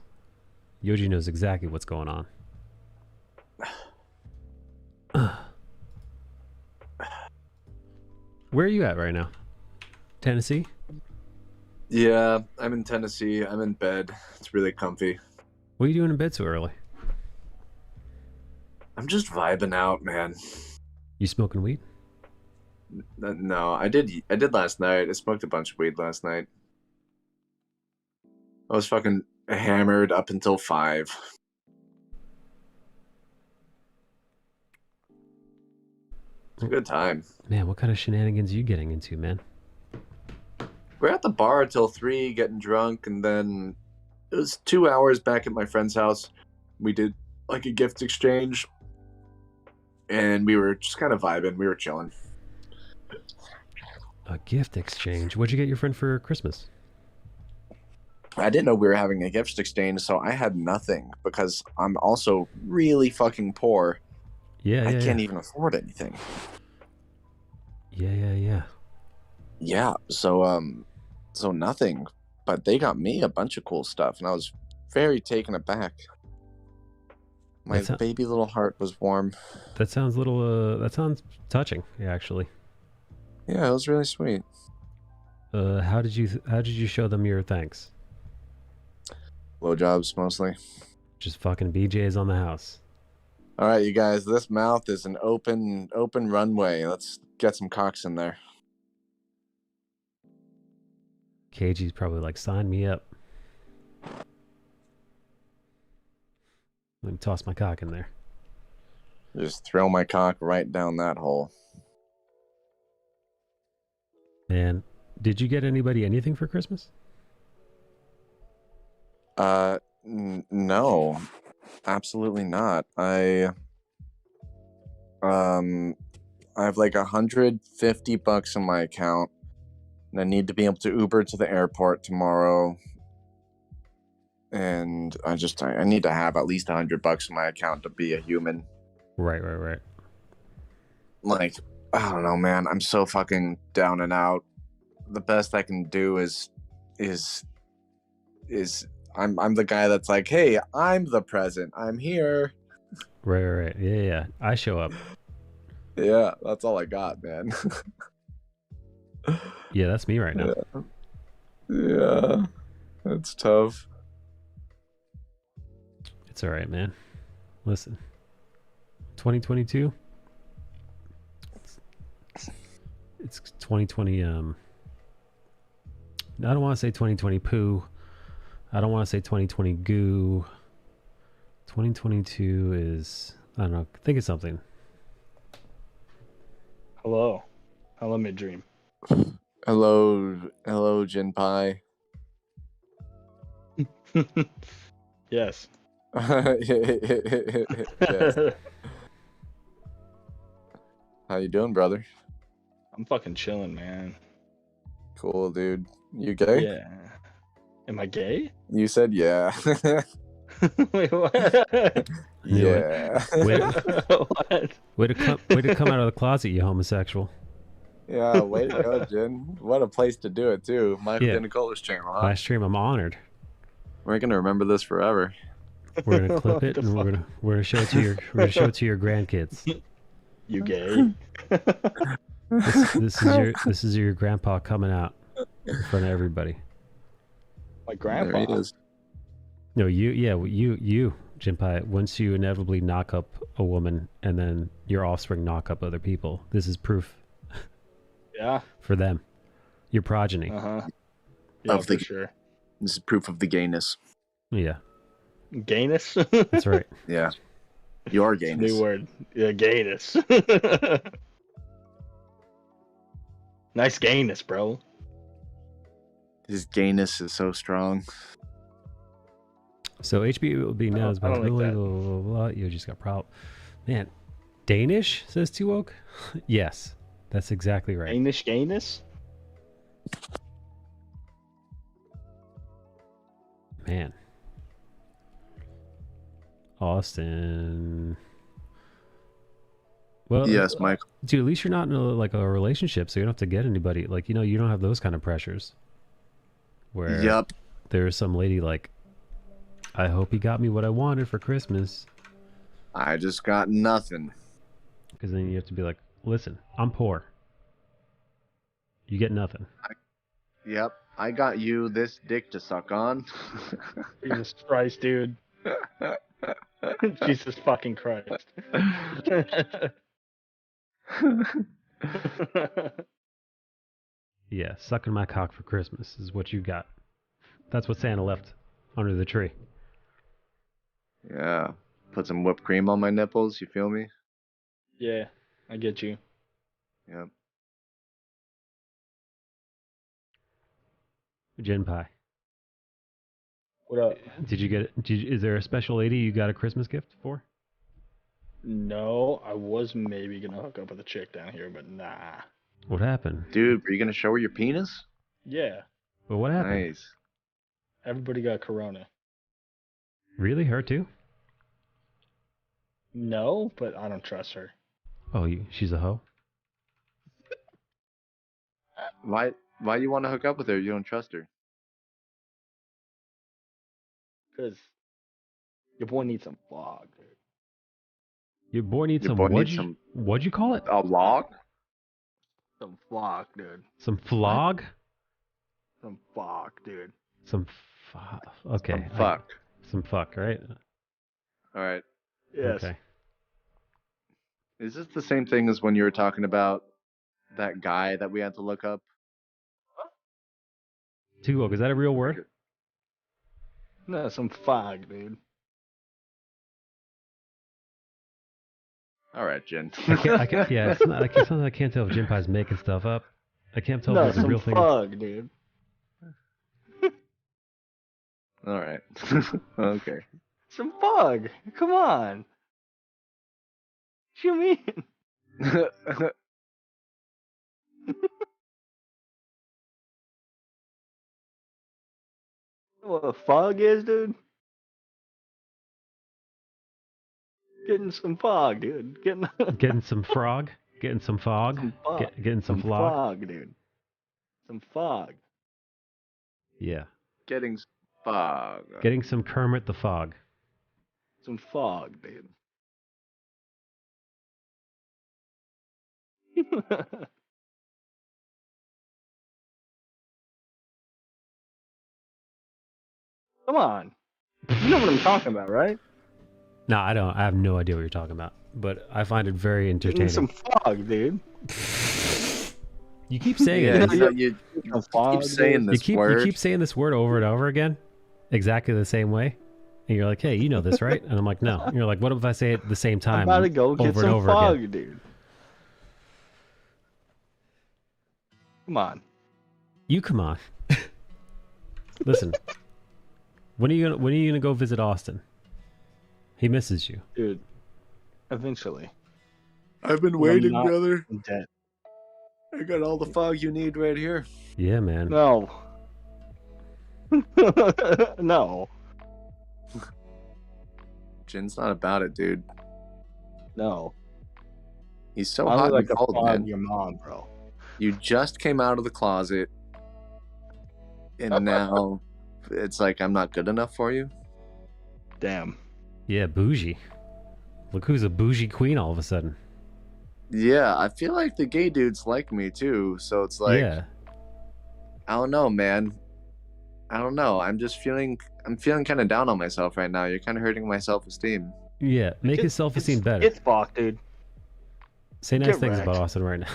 Yoji knows exactly what's going on. Where are you at right now? Tennessee? Yeah, I'm in Tennessee. I'm in bed. It's really comfy. What are you doing in bed so early? I'm just vibing out, man. You smoking weed? No, I did last night. I smoked a bunch of weed last night. I was fucking hammered up until 5. It's a good time. Man, what kind of shenanigans are you getting into, man? We're at the bar till 3, getting drunk, and then it was 2 hours back at my friend's house. We did like a gift exchange, and we were just kind of vibing. We were chilling. A gift exchange? What'd you get your friend for Christmas? I didn't know we were having a gift exchange, so I had nothing because I'm also really fucking poor. Yeah, I can't even afford anything. Yeah. Yeah, so nothing. But they got me a bunch of cool stuff, and I was very taken aback. My baby little heart was warm. That sounds that sounds touching, actually. Yeah, it was really sweet. How did you show them your thanks? Blowjobs mostly. Just fucking BJ's on the house. All right, you guys, this mouth is an open runway. Let's get some cocks in there. KG's probably like, sign me up. Let me toss my cock in there. Just throw my cock right down that hole. Man, did you get anybody anything for Christmas? No, absolutely not. I have like $150 in my account, and I need to be able to Uber to the airport tomorrow. And I need to have at least $100 in my account to be a human. Right. Like, I don't know, man. I'm so fucking down and out. The best I can do is I'm the guy that's like, hey, I'm the present. I'm here. Right. Yeah. I show up. Yeah, that's all I got, man. Yeah, that's me right now. Yeah. It's tough. It's all right, man. Listen. 2022. It's 2020 I don't want to say 2020 poo. I don't want to say 2020 goo. 2022 is, I don't know, think of something. Hello, Midream. Hello, Jin Pai. Yes. Yes. How you doing, brother? I'm fucking chilling, man. Cool, dude. You gay? Yeah. Am I gay? You said yeah. Wait, what? Yeah. What? Way to come out of the closet, you homosexual. Yeah, way to go, Jen. What a place to do it, too. Michael Yeah. Danicolas channel, huh? My stream, I'm honored. We're going to remember this forever. We're gonna clip it and we're gonna show it to your grandkids. You gay? This is your grandpa coming out in front of everybody. My grandpa. There he is. No, you, Jinpai. Once you inevitably knock up a woman and then your offspring knock up other people, this is proof. Yeah. For them, your progeny. Yeah, for sure. This is proof of the gayness. Yeah. Gayness? That's right. Yeah. Your gayness. New word. Yeah, gayness. Nice gayness, bro. His gayness is so strong. So HB will be known as by blah, blah, blah, blah. You just got problem. Man, Danish, says Two Oak? Yes, that's exactly right. Danish gayness? Man. Austin. Well, yes, Michael. Dude, at least you're not in a relationship, so you don't have to get anybody. Like, you don't have those kind of pressures. Where there's some lady like, I hope he got me what I wanted for Christmas. I just got nothing. Because then you have to be like, listen, I'm poor. You get nothing. Yep, I got you this dick to suck on. Jesus Christ, dude. Jesus fucking Christ. Yeah, sucking my cock for Christmas is what you got. That's what Santa left under the tree. Yeah, put some whipped cream on my nipples, you feel me? Yeah, I get you. Yep. Jinpai. What up? Did you get? Is there a special lady you got a Christmas gift for? No, I was maybe gonna hook up with a chick down here, but nah. What happened? Dude, were you gonna show her your penis? Yeah. Well, what happened? Nice. Everybody got corona. Really? Her too? No, but I don't trust her. Oh, she's a hoe? Why you want to hook up with her? You don't trust her? Because your boy needs some fog, dude. Your boy needs Your some. boy needs some. What'd you call it? A log? Some flog, dude. Some flog? Some fog, dude. Some okay. Some fuck. Some fuck, right? All right. Yes. Okay. Is this the same thing as when you were talking about that guy that we had to look up? Tugok, is that a real word? No, some fog, dude. All right, Jen. I can't, yeah, it's not, sometimes I can't tell if Jinpai's making stuff up. I can't tell if it's a real thing. Fog, dude. All right. Okay. Some fog. Come on. What you mean? What a fog is, dude? Getting some fog, dude. Getting some frog? Getting some fog? Some fog. Getting some flog? Fog, dude. Some fog. Yeah. Getting fog. Getting some Kermit the Fog. Some fog, dude. Come on. You know what I'm talking about, right? No, I don't. I have no idea what you're talking about. But I find it very entertaining. Getting some fog, dude. You keep saying it. You keep saying this word. You keep saying this word over and over again, exactly the same way. And you're like, hey, you know this, right? And I'm like, no. And you're like, what if I say it at the same time? I'm about to go get over some and over fog, again? dude. Come on. You come on. Listen. When are you gonna go visit Austin? He misses you. Dude. Eventually. I've been waiting, brother. I'm dead. I got all the fog you need right here. Yeah, man. No. No. Jin's not about it, dude. No. He's so I hot look and like cold, the fog man. of your mom, bro. You just came out of the closet, and now it's like I'm not good enough for you. Damn. Yeah, bougie. Look who's a bougie queen all of a sudden. Yeah, I feel like the gay dudes like me too. So it's like, Yeah. I don't know, man. I don't know. I'm feeling kind of down on myself right now. You're kind of hurting my self-esteem. Yeah, make his self-esteem better. It's fucked, dude. Say nice Get things wrecked. about Austin right now.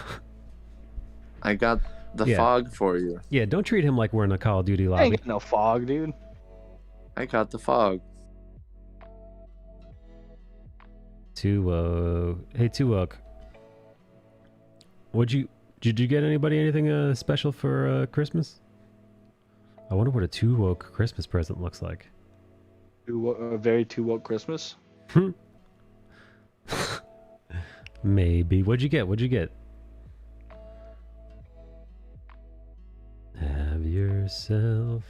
I got the Yeah. fog for you. Yeah, don't treat him like we're in a Call of Duty I lobby. ain't getting no fog, dude. I got the fog. Hey, Tuok. Did you get anybody anything special for Christmas? I wonder what a Tuok Christmas present looks like. A very too woke Christmas. Maybe. What'd you get? Have yourself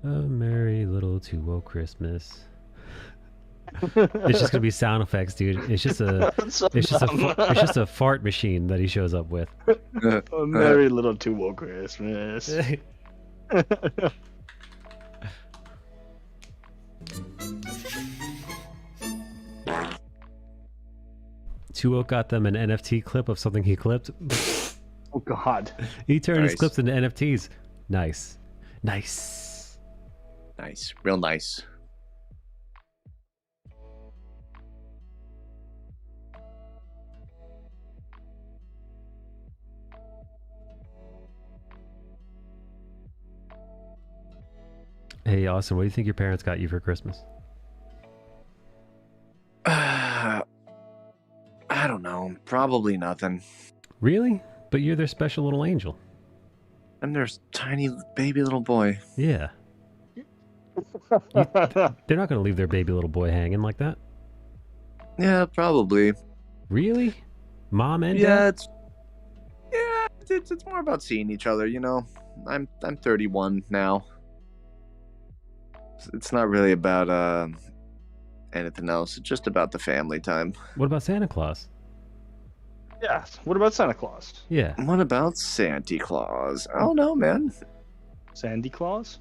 a merry little Tuok Christmas. It's just gonna be sound effects, dude. It's just a fart machine that he shows up with. A merry little too woke Christmas. Tuok got them an NFT clip of something he clipped. Oh God. He turned his Nice. clips into NFTs. Nice. Nice, real nice. Hey, Austin, what do you think your parents got you for Christmas? I don't know. Probably nothing. Really? But you're their special little angel. I'm their tiny baby little boy. Yeah. They're not going to leave their baby little boy hanging like that. Yeah, probably. Really? Mom and Yeah, dad? it's more about seeing each other, you know. I'm 31 now. It's not really about anything else. It's just about the family time. What about Santa Claus? Yeah. What about Santa Claus? Yeah. What about Santa Claus? I don't know, man. Sandy Claus?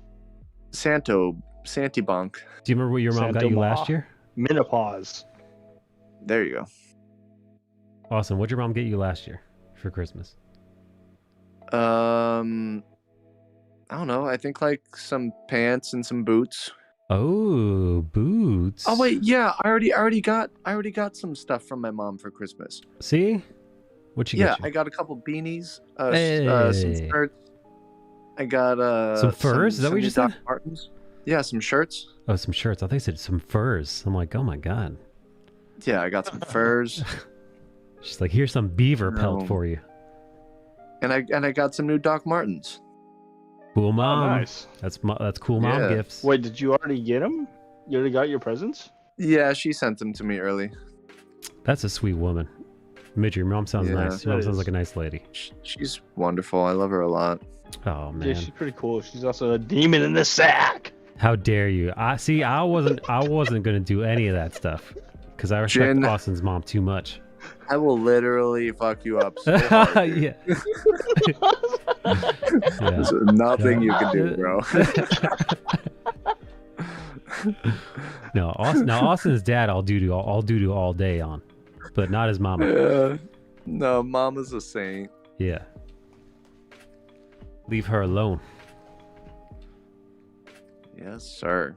Santibonk. Do you remember what your mom got you last year? Menopause. There you go. Austin, what'd your mom get you last year for Christmas? I don't know. I think like some pants and some boots. Oh, boots. Oh wait, yeah. I already got some stuff from my mom for Christmas. See? What you Yeah, get you? I got a couple beanies, some Hey. shirts. I got Some furs? Is that what you new just said? Doc Martens. Yeah, some shirts. Oh, some shirts. I think you said some furs. I'm like, oh my god. Yeah, I got some furs. She's like, here's some beaver pelt No. for you. And I got some new Doc Martens. Cool mom. nice. That's cool mom Yeah. gifts. Wait, did you already get them? You already got your presents? Yeah, she sent them to me early. That's a sweet woman. Midge, your mom sounds Yeah, nice. Your mom that sounds is. like a nice lady. She's wonderful. I love her a lot. Oh man. Yeah, she's pretty cool. She's also a demon in the sack. How dare you? I wasn't gonna do any of that stuff. Because I respect Jen. Austin's mom too much. I will literally fuck you up so hard. dude. Yeah. Yeah. There's nothing you can do, bro. No, Austin's dad I'll do all day on. But not his mama. No, Mama's a saint. Yeah. Leave her alone. Yes, sir.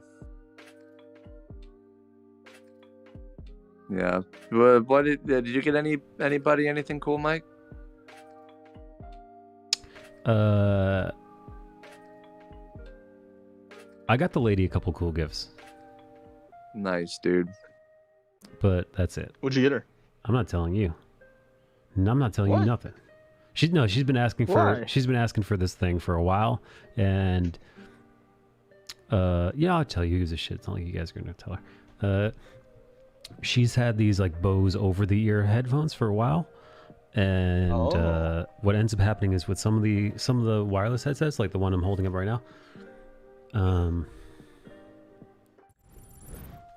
Yeah. What did you get anybody anything cool, Mike? I got the lady a couple cool gifts, Nice, dude. but that's it. What'd you get her? I'm not telling you. I'm not telling you What? nothing. She's been asking Why? for this thing for a while, and yeah, I'll tell you. Who's a shit? It's not like you guys are gonna tell her. She's had these like Bose over the ear headphones for a while, and Oh. what ends up happening is with some of the wireless headsets, like the one I'm holding up right now,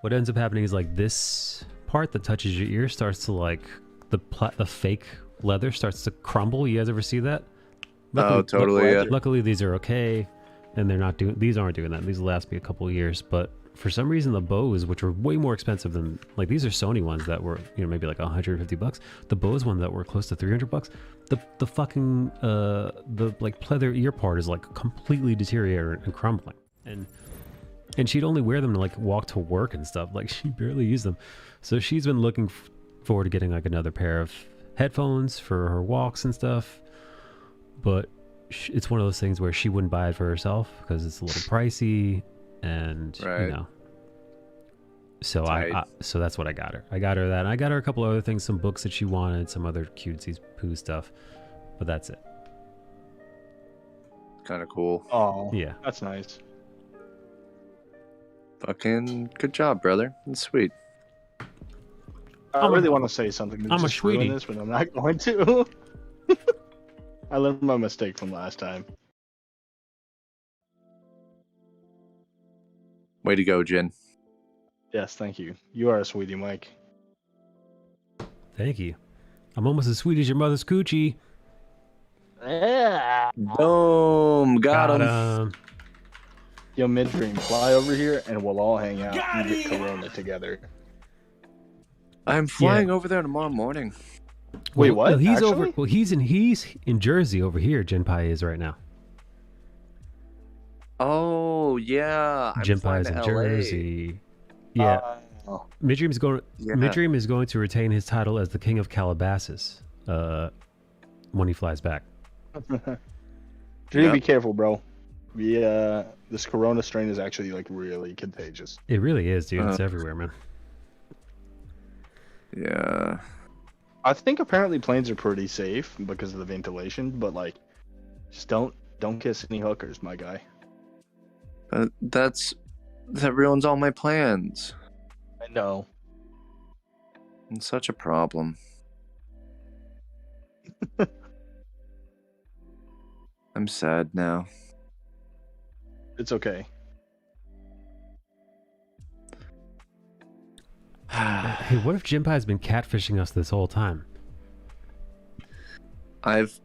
what ends up happening is like this part that touches your ear starts to like the fake leather starts to crumble. You guys ever see that? Totally. Yeah. Luckily, these are okay, and these aren't doing that. These will last me a couple of years. But for some reason, the bows, which were way more expensive than like these are Sony ones that were maybe like $150. The Bose one that were close to $300. The fucking the like pleather ear part is like completely deteriorating and crumbling. And she'd only wear them to like walk to work and stuff. Like she barely used them. So she's been looking forward to getting like another pair of headphones for her walks and stuff. But it's one of those things where she wouldn't buy it for herself because it's a little pricey, and so so that's what I got her. I got her that. And I got her a couple other things, some books that she wanted, some other cutesy poo stuff, but that's it. Kind of cool. Oh, yeah, that's nice. Fucking good job, brother. That's sweet. I really want to say something. I'm a sweetie. This, but I'm not going to. I learned my mistake from last time. Way to go, Jin. Yes, thank you. You are a sweetie, Mike. Thank you. I'm almost as sweet as your mother's coochie. Yeah. Boom. Got him. Yo, Midstream, fly over here and we'll all hang out and get Corona together. I'm flying over there tomorrow morning. Wait, what? No, he's Actually? over. Well, he's in Jersey over here. Jinpai is right now. Oh yeah, Jinpai is in Jersey. Yeah. Midstream's going. Yeah. Midstream is going to retain his title as the King of Calabasas when he flies back. Be careful, bro. This Corona strain is actually like really contagious. It really is, dude. It's everywhere, man. Yeah. I think apparently planes are pretty safe because of the ventilation, but like, just don't kiss any hookers, my guy. That ruins all my plans. I know. It's such a problem. I'm sad now. It's okay. Hey, what if Jinpai's been catfishing us this whole time? I've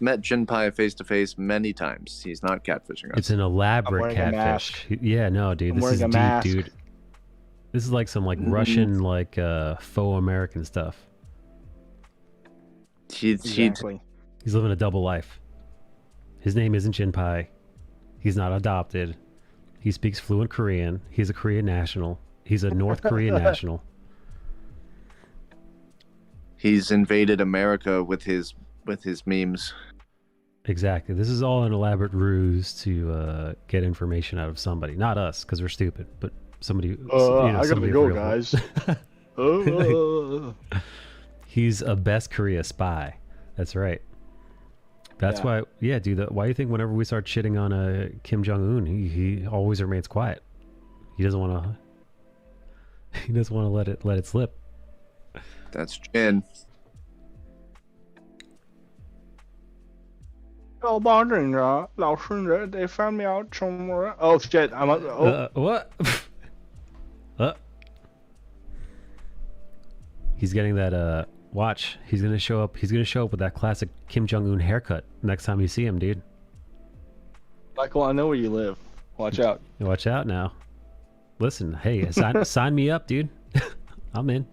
met Jinpai face to face many times. He's not catfishing us. It's an elaborate catfish. Yeah, no, dude, this is deep, dude. This is like some like Russian like faux American stuff. He's living a double life. His name isn't Jinpai. He's not adopted. He speaks fluent Korean. He's a Korean national. He's a North Korean national. He's invaded America with his memes. Exactly. This is all an elaborate ruse to get information out of somebody. Not us, because we're stupid, but somebody. I gotta go, guys. He's a best Korea spy. That's right. That's why. Yeah, dude. Why do you think whenever we start shitting on Kim Jong-un, he always remains quiet? He doesn't want to. He doesn't want to let it slip. That's Jin. They found me out somewhere. Oh shit! What? He's getting that. Watch. He's gonna show up. He's gonna show up with that classic Kim Jong-un haircut next time you see him, dude. Michael, I know where you live. Watch out. Watch out now. Listen, hey, sign me up, dude. I'm in.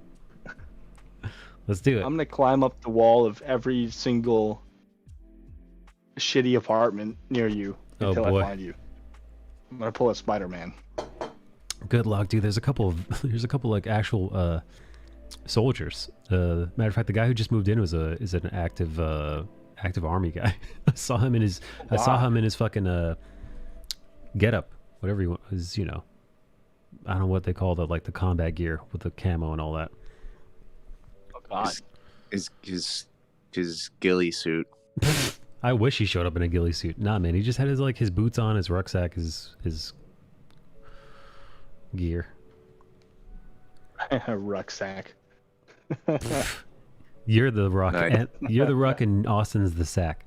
Let's do it. I'm gonna climb up the wall of every single shitty apartment near you until I find you. I'm gonna pull a Spider-Man. Good luck, dude. There's a couple like actual soldiers. Matter of fact, the guy who just moved in is an active army guy. I saw him in his fucking getup, whatever he was, I don't know what they call the combat gear with the camo and all that. Oh god. His ghillie suit. I wish he showed up in a ghillie suit. Nah, man, he just had his boots on, his rucksack, his gear. Rucksack. You're the ruck, and you're the ruck, and Austin's the sack.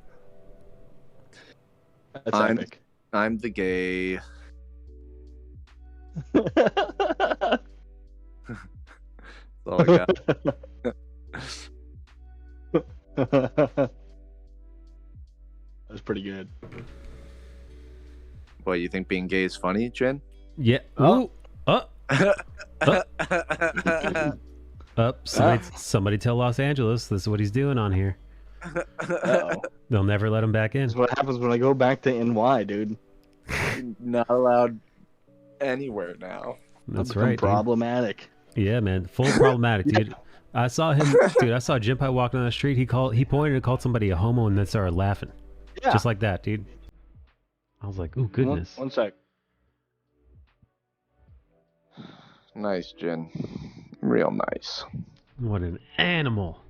That's epic. I'm the gay. That's all I got. That's pretty good. What, you think being gay is funny, Jen? Yeah. Oh. Ooh. Somebody tell Los Angeles this is what he's doing on here. Uh-oh. They'll never let him back in. This is what happens when I go back to NY, dude. Not allowed anywhere now. That's Become right. problematic. Dude. Yeah, man. Full problematic, dude. I saw him, dude. I saw Jinpai walking down the street. He pointed and called somebody a homo and then started laughing. Yeah. Just like that, dude. I was like, ooh, goodness. One sec. Nice, Jen. Real nice. What an animal.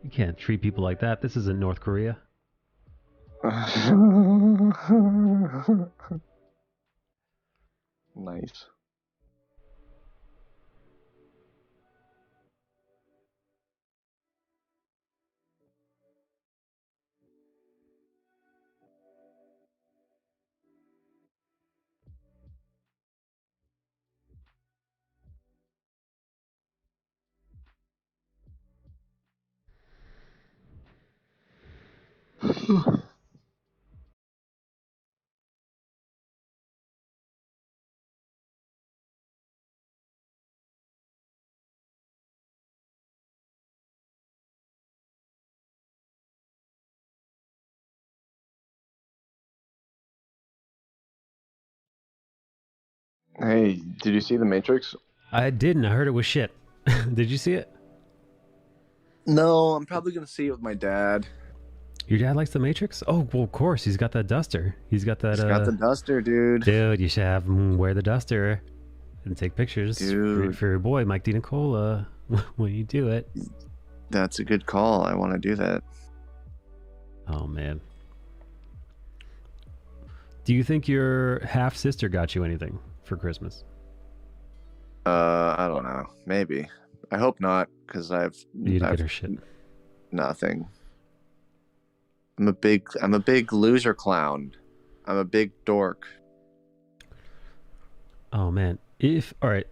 You can't treat people like that. This isn't North Korea. Nice. Hey, did you see The Matrix? I didn't. I heard it was shit. Did you see it? No, I'm probably going to see it with my dad. Your dad likes The Matrix? Oh, well, of course. He's got that duster. He's got that. He's got the duster, dude. Dude, you should have him wear the duster and take pictures for your boy, Mike DiNicola, when you do it. That's a good call. I want to do that. Oh, man. Do you think your half-sister got you anything for Christmas? I don't know. Maybe. I hope not, because You didn't get her shit. Nothing. I'm a big loser clown. I'm a big dork. Oh man, all right,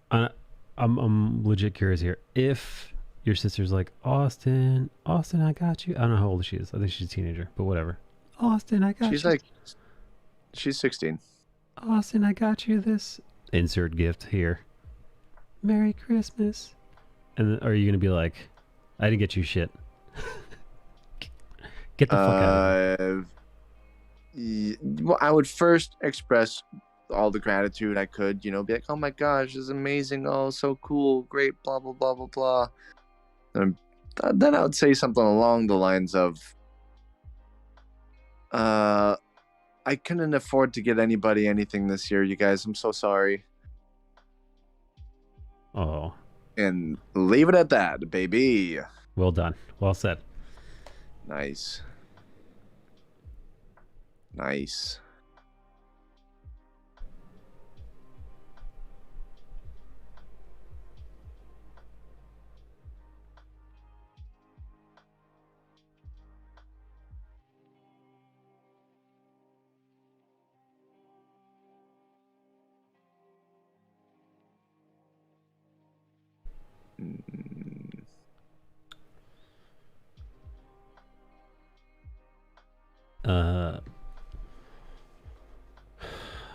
I'm legit curious here. If your sister's like, Austin, I got you. I don't know how old she is. I think she's a teenager, but whatever. Austin, I got you. She's 16. Austin, I got you this. Insert gift here. Merry Christmas. And then, are you gonna be like, I didn't get you shit. Get the fuck out of here. Well, I would first express all the gratitude I could, be like, oh my gosh, this is amazing, oh, so cool, great, blah, blah, blah, blah, blah. And then I would say something along the lines of, I couldn't afford to get anybody anything this year, you guys, I'm so sorry. Oh. And leave it at that, baby. Well done. Well said. Nice. Nice.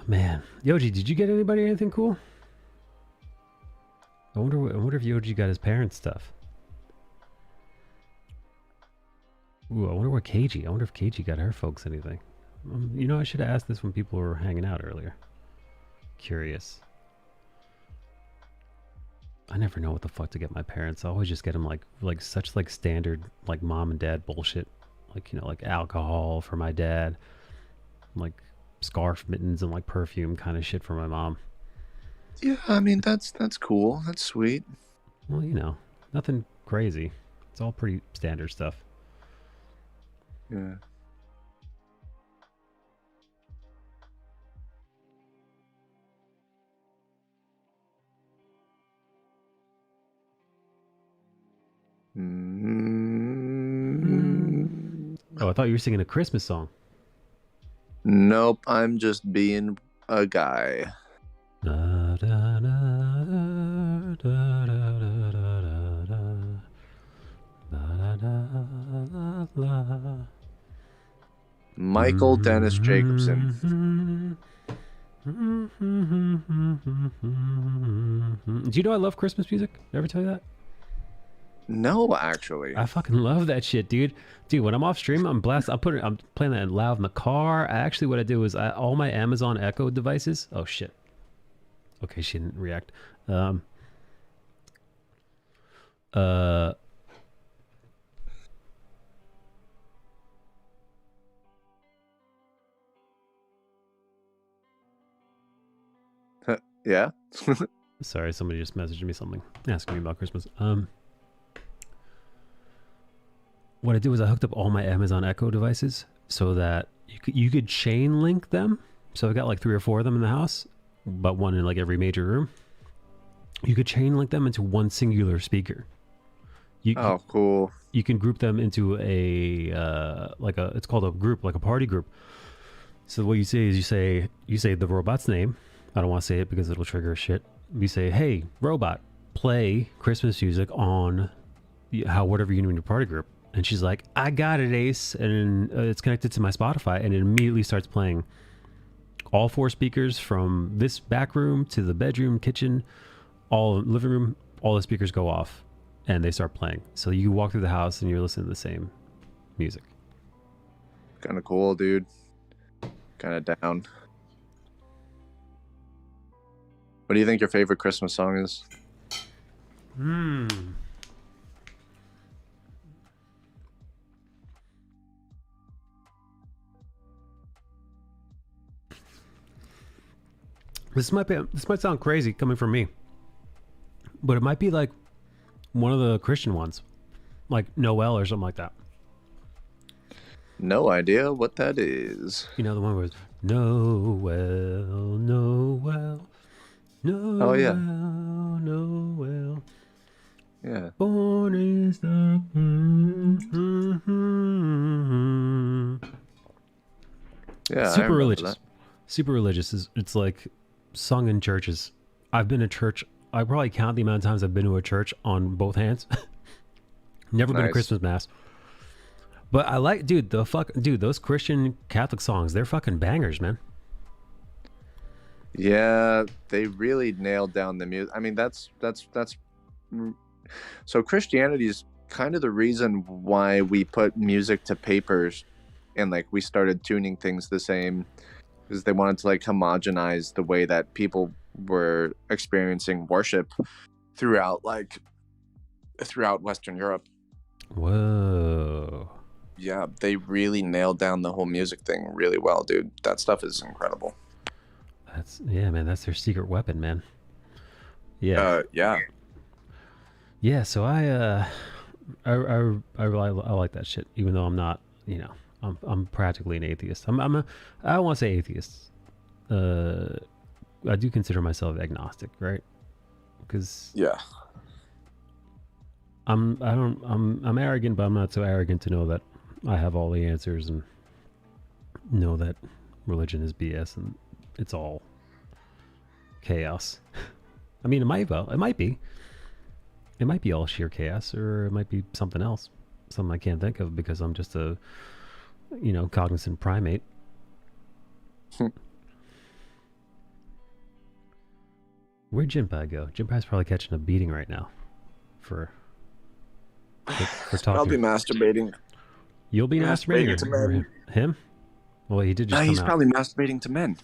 Man, Yoji, did you get anybody anything cool? I wonder if Yoji got his parents' stuff. Ooh, I wonder what KG. I wonder if KG got her folks anything. I should have asked this when people were hanging out earlier. Curious. I never know what the fuck to get my parents. I always just get them like such standard like mom and dad bullshit. Like alcohol for my dad. Like scarf, mittens, and like perfume kind of shit for my mom. Yeah, I mean that's cool. That's sweet. Well, nothing crazy. It's all pretty standard stuff. Yeah. Oh, I thought you were singing a Christmas song. Nope, I'm just being a guy. Da, da, da, da, da, da, da, da, da, da, da, la, la. Michael Dennis Jacobson. Do you know I love Christmas music? Did I ever tell you that? No, actually. I fucking love that shit, dude. Dude, when I'm off stream, I'm I'm playing that loud in the car. What I do is all my Amazon Echo devices. Oh shit. Okay, she didn't react. Yeah. Sorry, somebody just messaged me something, asking me about Christmas. What I did was I hooked up all my Amazon Echo devices so that you could chain link them. So I got like 3 or 4 of them in the house, but one in like every major room. You could chain link them into one singular speaker. Oh, cool. You can group them into a it's called a group, like a party group. So what you say is you say the robot's name. I don't want to say it because it'll trigger shit. You say, "Hey, robot, play Christmas music on whatever you do in your party group." And she's like, "I got it, Ace." And it's connected to my Spotify, and it immediately starts playing all 4 speakers from this back room to the bedroom, kitchen, all living room. All the speakers go off, and they start playing. So you walk through the house, and you're listening to the same music. Kind of cool, dude. Kind of down. What do you think your favorite Christmas song is? This might sound crazy coming from me, but it might be like one of the Christian ones, like Noel or something like that. No idea what that is. You know, the one where it's Noel, Noel, Noel, oh yeah, Noel. Yeah. Born is the. Yeah. Super religious. Super religious. It's like sung in churches. I've been to church. I probably count the amount of times I've been to a church on both hands. Never been to Christmas mass. But I like, dude, those Christian Catholic songs, they're fucking bangers, man. Yeah, they really nailed down the music. I mean, that's so Christianity is kind of the reason why we put music to papers and like we started tuning things the same, because they wanted to like homogenize the way that people were experiencing worship throughout Western Europe. Whoa. Yeah, they really nailed down the whole music thing really well, dude. That stuff is incredible. Man, that's their secret weapon, man. Yeah. Yeah, so I like that shit, even though I'm not, I'm practically an atheist. I don't want to say atheist. I do consider myself agnostic, right? Because I'm arrogant, but I'm not so arrogant to know that I have all the answers and know that religion is BS and it's all chaos. I mean, it might be. It might be all sheer chaos, or it might be something else. Something I can't think of because I'm just a, cognizant primate. Where'd Jinpai go? Jinpai's probably catching a beating right now for talking. I'll be masturbating. You'll be masturbating to men. Him? Well, he did just come he's out. probably masturbating to men.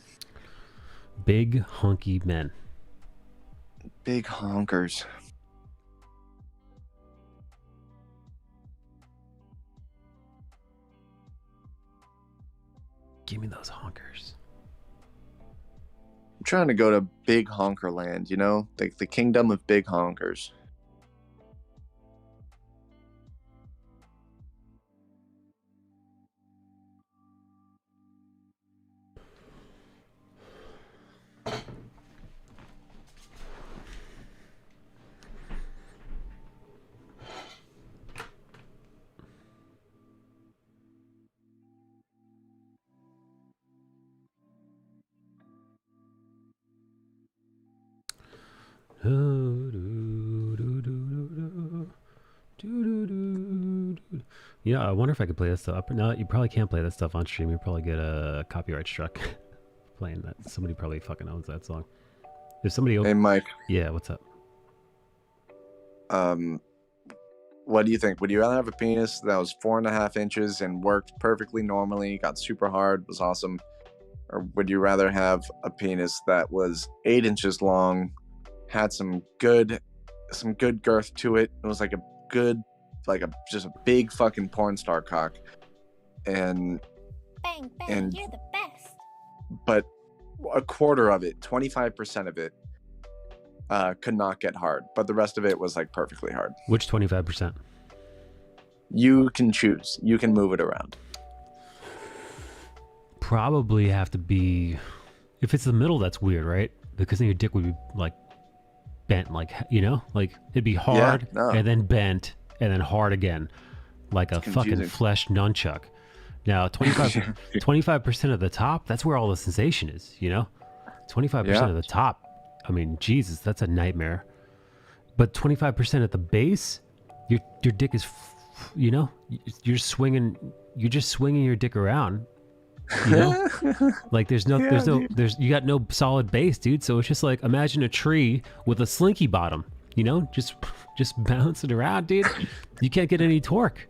Big hunky men. Big honkers. Give me those honkers. I'm trying to go to Big Honker Land, like the kingdom of big honkers. Yeah, I wonder if I could play that stuff. No, you probably can't play that stuff on stream. You probably get a copyright struck playing that. Somebody probably fucking owns that song. If somebody, Hey, Mike. Yeah, what's up? What do you think? Would you rather have a penis that was 4.5 inches and worked perfectly normally, got super hard, was awesome, or would you rather have a penis that was 8 inches long, had some good girth to it? It was like just a big fucking porn star cock, and Bang, bang, and you're the best. but a quarter of it, 25% of it, could not get hard, but the rest of it was like perfectly hard. Which 25%? You can choose. You can move it around. Probably have to be, if it's the middle, that's weird, right? Because then your dick would be like bent, like, you know, like it'd be hard and then bent and then hard again, like a fucking flesh nunchuck. Now 25% of the top, that's where all the sensation is, you know. 25% of the top, I mean, Jesus, that's a nightmare. But 25% at the base, your dick is, you know, you're just swinging your dick around, you know. Like you got no solid base, dude. So it's just like, imagine a tree with a slinky bottom, you know, just bouncing around, dude. You can't get any torque.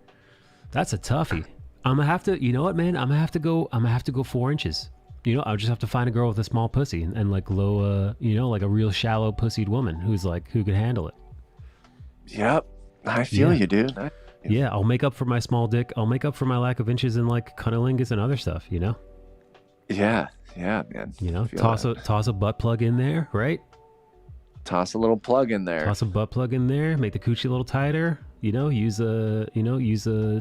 That's a toughie. I'm gonna have to, you know what, man? I'm gonna have to go 4 inches. You know, I'll just have to find a girl with a small pussy and like low, you know, like a real shallow pussied woman who can handle it. Yep, I feel you, dude. Yeah, I'll make up for my small dick. I'll make up for my lack of inches in like cunnilingus and other stuff. You know. Yeah, man. You know, toss a butt plug in there, right? Toss a little plug in there. Toss a butt plug in there. Make the coochie a little tighter. You know,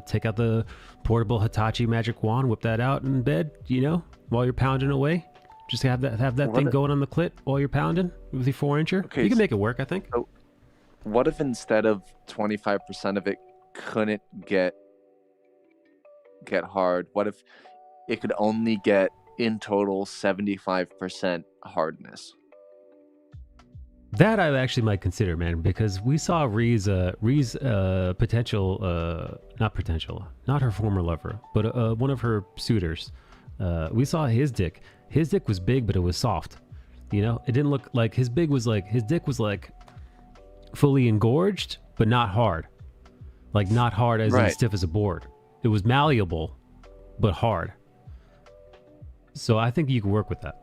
take out the portable Hitachi magic wand, whip that out in bed. You know, while you're pounding away, just have that thing going on the clit while you're pounding with your 4-incher. Okay, you can make it work, I think. So what if instead of 25% of it couldn't get hard? What if it could only get in total 75% hardness? That I actually might consider, man, because we saw Ree's potential, not her former lover, but one of her suitors. We saw his dick. His dick was big, but it was soft. You know, it didn't look like his dick was like fully engorged, but not hard. Like not hard as in stiff as a board. It was malleable, but hard. So I think you can work with that.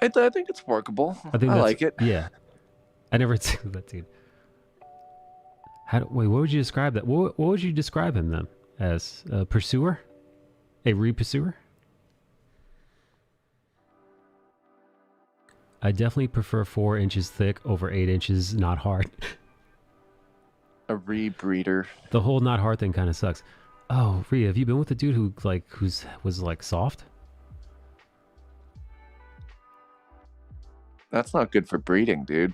I think it's workable. I like it. Yeah. I never seen that dude. What would you describe that? What would you describe him then? As a pursuer? A re-pursuer? I definitely prefer 4 inches thick over 8 inches not hard. A rebreeder. The whole not hard thing kind of sucks. Oh, Rhea, have you been with a dude who was like soft? That's not good for breeding, dude.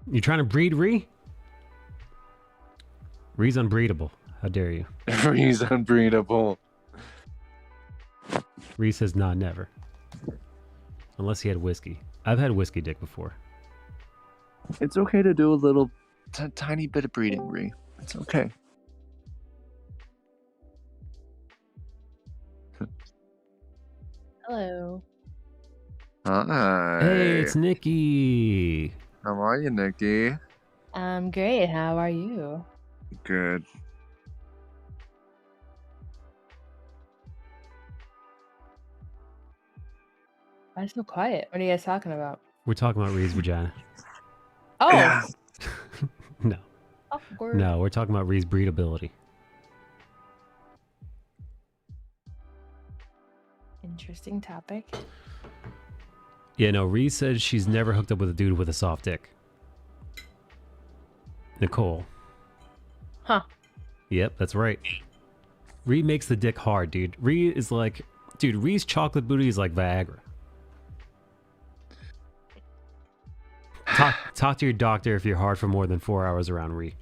You trying to breed Rhee? Rhee's unbreedable. How dare you? Rhee's unbreedable. Rhee says nah, never. Unless he had whiskey. I've had whiskey dick before. It's okay to do a little tiny bit of breeding, Rhee. It's okay. Hello. Hi. Hey, it's Nikki. How are you, Nikki? I'm great. How are you? Good. Why so quiet? What are you guys talking about? We're talking about Rhee's vagina. Oh. Yeah. No. Awkward. No, we're talking about Rhee's breedability. Interesting topic. Yeah, no, Rhee says she's never hooked up with a dude with a soft dick. Nicole. Huh. Yep, that's right. Rhee makes the dick hard, dude. Rhee is like... Dude, Rhee's chocolate booty is like Viagra. Talk to your doctor if you're hard for more than 4 hours around Rhee.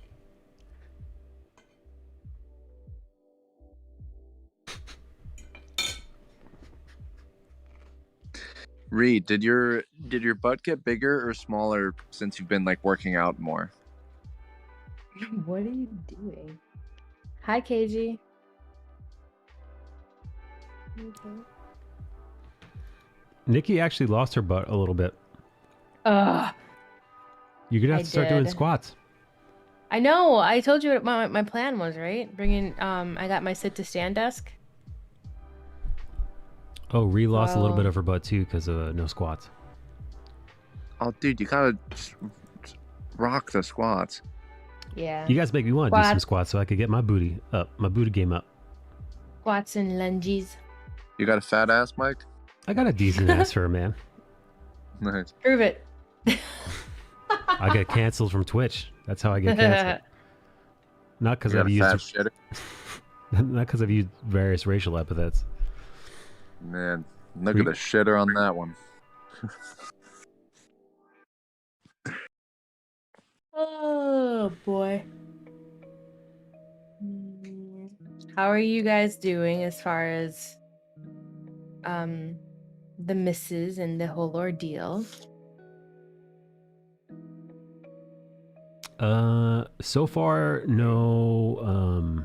Rhee, did your butt get bigger or smaller since you've been like working out more? What are you doing? Hi, KG. Nikki actually lost her butt a little bit. Ugh. You're gonna have I to start doing did. squats. I know. I told you what my plan was, right? Bringing I got my sit to stand desk. Oh, Ree lost a little So- bit of her butt too because of no squats. Oh, dude, you gotta rock the squats. Yeah. You guys make me want to do some squats so I could get my booty up, my booty game up. Squats and lunges. You got a fat ass, Mike? I got a decent ass for a man. Nice. Prove it. I get canceled from Twitch. That's how I get canceled. Not because You I've got a used fat not because I've used various racial epithets. Man, look at the shitter on that one. Oh boy. How are you guys doing as far as the misses and the whole ordeal? So far, no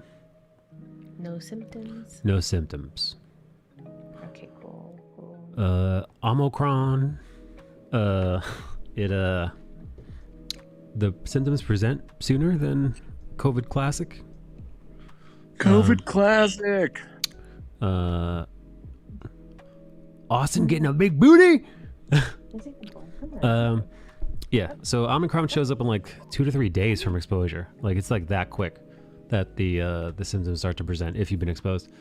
No symptoms? no symptoms. Okay, cool. Omicron, the symptoms present sooner than COVID classic. COVID classic. Austin getting a big booty. Yeah, so Omicron shows up in like 2 to 3 days from exposure. Like it's like that quick that the symptoms start to present if you've been exposed.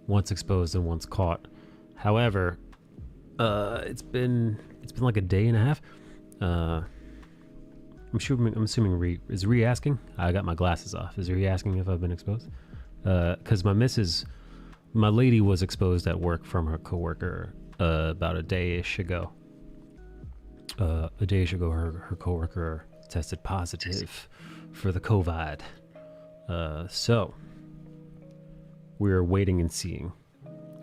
Once exposed and once caught. However, it's been like a day and a half. I'm assuming is Ree asking? I got my glasses off. Is Ree asking if I've been exposed? Because my lady was exposed at work from her coworker about a day-ish ago. Her coworker tested positive for the COVID. So we're waiting and seeing.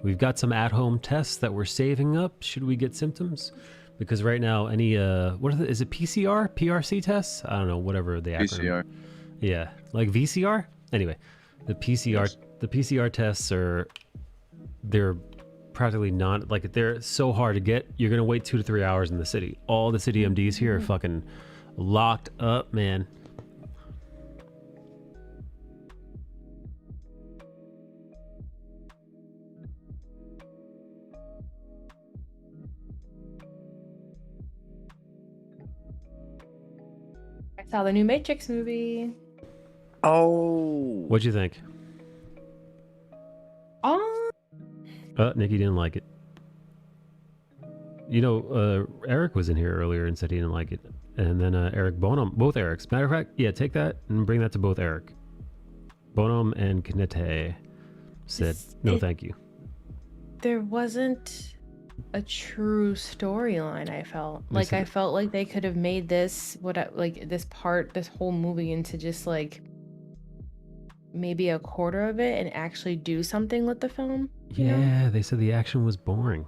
We've got some at-home tests that we're saving up should we get symptoms. Because right now, any is it PCR, PRC tests? I don't know, whatever the acronym. PCR. Yeah, like VCR. Anyway, the PCR tests they're practically not like they're so hard to get. You're gonna wait 2 to 3 hours in the city. All the city MDs here are fucking locked up, man. I saw the new Matrix movie. Oh. What'd you think? Nikki didn't like it. You know, Eric was in here earlier and said he didn't like it. And then Eric Bonham, both Erics. Matter of fact, yeah, take that and bring that to both Eric. Bonham and Knete said, no, thank you. There wasn't a true storyline. I felt like I felt like they could have made this this whole movie into just like maybe a quarter of it and actually do something with the film. Yeah, they said the action was boring,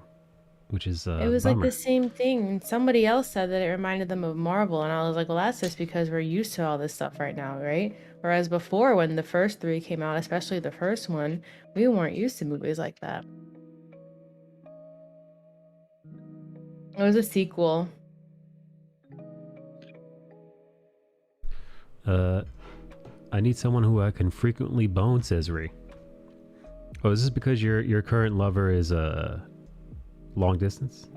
which is It was bummer. like the same thing. And somebody else said that it reminded them of Marvel, and I was like, well, that's just because we're used to all this stuff right now, right? Whereas before, when the first three came out, especially the first one, we weren't used to movies like that. It was a sequel. I need someone who I can frequently bone, says Ree. Oh, is this because your current lover is long distance?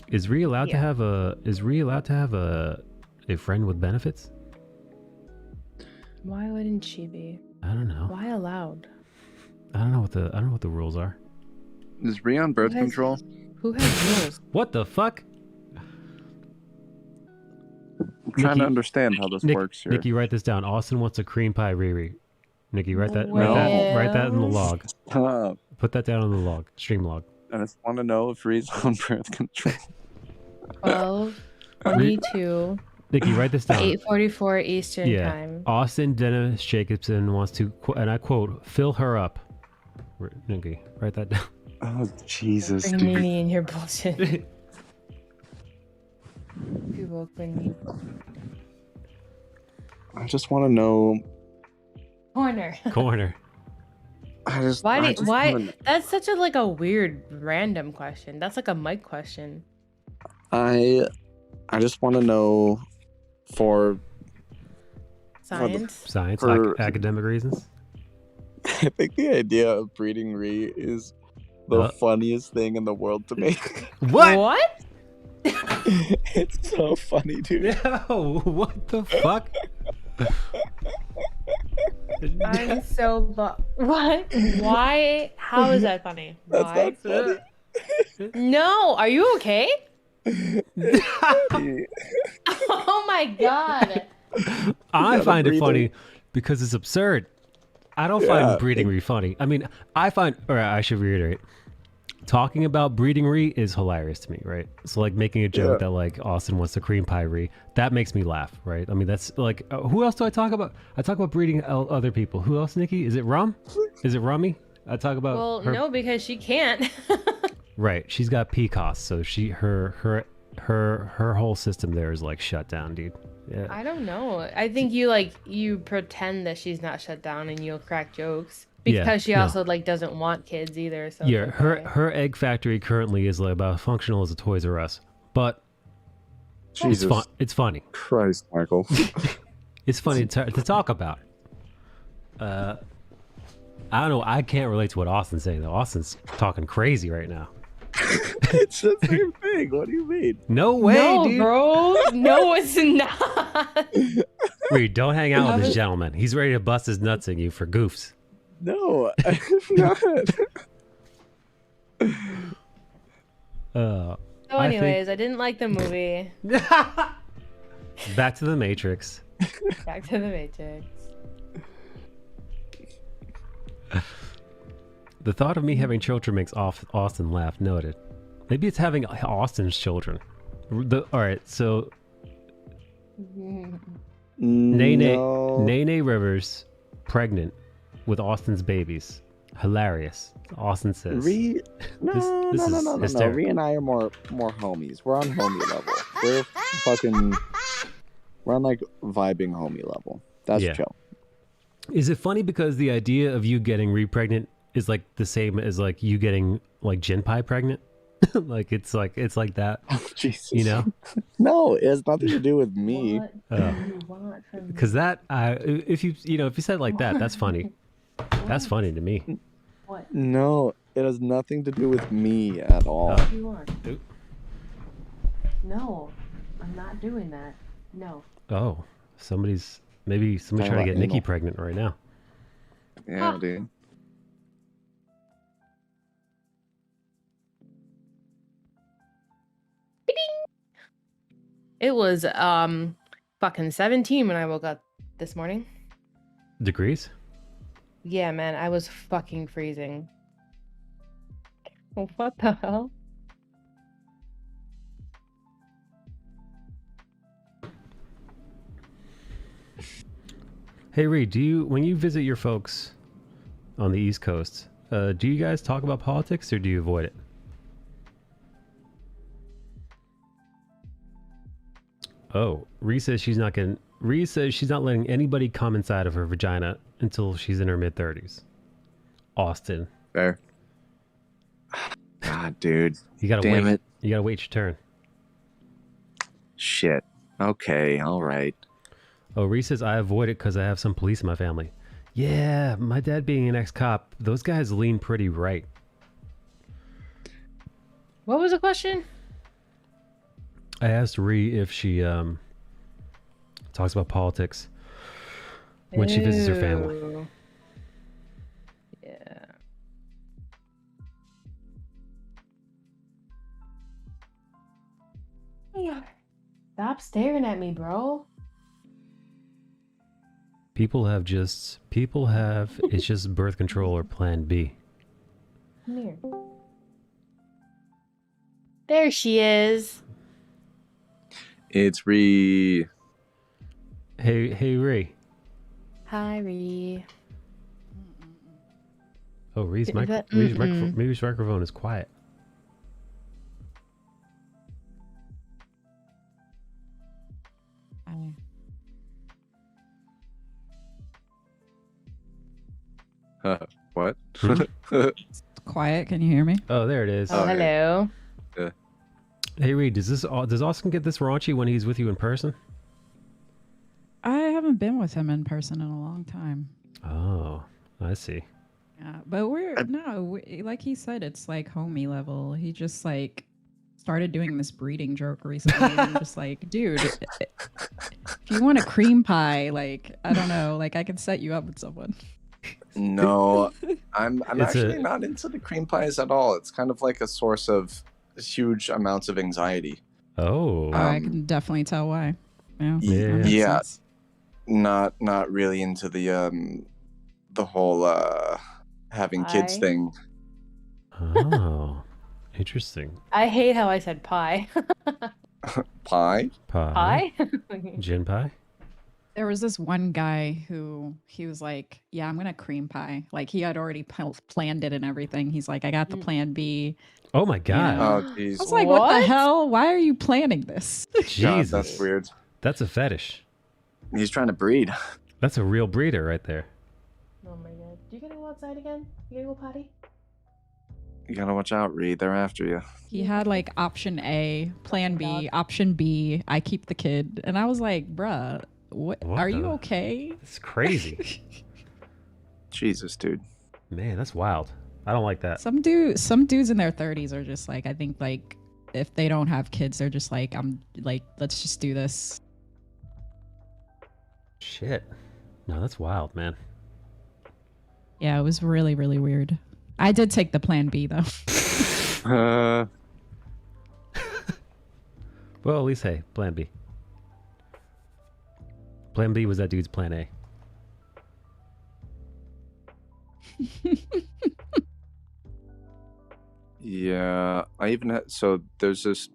Is Ree allowed to have a friend with benefits? Why wouldn't she be? I don't know. Why allowed? I don't know what the rules are. Is Ree on birth Who has- control? Who has rules? What the fuck? I'm trying to understand how this works here. Nikki, write this down. Austin wants a cream pie Riri. Nikki, write that in the log. Stop. Put that down on the log. Stream log. I just want to know if Ree's on birth control. 12:22. Nikki, write this down. 8:44 Eastern time. Austin Dennis Jacobson wants to, and I quote, fill her up. Nikki, write that down. Oh, Jesus. Bring me in your bullshit. Quinn. I just want to know. Corner. Corner. Why? That's such a like a weird random question. That's like a Mike question. I just want to know for science. Academic reasons. I think the idea of breeding Ree is the funniest thing in the world to me. What? It's so funny, dude. No, what the fuck? I'm so what? Why? How is that funny? That's Why? not funny. No, are you okay? Oh my god. I find it funny because it's absurd. I don't find breeding Ree funny. I mean, I should reiterate, talking about breeding Ree is hilarious to me, right? So like making a joke that like Austin wants to cream pie Ree, that makes me laugh, right? I mean, that's like, who else do I talk about? I talk about breeding other people. Who else, Nikki? Is it Rum? Is it Rummy? I talk about Well, no, because she can't. Right. She's got PCOS, so her whole system there is like shut down, dude. Yeah. I don't know. I think you pretend that she's not shut down and you'll crack jokes because she also like doesn't want kids either. So yeah, her egg factory currently is like about functional as a Toys R Us, but it's funny. Christ, Michael. It's funny to talk about. I don't know. I can't relate to what Austin's saying though. Austin's talking crazy right now. It's the same thing. What do you mean? No way, dude. Bro. No, it's not. Reed, don't hang out with this gentleman. He's ready to bust his nuts at you for goofs. No, I'm not. So anyways, I didn't like the movie. Back to the Matrix. Back to the Matrix. The thought of me having children makes Austin laugh. Noted. Maybe it's having Austin's children. All right, so Nene Rivers pregnant with Austin's babies. Hilarious. Austin says. No. Ree and I are more homies. We're on homie level. We're on like vibing homie level. That's chill. Is it funny because the idea of you getting re-pregnant is like the same as like you getting like Jinpai pregnant? like it's like that. Oh, Jesus. You know? No, it has nothing to do with me. Because that if you said it like that, that's funny. That's funny to me. What? No, it has nothing to do with me at all. What do you want? No, I'm not doing that. No. Oh, somebody's trying to get Nikki pregnant right now. Yeah, dude. It was fucking 17 when I woke up this morning. Degrees? Yeah, man, I was fucking freezing. What the hell? Hey Reed, when you visit your folks on the East Coast, do you guys talk about politics or do you avoid it? Oh, Ree says she's not letting anybody come inside of her vagina until she's in her mid-30s. Austin. Fair. God, dude. You gotta Damn wait. it. You gotta wait your turn. Shit. Okay, all right. Oh, Ree says I avoid it because I have some police in my family. Yeah, my dad being an ex-cop, those guys lean pretty right. What was the question? I asked Ree if she talks about politics when she visits her family. Yeah. Stop staring at me, bro. It's just birth control or plan B. Come here. There she is. It's Ree. Hey, Ree. Hi, Ree. Oh, Ree's microphone is quiet. What? Quiet. Can you hear me? Oh, there it is. Oh, hello. Yeah. Hey, Reed, does Austin get this raunchy when he's with you in person? I haven't been with him in person in a long time. Oh, I see. Yeah, but like he said, it's like homie level. He just like started doing this breeding joke recently, and I'm just like, dude, if you want a cream pie, like I don't know, like I can set you up with someone. No, I'm actually not into the cream pies at all. It's kind of like a source of huge amounts of anxiety. Oh, I can definitely tell why. Yeah, yeah, not really into the whole having kids Pie? thing. Oh, interesting. I hate how I said pie. Pie? Pie? Gin pie? There was this one guy who he was like, yeah, I'm gonna cream pie. Like he had already planned it and everything. He's like, I got the plan B. Oh my god. Oh jeez. I was like, what the hell? Why are you planning this? Jesus, God, that's weird. That's a fetish. He's trying to breed. That's a real breeder right there. Oh my god. Do you gotta go outside again? You gotta go potty? You gotta watch out, Reed. They're after you. He had like option A, plan B, option B, I keep the kid. And I was like, bruh, what are you okay? It's crazy. Jesus, dude. Man, that's wild. I don't like that. Some dudes in their 30s are just like, I think like if they don't have kids, they're just like, I'm like, let's just do this. Shit. No, that's wild, man. Yeah, it was really, really weird. I did take the plan B though. Well, at least, hey, plan B. Plan B was that dude's plan A. Yeah, I even had, so there's this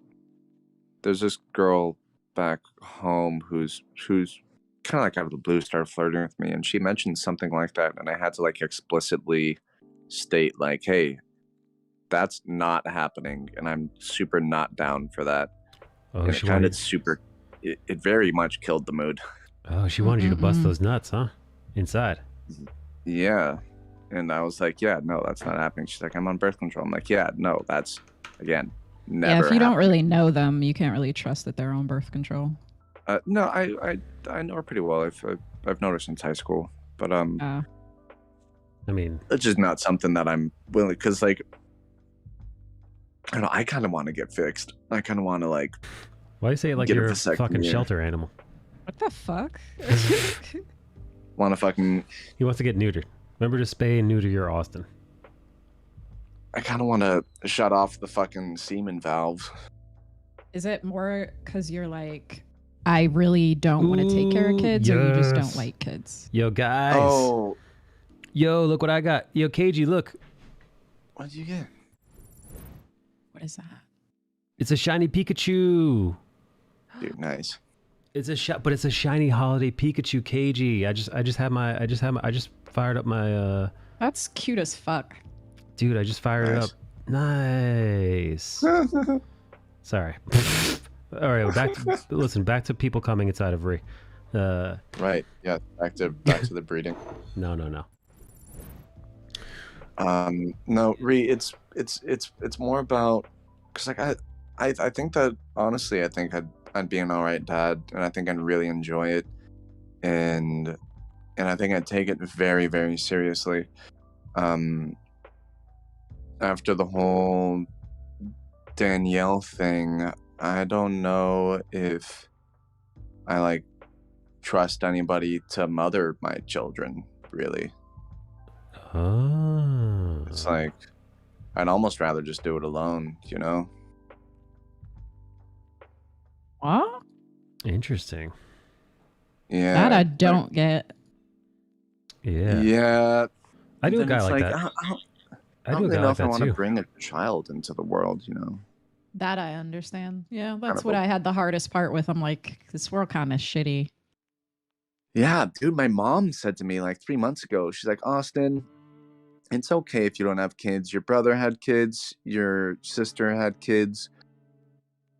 girl back home who's kind of like out of the blue started flirting with me, and she mentioned something like that, and I had to like explicitly state like, hey, that's not happening, and I'm super not down for that. Oh, and she it kind wanted- of super, it very much killed the mood. Oh, she wanted you to bust those nuts, huh? Inside. Yeah. And I was like, yeah, no, that's not happening. She's like, I'm on birth control. I'm like, yeah, no, that's, again, never Yeah, if you don't happened. really know them, you can't really trust that they're on birth control. No, I know her pretty well. I've known her since high school. But, I mean, it's just not something that I'm willing, because, like, I don't know, I kind of want to get fixed. I kind of want to, like, why do you say it like get you're a vasectomy fucking or- shelter animal? What the fuck? want to fucking, He wants to get neutered. Remember to spay and neuter your Austin. I kind of want to shut off the fucking semen valve. Is it more because you're like, I really don't want to take care of kids, or you just don't yes. like kids? Yo, guys. Oh, Yo, look what I got. Yo, KG, look. what did you get? What is that? It's a shiny Pikachu. Dude, nice. It's a but it's a shiny holiday Pikachu KG. I just fired up my That's cute as fuck. dude, I just fired it up. Nice. Sorry. All right, back to people coming inside of Ree. Right. Yeah. Back to the breeding. No. No, Ree, it's more about, because like I think that honestly, I think I'd be an all right dad, and I think I'd really enjoy it, and I think I'd take it very, very seriously. After the whole Danielle thing, I don't know if I like trust anybody to mother my children, really. Oh. It's like, I'd almost rather just do it alone, you know? What? Interesting. Yeah. That I don't get. Yeah. Yeah. I do a Then guy it's like that. I don't do a really guy know like if I that want to too. bring a child into the world, you know? That I understand. Yeah, that's of what a- I had the hardest part with. I'm like, this world kind of shitty. Yeah, dude, my mom said to me like 3 months ago, she's like, Austin, it's okay if you don't have kids. Your brother had kids. Your sister had kids.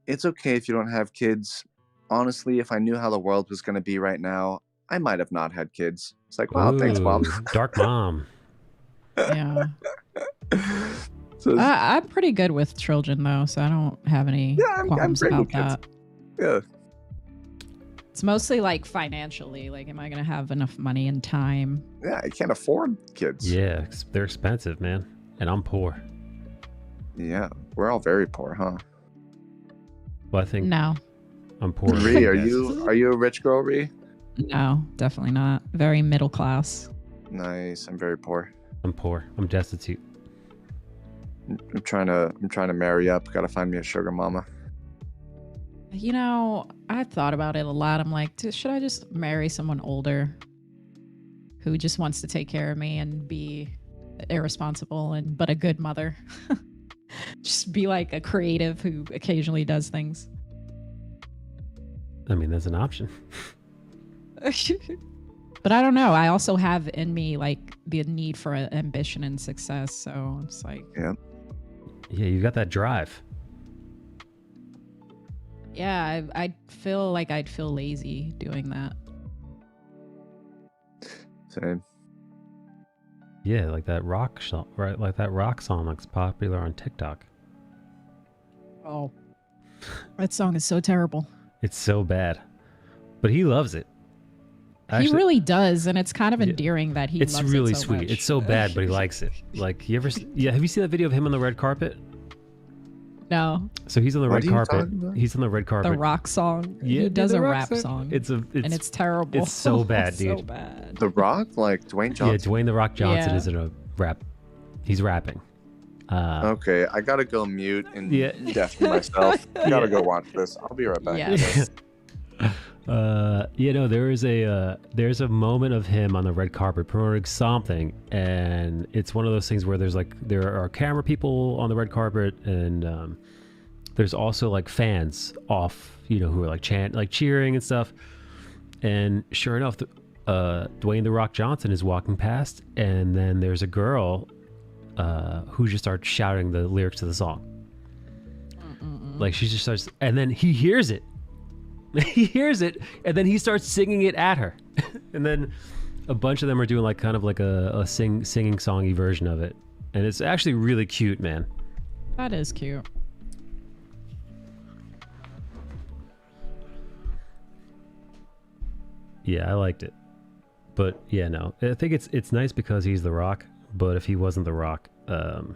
It's okay if you don't have kids. Honestly, if I knew how the world was going to be right now, I might have not had kids. It's like, wow, thanks, Mom. Ooh, dark mom. Yeah. So I'm pretty good with children though, so I don't have any qualms great about with kids. that. Yeah. It's mostly like financially, like, am I gonna have enough money and time? Yeah, I can't afford kids. Yeah, they're expensive, man, and I'm poor. Yeah, we're all very poor, huh? Well, I think No. I'm poor. Ree, are you a rich girl, Ree? No, definitely not. Very middle class. Nice. I'm very poor. I'm poor. I'm destitute. I'm trying to marry up. Gotta find me a sugar mama. You know, I thought about it a lot. I'm like, should I just marry someone older who just wants to take care of me and be irresponsible but a good mother? Just be like a creative who occasionally does things. I mean, that's an option. But I don't know. I also have in me like the need for ambition and success. So it's like, yeah, you got that drive. Yeah, I feel like I'd feel lazy doing that. Same. Yeah, like that rock song, right? Like that rock song that's popular on TikTok. Oh, that song is so terrible. It's so bad, but he loves it. He really does, and it's kind of endearing that he. It's loves really it so sweet. much. It's so bad, but he likes it. Like have you seen that video of him on the red carpet? No. So he's on the What red are you carpet. talking about? He's on the red carpet. The rock song. Yeah, He does the a rock rap song. and it's terrible. It's so bad, dude. So bad. The Rock, like Dwayne Johnson. Yeah, Dwayne the Rock Johnson Yeah. is in a rap. He's rapping. Okay, I gotta go mute and Yeah. deafen myself. I gotta go watch this. I'll be right back. Yes. There's a moment of him on the red carpet promoting something, and it's one of those things where there are camera people on the red carpet, and there's also like fans off, who are like cheering and stuff. And sure enough, Dwayne the Rock Johnson is walking past, and then there's a girl who just starts shouting the lyrics to the song. Like she just starts, and then he hears it. He hears it, and then he starts singing it at her. And then a bunch of them are doing like kind of like a singing songy version of it, and it's actually really cute, man. That is cute. Yeah, I liked it. But yeah, no, I think it's nice because he's The Rock. But if he wasn't The Rock, it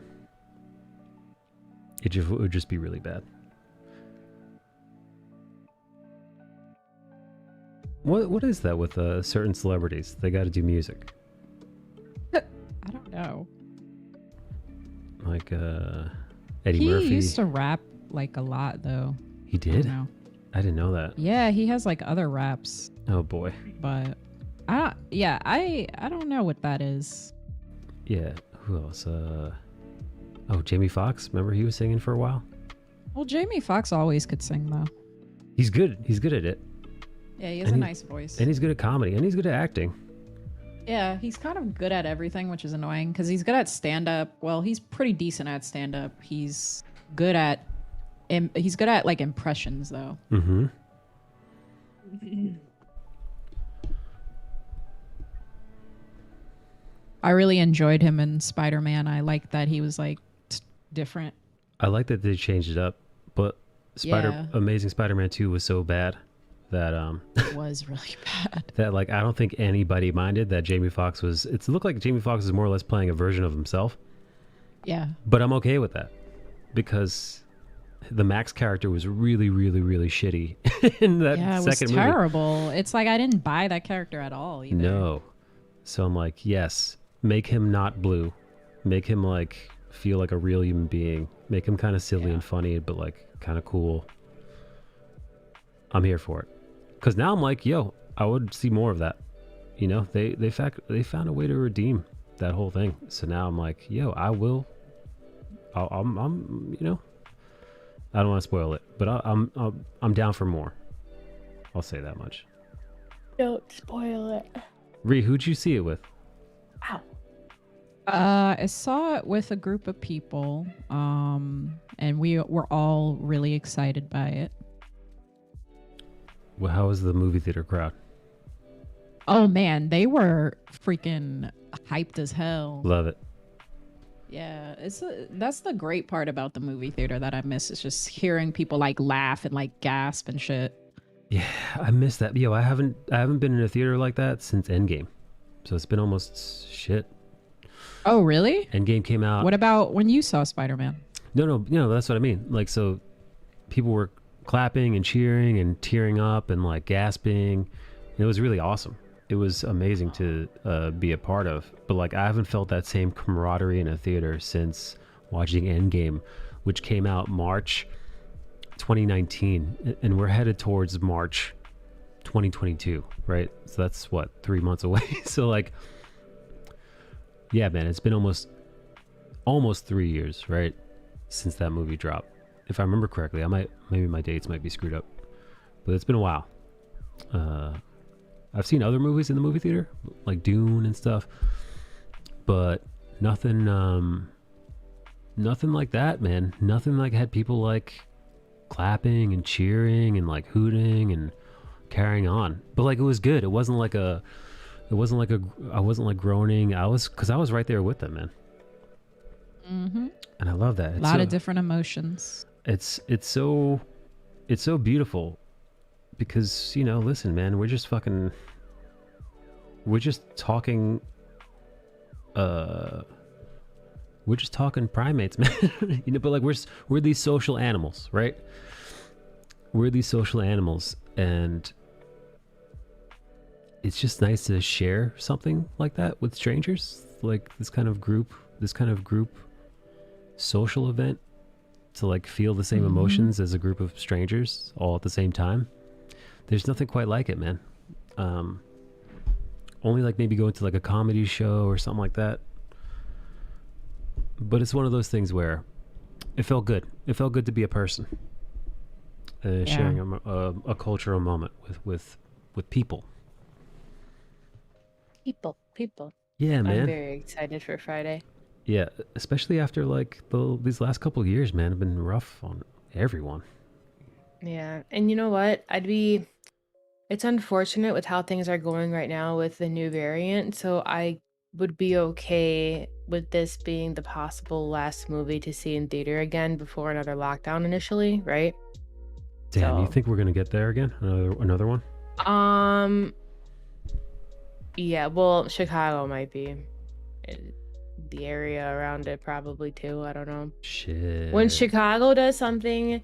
would just be really bad. What is that with certain celebrities? They got to do music. I don't know. Like Eddie Murphy. He used to rap like a lot though. He did? I didn't know that. Yeah, he has like other raps. Oh boy. But I don't know what that is. Yeah, who else? Jamie Foxx. Remember he was singing for a while? Well, Jamie Foxx always could sing though. He's good. He's good at it. Yeah, he has a nice voice. And he's good at comedy, and he's good at acting. Yeah, he's kind of good at everything, which is annoying because he's good at stand-up. Well, he's pretty decent at stand-up. He's good at like impressions though. Mm-hmm. I really enjoyed him in Spider-Man. I liked that he was like different. I like that they changed it up, but Amazing Spider-Man 2 was so bad that it was really bad. That like I don't think anybody minded that Jamie Foxx was. It looked like Jamie Foxx is more or less playing a version of himself. Yeah. But I'm okay with that because the Max character was really, really, really shitty in that second movie. Terrible. It's like I didn't buy that character at all either. No. So I'm like, yes, make him not blue. Make him like feel like a real human being. Make him kind of silly and funny, but like kind of cool. I'm here for it. Because now I'm like, yo, I would see more of that. They found a way to redeem that whole thing. So now I'm like, yo, I will. I'm I don't want to spoil it, but I'm down for more. I'll say that much. Don't spoil it. Ree, who'd you see it with? Ow. I saw it with a group of people, and we were all really excited by it. Well, how was the movie theater crowd? Oh man, they were freaking hyped as hell. Love it. Yeah, that's the great part about the movie theater that I miss. Is just hearing people like laugh and like gasp and shit. Yeah, I miss that. Yo, I haven't been in a theater like that since Endgame, so it's been almost shit. Oh, really? Endgame came out. What about when you saw Spider-Man? No, that's what I mean. Like, so people were clapping and cheering and tearing up and like gasping. It was really awesome. It was amazing to be a part of. But like, I haven't felt that same camaraderie in a theater since watching Endgame, which came out March 2019, and we're headed towards March 2022, right? So that's what, 3 months away. So like, yeah, man, it's been almost 3 years, right, since that movie dropped. If I remember correctly, maybe my dates might be screwed up, but it's been a while. I've seen other movies in the movie theater, like Dune and stuff, but nothing like that, man. Nothing like had people like clapping and cheering and like hooting and carrying on. But like, it was good. I wasn't like groaning. Because I was right there with them, man. Mm-hmm. And I love that. A lot of different emotions. It's so beautiful because, you know, listen, man, we're just talking primates, man. You know, but like we're these social animals, right? We're these social animals, and it's just nice to share something like that with strangers, like this kind of group social event, to like feel the same emotions as a group of strangers all at the same time. There's nothing quite like it, man. Only like maybe going to like a comedy show or something like that. But it's one of those things where it felt good. It felt good to be a person, sharing a cultural moment with people. People. Yeah, man. I'm very excited for Friday. Yeah, especially after like these last couple of years, man, have been rough on everyone. Yeah, and you know what? It's unfortunate with how things are going right now with the new variant, so I would be okay with this being the possible last movie to see in theater again before another lockdown initially, right? Damn, you think we're gonna get there again? Another one? Yeah, well, Chicago might be. The area around it probably too. I don't know. Shit. When Chicago does something,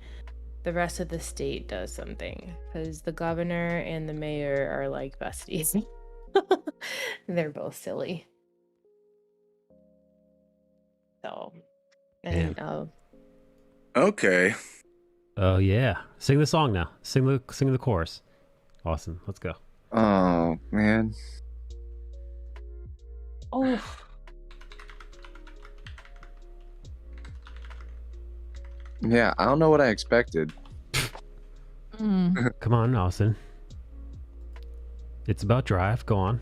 the rest of the state does something, because the governor and the mayor are like besties. They're both silly. So, and Okay. Oh yeah, sing the song now. Sing the chorus. Austin, let's go. Oh man. Oh. Yeah, I don't know what I expected. Come on, Austin. It's about drive. Go on.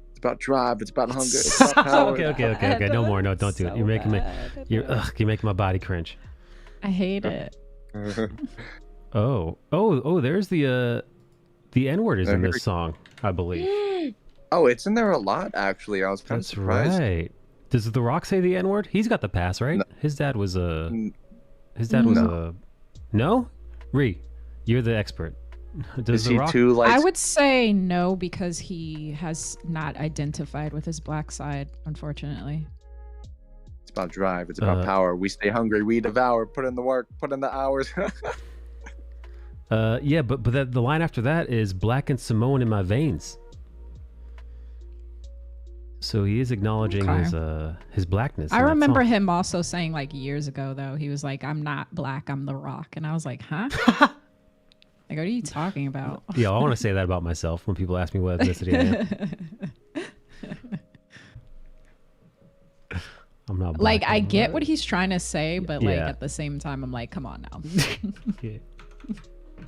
It's about drive. It's about hunger. It's about power. Okay. No more. No, don't do it. You're making me. You're making my body cringe. I hate it. Oh. There's the N-word is in this song, I believe. Oh, it's in there a lot, actually. I was kind of surprised. That's right. Does The Rock say the N-word? He's got the pass, right? No. His dad was a... No? Ree, you're the expert. Does The Rock... I would say no, because he has not identified with his black side, unfortunately. It's about drive. It's about power. We stay hungry. We devour. Put in the work. Put in the hours. Yeah, but the line after that is black and Samoan in my veins. So he is acknowledging his blackness. I remember him also saying like years ago, though, he was like, "I'm not black, I'm the Rock," and I was like, "Huh?" Like, what are you talking about? Yeah, I want to say that about myself when people ask me what ethnicity I am. I'm not black. Like, I get what he's trying to say, but like at the same time, I'm like, come on now.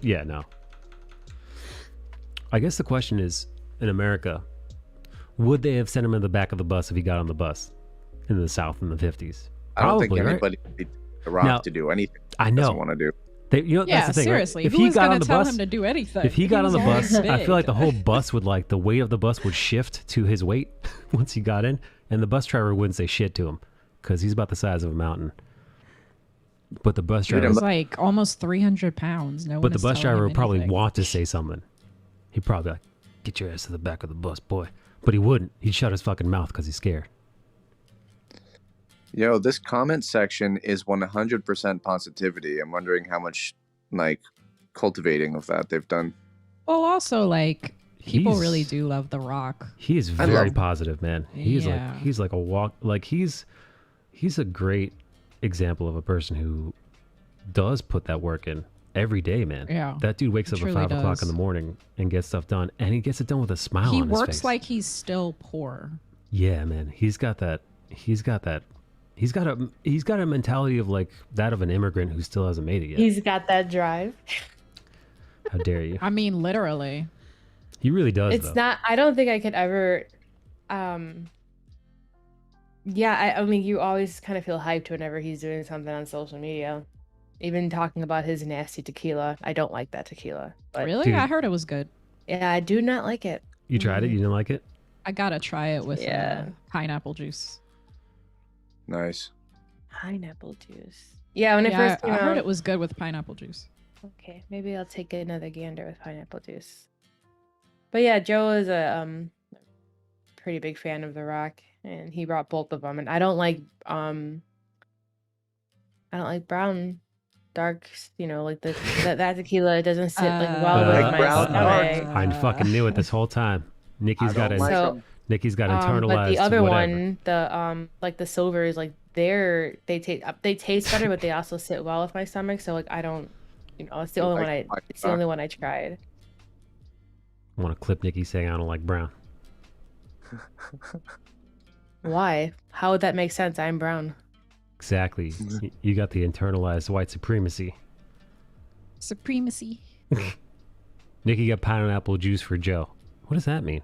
Yeah, no. I guess the question is, in America, would they have sent him in the back of the bus if he got on the bus in the South in the 50s? Probably, I don't think right? anybody would be The Rock to do anything. I know. Doesn't want to do. That's the thing, seriously. Right? Who is going to tell him to do anything? If he got on the bus, I feel like the whole bus would the weight of the bus would shift to his weight once he got in, And the bus driver wouldn't say shit to him because he's about the size of a mountain. But the bus driver was like almost 300 pounds. No, but the bus driver would probably anything. want to say something. He'd probably be like, "Get your ass to the back of the bus, boy." But he wouldn't. He'd shut his fucking mouth because he's scared. Yo, this comment section is 100% positivity. I'm wondering how much like cultivating of that they've done. Well, also like people He's- really do love The Rock. He is I very love- positive, man. He's Yeah. like a walk. Like he's a great example of a person who does put that work in every day, man. Yeah, That dude wakes he up at truly 5 o'clock in does. the morning and gets stuff done, and he gets it done with a smile He on his works face. like he's still poor. Yeah, man. He's got a mentality of like that of an immigrant who still hasn't made it yet. He's got that drive. How dare you? I mean, literally. He really does. It's though. not. I don't think I could ever. Yeah, I mean, you always kind of feel hyped whenever he's doing something on social media. Even talking about his nasty tequila. I don't like that tequila. But Really? Dude. I heard it was good. yeah, I do not like it. You tried it? You didn't like it? I gotta try it with Yeah. pineapple juice. Nice. Pineapple juice. Yeah, when it Yeah, first came I heard out. it was good with pineapple juice. Okay, maybe I'll take another gander with pineapple juice. But yeah, Joe is a pretty big fan of The Rock, and he brought both of them. And I don't like brown darks. You know, like that tequila doesn't sit like well with my brown stomach. I fucking knew it this whole time. Nikki's got don't like So- them. Nikki's got internalized. But the other whatever. one, the like the silvers, like they taste better, but they also sit well with my stomach. So like I don't, it's the You only like one black it's the only one I tried. I want to clip Nikki saying I don't like brown. Why? How would that make sense? I'm brown. Exactly. You got the internalized white supremacy. Supremacy. Nikki got pineapple juice for Joe. What does that mean?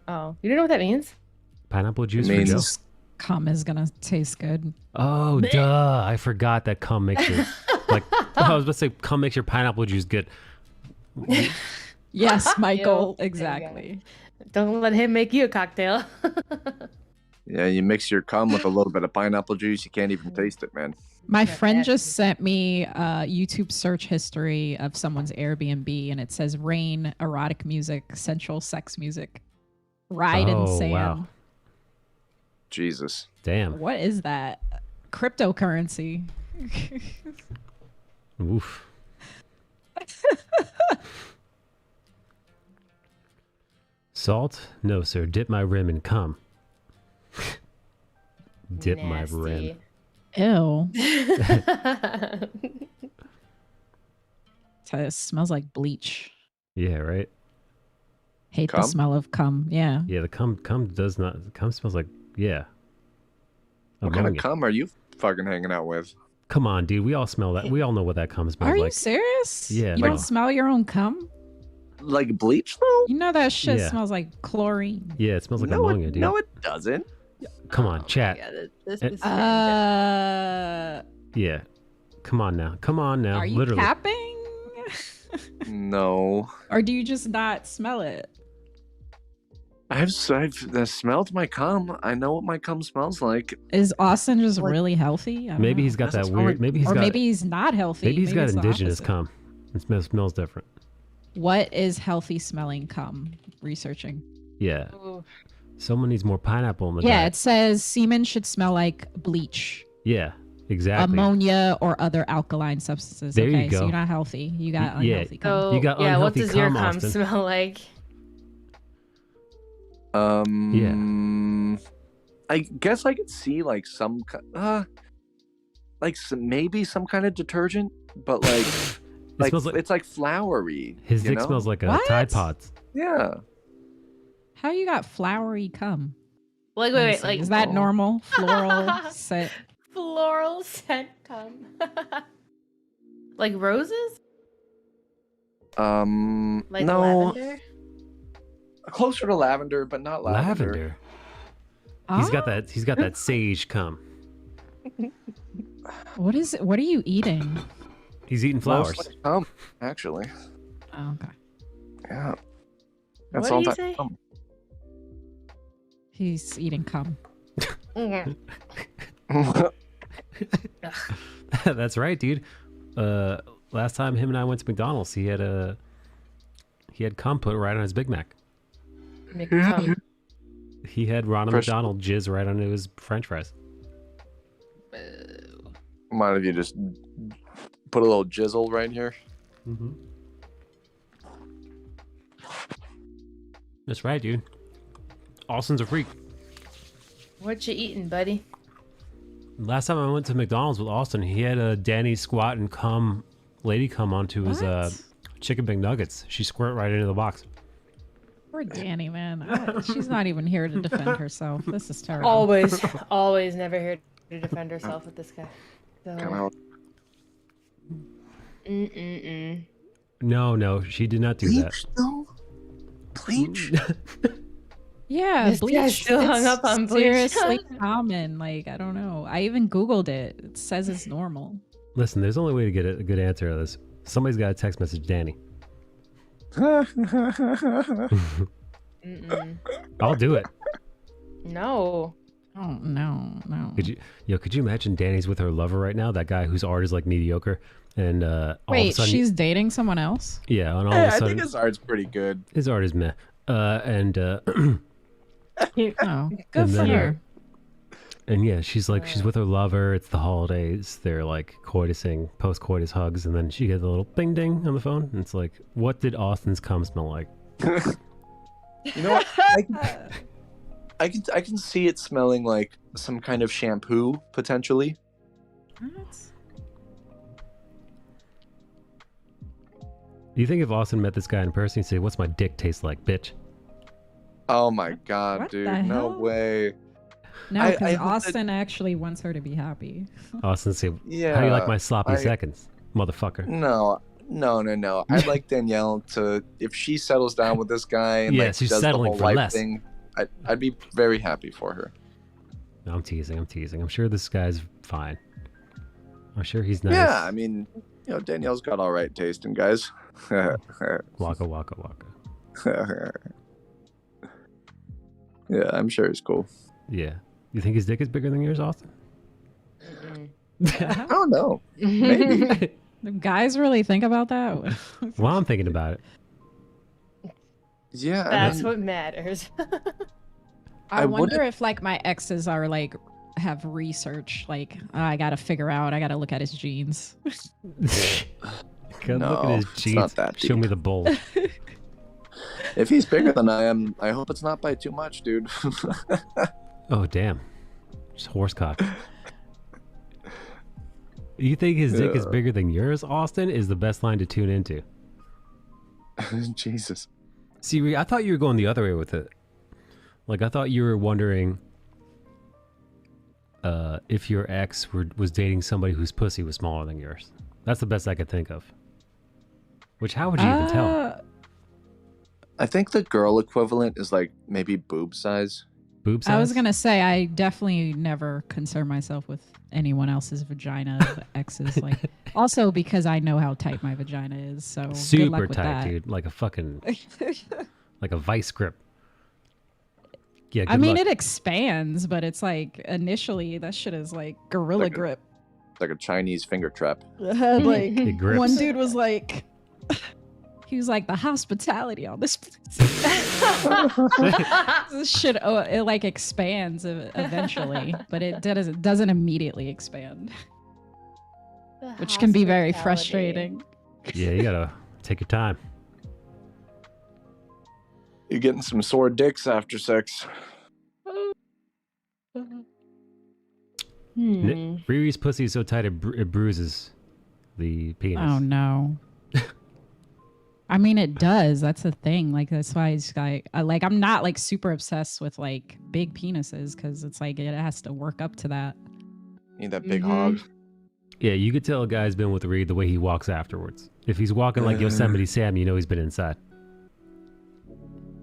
Oh, you don't know what that means? Pineapple juice means- for Joe? Cum is gonna taste good. Oh, duh. I forgot that cum makes your... like, I was about to say cum makes your pineapple juice good. Yes, Michael. There you go. Exactly. Don't let him make you a cocktail. Yeah, you mix your cum with a little bit of pineapple juice, you can't even taste it, man. My Yeah, friend nasty. just sent me a YouTube search history of someone's Airbnb, and it says rain, erotic music, sensual sex music, ride Oh, and sand. wow. Jesus. Damn. What is that? Cryptocurrency. Oof. Salt? No, sir. Dip my rim in cum. Dip my rim. Ew. It smells like bleach. Yeah, right? Hate Cum? the smell of cum. Yeah. Yeah, the cum does not... Cum smells like... Yeah. What kind of Ammonia. cum are you fucking hanging out with? Come on, dude. We all smell that. We all know what that cum smells Are you like. serious? Yeah, You no. don't smell your own cum? Like bleach, though? You know that shit Yeah. smells like chlorine. Yeah, it smells like no, ammonia, it, dude. no, it doesn't. Come on, chat. Yeah, this Eh, is Yeah. Come on now. Come on now. Are you Literally. capping? No. Or do you just not smell it? I've smelled my cum. I know what my cum smells like. Is Austin just Like- really healthy? I don't Maybe know. he's got Doesn't that smell weird... like- Maybe he's Or got... maybe he's not healthy. Maybe he's got it's the indigenous opposite. cum. It smells different. What is healthy smelling cum? Researching. Yeah. Ooh. Someone needs more pineapple in the Yeah, diet. it says semen should smell like bleach, Yeah, exactly. ammonia, or other alkaline substances. There you okay, so go. you're not healthy. You got Yeah. unhealthy cum. So You got yeah, what unhealthy does your cum, cum Austin. smell like? I guess I could see like some, maybe some kind of detergent, but like, smells like- it's like flowery. His you dick know? smells like a What? Tide Pods. Yeah. How you got flowery cum? Like Let me wait, see. like Is that normal? Floral scent? floral scent cum? Like roses? Like no, lavender? closer to lavender, but not lavender. Lavender. He's got that. He's got that sage cum. What is it? What are you eating? He's eating flowers. Mostly cum, actually. Oh, okay. Yeah. That's What all did you that say? cum. He's eating cum. That's right, dude. Last time him and I went to McDonald's, he had cum put right on his Big Mac. McCum. He had Ronald McDonald jizz right onto his French fries. Mind if you just put a little jizzle right here? Mm-hmm. That's right, dude. Austin's a freak. What you eating, buddy? Last time I went to McDonald's with Austin, he had a Danny squat and lady come onto his chicken McNuggets. She squirt right into the box. Poor Danny, man. She's not even here to defend herself. This is terrible. Always never here to defend herself with this guy. So. No, she did not do that. No. Bleach? Yeah, This bleach. guy's still hung up on bleach. Seriously common. Like, I don't know. I even Googled it. It says it's normal. Listen, there's only way to get a good answer to this. Somebody's got to text message Danny. I'll do it. No. Oh, no. Could you imagine Danny's with her lover right now? That guy whose art is like mediocre, and all of a sudden, she's dating someone else? Yeah, and all of a sudden, I think his art's pretty good. His art is meh. Oh, good for her. And yeah, she's with her lover. It's the holidays. They're like coitusing, post-coitus hugs, and then she gets a little bing ding on the phone. And it's like, what did Austin's cum smell like? You know what? I can see it smelling like some kind of shampoo potentially. What? Do you think if Austin met this guy in person, he'd say, "What's my dick taste like, bitch"? Oh my god, What dude! the No hell? way. No, because Austin actually wants her to be happy. Austin say, Yeah, "How do you like my sloppy seconds, motherfucker?" No. I'd like Danielle to, if she settles down with this guy and Yeah, like she's does the settling whole for life less. thing, I'd be very happy for her. No, I'm teasing. I'm sure this guy's fine. I'm sure he's nice. Yeah, I mean, Danielle's got all right taste in guys. Waka waka waka. Yeah, I'm sure he's cool. Yeah. You think his dick is bigger than yours, Austin? I don't know. Maybe. Do guys really think about that? Well, I'm thinking about it. Yeah. That's what matters. I wonder if like my exes are like have research. Like I gotta figure out. I gotta look at his genes. Go look at his it's jeans. not that Show deep. me the bowl. If he's bigger than I am, I hope it's not by too much, dude. Oh damn! Just horse cock. You think his dick is bigger than yours, Austin? Is the best line to tune into. Jesus. See, I thought you were going the other way with it. Like I thought you were wondering if your ex was dating somebody whose pussy was smaller than yours. That's the best I could think of. Which, how would you even tell? I think the girl equivalent is like maybe boob size. Boob size? I was gonna say I definitely never concern myself with anyone else's vagina exes. Like also because I know how tight my vagina is. So good luck Super with tight, that. dude. Like a fucking, like a vice grip. Yeah, I mean, luck. it expands, but it's like initially that shit is like gorilla grip. It's like a Chinese finger trap. Like It grips. one dude was like, he was like the hospitality on this place. This shit, it like expands eventually, but it doesn't immediately expand, which can be very frustrating. Yeah, you gotta take your time. You're getting some sore dicks after sex. Riri's pussy is so tight it bruises the penis. Oh no. I mean, it does. That's the thing. Like, that's why it's like, I'm not like super obsessed with like big penises because it's like it has to work up to that. Need that big hog. Yeah, you could tell a guy's been with Reed the way he walks afterwards. If he's walking like Yosemite Sam, you know he's been inside.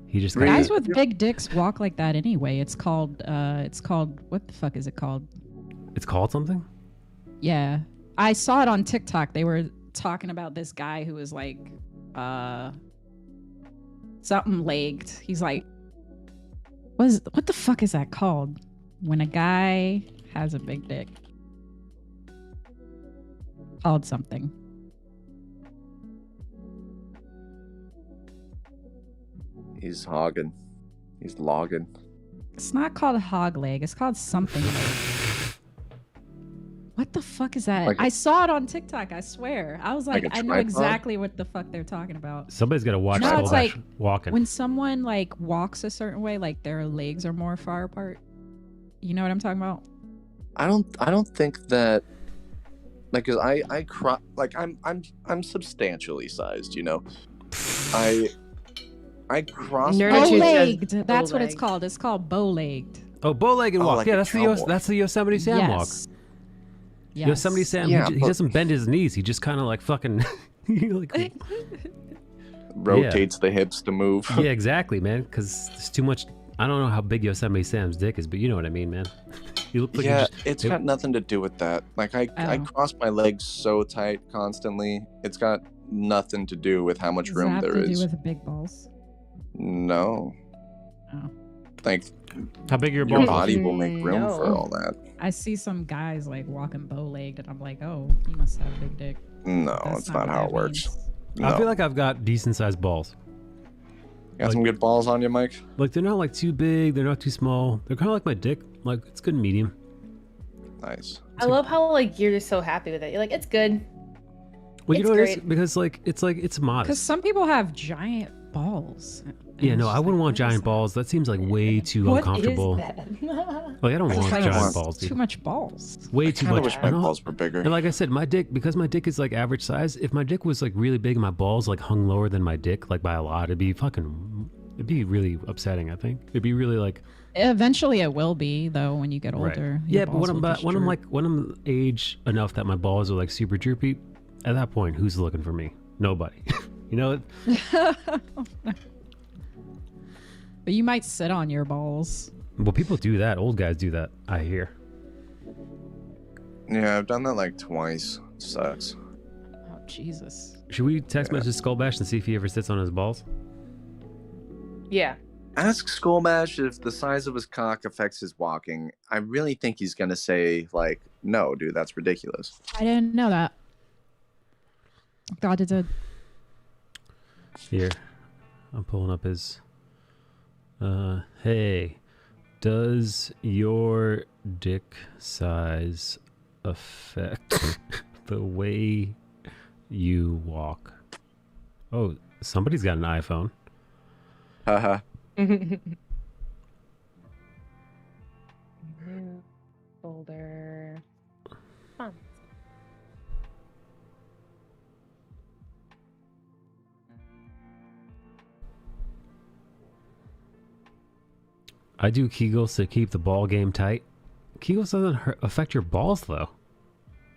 He just Guys with big dicks walk like that anyway. It's called what the fuck is it called? It's called something? Yeah. I saw it on TikTok. They were talking about this guy who was like something legged. He's like, what the fuck is that called? when a guy has a big dick. Called something. He's hogging. He's logging. It's not called hog leg. It's called something. What the fuck is that? Like I saw it on TikTok. I swear. I was like, like a I know tripod? exactly what the fuck they're talking about. Somebody's got to watch No, Skull it's Bash like walking. when someone like walks a certain way, like their legs are more far apart. You know what I'm talking about? I don't think that, like, cause I'm substantially sized, you know. I cross. Bow-legged. That's what it's called. It's called bow-legged. Oh, bow-legged walk. like Yeah, a that's the Yosemite Sam walk. Yes. Yosemite Sam, Yeah, he but- doesn't bend his knees. He just kind of like fucking, he like, rotates the hips to move. yeah, exactly, man. Because there's too much. I don't know how big Yosemite Sam's dick is, but you know what I mean, man. You look like Yeah, it's got nothing to do with that. Like I Oh. cross my legs so tight constantly. It's got nothing to do with how much Does room that have there to is. do with big balls? No. Oh. Like how big are your your balls? body will make room for No. all that. I see some guys like walking bow-legged, and I'm like, oh, he must have a big dick. No, That's it's not what how that it works. means. No. I feel like I've got decent sized balls. Got some good balls on you, Mike? Like they're not like too big, they're not too small. They're kind of like my dick. Like it's good medium. Nice. I love how like you're just so happy with it. You're like, it's good. Well, you It's know what it is? great. Because like it's Because modest. some people have giant balls. Yeah, And no, it's I just wouldn't like, want what is giant balls. That seems like way too uncomfortable. What is that? Like I don't I want just giant want balls, dude. Too much balls. Way I too kinda much. wish my And all- balls were bigger. And like I said, my dick, because my dick is like average size, if my dick was like really big and my balls like hung lower than my dick, like by a lot, it'd be really upsetting, I think. It'd be really like Eventually, it will be though when you get older. your Yeah, but balls will just droop. when I'm age enough that my balls are like super droopy, at that point, who's looking for me? Nobody. You know what? But you might sit on your balls. Well, people do that. Old guys do that, I hear. Yeah, I've done that like twice. It sucks. Oh Jesus. Should we text message Skullbash and see if he ever sits on his balls? Yeah. Ask Skullbash if the size of his cock affects his walking. I really think he's gonna say like, "No, dude, that's ridiculous." I didn't know that. God, it did. Here, I'm pulling up his. Hey, does your dick size affect the way you walk? Oh, somebody's got an iPhone. Haha. New folder. Fun. I do Kegels to keep the ball game tight. Kegels doesn't affect your balls though.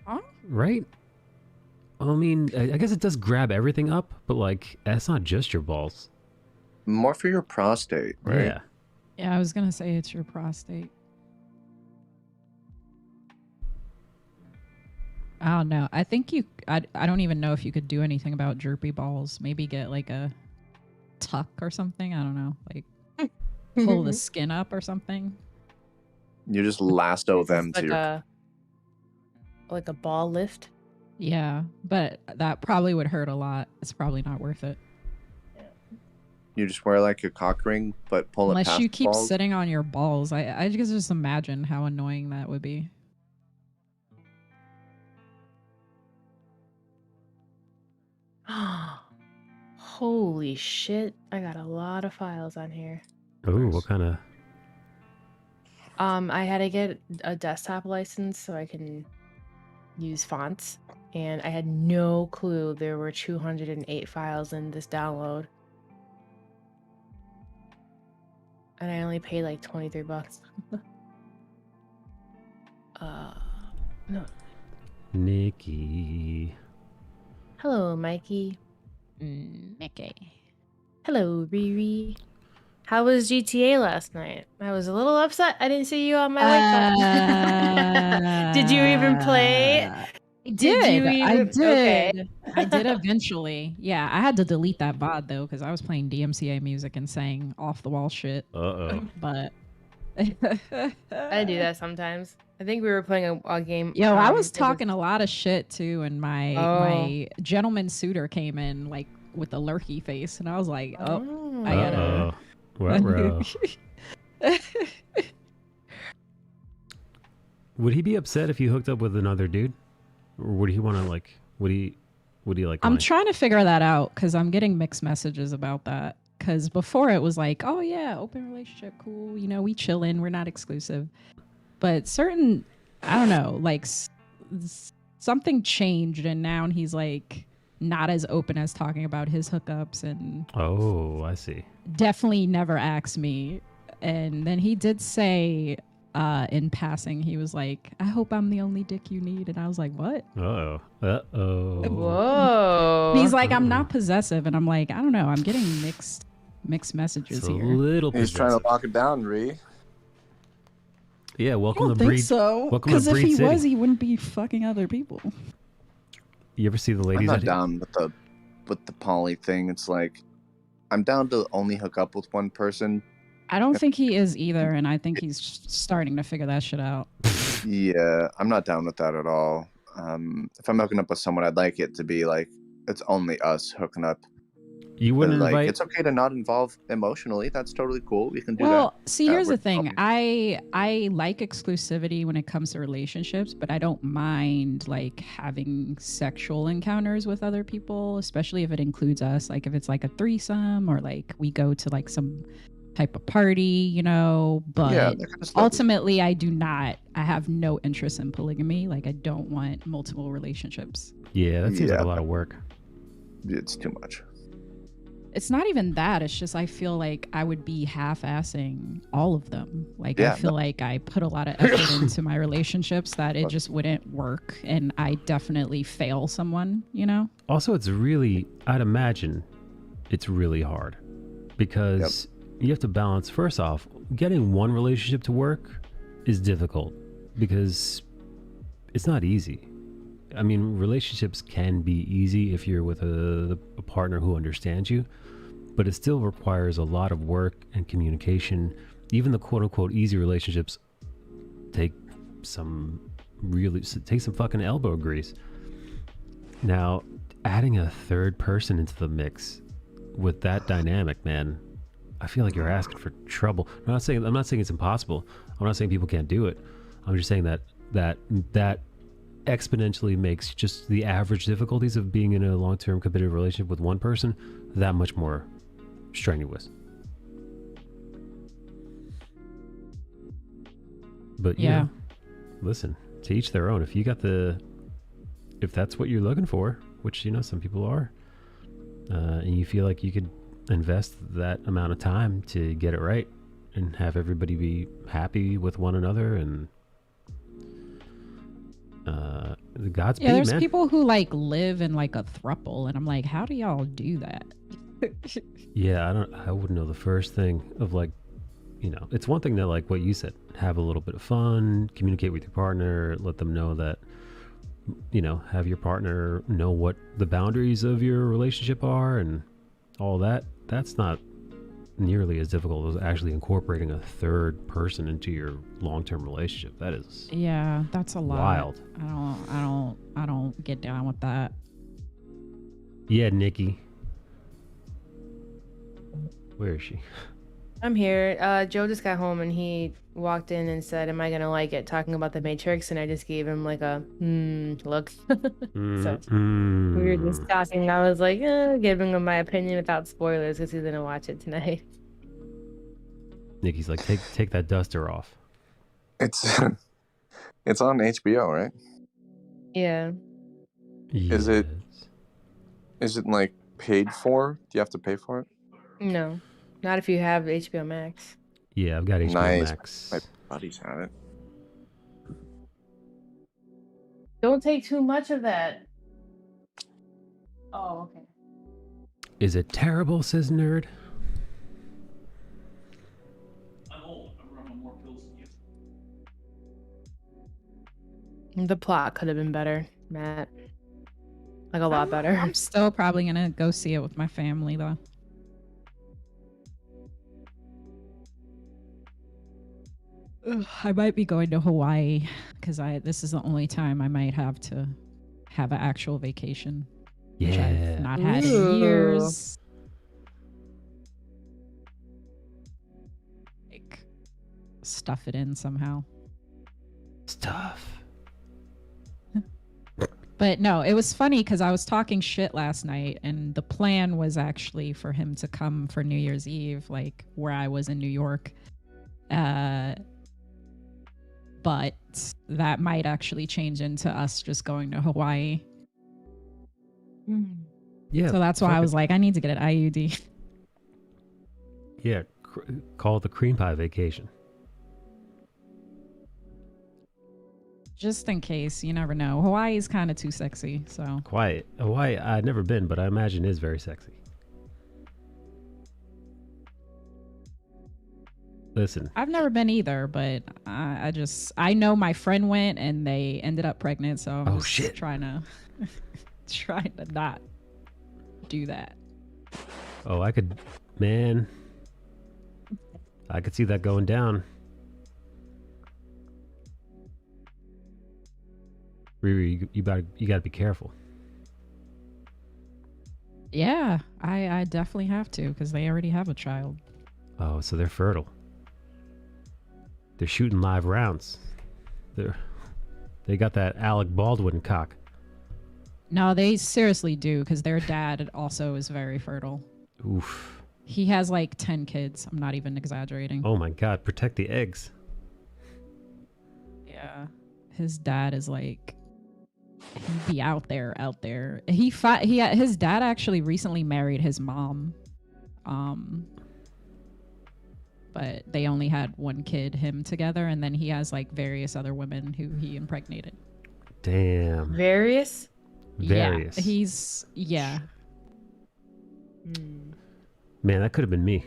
Huh? Right? I mean, I guess it does grab everything up, but like that's not just your balls. More for your prostate, right? Yeah. Yeah, I was gonna say it's your prostate. I don't know. I think I don't even know if you could do anything about droopy balls. Maybe get like a tuck or something. I don't know. Like pull the skin up or something. You just lasso them to Like your. a ball lift. Yeah, but that probably would hurt a lot. It's probably not worth it. You just wear like a cock ring, but pull it Unless past you the keep balls. sitting on your balls. I just imagine how annoying that would be. Holy shit. I got a lot of files on here. Ooh, what kind of? I had to get a desktop license so I can use fonts, and I had no clue there were 208 files in this download. And I only paid like 23 bucks. No. Nikki. Hello, Mikey. Mickey. Hello, Riri. How was GTA last night? I was a little upset. I didn't see you on my laptop. Did you even play? I Did did. you I even- did. okay. I did eventually. Yeah, I had to delete that VOD though because I was playing DMCA music and saying off the wall shit. Uh-oh. But I do that sometimes. I think we were playing a game. Yo, I was talking a lot of shit too, and my gentleman suitor came in like with a lurky face, and I was like, oh, I gotta. Would he be upset if you hooked up with another dude, or would he want to like? Would he like? I'm trying to figure that out because I'm getting mixed messages about that. Because before it was like, oh yeah, open relationship, cool. You know, we chillin', we're not exclusive. But certain, I don't know, like something changed, and now he's like not as open as talking about his hookups, and oh, I see. Definitely never asked me. And then he did say in passing, he was like, I hope I'm the only dick you need. And I was like, what? Whoa. He's like, I'm not possessive. And I'm like, I don't know. I'm getting mixed messages here. He's trying to lock it down, Ree. Yeah, welcome I don't to think Breed. so. Welcome to Because if Breed he City. was, he wouldn't be fucking other people. You ever see the ladies? I'm not down with the poly thing. It's like I'm down to only hook up with one person. I don't think he is either, and I think he's starting to figure that shit out. Yeah, I'm not down with that at all. If I'm hooking up with someone, I'd like it to be like it's only us hooking up. You wouldn't like invite. it's okay to not involve emotionally. That's totally cool. We can do that. Well, see, here's the thing. I like exclusivity when it comes to relationships, but I don't mind like having sexual encounters with other people, especially if it includes us. Like if it's like a threesome or like we go to like some type of party, you know. But Yeah, that kind of stuff. ultimately, I have no interest in polygamy. Like I don't want multiple relationships. Yeah, that seems like a lot of work. It's too much. It's not even that. It's just I feel like I would be half-assing all of them. Like Yeah, I feel like I put a lot of effort into my relationships that it just wouldn't work, and I definitely fail someone, you know? Also, I'd imagine it's really hard because you have to balance. First off, getting one relationship to work is difficult because it's not easy. I mean, relationships can be easy if you're with a partner who understands you, but it still requires a lot of work and communication. Even the quote unquote easy relationships take some fucking elbow grease. Now, adding a third person into the mix with that dynamic, man, I feel like you're asking for trouble. I'm not saying it's impossible. I'm not saying people can't do it. I'm just saying that exponentially makes just the average difficulties of being in a long-term committed relationship with one person that much more strenuous. But you know, listen, to each their own. If that's what you're looking for, which you know some people are, and you feel like you could invest that amount of time to get it right and have everybody be happy with one another and Godspeed, Yeah, there's man. people who like live in like a throuple, and I'm like, how do y'all do that? Yeah, I wouldn't know the first thing of like, you know, it's one thing that like what you said, have a little bit of fun, communicate with your partner, let them know that, you know, have your partner know what the boundaries of your relationship are and all that. That's not nearly as difficult as actually incorporating a third person into your long-term relationship. That is that's a lot. wild. I don't get down with that. Yeah, Nikki. Where is she? I'm here. Joe just got home and he walked in and said, "Am I gonna like it?" Talking about the Matrix, and I just gave him like a look. So we were just talking. I was like, giving him my opinion without spoilers because he's gonna watch it tonight. Nikki's like, take that duster off. It's on HBO, right? Yeah. Is it like paid for? Do you have to pay for it? No, not if you have HBO Max. Yeah, I've got HBO Nice. Max. My buddies have it. Don't take too much of that. Oh, okay. Is it terrible, says Nerd? The plot could have been better, Matt. Like a lot better. I'm still probably gonna go see it with my family though. I might be going to Hawaii because this is the only time I might have to have an actual vacation. Which I've not had in years. Like, stuff it in somehow. Stuff. But no, it was funny because I was talking shit last night, and the plan was actually for him to come for New Year's Eve, like where I was in New York. But that might actually change into us just going to Hawaii. Yeah. So that's why I was like, I need to get an IUD. Yeah, call it the cream pie vacation. Just in case, you never know. Hawaii is kind of too sexy, so. Quiet. Hawaii, I've never been, but I imagine is very sexy. Listen. I've never been either, but I know my friend went and they ended up pregnant, so I'm just trying to not do that. Oh, I could see that going down. Riri, you gotta be careful. Yeah, I definitely have to because they already have a child. Oh, so they're fertile. They're shooting live rounds. They got that Alec Baldwin cock. No, they seriously do because their dad also is very fertile. Oof. He has like 10 kids. I'm not even exaggerating. Oh my God, protect the eggs. Yeah. His dad is like, he'd be out there. His dad actually recently married his mom. But they only had one kid, him together, and then he has like various other women who he impregnated. Damn. Various? Various. Yeah. Man, that could have been me.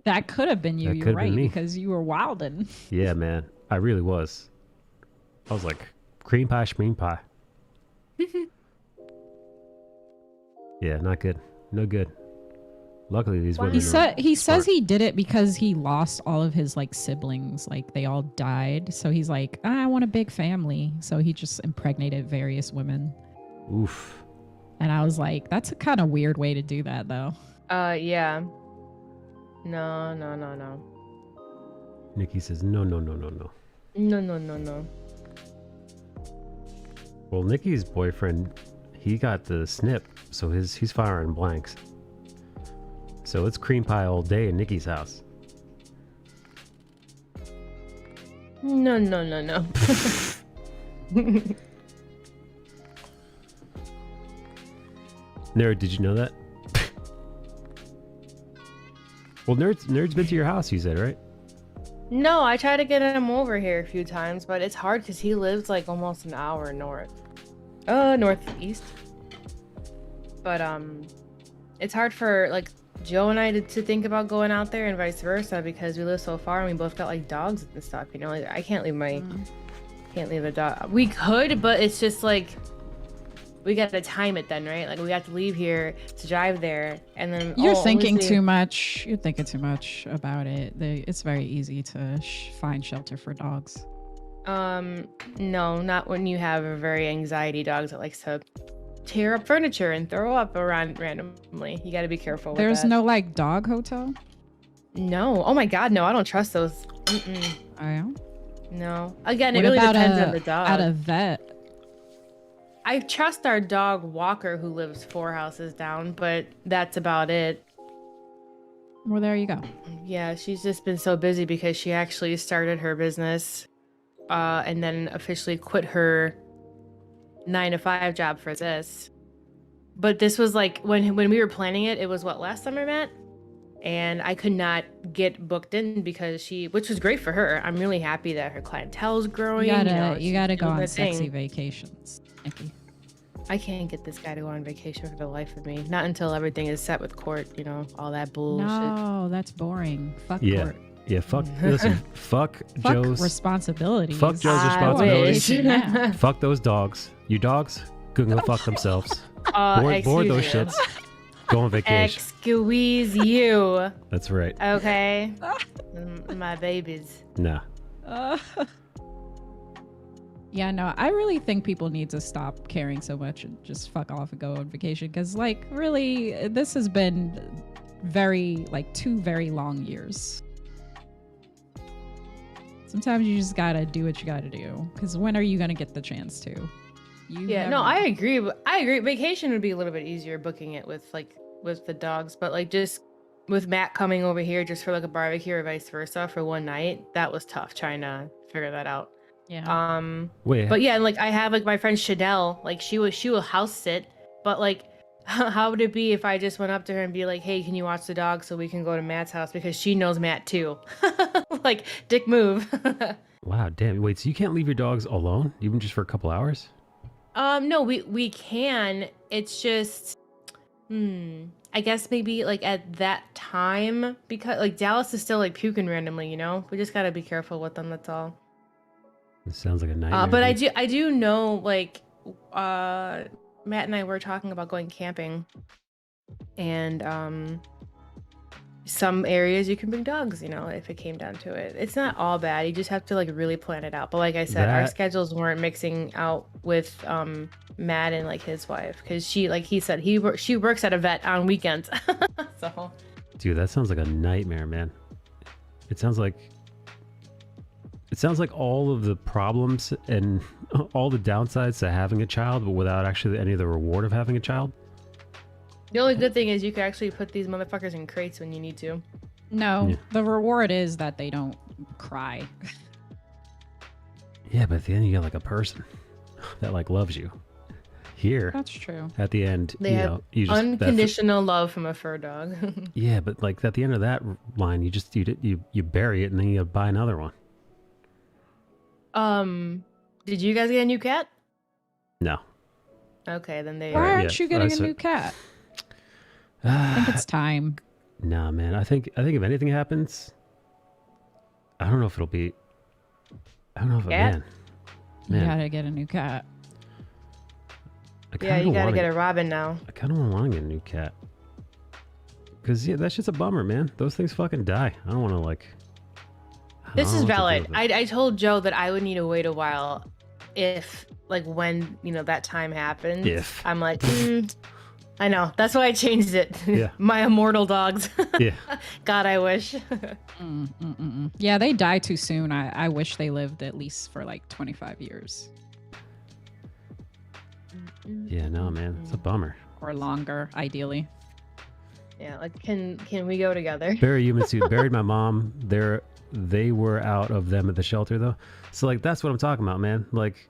That could have been you. You're right, because you were wildin'. Yeah, man. I really was. I was like, cream pie, schmeam pie. Yeah, not good. No good. Luckily, these women. He says he did it because he lost all of his like siblings, like they all died. So he's like, I want a big family. So he just impregnated various women. Oof. And I was like, that's a kind of weird way to do that, though. Yeah. No. Nikki says, no. No. Well, Nikki's boyfriend, he got the snip, so he's firing blanks. So it's cream pie all day in Nikki's house. No. Nerd, did you know that? Well, Nerd's been to your house, you said, right? No, I tried to get him over here a few times, but it's hard because he lives like almost an hour northeast. But it's hard for like Joe and I to think about going out there and vice versa because we live so far and we both got like dogs and stuff. You know, like I can't leave a dog. We could, but it's just like we got to time it then, right? Like we got to leave here to drive there, and then you're thinking too much. You're thinking too much about it. It's very easy to find shelter for dogs. No, not when you have a very anxiety dog that likes to tear up furniture and throw up around randomly. You got to be careful with There's that. no like dog hotel? No. Oh my God, no. I don't trust those. Oh yeah? No. Again, what it really about depends on the dog. At a vet? I trust our dog Walker, who lives 4 houses down, but that's about it. Well, there you go. Yeah, she's just been so busy because she actually started her business and then officially quit her 9-to-5 job for this. But this was like when we were planning it, it was what, last summer, Matt? And I could not get booked in because which was great for her. I'm really happy that her clientele's growing. You gotta go on sexy vacations, Nikki. I can't get this guy to go on vacation for the life of me. Not until everything is set with court, all that bullshit. No, that's boring. Fuck court. Yeah, fuck. Listen, fuck Joe's responsibilities. Fuck Joe's responsibilities. Fuck those dogs. You dogs, go fuck themselves. Board those shits. Go on vacation. Excuse you. That's right. Okay. My babies. Nah. Yeah, no, I really think people need to stop caring so much and just fuck off and go on vacation. Because, like, really, this has been two very long years. Sometimes you just gotta do what you gotta do. Because when are you gonna get the chance to? I agree. I agree. Vacation would be a little bit easier booking it with the dogs, but like just with Matt coming over here just for like a barbecue or vice versa for one night, that was tough trying to figure that out. Yeah. Wait. But yeah, and like I have like my friend Chanel, like she will house sit, but like how would it be if I just went up to her and be like, hey, can you watch the dog so we can go to Matt's house because she knows Matt too? Like dick move. Wow, damn. Wait, so you can't leave your dogs alone even just for a couple hours? No, we can. It's just I guess maybe like at that time, because like Dallas is still like puking randomly, you know? We just gotta be careful with them, that's all. It sounds like a nightmare. But I do know like Matt and I were talking about going camping, and some areas you can bring dogs, you know, if it came down to it. It's not all bad. You just have to like really plan it out. But like I said, our schedules weren't mixing out with Matt and like his wife, because she, like he said, she works at a vet on weekends. So dude, that sounds like a nightmare, man. It sounds like all of the problems and all the downsides to having a child, but without actually any of the reward of having a child. the only good thing is you can actually put these motherfuckers in crates when you need to. No, the reward is that they don't cry. Yeah, but at the end you get like a person that like loves you. Here, that's true. At the end, They have you just unconditional love from a fur dog. Yeah, but like at the end of that line, you bury it and then you buy another one. Did you guys get a new cat? No. Okay, then they. Why aren't you getting a new cat? I think it's time. Nah, man. I think if anything happens, I don't know if it'll be. I don't know if Cat? You gotta get a new cat. Yeah, you gotta get a Robin now. I kind of want to get a new cat. Cause yeah, that's just a bummer, man. Those things fucking die. I don't want to like. This is valid. I told Joe that I would need to wait a while, if like when that time happens. If I'm like, I know. That's why I changed it. Yeah. My immortal dogs. Yeah. God, I wish. Yeah, they die too soon. I wish they lived at least for like 25 years. Yeah, no, man. It's a bummer. Or longer, ideally. Yeah, like can we go together? Bury human suit. Buried my mom. They were out of them at the shelter though. So like that's what I'm talking about, man. Like,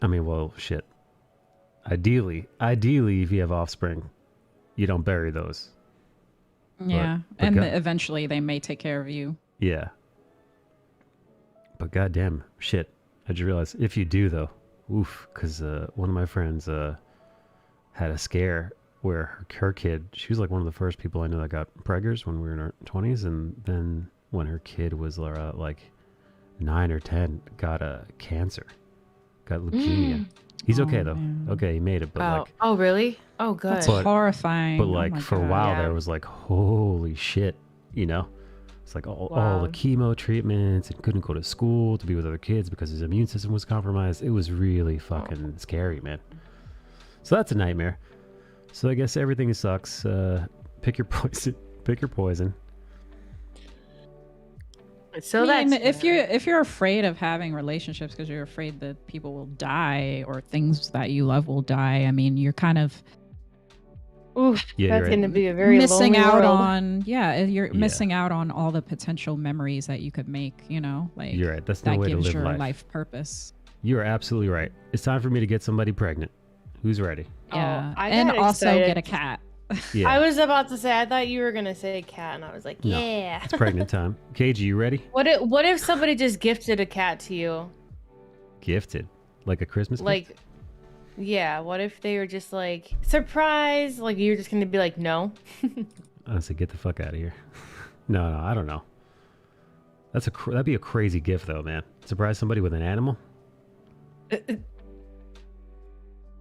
I mean, well, shit. Ideally, if you have offspring, you don't bury those. Yeah, but and eventually they may take care of you. Yeah. But goddamn, shit. I just realized if you do though, oof, because one of my friends had a scare where her kid, she was like one of the first people I knew that got preggers when we were in our 20s, and then when her kid was like 9 or 10, got a cancer, got leukemia. He's okay though. Man. Okay, he made it, but oh really? Oh, good. That's horrifying. But like for a while there was like, holy shit, It's like all the chemo treatments, and couldn't go to school to be with other kids because his immune system was compromised. It was really fucking scary, man. So that's a nightmare. So I guess everything sucks. Pick your poison. Pick your poison. So I mean, if you're afraid of having relationships because you're afraid that people will die or things that you love will die, I mean, you're kind of that's going to be a very missing lonely out world. on. Yeah, you're missing out on all the potential memories that you could make. Like you're right. That's no way to live gives your life. life purpose. You are absolutely right. It's time for me to get somebody pregnant. Who's ready? Yeah, I and got also excited. get a cat. Yeah. I was about to say, I thought you were gonna say cat, and I was like, No, yeah. it's pregnant time. KG, you ready? What if somebody just gifted a cat to you? Gifted, like a Christmas gift? Like, yeah. What if they were just like surprise? Like you're just gonna be like, no. I said, get the fuck out of here. No, I don't know. That'd be a crazy gift though, man. Surprise somebody with an animal.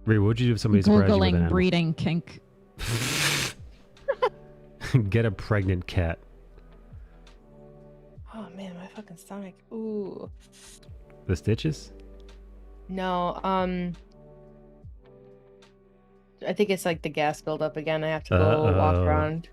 Ree, what would you do if somebody surprised you with an Googling animal? breeding kink. Get a pregnant cat. Oh man, my fucking stomach. Ooh. The stitches? No, I think it's like the gas buildup again. I have to go walk around.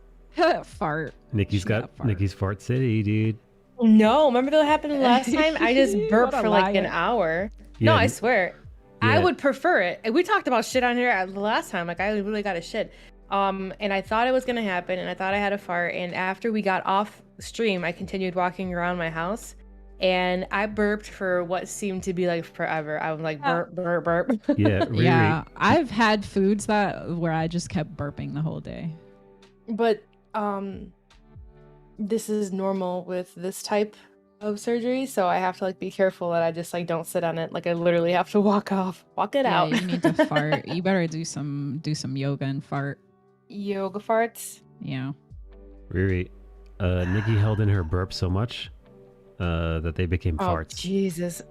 Fart. Nikki's Nikki's fart city, dude. No, remember that happened last time? I just burped for like an hour. Yeah, No, I swear. yeah. I would prefer it. And we talked about shit on here the last time. Like I really got a shit. And I thought it was gonna happen, and I thought I had a fart. And after we got off stream, I continued walking around my house, and I burped for what seemed to be like forever. I was like burp, burp, burp. Yeah, Yeah, I've had foods where I just kept burping the whole day. But this is normal with this type of surgery, so I have to like be careful that I just like don't sit on it. Like I literally have to walk it Yeah, out. you need to fart. You better do some yoga and fart. Yoga farts. Yeah. Riri, Nikki held in her burp so much that they became farts. Jesus.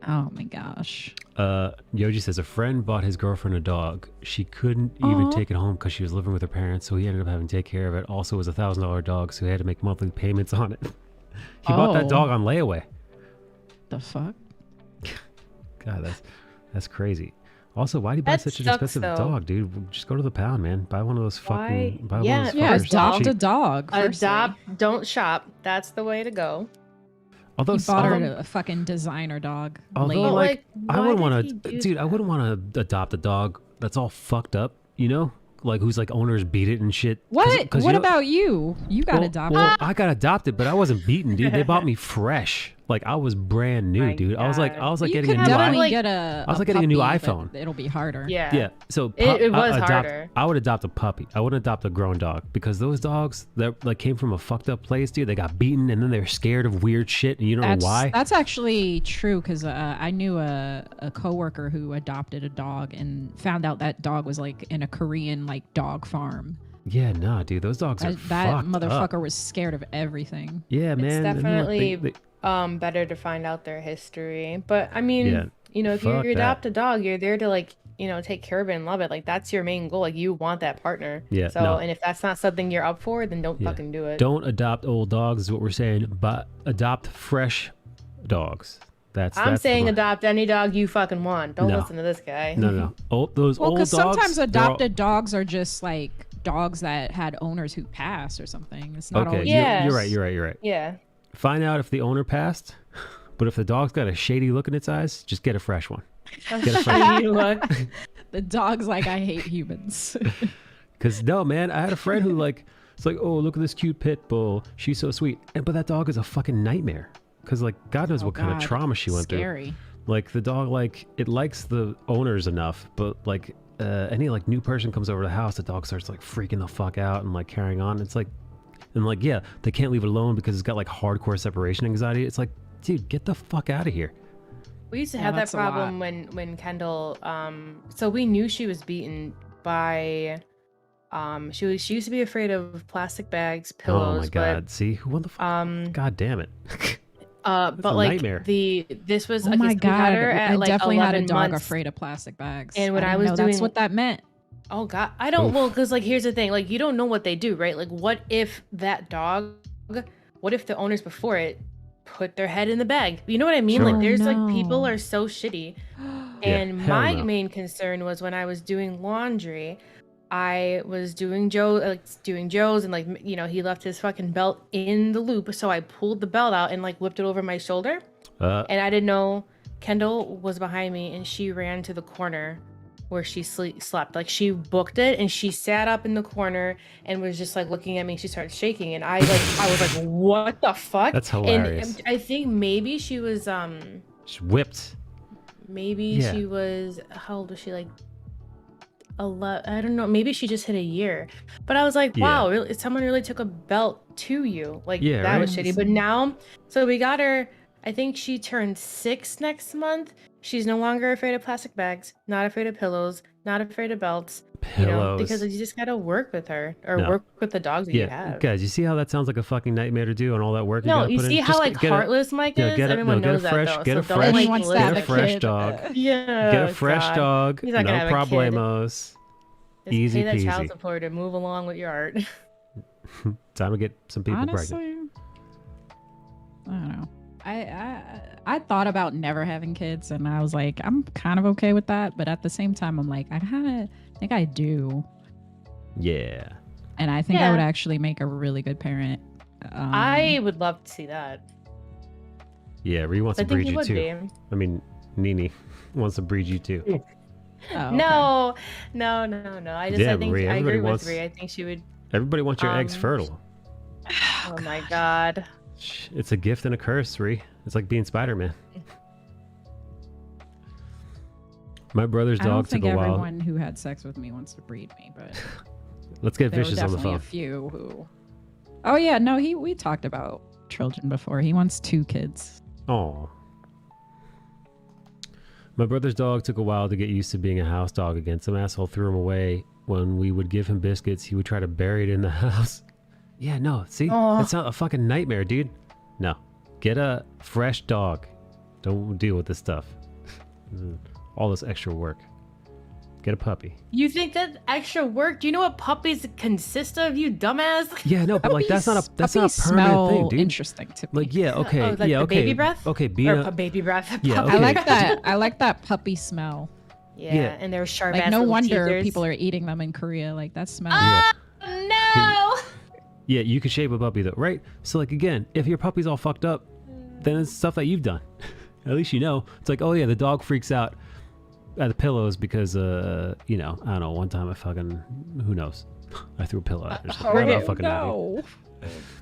Oh my gosh. Yoji says a friend bought his girlfriend a dog. She couldn't even take it home because she was living with her parents, so he ended up having to take care of it. Also, it was $1,000 dog, so he had to make monthly payments on it. He bought that dog on layaway. The fuck? God, that's crazy. Also, why do you buy That such an sucks, expensive though. dog, dude? Just go to the pound, man. Buy one of those fucking. Buy one of those Yeah, fuckers. adopt Cheap. a dog. Adopt, don't shop. That's the way to go. Although, He bought her a fucking designer dog. although Lame. like, I why wouldn't did want he to, do dude. I wouldn't want to adopt a dog that's all fucked up. You know, like whose like owners beat it and shit. What? 'Cause What you know- about you? You got adopted. Well, I got adopted, but I wasn't beaten, dude. They bought me fresh. Like I was brand new, dude. I was like You getting a could new definitely iPhone. get a. I was like getting a new puppy, but iPhone. It'll be harder. Yeah. So It was harder. I would adopt a puppy. I wouldn't adopt a grown dog because those dogs that like came from a fucked up place, dude. They got beaten and then they're scared of weird shit and you don't know why. That's actually true because I knew a coworker who adopted a dog and found out that dog was like in a Korean like dog farm. Yeah, nah, dude. Those dogs are That fucked motherfucker up. was scared of everything. Yeah, man. It's and then, like, definitely they- better to find out their history. But I mean, Yeah, you know, if you fuck adopt that. a dog, you're there to like, you know, take care of it and love it. Like that's your main goal. Like you want that partner. Yeah, So no. and if that's not something you're up for, then don't Yeah. fucking do it. Don't adopt old dogs is what we're saying, but adopt fresh dogs. That's I'm saying the- adopt any dog you fucking want. Don't No. listen to this guy. No. Those Well, old because dogs. sometimes they're all- adopted dogs are just like dogs that had owners who passed or something. It's not Okay, always. you're right. Yeah. Find out if the owner passed, but if the dog's got a shady look in its eyes, just get a fresh one. Get a fresh You look. The dog's like, I hate humans. Because no, man, I had a friend who like, it's like, oh, look at this cute pit bull. She's so sweet. But that dog is a fucking nightmare. Because like, God knows what kind of God, trauma she went scary. through. Like the dog, like it likes the owners enough, but like any like new person comes over to the house, the dog starts like freaking the fuck out and like carrying on. It's like, and like, yeah, they can't leave it alone because it's got like hardcore separation anxiety. It's like, dude, get the fuck out of here. We used to Yeah, have that that's a lot. problem when Kendall so we knew she was beaten by she used to be afraid of plastic bags, pillows, Oh my god! See who won the fuck? God damn it! but a like nightmare. this was Oh okay, my so we got god! her at I like definitely had a 11 dog months. afraid of plastic bags. And when I didn't was know doing that's what that meant. Oh god, I don't. Oof. Well, because like here's the thing, like you don't know what they do, right? Like what if that dog, what if the owners before it put their head in the bag? You know what I mean? Sure. Like there's like No. people are so shitty. Yeah, And hell my no. main concern was when I was doing laundry, I was doing Joe's, and like you know he left his fucking belt in the loop, so I pulled the belt out and like whipped it over my shoulder, and I didn't know Kendall was behind me, and she ran to the corner where she slept. Like she booked it, and she sat up in the corner and was just like looking at me. She started shaking, and I was like, what the fuck? That's hilarious. And I think maybe she was Just whipped. maybe Yeah. she was, how old was she, like 11? I don't know, maybe she just hit a year. But I was like, wow, really, someone really took a belt to you. Like Yeah, that right? was shitty. But now, so we got her, I think she turned 6 next month. She's no longer afraid of plastic bags, not afraid of pillows, not afraid of belts. Pillows. Because you just gotta work with her or No. work with the dogs that you have. Guys, you see how that sounds like a fucking nightmare to do and all that work you No, gotta you put in? see how Just like get heartless Mike is? Everyone knows that though. Get a So don't like fresh, fresh dog. Yeah. Get a fresh dog. He's not gonna No have a kid. problemos. Just Easy pay that child peasy. support and move along with your art. Time to get some people pregnant. Honestly, I don't know. I thought about never having kids, and I was like, I'm kind of okay with that. But at the same time, I'm like, I kind of think I do. Yeah. And I think I would actually make a really good parent. I would love to see that. Yeah, Ree wants I to think breed he you would too. be. I mean, Nini wants to breed you too. Oh, okay. No. I Damn, think Ree, I everybody agree wants- with Ree. I think she would. Everybody wants your eggs fertile. Oh my god. It's a gift and a curse, Ree. It's like being Spider-Man. My brother's I don't dog think took a while. everyone who had sex with me wants to breed me, but Let's get there were Vicious on the definitely phone. a few who. Oh yeah, no, we talked about children before. He wants 2 kids. Oh. My brother's dog took a while to get used to being a house dog again. Some asshole threw him away. When we would give him biscuits, he would try to bury it in the house. Yeah, no, see? That's not a fucking nightmare, dude. No. Get a fresh dog. Don't deal with this stuff. All this extra work. Get a puppy. You think that extra work? Do you know what puppies consist of, you dumbass? Yeah, no, but like that's not a Puppies permanent smell thing, dude. interesting to me. Like, yeah, okay, Oh, like yeah, the okay, baby breath? okay, being Or a, baby breath. Yeah, puppy okay. I like breath. that. I like that puppy smell. Yeah, Yeah. and they're sharp Like ass no little wonder teethers. people are eating them in Korea. Like that smell. Yeah. No. Yeah, you could shape a puppy though, right? So like again, if your puppy's all fucked up, then it's stuff that you've done. At least you know. It's like, oh yeah, the dog freaks out at the pillows because you know, I don't know, one time I fucking, who knows? I threw a pillow at her. So I'm not fucking happy.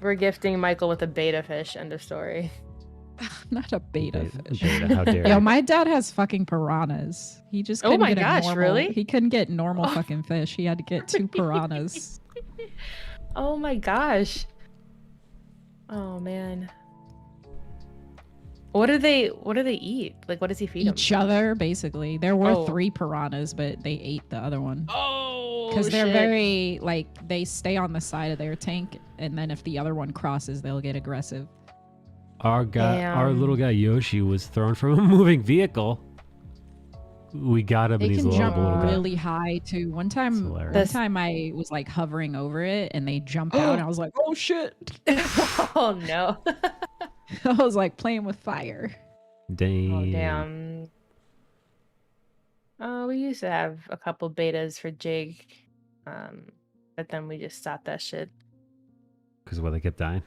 We're gifting Michael with a beta fish. End of story. Not a beta fish. Beta, how dare Yo, you. my dad has fucking piranhas. He just Oh couldn't my get gosh, a normal, really? He couldn't get normal fucking fish. He had to get 2 piranhas. Oh my gosh. Oh man. What do they eat? Like what does he feed them? Each other, basically. There were Oh. 3 piranhas, but they ate the other one. Oh, Because they're shit. very, like, they stay on the side of their tank, and then if the other one crosses, they'll get aggressive. Our Damn. little guy Yoshi was thrown from a moving vehicle. We got him, They and he's can a jump little guy. really high, too. One time I was, like, hovering over it, and they jumped out, and I was like, oh, shit. Oh no. I was, like, playing with fire. Damn. Oh damn. Oh, we used to have a couple betas for Jake. But then we just stopped that shit. Because they kept dying.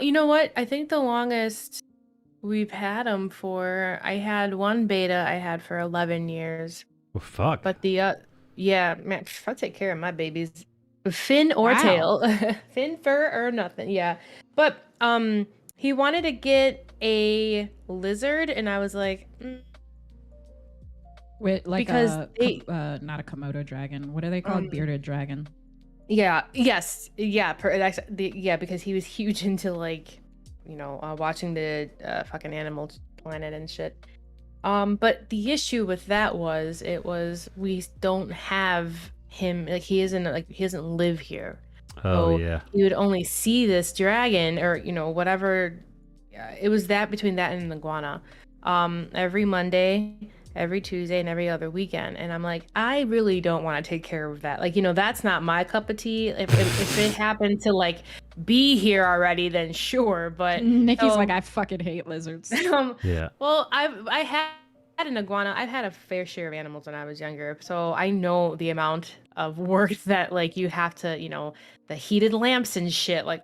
You know what? I think the longest we've had them for, I had one beta I had for 11 years. Well, fuck. But the yeah, man, I take care of my babies, fin or Wow. tail, fin, fur or nothing. Yeah, but he wanted to get a lizard, and I was like, With, like, Because not a Komodo dragon. What are they called? Bearded dragon. yeah, yes, yeah, yeah, because he was huge into like, watching the fucking Animal Planet and shit. But the issue with that was we don't have him, like he doesn't live here. Oh, So yeah. you would only see this dragon or whatever. It was that between that and an iguana. Every Monday, every Tuesday, and every other weekend. And I'm like, I really don't want to take care of that. Like, that's not my cup of tea. If it happened to like be here already, then sure. But Nikki's like, I fucking hate lizards. Yeah. Well, I had an iguana. I've had a fair share of animals when I was younger, so I know the amount of work that like you have to, the heated lamps and shit. Like,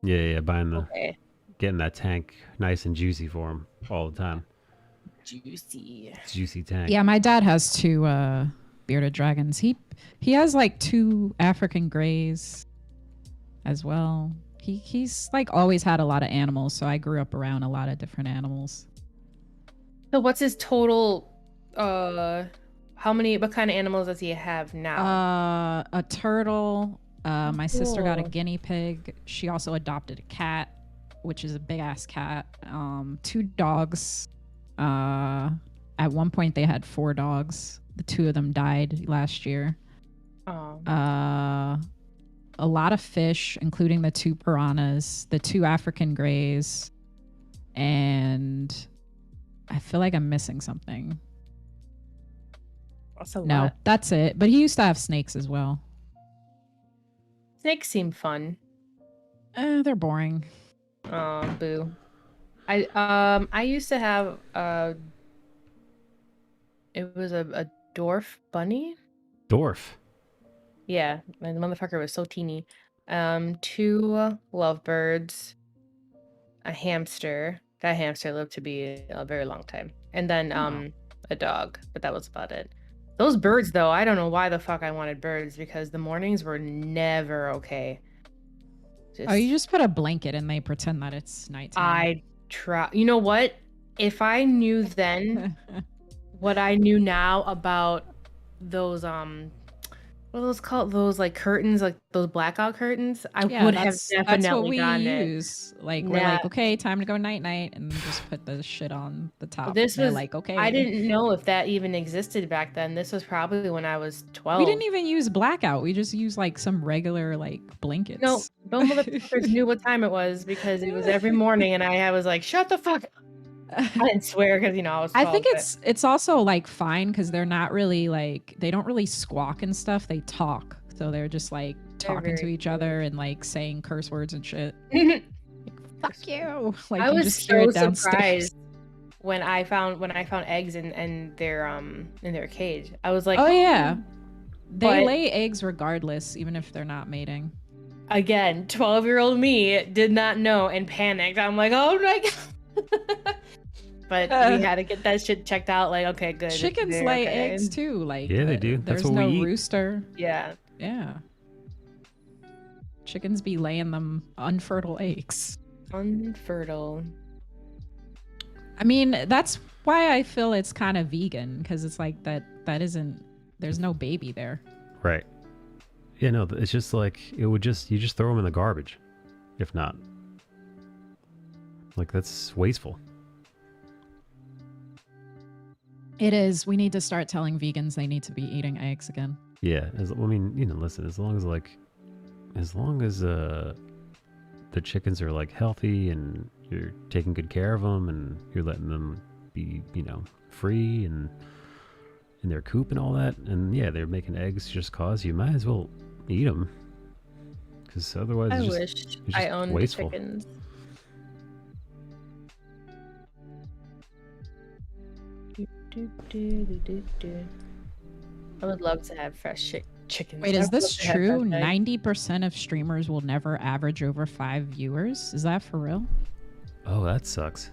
Yeah, buying the, okay, getting that tank nice and juicy for him all the time. Juicy tank. Yeah, my dad has 2 bearded dragons. He has like 2 African greys as well. He's like always had a lot of animals, so I grew up around a lot of different animals. So what's his total? What kind of animals does he have now? A turtle. My sister got a Cool. guinea pig. She also adopted a cat, which is a big ass cat. 2 dogs. At one point they had 4 dogs, The 2 of them died last year. Oh. A lot of fish, including the 2 piranhas, the 2 African greys, and I feel like I'm missing something. That's a No, lot. that's it. But he used to have snakes as well. Snakes seem fun. They're boring. Oh, boo. I used to have it was a dwarf bunny. Dwarf. Yeah, and the motherfucker was so teeny. 2 lovebirds, a hamster. That hamster lived to be a very long time. And then a dog, but that was about it. Those birds though, I don't know why the fuck I wanted birds because the mornings were never okay. Oh, you just put a blanket and they pretend that it's nighttime. You know what? If I knew then what I knew now about those what are those called? Those like curtains, like those blackout curtains. I would have definitely that's what we done use. Like we're like, okay, time to go night night, and just put the shit on the top. This They're was like, okay. I didn't know if that even existed back then. This was probably when I was 12. We didn't even use blackout. We just used like some regular like blankets. No, those motherfuckers knew what time it was because it was every morning, and I was like, "Shut the fuck!" I didn't swear because I was 12. I think it's also like fine because they're not really like they don't really squawk and stuff. They talk, so they're just like talking to each other and like saying curse words and shit. Like, fuck you! Like I you was just hear so it downstairs. surprised when I found eggs in their cage. I was like, oh yeah, they but lay eggs regardless, even if they're not mating. again, 12-year-old me did not know and panicked. I'm like, oh my god. But we had to get that shit checked out. Like, okay, good. Chickens They're lay okay. eggs too. Like Yeah, they do. That's There's what no we eat. rooster. Yeah. Yeah. Chickens be laying them unfertile eggs. Unfertile. I mean, that's why I feel it's kind of vegan because it's like that isn't there's no baby there. Right. Yeah, no, it's just like you just throw them in the garbage. If not. Like that's wasteful. It is. We need to start telling vegans they need to be eating eggs again. Yeah, listen, as long as the chickens are like healthy and you're taking good care of them and you're letting them be, free and in their coop and all that, and yeah, they're making eggs just cause, you might as well eat them, because otherwise I it's wish just I owned wasteful. chickens. I would love to have fresh chickens. Wait, I is would this love to have true? fresh eggs. 90% of streamers will never average over 5 viewers? Is that for real? Oh, that sucks.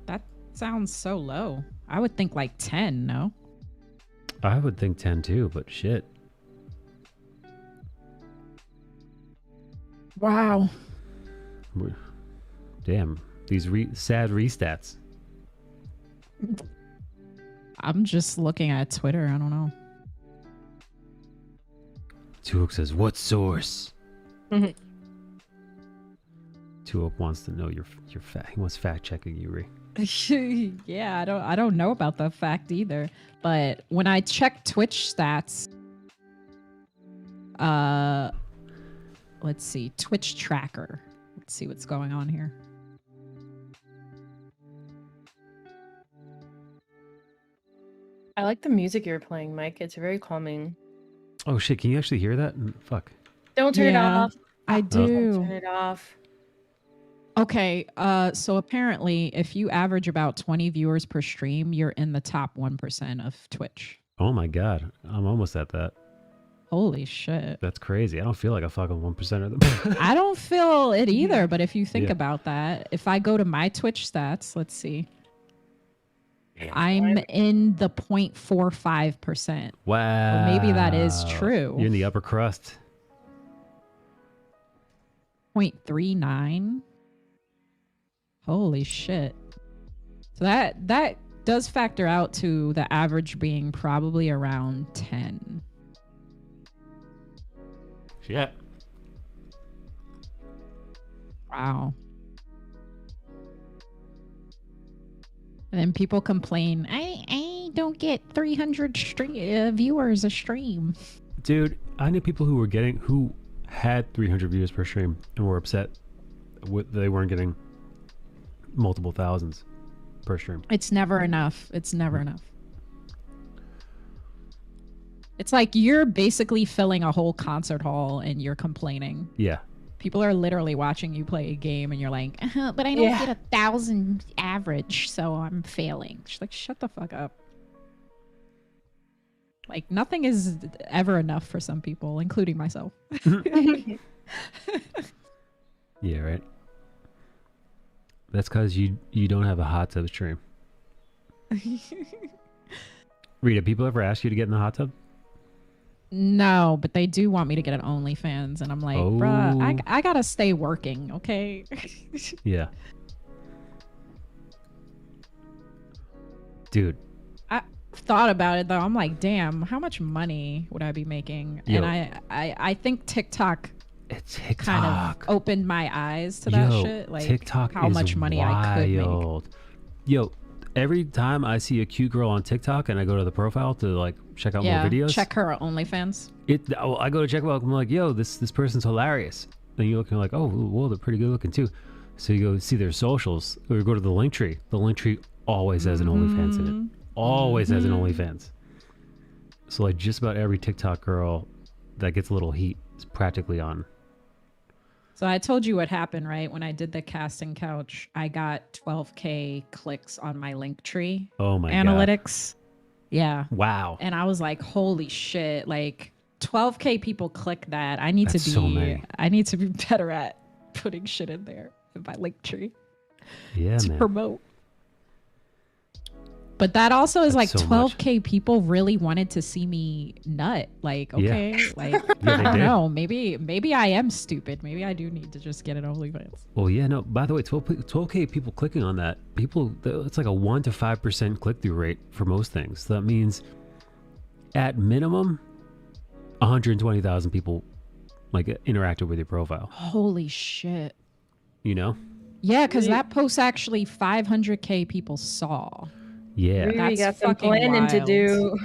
That sounds so low. I would think like 10, no? I would think 10 too, but shit. Wow. Damn, these sad restats. I'm just looking at Twitter. I don't know. Tuok says, "What source?" Tuok wants to know your fact. He wants fact checking you, Ree. Yeah, I don't know about the fact either. But when I check Twitch stats, let's see, Twitch tracker. Let's see what's going on here. I like the music you're playing, Mike. It's very calming. Oh shit! Can you actually hear that? Fuck. Don't turn it Yeah, off. I do. Don't turn it off. Okay, so apparently if you average about 20 viewers per stream, you're in the top 1% of Twitch. Oh my god, I'm almost at that. Holy shit. That's crazy. I don't feel like a fucking 1% of them. I don't feel it either, but if you think Yeah. about that, if I go to my Twitch stats, let's see. I'm in the 0.45%. Wow. Well, maybe that is true. You're in the upper crust. 0.39. Holy shit. So that does factor out to the average being probably around 10. Shit. Wow. And then people complain, I don't get 300 viewers a stream. Dude, I knew people who had 300 views per stream and were upset they weren't getting multiple thousands per stream. It's never enough. It's never enough. It's like you're basically filling a whole concert hall and you're complaining. Yeah. People are literally watching you play a game and you're like, but I don't get 1,000 average, so I'm failing. She's like, shut the fuck up. Like, nothing is ever enough for some people, including myself. Yeah, right. That's because you don't have a hot tub stream. Rita, people ever ask you to get in the hot tub? No, but they do want me to get an OnlyFans, and I'm like, bruh, I gotta stay working, okay? Yeah. Dude. I thought about it, though. I'm like, damn, how much money would I be making? Yo. And I think TikTok TikTok kind of opened my eyes to that shit. Like, TikTok how much money I could make. Yo, every time I see a cute girl on TikTok and I go to the profile to like check out more videos, check her OnlyFans. I go to check out. I'm like, yo, this person's hilarious. And you look and you're like, oh, well, they're pretty good looking too. So you go see their socials, or you go to the link tree. The link tree always has an OnlyFans in it. Always has an OnlyFans. So like just about every TikTok girl that gets a little heat is practically on. So I told you what happened, right? When I did the casting couch, I got 12K clicks on my link tree. Oh my analytics. God. Yeah. Wow. And I was like, holy shit, like 12K people click that. I need That's to be so many. I need to be better at putting shit in there in my link tree. Yeah, to man. promote. But that also is That's like so 12K people really wanted to see me nut. Like, okay, like I don't know. Maybe I am stupid. Maybe I do need to just get an OnlyFans. Well, yeah, no. By the way, 12K people clicking on that. It's like a 1 to 5% click-through rate for most things. That means, at minimum, 120,000 people like interacted with your profile. Holy shit. You know? Yeah, because that post actually 500K people saw. Yeah. We got some fucking planning to wild. do.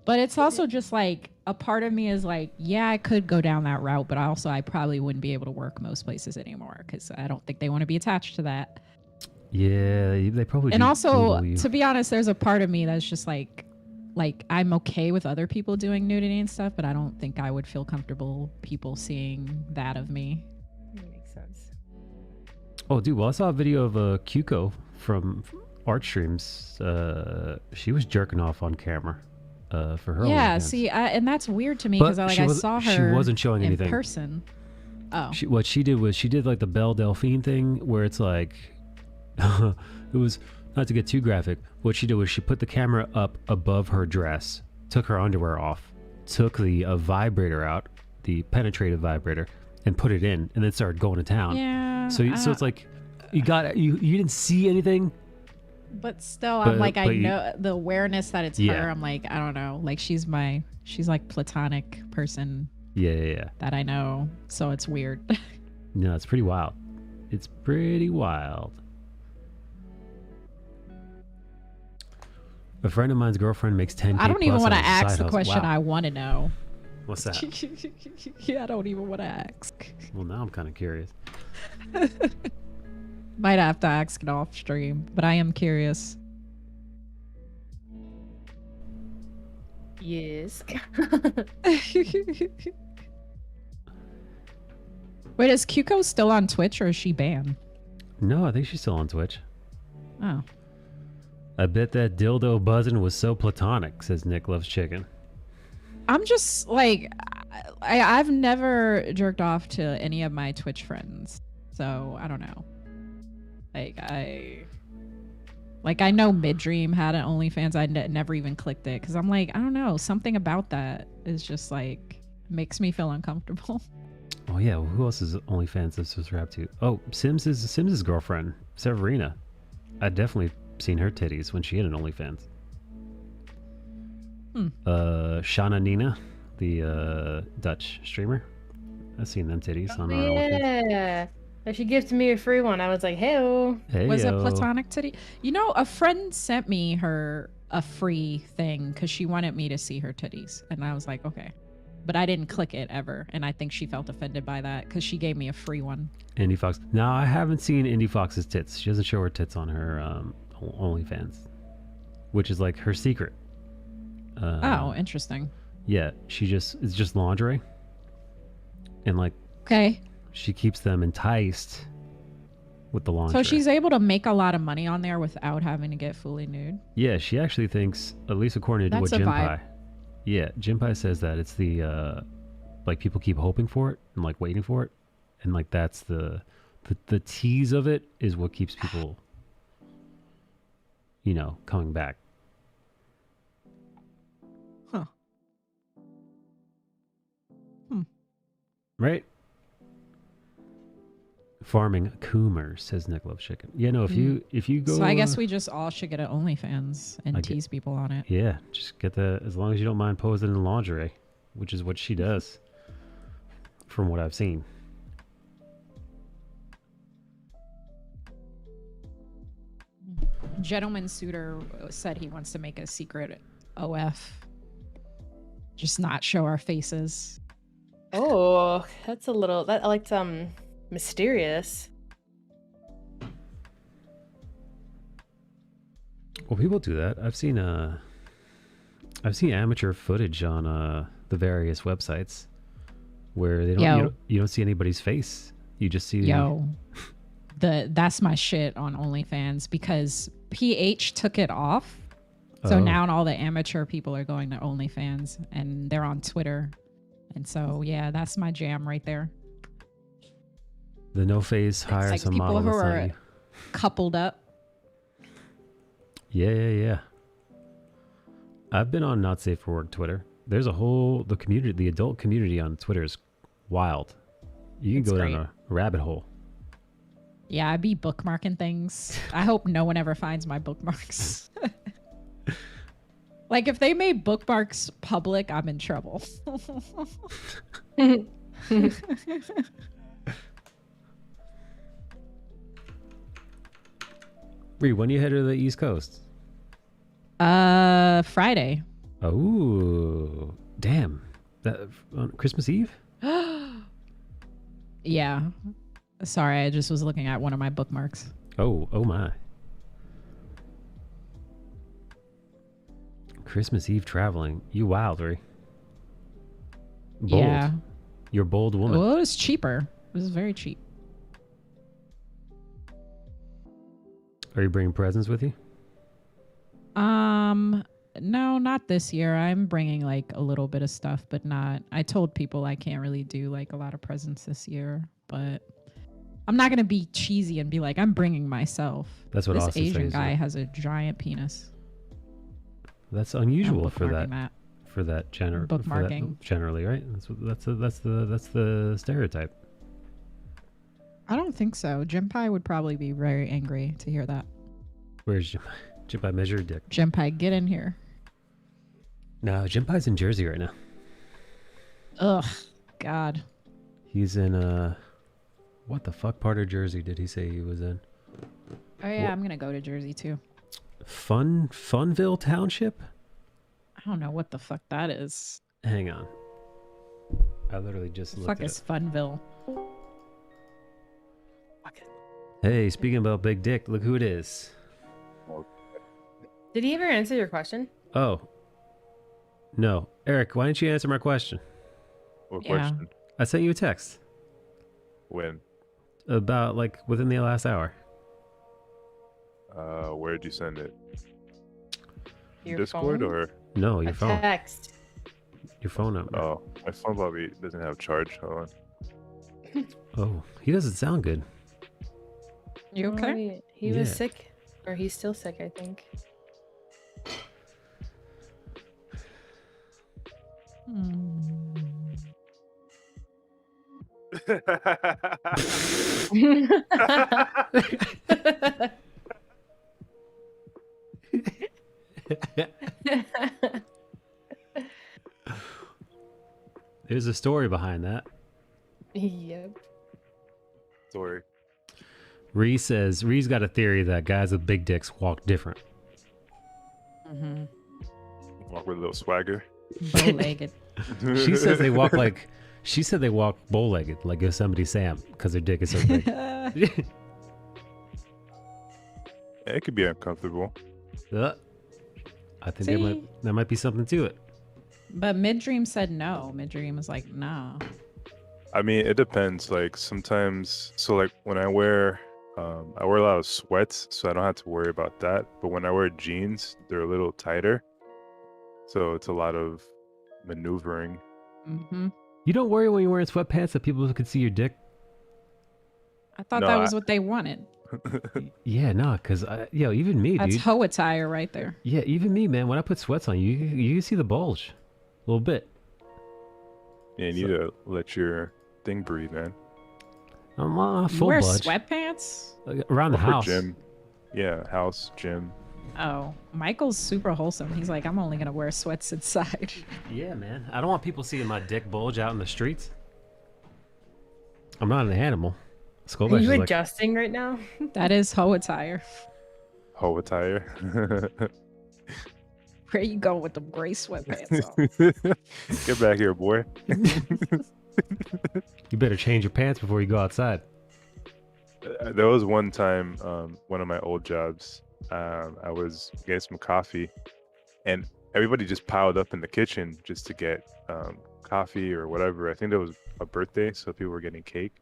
But it's also just like a part of me is like, yeah, I could go down that route, but also I probably wouldn't be able to work most places anymore because I don't think they want to be attached to that. Yeah, they probably. And do also, Google you. to be honest, there's a part of me that's just like I'm okay with other people doing nudity and stuff, but I don't think I would feel comfortable people seeing that of me. That makes sense. Oh, dude. Well, I saw a video of Cuco from Art Streams. She was jerking off on camera. For her. Yeah, OnlyFans. see, and that's weird to me because I saw her. She wasn't showing in anything. person. Oh. What she did was she did like the Belle Delphine thing where it's like, it was, not to get too graphic, what she did was she put the camera up above her dress, took her underwear off, took the vibrator out, the penetrative vibrator, and put it in, and then started going to town. Yeah. So it's like, you didn't see anything. But still, I'm like, I but know the awareness that it's Yeah. her. I'm like, I don't know. Like, she's like platonic person Yeah. that I know. So it's weird. No, it's pretty wild. It's pretty wild. A friend of mine's girlfriend makes 10K. I don't even plus want to on a ask side the hustle. question Wow. I want to know. What's that? Yeah, I don't even want to ask. Well, now I'm kind of curious. Might have to ask it off stream, but I am curious. Yes. Wait, is Cuco still on Twitch or is she banned? No, I think she's still on Twitch. Oh. I bet that dildo buzzing was so platonic, says Nick Loves Chicken. I'm just like, I've never jerked off to any of my Twitch friends, so I don't know. Like I know Middream had an OnlyFans. I never even clicked it because I'm like, I don't know, something about that is just like makes me feel uncomfortable. Oh yeah, well, who else is OnlyFans this was wrapped to? Oh, Sims's girlfriend, Severina. I'd definitely seen her titties when she had an OnlyFans. Shana Nina, the Dutch streamer. I've seen them titties on her OnlyFans. Yeah. So she gifted me a free one. I was like, hey. Was it platonic titty? You know, a friend sent me a free thing because she wanted me to see her titties. And I was like, okay. But I didn't click it ever. And I think she felt offended by that because she gave me a free one. Indie Fox. Now, I haven't seen Indie Fox's tits. She doesn't show her tits on her OnlyFans, which is like her secret. Oh, interesting. Yeah, it's just lingerie. And like, okay, she keeps them enticed with the lingerie. So she's able to make a lot of money on there without having to get fully nude. Yeah, she actually thinks, at least according to That's what a Jinpai. vibe. Yeah, Jinpai says that it's the like people keep hoping for it and like waiting for it, and like that's the tease of it is what keeps people, you know, coming back. Huh. Right? Farming Coomer, says Nick Loves Chicken. Yeah, no, if you go, So I guess we just all should get an OnlyFans and tease people on it. Yeah, just get as long as you don't mind posing in lingerie, which is what she does, from what I've seen. Gentleman Suitor said he wants to make a secret OF. Just not show our faces. Oh, that's a little, that like mysterious. Well, people do that. I've seen amateur footage on the various websites where they don't you don't see anybody's face. You just see that's my shit on OnlyFans because PH took it off. So now all the amateur people are going to OnlyFans and they're on Twitter. And so yeah, that's my jam right there. The no face hire like some people model who that's not are you. coupled up. Yeah. I've been on Not Safe for Work Twitter. There's the adult community on Twitter is wild. You can go down a rabbit hole. Yeah, I be bookmarking things. I hope no one ever finds my bookmarks. Like if they made bookmarks public, I'm in trouble. Ree, when you head to the East Coast? Friday. Oh, damn. That on Christmas Eve? Yeah. Sorry, I just was looking at one of my bookmarks. Oh my. Christmas Eve traveling. You wild, Ree. Bold. Yeah. You're a bold woman. Well, it was cheaper. It was very cheap. Are you bringing presents with you? No, not this year. I'm bringing like a little bit of stuff, but not. I told people I can't really do like a lot of presents this year, but I'm not gonna be cheesy and be like I'm bringing myself. That's what this Austin Asian says, guy yeah. has a giant penis. That's unusual for bookmarking that bookmarking. Generally, right? That's the stereotype. I don't think so. Jinpai would probably be very angry to hear that. Where's Jinpai? Measure your dick. Jinpai, get in here. No, Jinpai's in Jersey right now. Ugh, God. He's in what the fuck part of Jersey did he say he was in? Oh yeah, I'm gonna go to Jersey too. Funville Township? I don't know what the fuck that is. Hang on. I literally just looked Fuck at is it. Funville. Hey, speaking about big dick, look who it is. Did he ever answer your question? Oh. No. Eric, why didn't you answer my question? What Yeah. question? I sent you a text When? about like within the last hour. Where'd you send it? Your Discord phone? or? No, your phone. Text. Your phone number. Oh, my phone probably doesn't have charge. Hold on. Oh, he doesn't sound good. You okay? Oh, he was Yeah. sick, or he's still sick, I think. There's a story behind that. Yep. Sorry. Ree's got a theory that guys with big dicks walk different. Mm-hmm. Walk with a little swagger. Bow-legged. She says they walk like. She said they walk bow-legged, like Yosemite Sam, because their dick is so big. Yeah, it could be uncomfortable. I think there might be something to it. But Mid-Dream said no. Mid-Dream was like, nah. I mean, it depends. Like sometimes, so like when I wear a lot of sweats, so I don't have to worry about that. But when I wear jeans, they're a little tighter, so it's a lot of maneuvering. Mm-hmm. You don't worry when you're wearing sweatpants that people could see your dick? I thought that was what they wanted. Yeah, no, because even me, That's dude. hoe attire right there. Yeah, even me, man. When I put sweats on, you can see the bulge, a little bit. Yeah, you need to let your thing breathe, man. I'm on You full wear bulge. sweatpants? Around the Or for house. gym. Yeah, house, gym. Oh, Michael's super wholesome. He's like, I'm only gonna wear sweats inside. Yeah, man. I don't want people seeing my dick bulge out in the streets. I'm not an animal. Are you adjusting right now? That is hoe attire. Hoe attire. Where you going with them gray sweatpants on? Get back here, boy. You better change your pants before you go outside. There was one time, one of my old jobs, I was getting some coffee, and everybody just piled up in the kitchen just to get coffee or whatever. I think there was a birthday, so people were getting cake,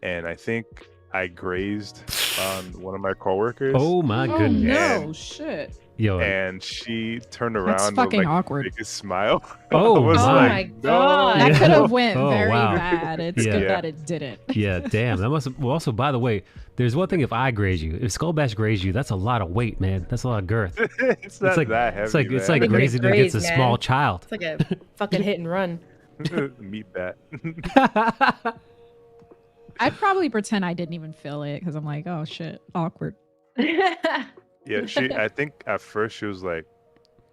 and I think I grazed on one of my coworkers. Oh my goodness! No shit. Yo, and she turned around That's with fucking like awkward. the biggest smile. Oh, I was my God. That could have went very wow. bad. It's good that it didn't. Yeah, damn. That must have, well, also, by the way, there's one thing if I graze you. If Skullbash grazed you, that's a lot of weight, man. That's a lot of girth. It's not like, that heavy. It's like, it's man. like grazing against a small child. It's like a fucking hit and run. Meat bat. I'd probably pretend I didn't even feel it because I'm like, oh shit, awkward. Yeah, I think at first she was like,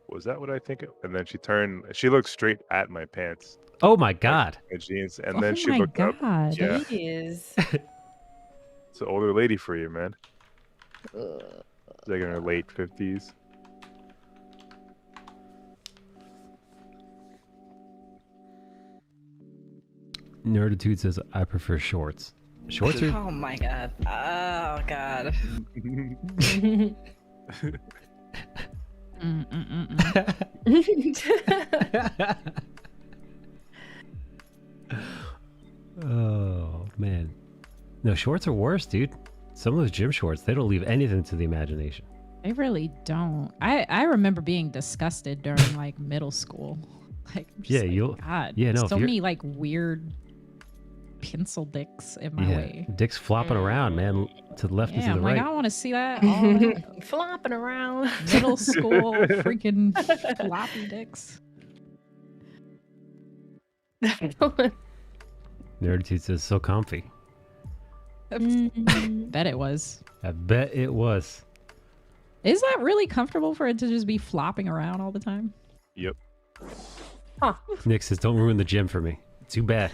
was that what I think? And then she looked straight at my pants. Oh my God. My jeans. And then she looked up. Yeah. Jeez. It's an older lady for you, man. Like in her late 50s. Nerditude says, I prefer shorts. Shorts are... Oh my god. Oh god. Oh, man. No, shorts are worse, dude. Some of those gym shorts, they don't leave anything to the imagination. They really don't. I remember being disgusted during like middle school. Like, I'm just Yeah, like, you'll... God, Yeah, no, there's if so you're... many like weird pencil dicks in my way. Dicks flopping around, man, to the left and Yeah, to the I'm right. like, I want to see that. All that Flopping around. middle school freaking floppy dicks. Nerditude says, so comfy. Bet it was. I bet it was. Is that really comfortable for it to just be flopping around all the time? Yep. Huh. Nick says, don't ruin the gym for me. Too bad.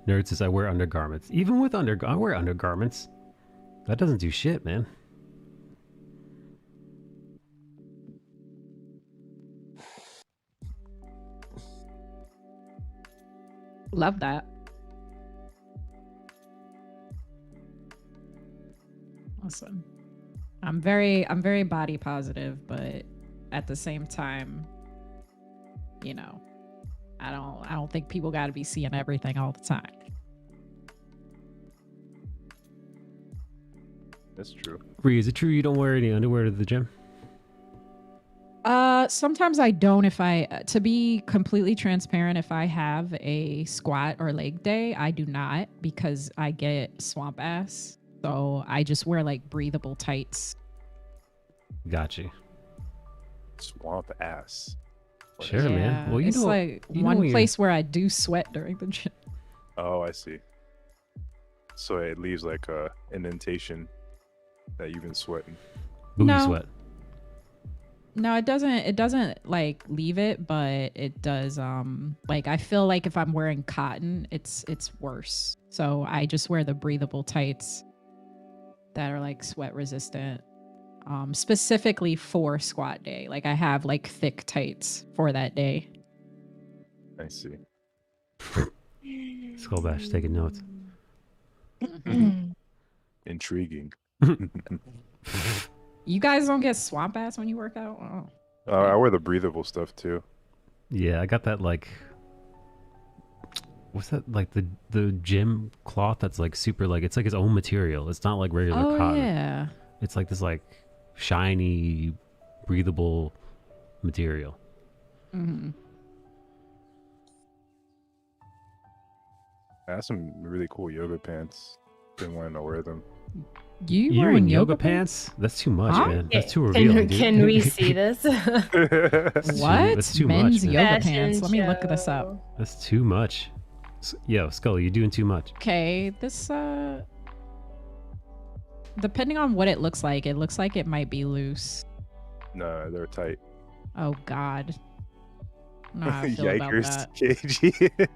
Nerd says, I wear undergarments. Even with I wear undergarments. That doesn't do shit, man. Love that. Awesome. I'm very body positive, but at the same time, you know, I don't think people got to be seeing everything all the time. That's true. Ree, is it true you don't wear any underwear to the gym? Sometimes I don't. If to be completely transparent, if I have a squat or leg day, I do not because I get swamp ass. So I just wear like breathable tights. Got you. Swamp ass. Sure, man. Well, it's like one place where I do sweat during the gym. Oh, I see. So it leaves like a indentation that you've been sweating. Booty sweat. No, it doesn't. It doesn't like leave it, but it does. Like I feel like if I'm wearing cotton, it's worse. So I just wear the breathable tights that are like sweat resistant, specifically for squat day. Like I have like thick tights for that day. I see. Skullbash taking notes. Intriguing. You guys don't get swamp ass when you work out? Oh. I wear the breathable stuff too. Yeah, I got that like. What's that like the gym cloth that's like super like it's like its own material. It's not like regular cotton. Yeah. It's like this like shiny, breathable material. Mm-hmm. I have some really cool yoga pants. Been wanting to wear them. You You're wearing in yoga pants? That's too much, Huh? man. That's too revealing. dude. Can we see this? What? That's too Men's much, man. yoga Fashion pants. Let me look show. this up. That's too much. Yo, Scully, you're doing too much. Okay, this depending on what it looks like it might be loose. No, they're tight. Oh God. No, I feel about Yikers, that. KG. Let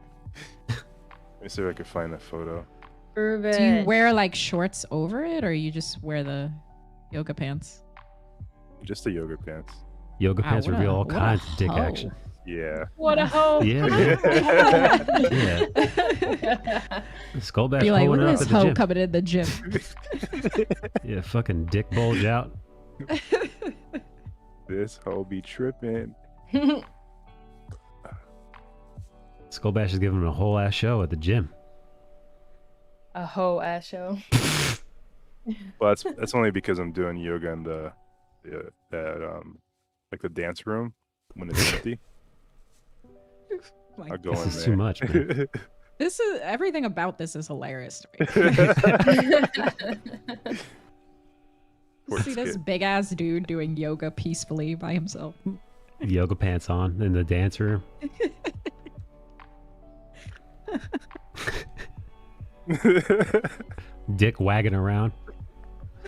me see if I can find that photo. Prove Do you it. wear like shorts over it, or you just wear the yoga pants? Just the yoga pants. Yoga Wow, pants what reveal a- all what a kinds of dick hoe. action. Yeah. What a hoe. Yeah, man. Yeah. Skullbash Be like, hoeing look it at up this at the hoe gym. coming in the gym. Yeah, fucking dick bulge out. This hoe be tripping. Skullbash is giving him a whole ass show at the gym. A hoe ass show. Well, that's only because I'm doing yoga in the like the dance room when it's empty. Like, I'll go This in is there. too much, man. This is everything about this is hilarious to me. See this big ass dude doing yoga peacefully by himself. Yoga pants on in the dance room. Dick wagging around.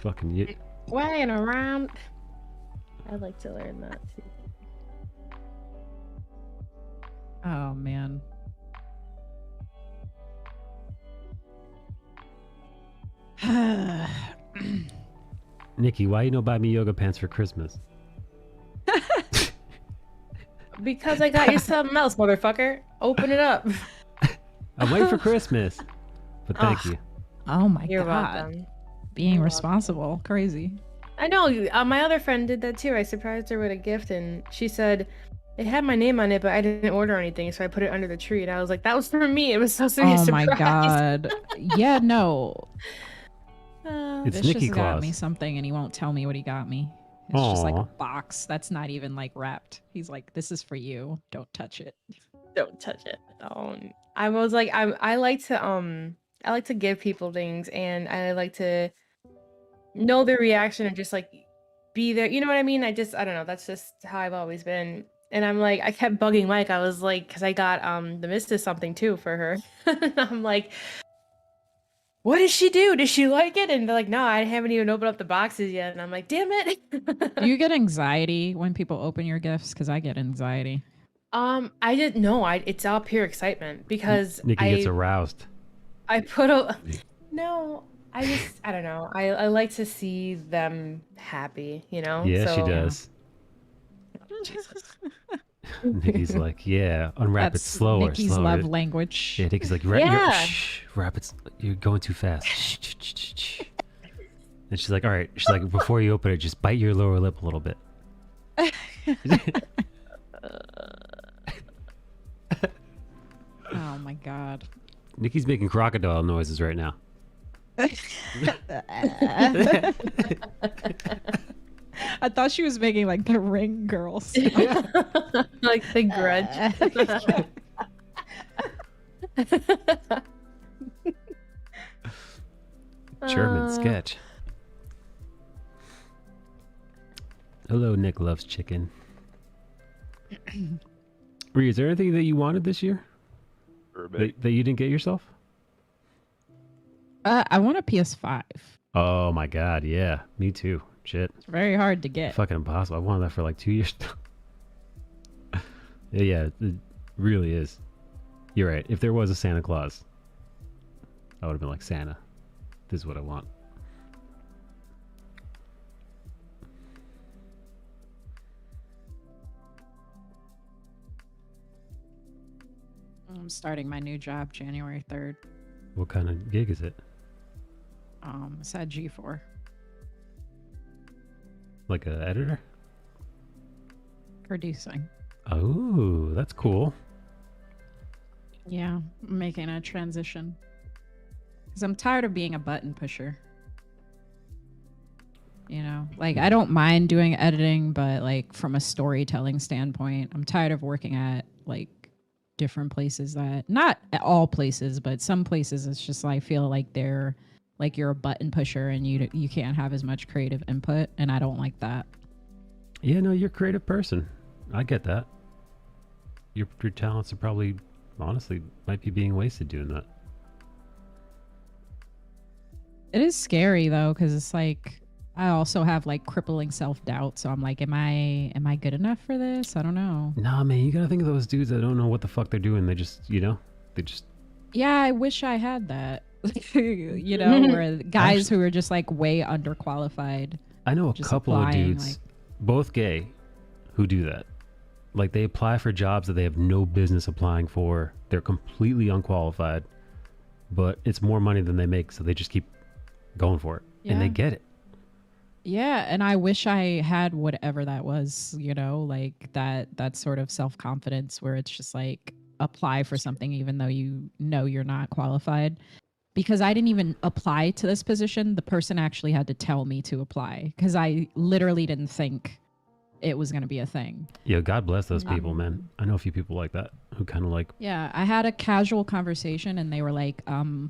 Fucking Wagging around. I'd like to learn that too. Oh man. Nikki, why you don't buy me yoga pants for Christmas? Because I got you something else, motherfucker. Open it up. I'm waiting for Christmas. But thank you. Oh my You're God. welcome. Being responsible. Crazy. I know. My other friend did that too. I surprised her with a gift, and she said it had my name on it, but I didn't order anything, so I put it under the tree. And I was like, "That was for me." It was so sweet. Oh my God. Yeah, no. It's Vicious Nikki got Claus. me something and he won't tell me what he got me. It's just like Aw. a box that's not even like wrapped. He's like, "This is for you. Don't touch it." Don't touch it. I was like, I like to give people things, and I like to know their reaction and just like be there. You know what I mean? I don't know. That's just how I've always been. And I'm like, I kept bugging Mike. I was like, because I got the missus something too for her. I'm like, what did she do? Did she like it? And they're like, no, I haven't even opened up the boxes yet. And I'm like, damn it. Do you get anxiety when people open your gifts? Because I get anxiety. I didn't know. It's all pure excitement because Nikki gets aroused. I put a no. I don't know. I like to see them happy. You know. Yeah, she So- does. Nikki's like, yeah, unwrap That's it slower. Nikki's slower. love language. Yeah, Nikki's like, Yeah. shh, wrap it. You're going too fast. Shh, shh, shh, shh, shh. And she's like, all right. She's like, before you open it, just bite your lower lip a little bit. Oh my God. Nikki's making crocodile noises right now. I thought she was making like the Ring Girl sound. like the Grudge. German sketch. Hello, Nick loves chicken. Rhea, is there anything that you wanted this year that you didn't get yourself? I want a PS5. Oh my god, yeah, me too. Shit. It's very hard to get. Fucking impossible. I wanted that for like 2 years. Yeah, it really is. You're right. If there was a Santa Claus, I would have been like, Santa, this is what I want. I'm starting my new job January 3rd. What kind of gig is it? It's at G4. Like an editor? Producing. Oh, that's cool. Yeah, I'm making a transition. Because I'm tired of being a button pusher. You know, like I don't mind doing editing, but like from a storytelling standpoint, I'm tired of working at like different places that, not at all places, but some places it's just I feel like they're like you're a button pusher and you can't have as much creative input, and I don't like that. Yeah, no, you're a creative person. I get that. Your talents are probably, honestly, might be being wasted doing that. It is scary though, because it's like I also have like crippling self-doubt, so I'm like, am I good enough for this? I don't know. Nah, man, you gotta think of those dudes that don't know what the fuck they're doing. They just, Yeah, I wish I had that. You know, where guys who are just like way underqualified. I know a just couple of applying, dudes, like, both gay, who do that. Like they apply for jobs that they have no business applying for. They're completely unqualified, but it's more money than they make, so they just keep going for it, and they Yeah. get it. Yeah, and I wish I had whatever that was, you know, like that sort of self-confidence where it's just like apply for something even though you know you're not qualified. Because I didn't even apply to this position. The person actually had to tell me to apply because I literally didn't think it was going to be a thing. Yeah, God bless those people, man. I know a few people like that who kind of like, Yeah, I had a casual conversation and they were like,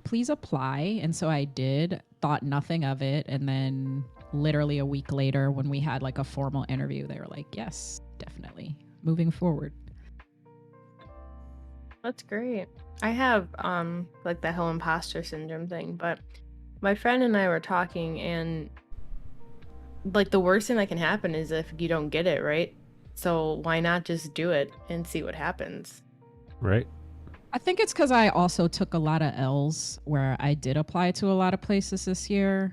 please apply. And so I did, thought nothing of it. And then literally a week later, when we had like a formal interview, they were like, yes, definitely moving forward. That's great. I have like the whole imposter syndrome thing, but my friend and I were talking, and like the worst thing that can happen is if you don't get it, right? So why not just do it and see what happens? right? I think it's because I also took a lot of L's where I did apply to a lot of places this year,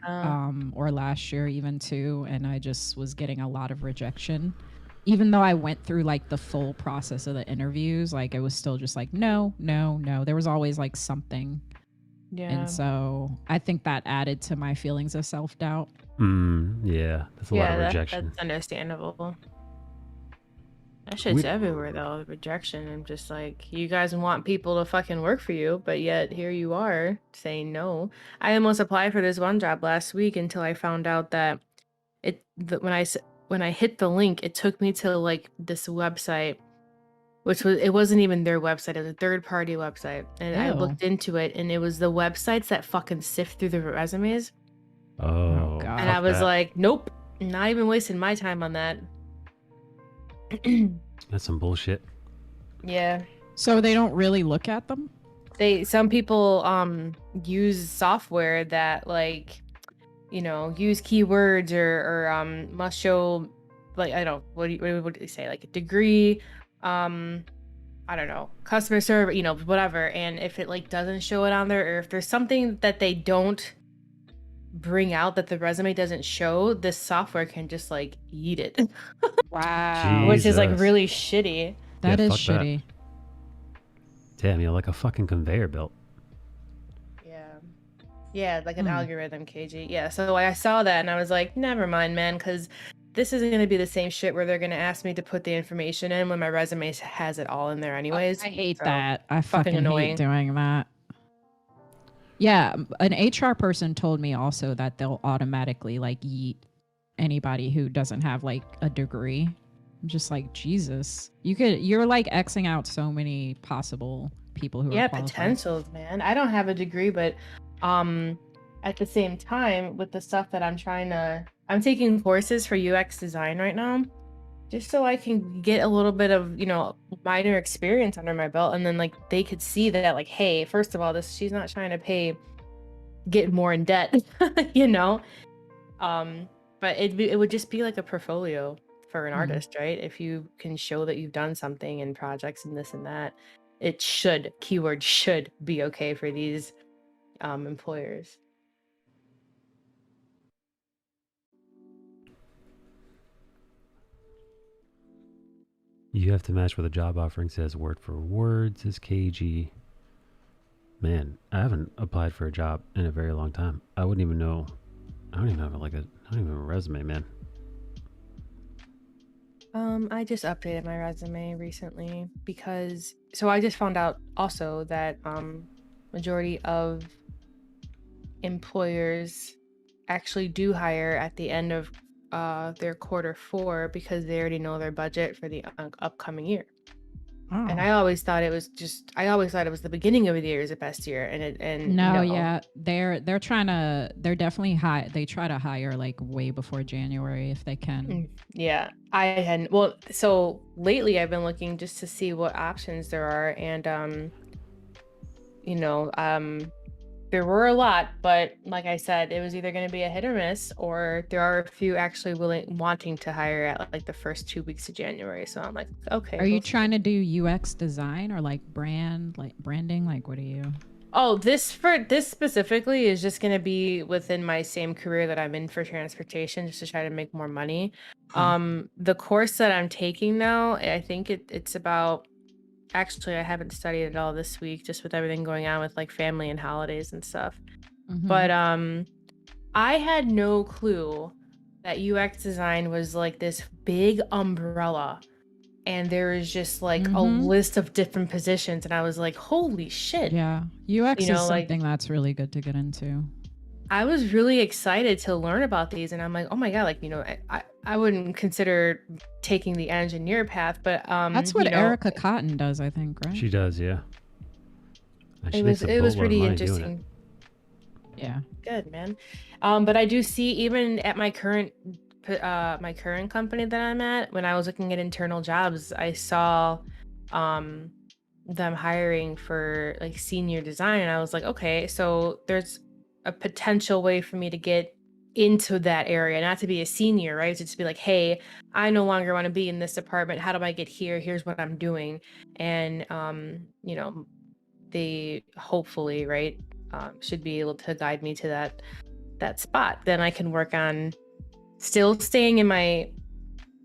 or last year even too, and I just was getting a lot of rejection. Even though I went through like the full process of the interviews, like it was still just like, no, no, no. There was always like something. Yeah. And so I think that added to my feelings of self-doubt. Yeah, that's a lot of rejection. That's understandable. That shit's everywhere though, rejection. I'm just like, you guys want people to fucking work for you, but yet here you are saying no. I almost applied for this one job last week until I found out that when I hit the link, it took me to like this website, it wasn't even their website, it was a third-party website. And I looked into it, and it was the websites that fucking sift through the resumes. Oh, God. And I was like, nope, not even wasting my time on that. That's some bullshit. Yeah. So they don't really look at them? Some people use software that like, you know, use keywords or must show, like, I don't know, what do they say, like a degree, I don't know, customer service, you know, whatever. And if it like doesn't show it on there, or if there's something that they don't bring out that the resume doesn't show, this software can just like eat it. Wow. Which is like really shitty. That is fuck that. shitty. Damn, you're like a fucking conveyor belt. Yeah, like an algorithm, KG. Yeah, so I saw that and I was like, never mind, man, because this is going to be the same shit where they're going to ask me to put the information in when my resume has it all in there anyways. I hate So, that. I fucking annoying. hate doing that. Yeah, an HR person told me also that they'll automatically like yeet anybody who doesn't have like a degree. I'm just like, Jesus. You're like Xing out so many possible people who are qualified. Potentials, man. I don't have a degree, but at the same time, with the stuff that I'm taking courses for UX design right now, just so I can get a little bit of, you know, minor experience under my belt, and then like they could see that like, hey, first of all, she's not trying to get more in debt, you know. But it would just be like a portfolio for an artist, right? If you can show that you've done something in projects and this and that, it should, keyword should be okay for these employers. You have to match what the job offering says word for word, says KG. Man, I haven't applied for a job in a very long time. I wouldn't even know. I don't even have I don't even have a resume, man. I just updated my resume recently because I just found out also that majority of employers actually do hire at the end of their quarter 4 because they already know their budget for the upcoming year. And I always thought it was the beginning of the year is the best year, and no, yeah, they're definitely they try to hire like way before January if they can. Yeah, I hadn't. Well, so lately I've been looking just to see what options there are, and there were a lot, but like I said, it was either going to be a hit or miss, or there are a few actually wanting to hire at like the first 2 weeks of January. So I'm like, okay. Are you trying to do UX design or like branding? Like, what are you? Oh, this specifically is just going to be within my same career that I'm in for transportation, just to try to make more money. The course that I'm taking now, I think it's about. Actually, I haven't studied it all this week, just with everything going on with like family and holidays and stuff. But I had no clue that UX design was like this big umbrella, and there is just like a list of different positions, and I was like, holy shit. Yeah, UX is something that's really good to get into. I was really excited to learn about these, and I'm like, oh my god, like, I wouldn't consider taking the engineer path, but that's what Erica Cotton does, I think, right? She does, yeah. It was pretty interesting. Yeah. Good, man. But I do see, even at my current company that I'm at, when I was looking at internal jobs, I saw them hiring for like senior design, and I was like, okay, so there's a potential way for me to get into that area, not to be a senior, right? To be like, hey, I no longer want to be in this department. How do I get here? Here's what I'm doing. And, they hopefully, right, should be able to guide me to that spot. Then I can work on still staying in my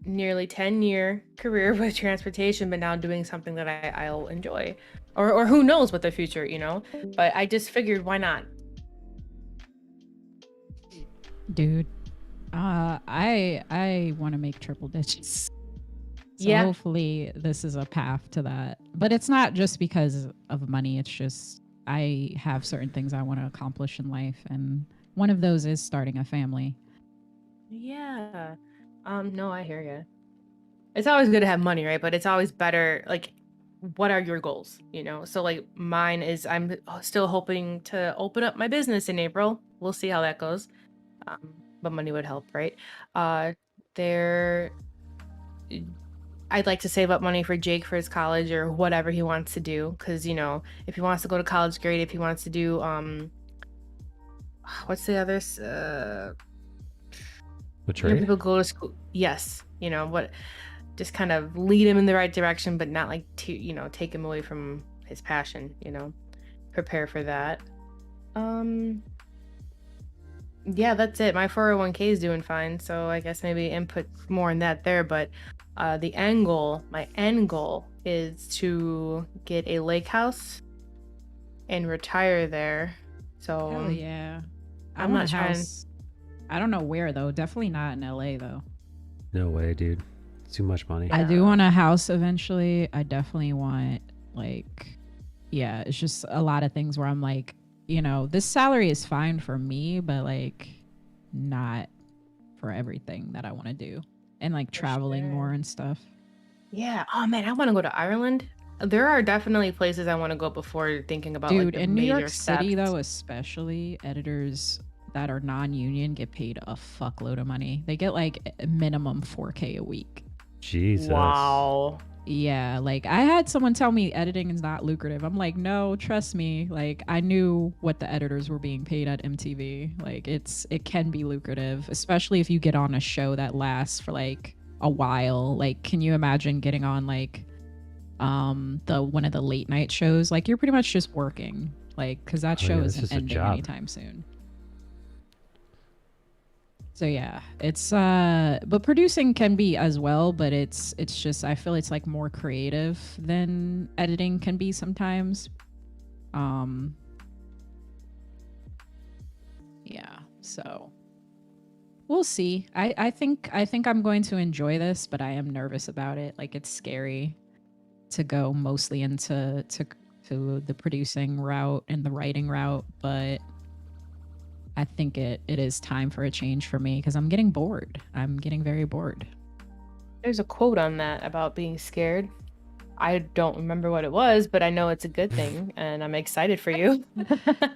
nearly 10-year career with transportation, but now doing something that I'll enjoy, or who knows what the future, but I just figured, why not? Dude, I want to make triple digits. So yeah, hopefully this is a path to that. But it's not just because of money. It's just I have certain things I want to accomplish in life, and one of those is starting a family. Yeah. No, I hear you. It's always good to have money, right? But it's always better, like, what are your goals? So like mine is, I'm still hoping to open up my business in April. We'll see how that goes. But money would help, right? I'd like to save up money for Jake for his college or whatever he wants to do, because if he wants to go to college, great. If he wants to do what's the others? What trade? People go to school. Yes, what, just kind of lead him in the right direction, but not like to take him away from his passion. Prepare for that. Yeah, that's it. My 401k is doing fine, so I guess maybe input more in that there. But my end goal is to get a lake house and retire there. So hell yeah, I'm not trying. I don't know where though. Definitely not in LA though. No way, dude. It's too much money. I do want a house eventually. I definitely want it's just a lot of things where I'm like, this salary is fine for me, but like not for everything that I want to do, and like traveling more and stuff. Yeah. Oh man, I want to go to Ireland. There are definitely places I want to go before thinking about. Dude, like, in New York steps. City though, especially editors that are non-union get paid a fuckload of money. They get like a minimum $4K a week. Jesus. Wow. Yeah, like I had someone tell me editing is not lucrative. I'm like, no, trust me. Like I knew what the editors were being paid at MTV. Like it can be lucrative, especially if you get on a show that lasts for like a while. Like, can you imagine getting on like the one of the late night shows? Like you're pretty much just working. Like, because that show isn't ending anytime soon. So yeah, it's but producing can be as well, but it's just I feel it's like more creative than editing can be sometimes. Yeah, so we'll see. I think I'm going to enjoy this, but I am nervous about it. Like it's scary to go mostly into the producing route and the writing route, but I think it is time for a change for me because I'm getting bored. I'm getting very bored. There's a quote on that about being scared. I don't remember what it was, but I know it's a good thing and I'm excited for you.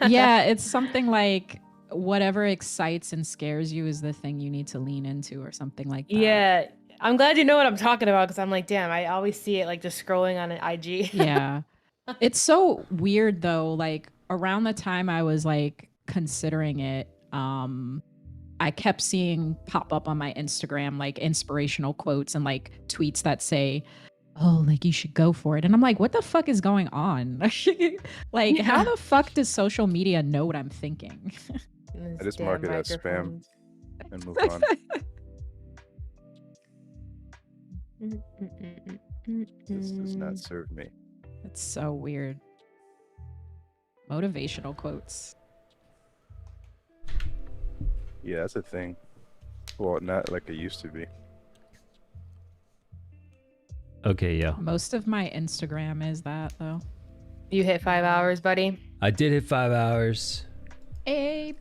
Yeah, it's something like whatever excites and scares you is the thing you need to lean into or something like that. Yeah. I'm glad you know what I'm talking about because I'm like, damn, I always see it like just scrolling on an IG. Yeah. It's so weird though. Like around the time I was like considering it, I kept seeing pop up on my Instagram like inspirational quotes and like tweets that say, oh, like you should go for it. And I'm like, what the fuck is going on? Like, how the fuck does social media know what I'm thinking? I just mark it as spam and move on. This does not serve me. It's so weird. Motivational quotes. Yeah, that's a thing. Well, not like it used to be. Okay, yeah. Most of my Instagram is that though. You hit 5 hours, buddy. I did hit 5 hours. Hey,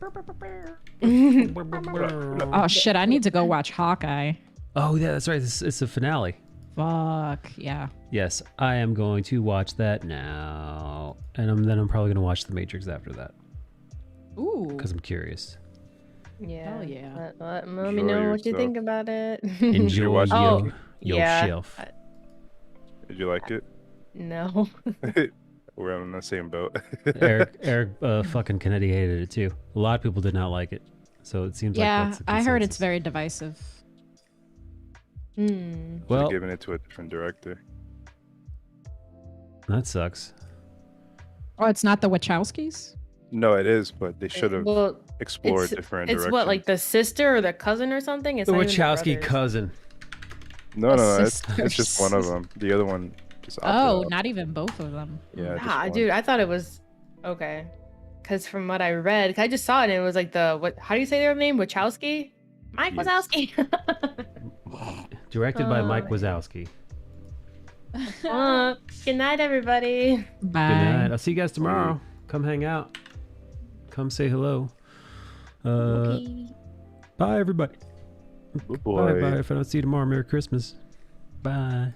oh shit! I need to go watch Hawkeye. Oh yeah, that's right. It's the finale. Fuck yeah. Yes, I am going to watch that now, and then I'm probably gonna watch The Matrix after that. Ooh. Because I'm curious. Yeah. Hell yeah. Let me know what you think about it. Enjoy Oh, your yeah. shelf. Did you like it? No. We're on the same boat. Eric fucking Kennedy hated it too. A lot of people did not like it, so it seems like that's a I heard it's consensus. very divisive. Well, giving it to a different director. That sucks. Oh, it's not the Wachowskis? No, it is, but they should have explored different It's directions. what, like the sister or the cousin or something? It's The not even Wachowski brothers. cousin. No, it's just one of them. The other one just opted Oh, out. not even both of them. Yeah, just Ah, one. dude, I thought it was okay. Because from what I read, I just saw it and it was like how do you say their name? Wachowski? Mike Wazowski. Directed by Mike Wazowski. Good night, everybody. Bye. Good night. I'll see you guys tomorrow. Come hang out. Come say hello. Bye, everybody. Good boy. Bye. If I don't see you tomorrow, Merry Christmas. Bye.